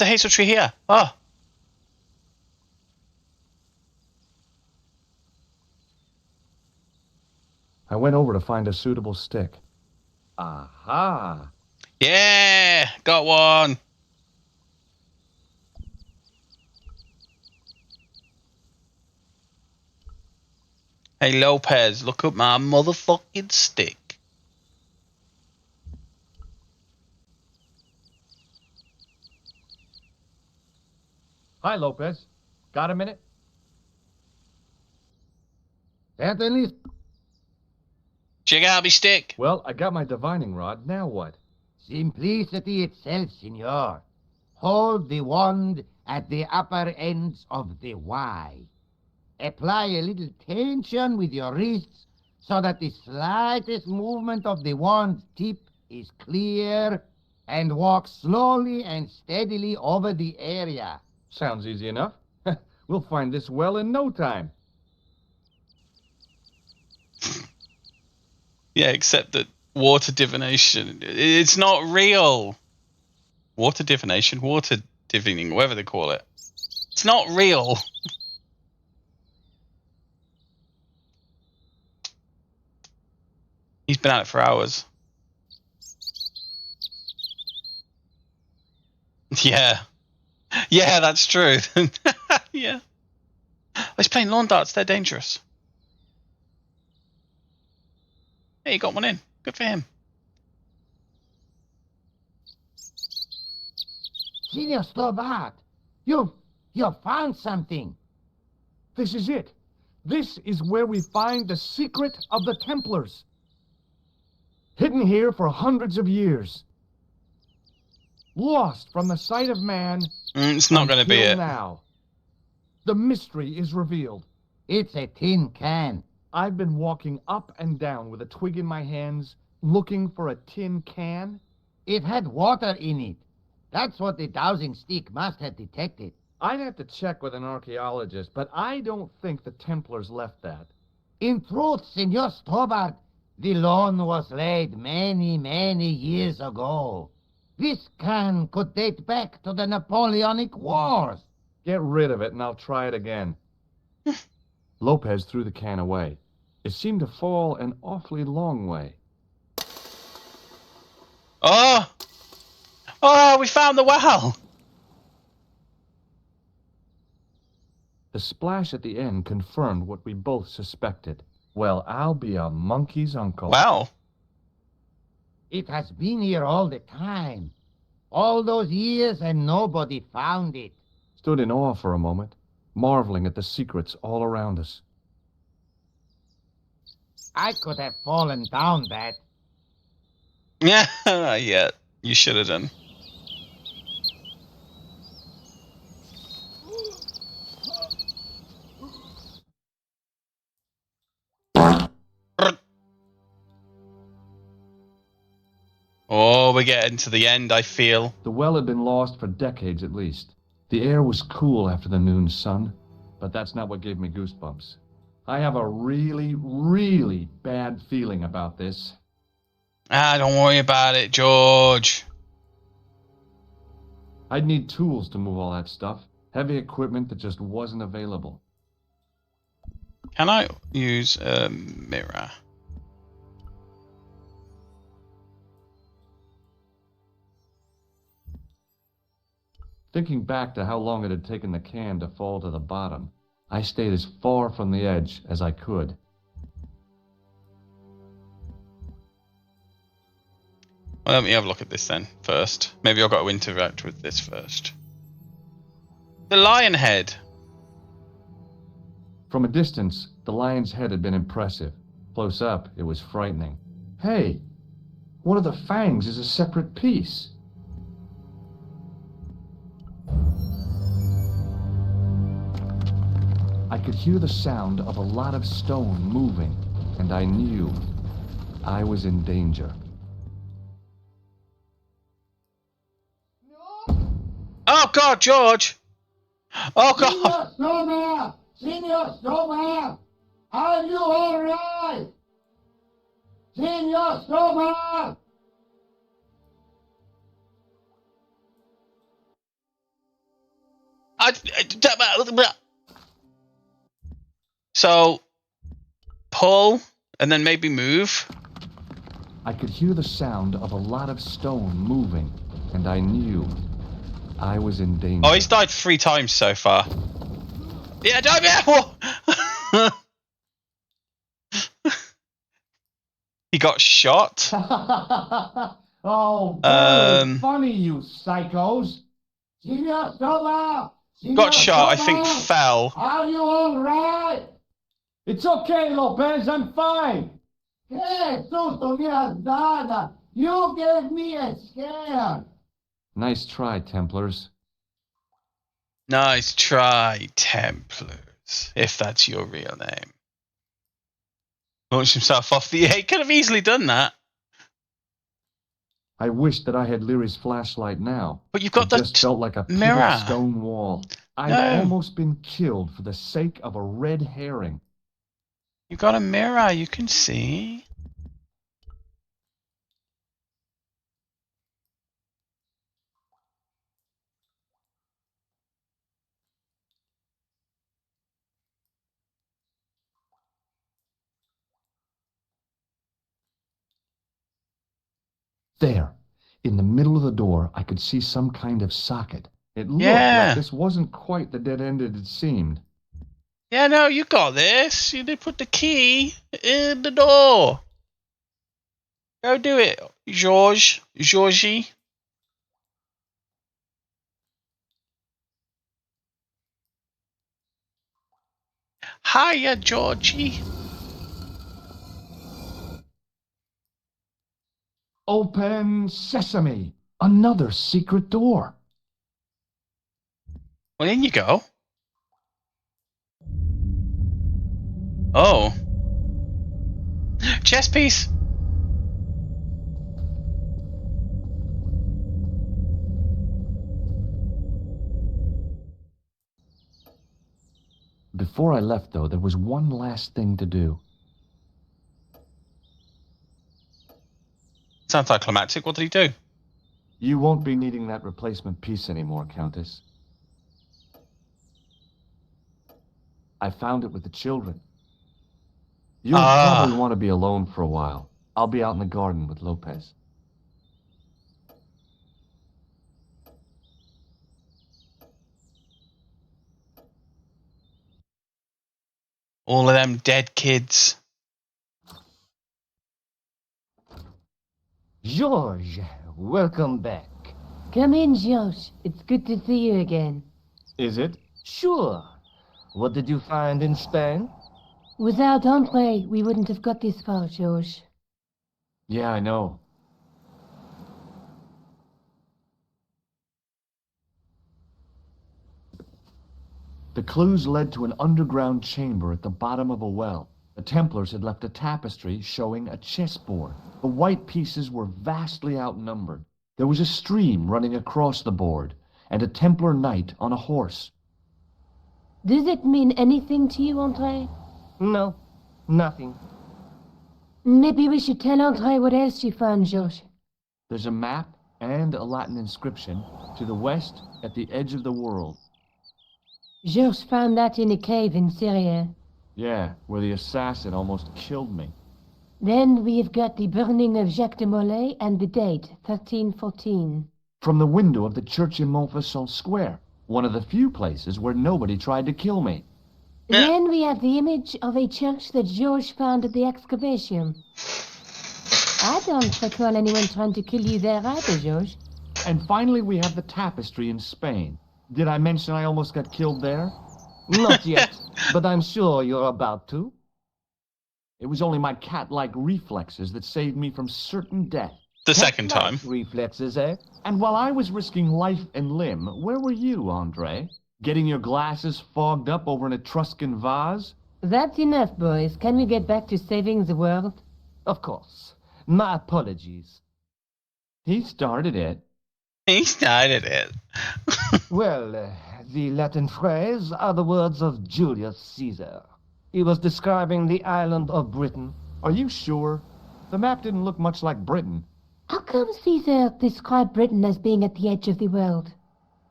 a hazel tree here. Oh. I went over to find a suitable stick. Aha! Yeah, got one. Hey Lopez, look at my motherfucking stick. Hi, Lopez. Got a minute? Certainly. Check out my stick. Well, I got my divining rod. Now what? Simplicity itself, senor. Hold the wand at the upper ends of the Y. Apply a little tension with your wrists so that the slightest movement of the wand tip is clear, and walk slowly and steadily over the area. Sounds easy enough. We'll find this well in no time. Yeah, except that water divination, it's not real. Water divination, water divining, whatever they call it. It's not real. He's been at it for hours. Yeah. Yeah, that's true. Yeah. He's playing lawn darts. They're dangerous. Hey, he got one in. Good for him. Senor Stobart, you found something. This is it. This is where we find the secret of the Templars. Hidden here for hundreds of years. Lost from the sight of man. It's not going to be it. Now. The mystery is revealed. It's a tin can. I've been walking up and down with a twig in my hands, looking for a tin can. It had water in it. That's what the dowsing stick must have detected. I'd have to check with an archaeologist, but I don't think the Templars left that. In truth, Senor Stobart, the loan was laid many, many years ago. This can could date back to the Napoleonic Wars. Get rid of it and I'll try it again. Lopez threw the can away. It seemed to fall an awfully long way. Oh! Oh, we found the well! The splash at the end confirmed what we both suspected. Well, I'll be a monkey's uncle. Wow. It has been here all the time. All those years and nobody found it. Stood in awe for a moment, marveling at the secrets all around us. I could have fallen down that. Yeah, yeah, you should have done. Oh, we're getting to the end, I feel. The well had been lost for decades at least. The air was cool after the noon sun, but that's not what gave me goosebumps. I have a really, really bad feeling about this. Don't worry about it, George. I'd need tools to move all that stuff. Heavy equipment that just wasn't available. Can I use a mirror? Thinking back to how long it had taken the can to fall to the bottom, I stayed as far from the edge as I could. Well, let me have a look at this then first. Maybe I've got to interact with this first. The lion head. From a distance, the lion's head had been impressive. Close up, it was frightening. Hey, one of the fangs is a separate piece. I could hear the sound of a lot of stone moving, and I knew I was in danger. Oh God, George! Oh God! Senor Stobart! Senor Stobart! Are you all right? Senor Stobart! So, pull, and then maybe move. I could hear the sound of a lot of stone moving, and I knew I was in danger. Oh, he's died 3 times so far. Yeah, dive yeah. He got shot. Oh, very funny, you psychos. Senor Stobart! Got shot, I think fell. Are you all right? It's okay, Lopez, I'm fine. ¿Qué susto me has dado? You gave me a scare. Nice try, Templars. Nice try, Templars, if that's your real name. Launched himself off the... He could have easily done that. I wish that I had Leary's flashlight now. But you've got it the just felt like a mirror. pitted stone wall. I'd No. almost been killed for the sake of a red herring. You got a mirror, you can see. There, in the middle of the door, I could see some kind of socket. It looked Yeah. like this wasn't quite the dead end it seemed. Yeah, no, you got this. You did put the key in the door. Go do it, Georgie. Hiya, Georgie. Open sesame! Another secret door. Well, in you go. Oh. Chess piece. Before I left, though, there was one last thing to do. Sounds anticlimactic. What did he do? You won't be needing that replacement piece anymore, Countess. I found it with the children. You'll probably want to be alone for a while. I'll be out in the garden with Lopez. All of them dead kids. George, welcome back. Come in, George. It's good to see you again. Is it? Sure. What did you find in Spain? Without Andre, we wouldn't have got this far, George. Yeah, I know. The clues led to an underground chamber at the bottom of a well. The Templars had left a tapestry showing a chessboard. The white pieces were vastly outnumbered. There was a stream running across the board, and a Templar knight on a horse. Does it mean anything to you, Andre? No, nothing. Maybe we should tell Andre what else you found, George. There's a map and a Latin inscription to the west at the edge of the world. George found that in a cave in Syria. Yeah, where the assassin almost killed me. Then we've got the burning of Jacques de Molay and the date, 1314. From the window of the church in Montfaucon Square, one of the few places where nobody tried to kill me. Then we have the image of a church that George found at the excavation. I don't recall anyone trying to kill you there either, George. And finally we have the tapestry in Spain. Did I mention I almost got killed there? Not yet, but I'm sure you're about to. It was only my cat-like reflexes that saved me from certain death. The second time. Reflexes, eh? And while I was risking life and limb, where were you, Andre? Getting your glasses fogged up over an Etruscan vase? That's enough, boys. Can we get back to saving the world? Of course. My apologies. He started it. He started it. Well, the Latin phrase are the words of Julius Caesar. He was describing the island of Britain. Are you sure? The map didn't look much like Britain. How come Caesar described Britain as being at the edge of the world?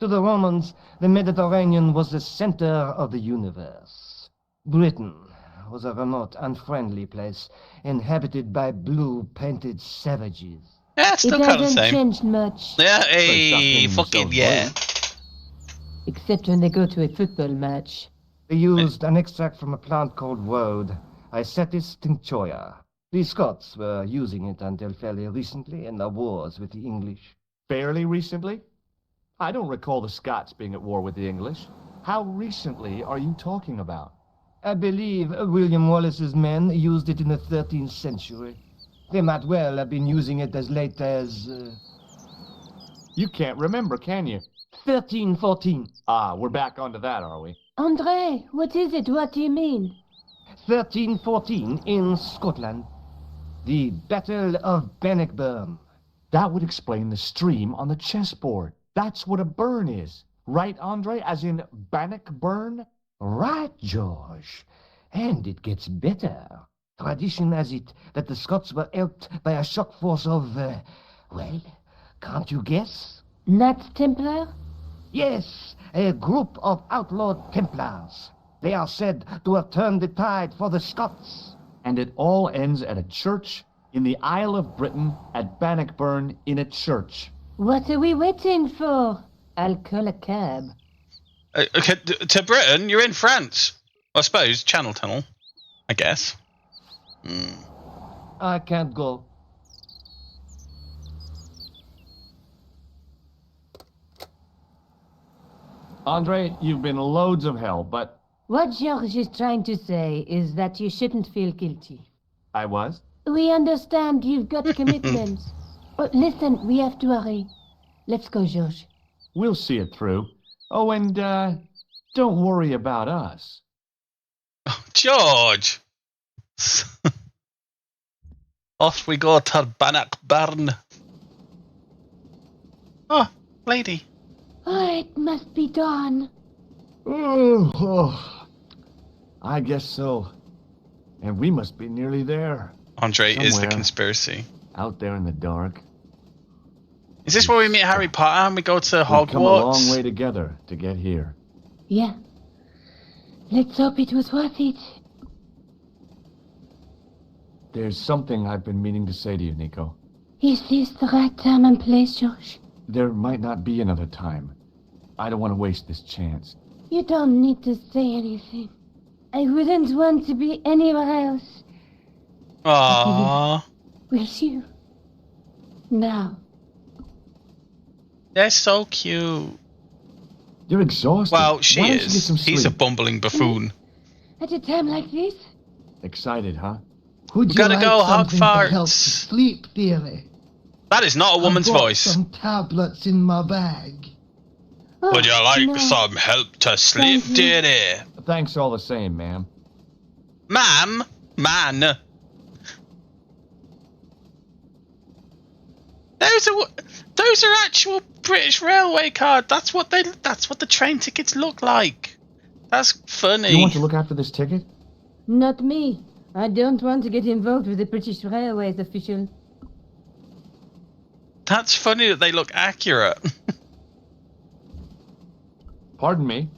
To the Romans, the Mediterranean was the center of the universe. Britain was a remote, unfriendly place, inhabited by blue-painted savages. Yeah, still kind of the It hasn't same. changed much. Yeah, hey, fucking yeah. Except when they go to a football match. They used an extract from a plant called woad, Isetis tinctoria. The Scots were using it until fairly recently in their wars with the English. Fairly recently? I don't recall the Scots being at war with the English. How recently are you talking about? I believe William Wallace's men used it in the 13th century. They might well have been using it as late as... You can't remember, can you? 1314. Ah, we're back onto that, are we? Andre, what is it? What do you mean? 1314 in Scotland. The Battle of Bannockburn. That would explain the stream on the chessboard. That's what a burn is. Right, Andre? As in Bannockburn? Right, George. And it gets better. Tradition has it that the Scots were helped by a shock force of, well, can't you guess? Knights Templar? Yes, a group of outlawed Templars. They are said to have turned the tide for the Scots. And it all ends at a church in the Isle of Britain at Bannockburn in a church. What are we waiting for? I'll call a cab. Okay, to Britain? You're in France. I suppose. Channel Tunnel. I guess. I can't go. Andre, you've been loads of help, but... What George is trying to say is that you shouldn't feel guilty. I was? We understand you've got commitments. But listen, we have to hurry. Let's go, George. We'll see it through. Oh, and, don't worry about us. Oh, George! Off we go to Bannockburn. Oh, lady. Oh, it must be dawn. Oh, I guess so. And we must be nearly there. Andre is the Somewhere conspiracy. Out there in the dark. Is this where we meet Harry Potter and we go to Hogwarts? We've come a long way together to get here. Yeah. Let's hope it was worth it. There's something I've been meaning to say to you, Nico. Is this the right time and place, George? There might not be another time. I don't want to waste this chance. You don't need to say anything. I wouldn't want to be anywhere else. Aww. With you. Now. They're so cute. You're exhausted. Well, she Why don't you get is. some He's a sleep? bumbling buffoon. At a time like this? Excited, huh? Would We you gotta like go, hog something to help farts. sleep, dearie? That is not a woman's I've got voice. some tablets in my bag. Would you like no. some help to sleep, Thank you. dearie? Thanks all the same, ma'am. Ma'am? Man. Those are actual British Railway cards. That's what the train tickets look like. That's funny. You want to look after this ticket? Not me. I don't want to get involved with the British Railways official. That's funny that they look accurate. Pardon me?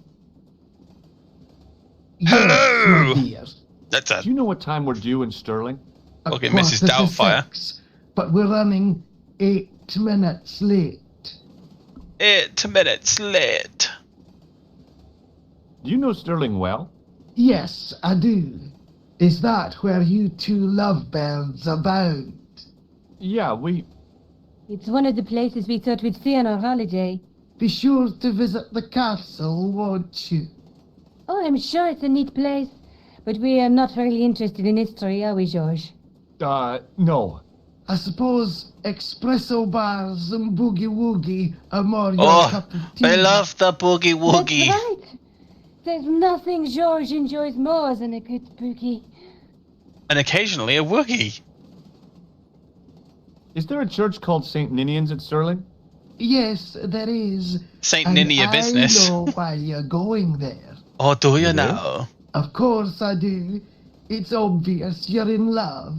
Hello! Yes, my dear. That's a Do you know what time we're due in Stirling? Okay, Quarter Mrs. to Doubtfire. 6, but we're running 8 minutes late. 8 minutes late. Do you know Stirling well? Yes, I do. Is that where you two lovebirds abound? Yeah, It's one of the places we thought we'd see on our holiday. Be sure to visit the castle, won't you? Oh, I'm sure it's a neat place. But we are not really interested in history, are we, George? No. I suppose espresso bars and boogie-woogie are more your cup of tea. I love the boogie woogie. That's right. There's nothing George enjoys more than a good boogie. And occasionally a woogie. Is there a church called St. Ninian's at Stirling? Yes, there is. St. And Ninia business. I know why you're going there. Oh, do you know? Of course I do. It's obvious you're in love.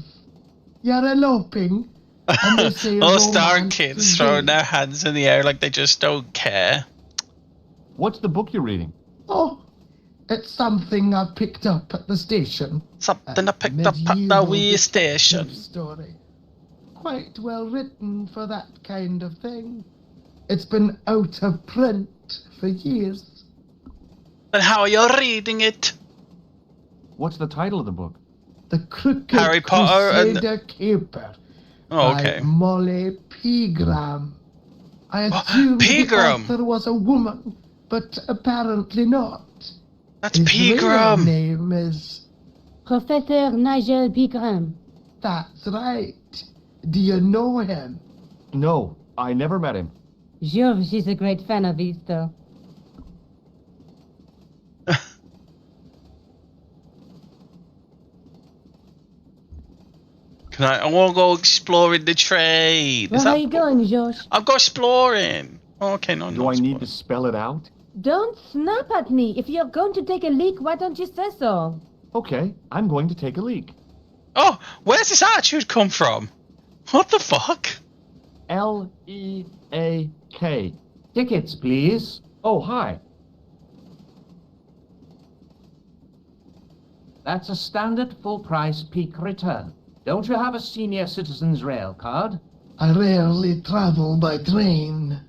You're eloping. And they say All star romance kids is throwing dead. their hands in the air like they just don't care. What's the book you're reading? Oh, it's something I picked up at the station. Something I picked up at the wee station. Story. Quite well written for that kind of thing. It's been out of print for years. But how are you reading it? What's the title of the book? The Crooked Harry Potter and... Crusader Caper Oh, okay. by Molly Pegram. I assumed the Pegram! author was a woman, but apparently not. That's His real Pegram! name is... Professor Nigel Pegram. That's right. Do you know him? No, I never met him. George is a great fan of his, though. I want to go exploring the trade. Where are you going, George? I'll go exploring. Oh, okay, no, Do I need to spell it out? Don't snap at me. If you're going to take a leak, why don't you say so? Okay, I'm going to take a leak. Oh, where's this attitude come from? What the fuck? L-E-A-K. Tickets, please. Oh, hi. That's a standard full-price peak return. Don't you have a senior citizen's rail card? I rarely travel by train.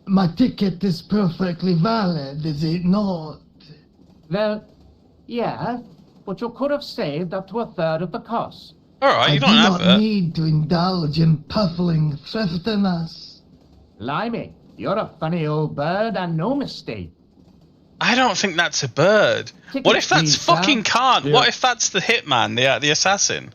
My ticket is perfectly valid, is it not? Well, yeah, but you could have saved up to a third of the cost. Alright, you don't I do have not it. need to indulge in puffling thriftiness. Blimey, you're a funny old bird and no mistake. I don't think that's a bird. Tickets, What if that's please, fucking sir. Khan? Yeah. What if that's the hitman, the assassin?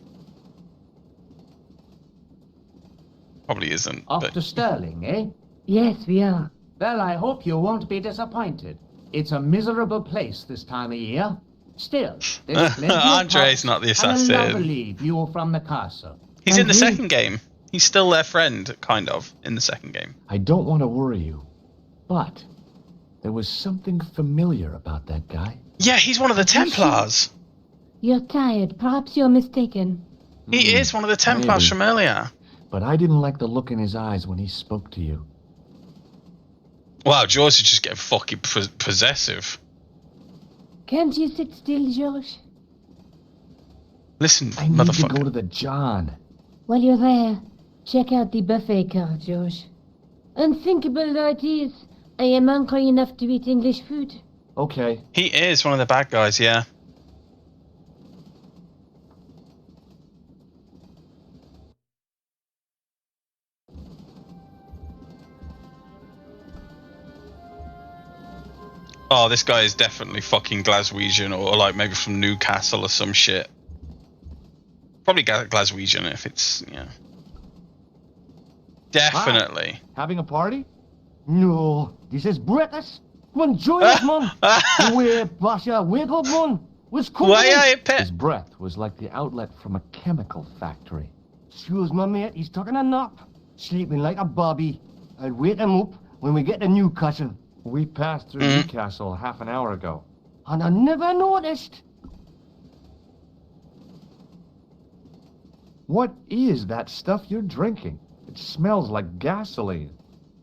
Probably isn't. Off But to Sterling, eh? Yes, we are. Well, I hope you won't be disappointed. It's a miserable place this time of year. Still, there's plenty of Andre's pubs not the and a assassin. lovely view from the castle. He's in the And second game. He's still their friend, kind of, in the second game. I don't want to worry you, but there was something familiar about that guy. Yeah, he's one of the Templars. You're tired. Perhaps you're mistaken. He is one of the Templars maybe. from earlier. But I didn't like the look in his eyes when he spoke to you. Wow, George is just getting fucking possessive. Can't you sit still, George? Listen, I need to motherfucker. go to the John. While you're there, check out the buffet car, George. Unthinkable though it is, I am hungry enough to eat English food. Okay. He is one of the bad guys, yeah. Oh, this guy is definitely fucking Glaswegian or like maybe from Newcastle or some shit. Probably Glaswegian if it's, yeah. Definitely. Hi. Having a party? No, this is British. Come on, join us, man. Where, Basha, wake up, man. What's cooking? His breath was like the outlet from a chemical factory. Excuse my mate, he's taking a nap. Sleeping like a bobby. I'll wake him up when we get to Newcastle. We passed through Newcastle half an hour ago. And I never noticed. What is that stuff you're drinking? It smells like gasoline.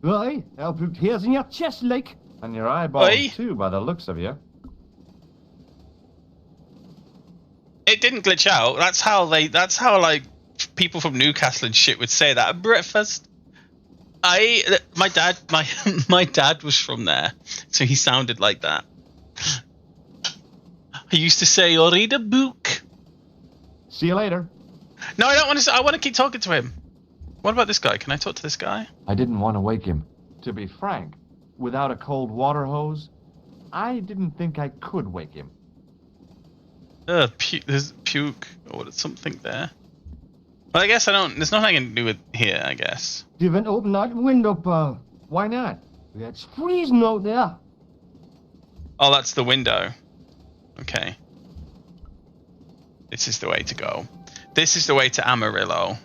Right, I'll put hairs in your chest, like. And your eyeballs, Oi. too, by the looks of you. It didn't glitch out. That's how like people from Newcastle and shit would say that at breakfast. My dad was from there, so he sounded like that. I used to say, "I'll read a book." See you later. No, I don't want to. I want to keep talking to him. What about this guy? Can I talk to this guy? I didn't want to wake him. To be frank, without a cold water hose, I didn't think I could wake him. There's puke or something there. Well, I guess I don't. There's nothing I can do with here. I guess. Didn't open that window, pal. Why not? It's freezing out there. Oh, that's the window. Okay. This is the way to go. This is the way to Amarillo.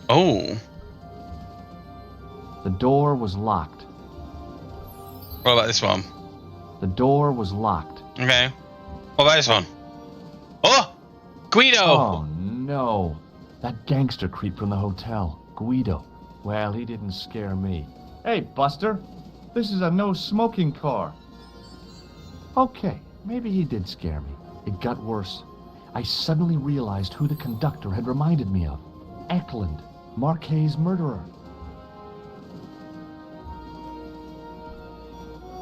Oh. The door was locked. What about this one? The door was locked. Okay. What about this one? Oh! Guido! Oh, no. That gangster creep from the hotel. Guido. Well, he didn't scare me. Hey, Buster. This is a no-smoking car. Okay, maybe he did scare me. It got worse. I suddenly realized who the conductor had reminded me of. Eklund, Marquet's murderer.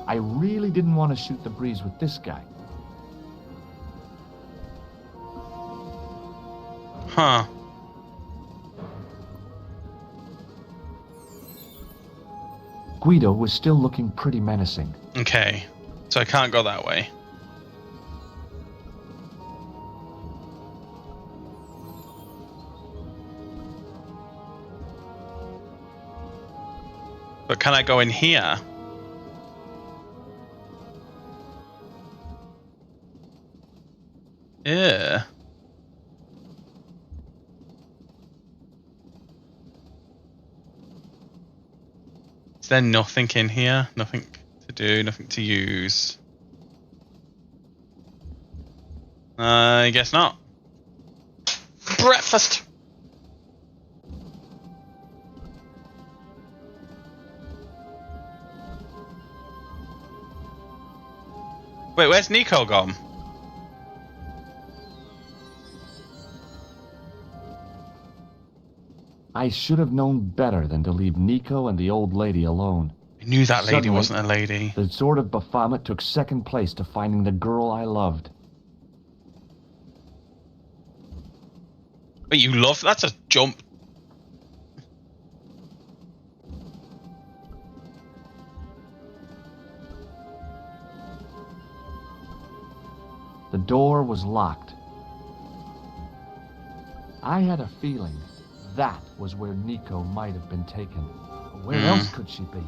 I really didn't want to shoot the breeze with this guy. Guido was still looking pretty menacing. Okay, so I can't go that way. But can I go in here? Yeah. Is there nothing in here? Nothing to do, nothing to use. I guess not. Breakfast. Wait, where's Nico gone? I should have known better than to leave Nico and the old lady alone. I knew that lady Suddenly, wasn't a lady. The sword of Baphomet took second place to finding the girl I loved. But you love... That's a jump. The door was locked. I had a feeling that was where Nico might have been taken. Where else could she be?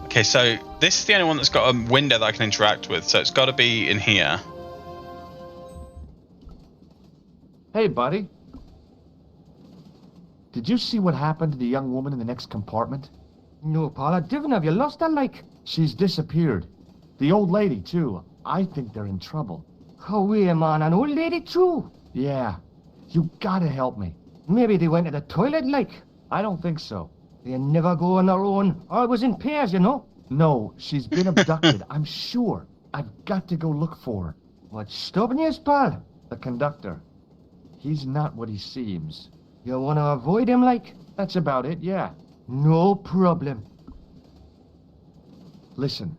Okay, so this is the only one that's got a window that I can interact with, so it's got to be in here. Hey, buddy. Did you see what happened to the young woman in the next compartment? No, Paul, I didn't. Have you lost her, like? She's disappeared. The old lady, too. I think they're in trouble. Oh, wait, man, an old lady, too? Yeah. You gotta help me. Maybe they went to the toilet, like? I don't think so. They never go on their own. Always in pairs, you know? No, she's been abducted, I'm sure. I've got to go look for her. What's stopping you, pal? The conductor. He's not what he seems. You want to avoid him, like? That's about it, yeah. No problem. Listen,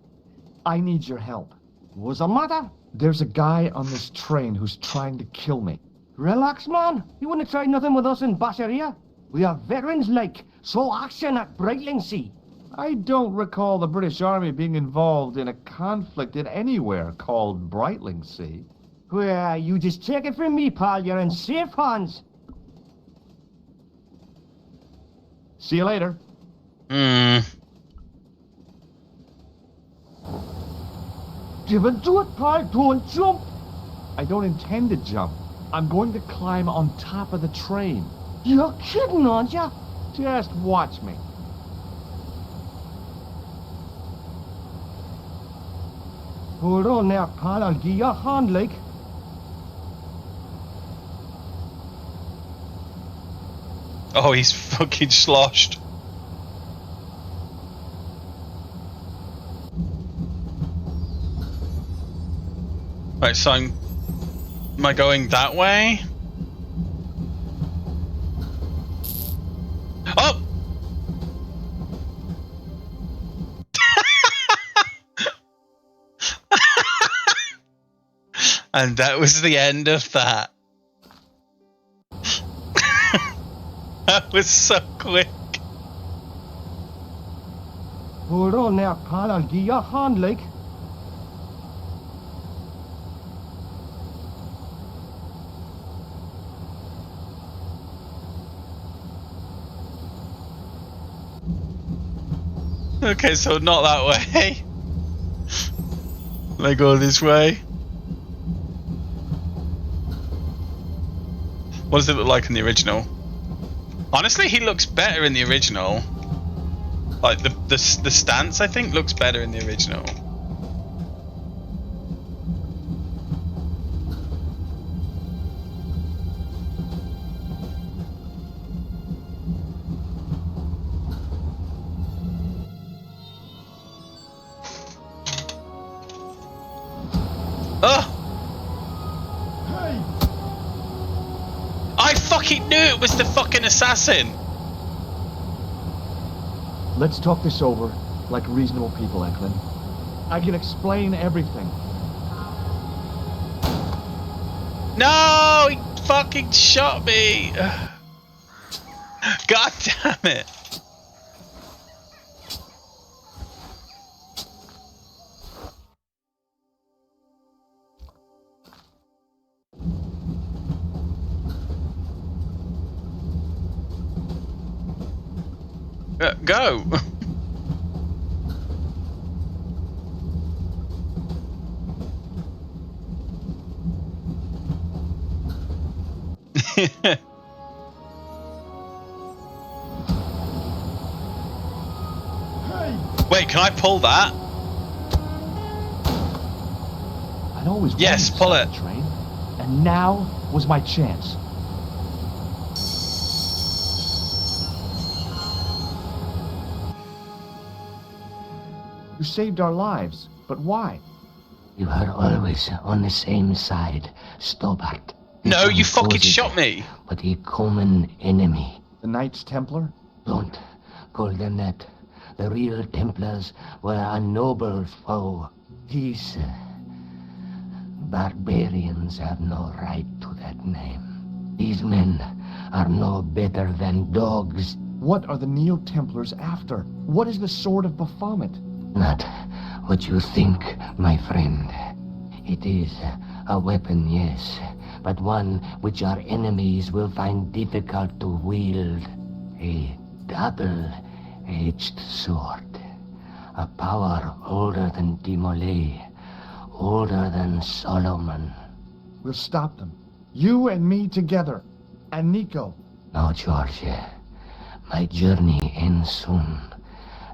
I need your help. What's the matter? There's a guy on this train who's trying to kill me. Relax, man. You wouldn't try nothing with us in Basharia. We are veterans, like, so action at Brightlingsea. I don't recall the British Army being involved in a conflict in anywhere called Brightlingsea. Well, you just take it from me, pal. You're in safe hands. See you later. Give it to it, pal. Don't jump. I don't intend to jump. I'm going to climb on top of the train. You're kidding, aren't you? Just watch me. Hold on there, pal. I'll give you a hand, like. Oh, he's fucking sloshed. Right, so am I going that way? Oh! And that was the end of that. That was so quick. Hold on there, pal. I'll give you a hand, like. Okay, so not that way. Let go this way. What does it look like in the original? Honestly, he looks better in the original. Like the stance, I think, looks better in the original. Oh! I fucking knew it was the fucking assassin! Let's talk this over like reasonable people, Eklund. I can explain everything. No! He fucking shot me! God damn it! Go. Wait, can I pull that? I'd always yes, wanted to pull start it. the train, and now was my chance. You saved our lives, but why? You are always on the same side, Stobart. No, you fucking shot me. But a common enemy. The Knights Templar? Don't call them that. The real Templars were a noble foe. These barbarians have no right to that name. These men are no better than dogs. What are the Neo-Templars after? What is the Sword of Baphomet? Not what you think, my friend. It is a weapon, yes, but one which our enemies will find difficult to wield. A double-edged sword. A power older than Demolay, older than Solomon. We'll stop them. You and me together. And Nico. No, George. My journey ends soon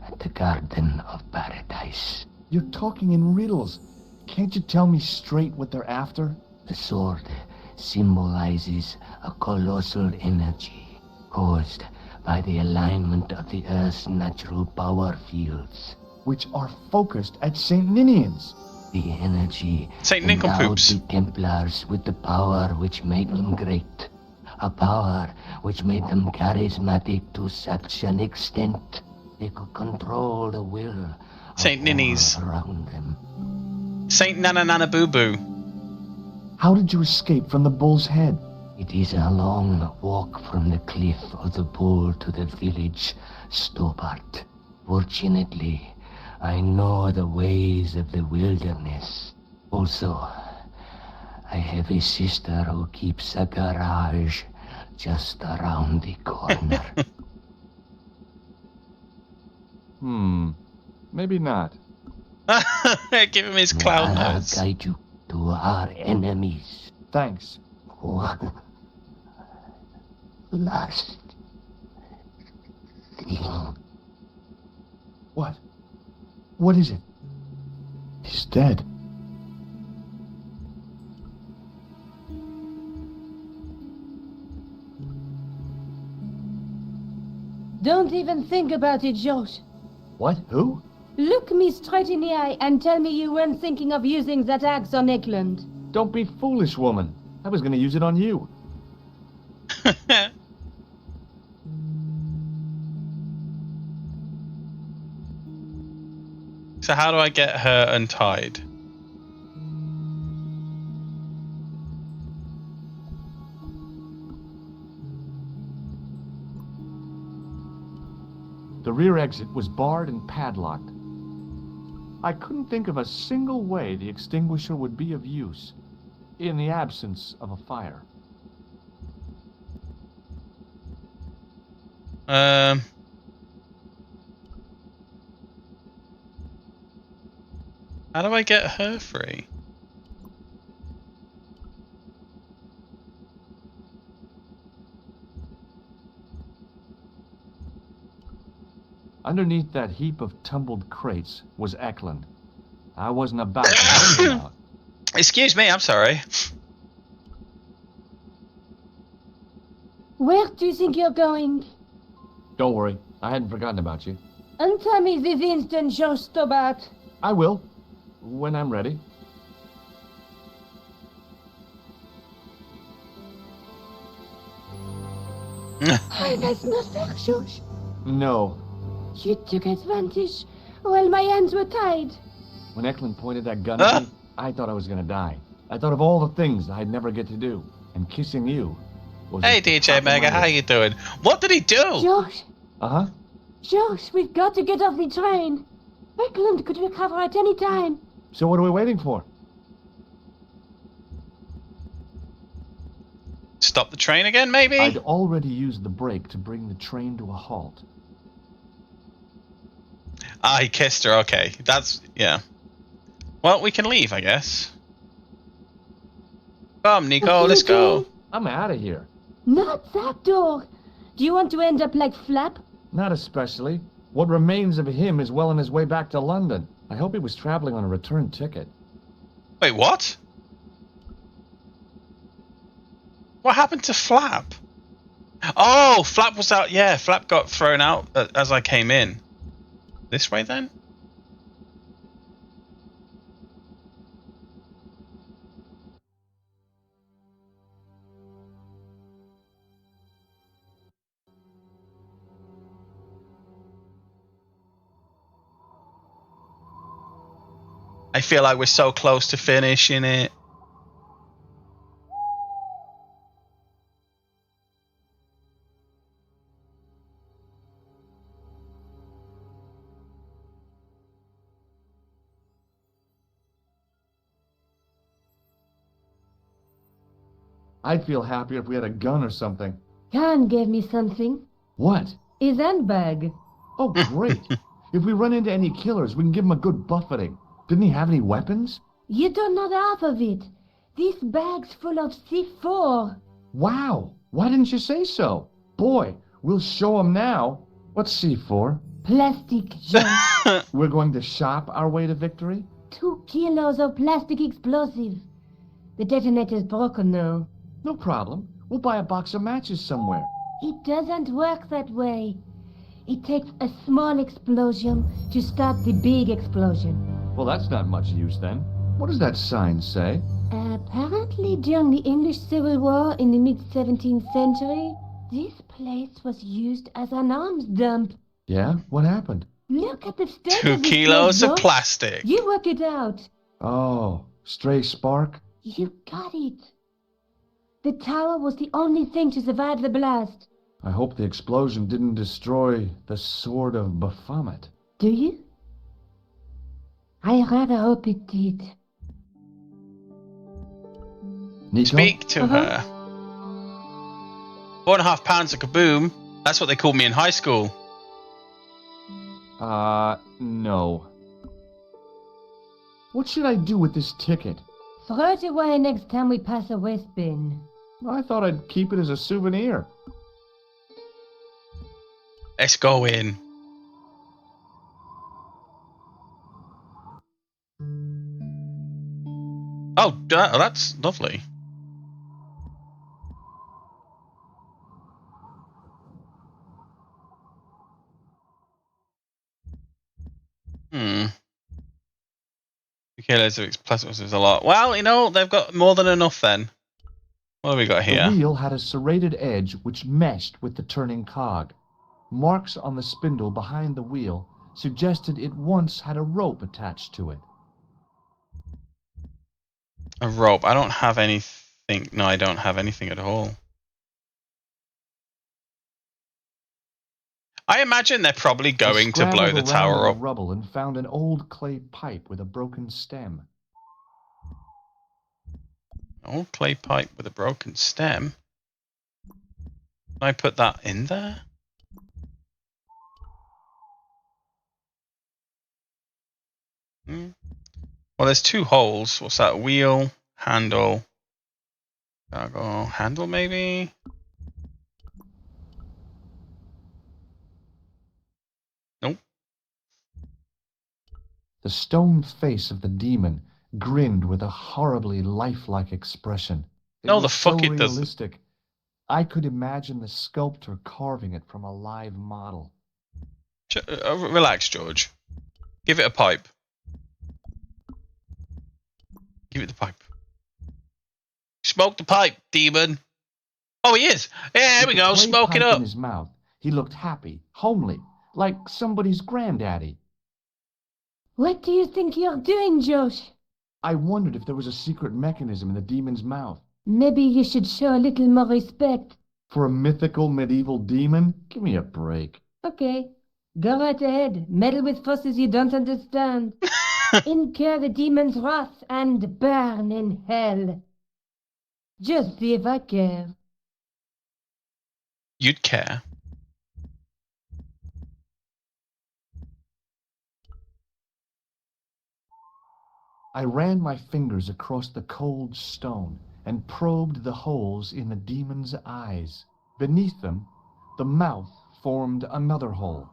at the Garden of Paradise. You're talking in riddles. Can't you tell me straight what they're after? The sword symbolizes a colossal energy caused by the alignment of the Earth's natural power fields, which are focused at St. Ninians. The energy St. endowed Nincompoops. the Templars with the power which made them great. A power which made them charismatic to such an extent they could control the will St. Ninnies. around them. St. Nana Nana Boo Boo. How did you escape from the Bull's Head? It is a long walk from the cliff of the Bull to the village, Stobart. Fortunately, I know the ways of the wilderness. Also, I have a sister who keeps a garage just around the corner. Maybe not. Give him his clown I'll nose. guide you to our enemies. Thanks. One last thing. What? What is it? He's dead. Don't even think about it, George. What? Who? Look me straight in the eye and tell me you weren't thinking of using that axe on Eklund. Don't be foolish, woman. I was going to use it on you. So how do I get her untied? The rear exit was barred and padlocked. I couldn't think of a single way the extinguisher would be of use in the absence of a fire. How do I get her free? Underneath that heap of tumbled crates was Eklund. I wasn't about to help him out. Excuse me, I'm sorry. Where do you think you're going? Don't worry, I hadn't forgotten about you. Untie me this instant, George Stobart. I will, when I'm ready. I was not there, George. No. You took advantage while my hands were tied. When Eklund pointed that gun at me, I thought I was gonna die. I thought of all the things I'd never get to do, and kissing you was Hey at the DJ top of my Mega, how list. you doing? What did he do? George, Uh-huh. George, we've got to get off the train. Eklund could recover at any time. So what are we waiting for? Stop the train again, maybe? I'd already used the brake to bring the train to a halt. Ah, he kissed her. Okay, that's yeah. Well, we can leave, I guess. Come, Nico, let's go. I'm out of here. Not that door. Do you want to end up like Flap? Not especially. What remains of him is well on his way back to London. I hope he was traveling on a return ticket. Wait, what? What happened to Flap? Oh, Flap was out. Yeah, Flap got thrown out as I came in. This way, then? I feel like we're so close to finishing it. I'd feel happier if we had a gun or something. Khan gave me something. What? His handbag. Oh, great. If we run into any killers, we can give them a good buffeting. Didn't he have any weapons? You don't know half of it. This bag's full of C4. Wow. Why didn't you say so? Boy, we'll show him now. What's C4? Plastic, Jean. We're going to shop our way to victory? 2 kilos of plastic explosive. The detonator's broken now. No problem. We'll buy a box of matches somewhere. It doesn't work that way. It takes a small explosion to start the big explosion. Well, that's not much use then. What does that sign say? Apparently during the English Civil War in the mid-17th century, this place was used as an arms dump. Yeah? What happened? Look at the state 2 of this kilos place, of George. plastic. You work it out. Oh, stray spark? You got it. The tower was the only thing to survive the blast. I hope the explosion didn't destroy the Sword of Baphomet. Do you? I rather hope it did. Nico? Speak to her. 4.5 pounds of kaboom. That's what they called me in high school. No. What should I do with this ticket? Throw it away next time we pass a waste bin. I thought I'd keep it as a souvenir. Let's go in. Oh, that's lovely. Okay, there's explosives is a lot. Well, you know, they've got more than enough then. What have we got here? The wheel had a serrated edge which meshed with the turning cog. Marks on the spindle behind the wheel suggested it once had a rope attached to it. A rope. I don't have anything. No, I don't have anything at all. I imagine they're probably going to blow the tower up. Rubble and found an old clay pipe with a broken stem. Old clay pipe with a broken stem. Can I put that in there? Well, there's 2 holes. What's that? Wheel, handle. Cargo, handle maybe? Nope. The stone face of the demon grinned with a horribly lifelike expression. No, the was fuck so it doesn't. realistic. I could imagine the sculptor carving it from a live model. Relax, George. Give it a pipe. Give it the pipe. Smoke the pipe, demon. Oh, he is. Yeah, there we go. Smoke it up. In his mouth, he looked happy, homely, like somebody's granddaddy. What do you think you're doing, Josh? I wondered if there was a secret mechanism in the demon's mouth. Maybe you should show a little more respect. For a mythical medieval demon? Give me a break. Okay. Go right ahead. Meddle with forces you don't understand. Incur the demon's wrath and burn in hell. Just see if I care. You'd care. I ran my fingers across the cold stone and probed the holes in the demon's eyes. Beneath them, the mouth formed another hole.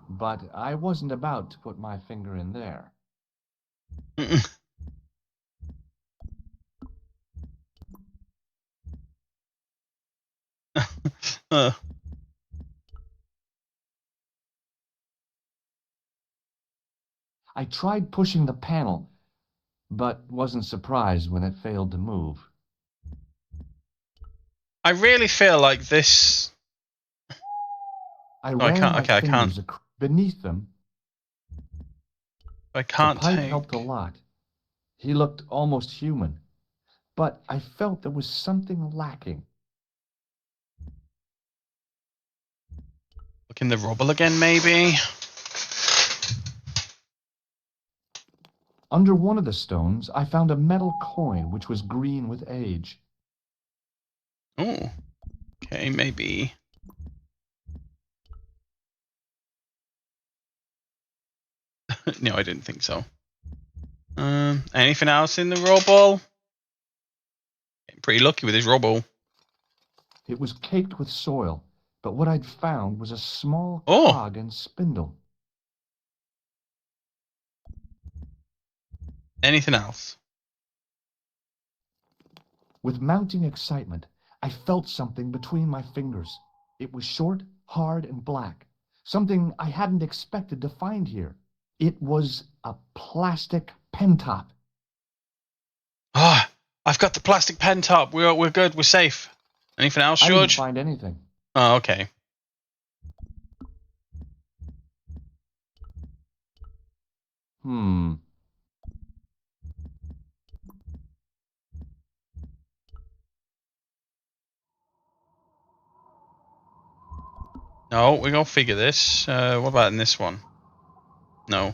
But I wasn't about to put my finger in there. I tried pushing the panel, but wasn't surprised when it failed to move. I really feel like this. I Oh, ran I can't. my Okay, I can't. fingers beneath them. I can't The pipe take. helped a lot. He looked almost human, but I felt there was something lacking. Look in the rubble again, maybe. Under one of the stones, I found a metal coin which was green with age. Oh, okay, maybe. No, I didn't think so. Anything else in the rubble? Getting pretty lucky with his rubble. It was caked with soil, but what I'd found was a small Oh. cog and spindle. Anything else? With mounting excitement, I felt something between my fingers. It was short, hard, and black. Something I hadn't expected to find here. It was a plastic pen top. Ah, I've got the plastic pen top. We're good. We're safe. Anything else, I didn't George? find anything. Oh, okay. Hmm. No, we're gonna figure this. What about in this one? No.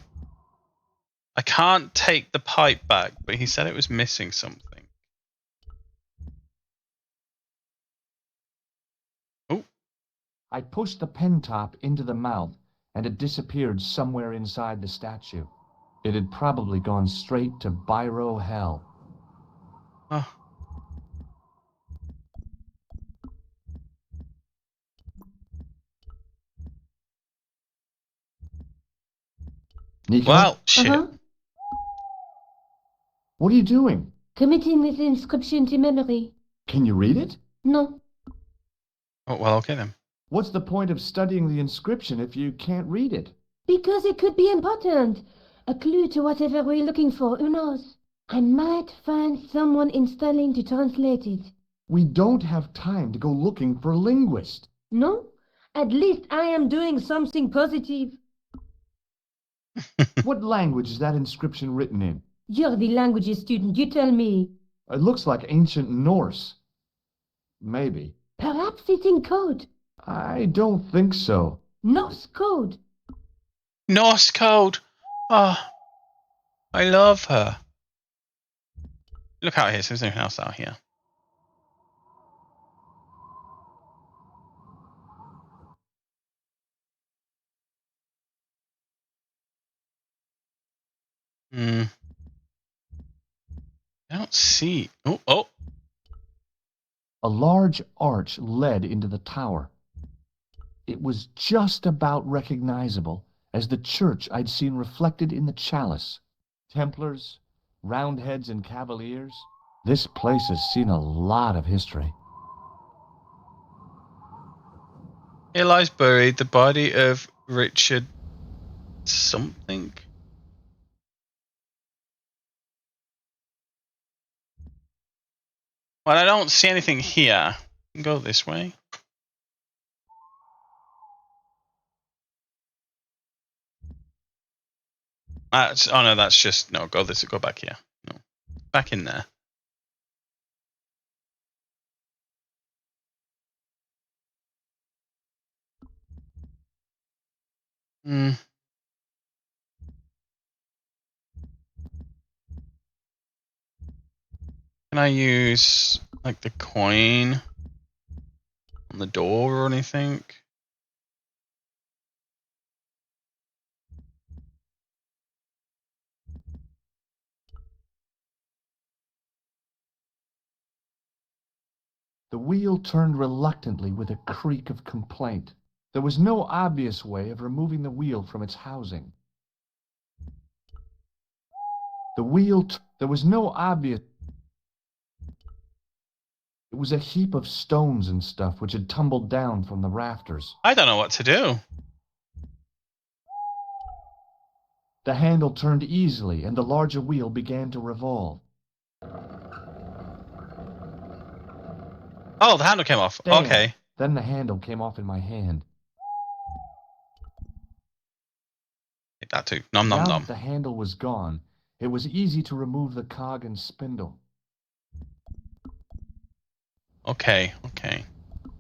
I can't take the pipe back, but he said it was missing something. Oh. I pushed the pen top into the mouth, and it disappeared somewhere inside the statue. It had probably gone straight to Biro Hell. Oh. Nico? Well, shit. What are you doing? Committing this inscription to memory. Can you read it? No. Oh, well, okay then. What's the point of studying the inscription if you can't read it? Because it could be important. A clue to whatever we're looking for, who knows? I might find someone installing to translate it. We don't have time to go looking for a linguist. No? At least I am doing something positive. What language is that inscription written in? You're the languages student, you tell me. It looks like ancient Norse. Maybe. Perhaps it's in code. I don't think so. Norse code. Norse code. Oh, I love her. Look out here. So there's anything else out here. I don't see. Oh. A large arch led into the tower. It was just about recognizable as the church I'd seen reflected in the chalice. Templars, Roundheads, and Cavaliers. This place has seen a lot of history. Here lies buried the body of Richard something. Well, I don't see anything here. Go this way. Oh no, that's just no. Go back here. No, back in there. Can I use like the coin on the door or anything? The wheel turned reluctantly with a creak of complaint. There was no obvious way of removing the wheel from its housing. There was no obvious... It was a heap of stones and stuff which had tumbled down from the rafters. I don't know what to do. The handle turned easily, and the larger wheel began to revolve. Oh, the handle came off. Damn. Okay. Then the handle came off in my hand. Take that too. Nom nom Now nom. that the handle was gone, it was easy to remove the cog and spindle. Okay, okay. Can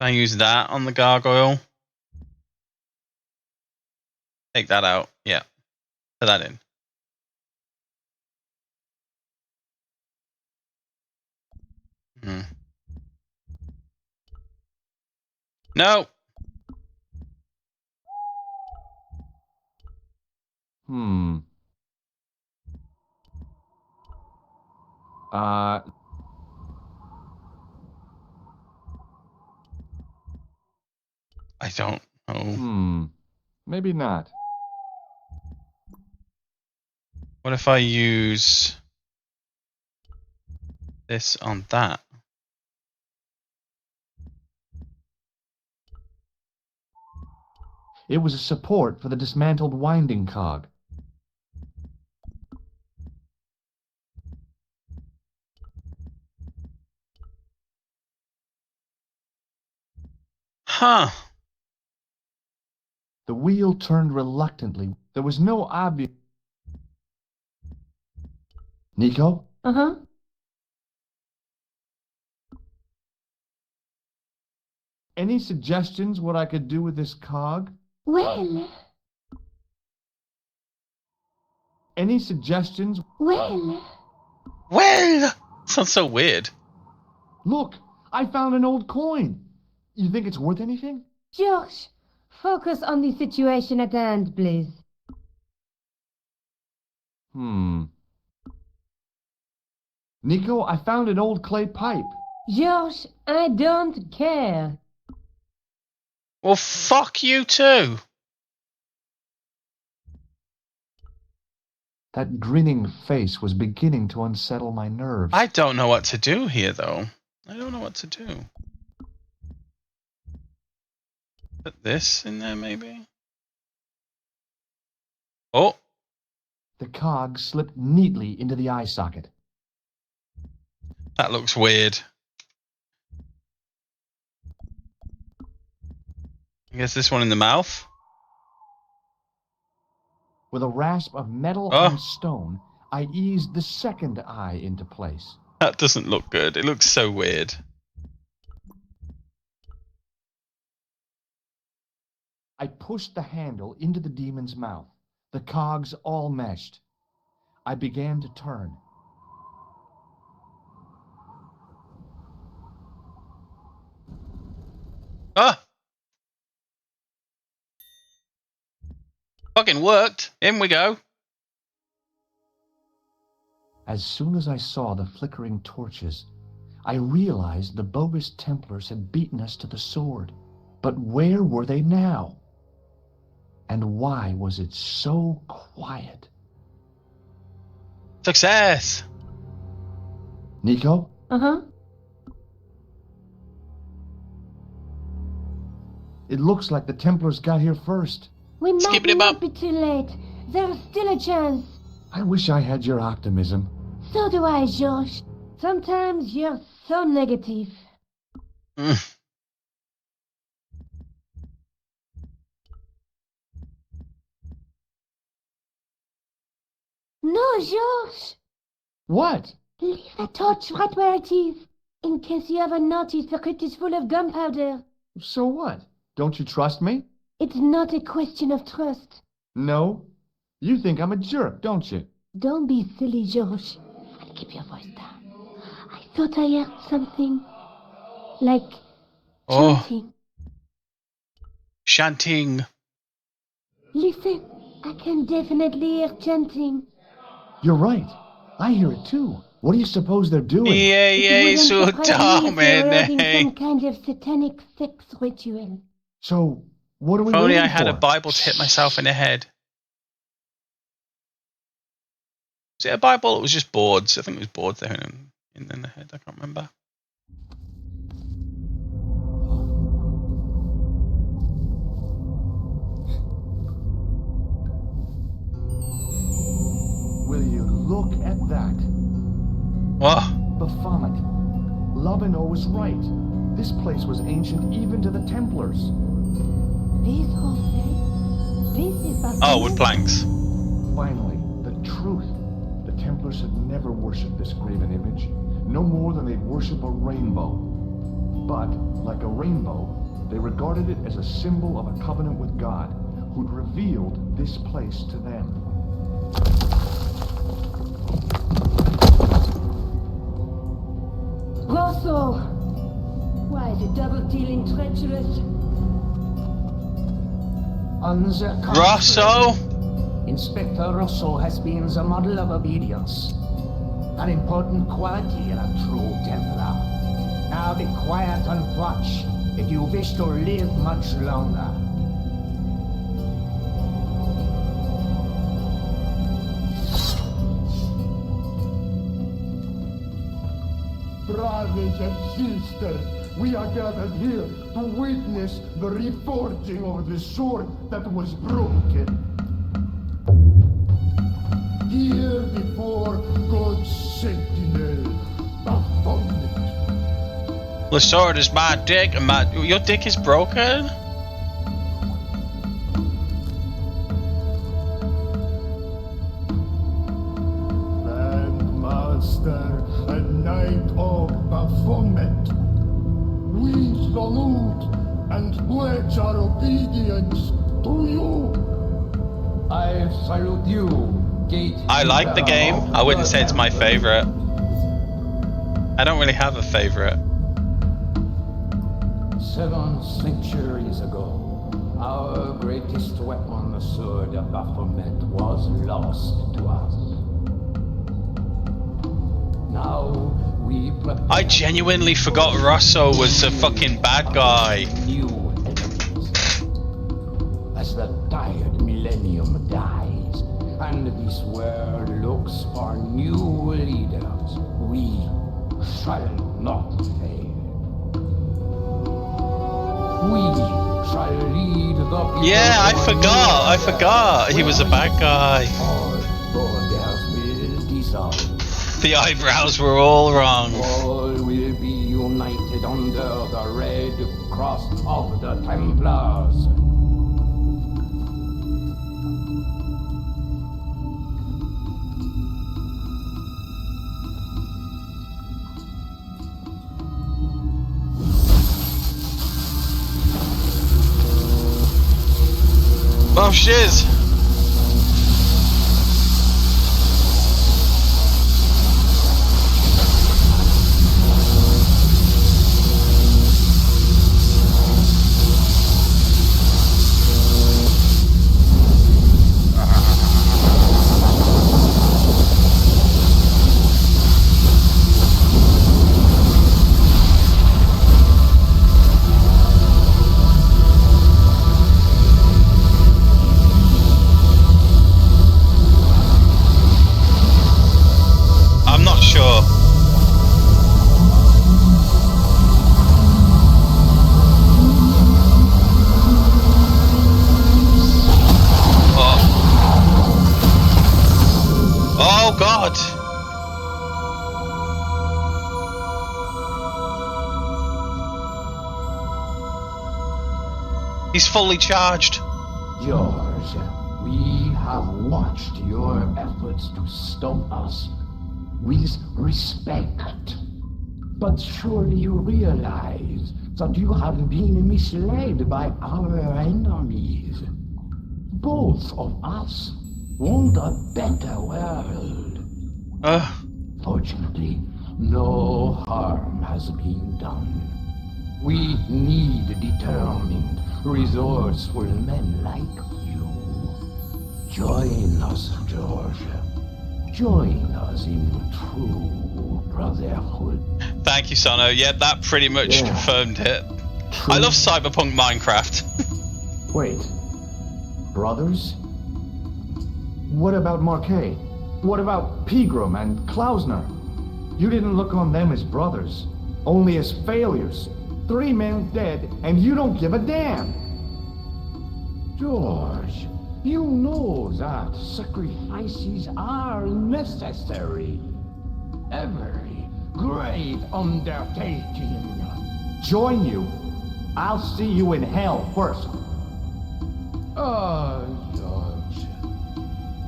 I use that on the gargoyle? Take that out. Yeah. Put that in. No. I don't know. Maybe not. What if I use this on that? It was a support for the dismantled winding cog. Huh. The wheel turned reluctantly. There was no obvious... Nico? Uh-huh. Any suggestions what I could do with this cog? Well, Any suggestions? well. Sounds so weird. Look, I found an old coin. You think it's worth anything? Josh, focus on the situation at hand, please. Nico, I found an old clay pipe. Josh, I don't care. Well, fuck you too. That grinning face was beginning to unsettle my nerves. I don't know what to do here, though. I don't know what to do. Put this in there, maybe? Oh. The cog slipped neatly into the eye socket. That looks weird. I guess this one in the mouth? With a rasp of metal and stone, I eased the second eye into place. That doesn't look good. It looks so weird. I pushed the handle into the demon's mouth. The cogs all meshed. I began to turn. Ah! Fucking worked. In we go. As soon as I saw the flickering torches, I realized the bogus Templars had beaten us to the sword. But where were they now? And why was it so quiet? Success! Nico? Uh-huh. It looks like the Templars got here first. We might not be too late. There's still a chance. I wish I had your optimism. So do I, Josh. Sometimes you're so negative. No, Josh. What? Leave the torch right where it is. In case you ever notice the crypt is full of gunpowder. So what? Don't you trust me? It's not a question of trust. No? You think I'm a jerk, don't you? Don't be silly, Josh. I'll keep your voice down. I thought I heard something. Like chanting. Chanting. Listen, I can definitely hear chanting. You're right. I hear it too. What do you suppose they're doing? It so wouldn't surprise me if they were having dominant. some kind of satanic sex ritual. So, what are we If only waiting I had a for? Bible to hit myself in the head. Was it a Bible? Or it was just boards. I think it was boards they hit him in the head. I can't remember. Will you look at that? What? Baphomet. Lovino was right. This place was ancient even to the Templars. This whole place, this is Oh, with planks. Finally, the truth. The Templars had never worshipped this graven image, no more than they'd worship a rainbow. But, like a rainbow, they regarded it as a symbol of a covenant with God, who'd revealed this place to them. Rosso! Why the double-dealing treacherous? On the contrary, Rosso? Inspector Rosso has been the model of obedience, an important quality in a true Templar. Now be quiet and watch if you wish to live much longer. Brothers and sisters, we are gathered here to witness the reforging of the sword that was broken. Here before God's sentinel, Baphomet. The sword is my dick, and your dick is broken? Grandmaster and Knight of Baphomet, we salute and pledge our obedience to you. I salute you, Gate. I like the game. I wouldn't say it's my favorite. I don't really have a favorite. 7 centuries ago, our greatest weapon, the sword of Baphomet, was lost to us. Now we prepare. I genuinely forgot Rosso was a fucking bad guy. New enemies. As the tired millennium dies, and this world looks for new leaders, we shall not fail. We shall lead the people. Yeah, I forgot. He was a bad guy. All borders will dissolve. The eyebrows were all wrong. All will be united under the red cross of the Templars. Oh shiz! I'm not sure. Oh God! He's fully charged. George, we have watched your efforts to stop us with respect. But surely you realize that you have been misled by our enemies. Both of us want a better world. Fortunately, no harm has been done. We need determined, resourceful men like you. Join us, George. Join us in thru. brotherhood. Thank you, Sano. Yeah, that pretty much confirmed it. I love cyberpunk Minecraft. Wait. Brothers? What about Marquet? What about Pegram and Klausner? You didn't look on them as brothers, only as failures. 3 men dead, and you don't give a damn. George, you know that sacrifices are necessary. Every great undertaking. Join you? I'll see you in hell first. Oh, George,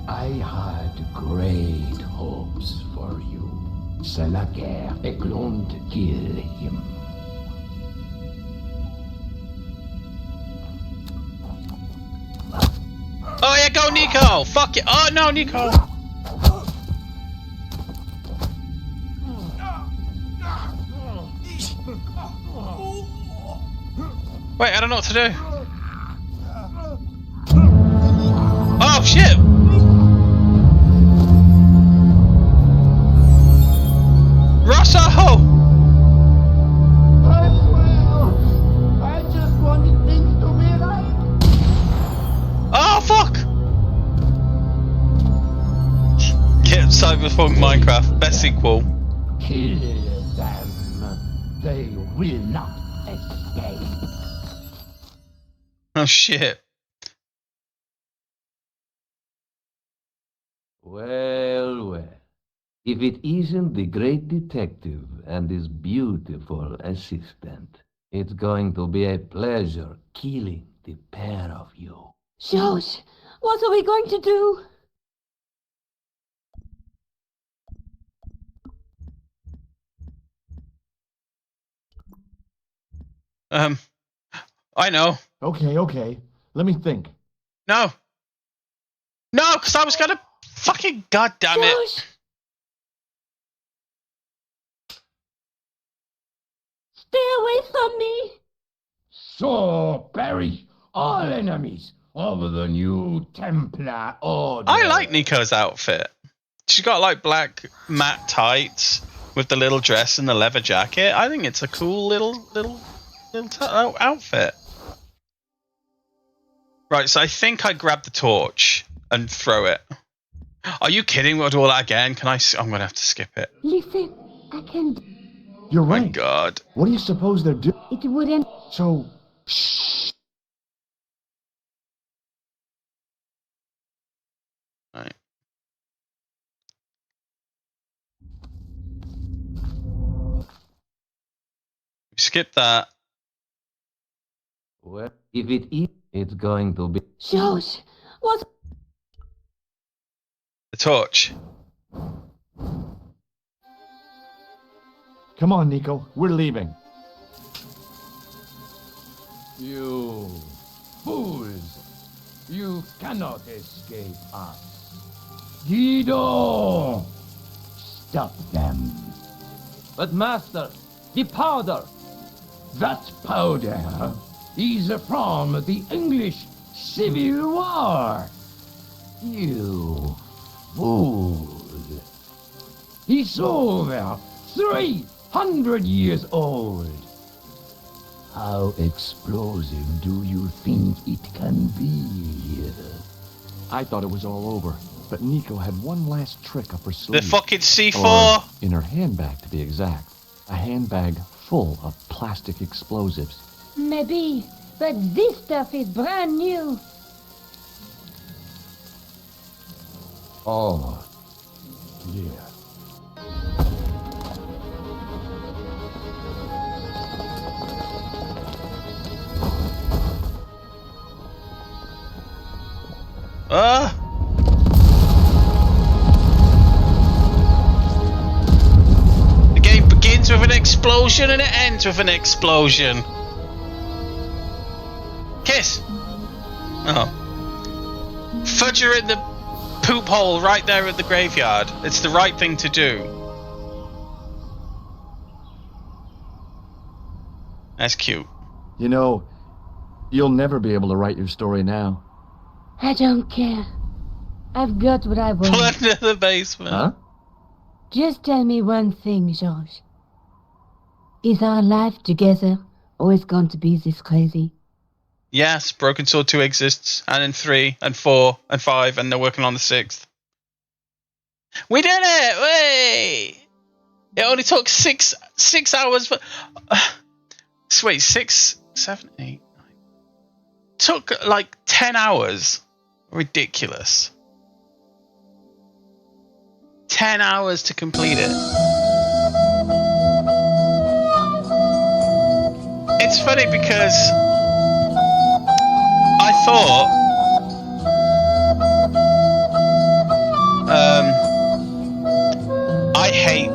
I had great hopes for you. C'est la guerre est going to kill him. Oh yeah, go Nico! Fuck it! Oh no, Nico! Wait, I don't know what to do. Oh shit! Rosso! I swear, I just wanted things to be right. Oh fuck! Get Cyberpunk Minecraft, best sequel. Kill them. They will not escape. Oh shit. Well, well. If it isn't the great detective and his beautiful assistant, it's going to be a pleasure killing the pair of you. George, what are we going to do? I know. Okay. Let me think. No. No, because I was gonna fucking goddamn it. George! Stay away from me! So perish all enemies of the new Templar Order. I like Nico's outfit. She's got like black matte tights with the little dress and the leather jacket. I think it's a cool little outfit. Right, so I think I grab the torch and throw it. Are you kidding? We'll do all that again? Can I? I'm gonna have to skip it. Listen, I can... You're right. My God. What do you suppose they're doing? It wouldn't... So, shh. Right. Skip that. Well, if it is, it's going to be... George, what... The torch. Come on, Nico. We're leaving. You fools! You cannot escape us. Guido! Stop them. But master, the powder! That powder is from the English Civil War. You fool. It's over 300 years old. How explosive do you think it can be? I thought it was all over, but Nico had one last trick up her sleeve. The fucking C4! Or in her handbag, to be exact. A handbag full of plastic explosives. Maybe, but this stuff is brand new. Oh, dear. The game begins with an explosion and it ends with an explosion. Kiss! Oh. Fudge her in the poop hole right there at the graveyard. It's the right thing to do. That's cute. You know, you'll never be able to write your story now. I don't care. I've got what I want. Pull into the basement. Huh? Just tell me one thing, George. Is our life together always going to be this crazy? Yes, Broken Sword 2 exists, and in 3, and 4, and 5, and they're working on the 6th. We did it! Wait! It only took 6 hours. Wait, 6, 7, 8, 9. Took like 10 hours. Ridiculous. 10 hours to complete it. It's funny because I thought I hate,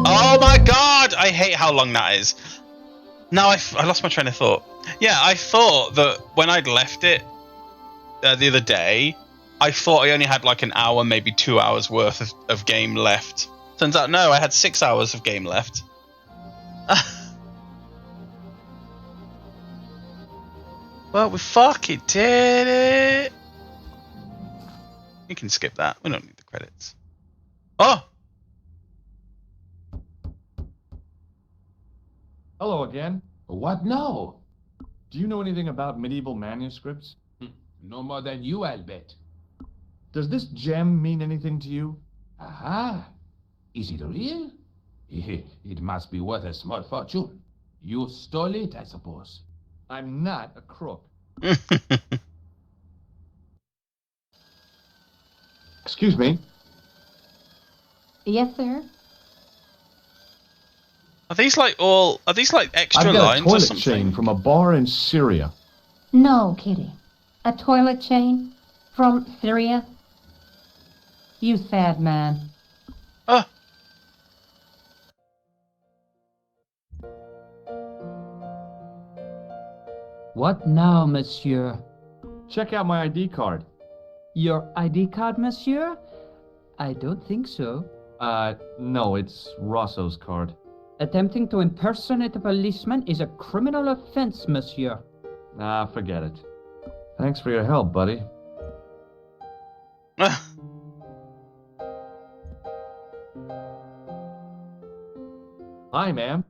oh my god, I hate how long that is. Now I lost my train of thought. Yeah, I thought that when I'd left it the other day, I thought I only had like an hour, maybe 2 hours worth of game left. Turns out, no, I had 6 hours of game left. Well, we fucking did it. You can skip that. We don't need the credits. Oh! Hello again. What now? Do you know anything about medieval manuscripts? No more than you, I'll bet. Does this gem mean anything to you? Aha. Is it real? It must be worth a small fortune. You stole it, I suppose. I'm not a crook. Excuse me. Yes, sir? Are these like extra I've got lines a or toilet something? chain from a bar in Syria. No, Kitty. A toilet chain? From Syria? You sad man. Oh. What now, monsieur? Check out my ID card. Your ID card, monsieur? I don't think so. No, it's Rosso's card. Attempting to impersonate a policeman is a criminal offense, monsieur. Ah, forget it. Thanks for your help, buddy. Hi, ma'am.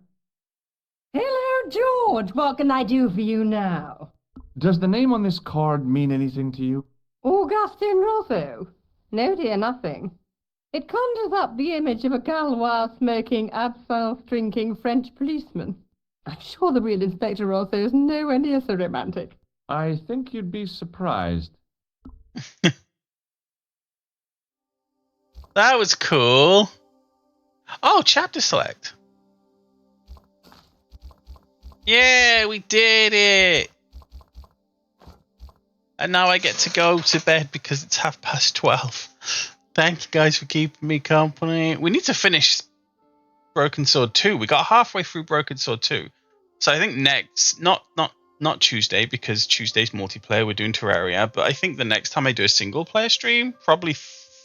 Hello, George. What can I do for you now? Does the name on this card mean anything to you? Augustin Rosso? No, dear, nothing. It conjures up the image of a Gaulois-smoking, absinthe-drinking French policeman. I'm sure the real Inspector Rosso is nowhere near so romantic. I think you'd be surprised. That was cool. Oh, chapter select. Yeah, we did it. And now I get to go to bed because it's 12:30. Thank you guys for keeping me company. We need to finish Broken Sword 2. We got halfway through Broken Sword 2. So I think next, not Tuesday, because Tuesday's multiplayer, we're doing Terraria, but I think the next time I do a single player stream, probably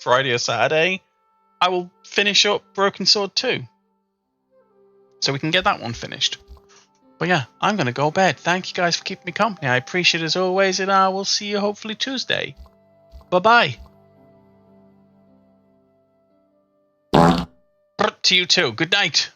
Friday or Saturday, I will finish up Broken Sword 2. So we can get that one finished. But yeah, I'm going to go to bed. Thank you guys for keeping me company. I appreciate it as always, and I will see you hopefully Tuesday. Bye-bye. To you too. Good night.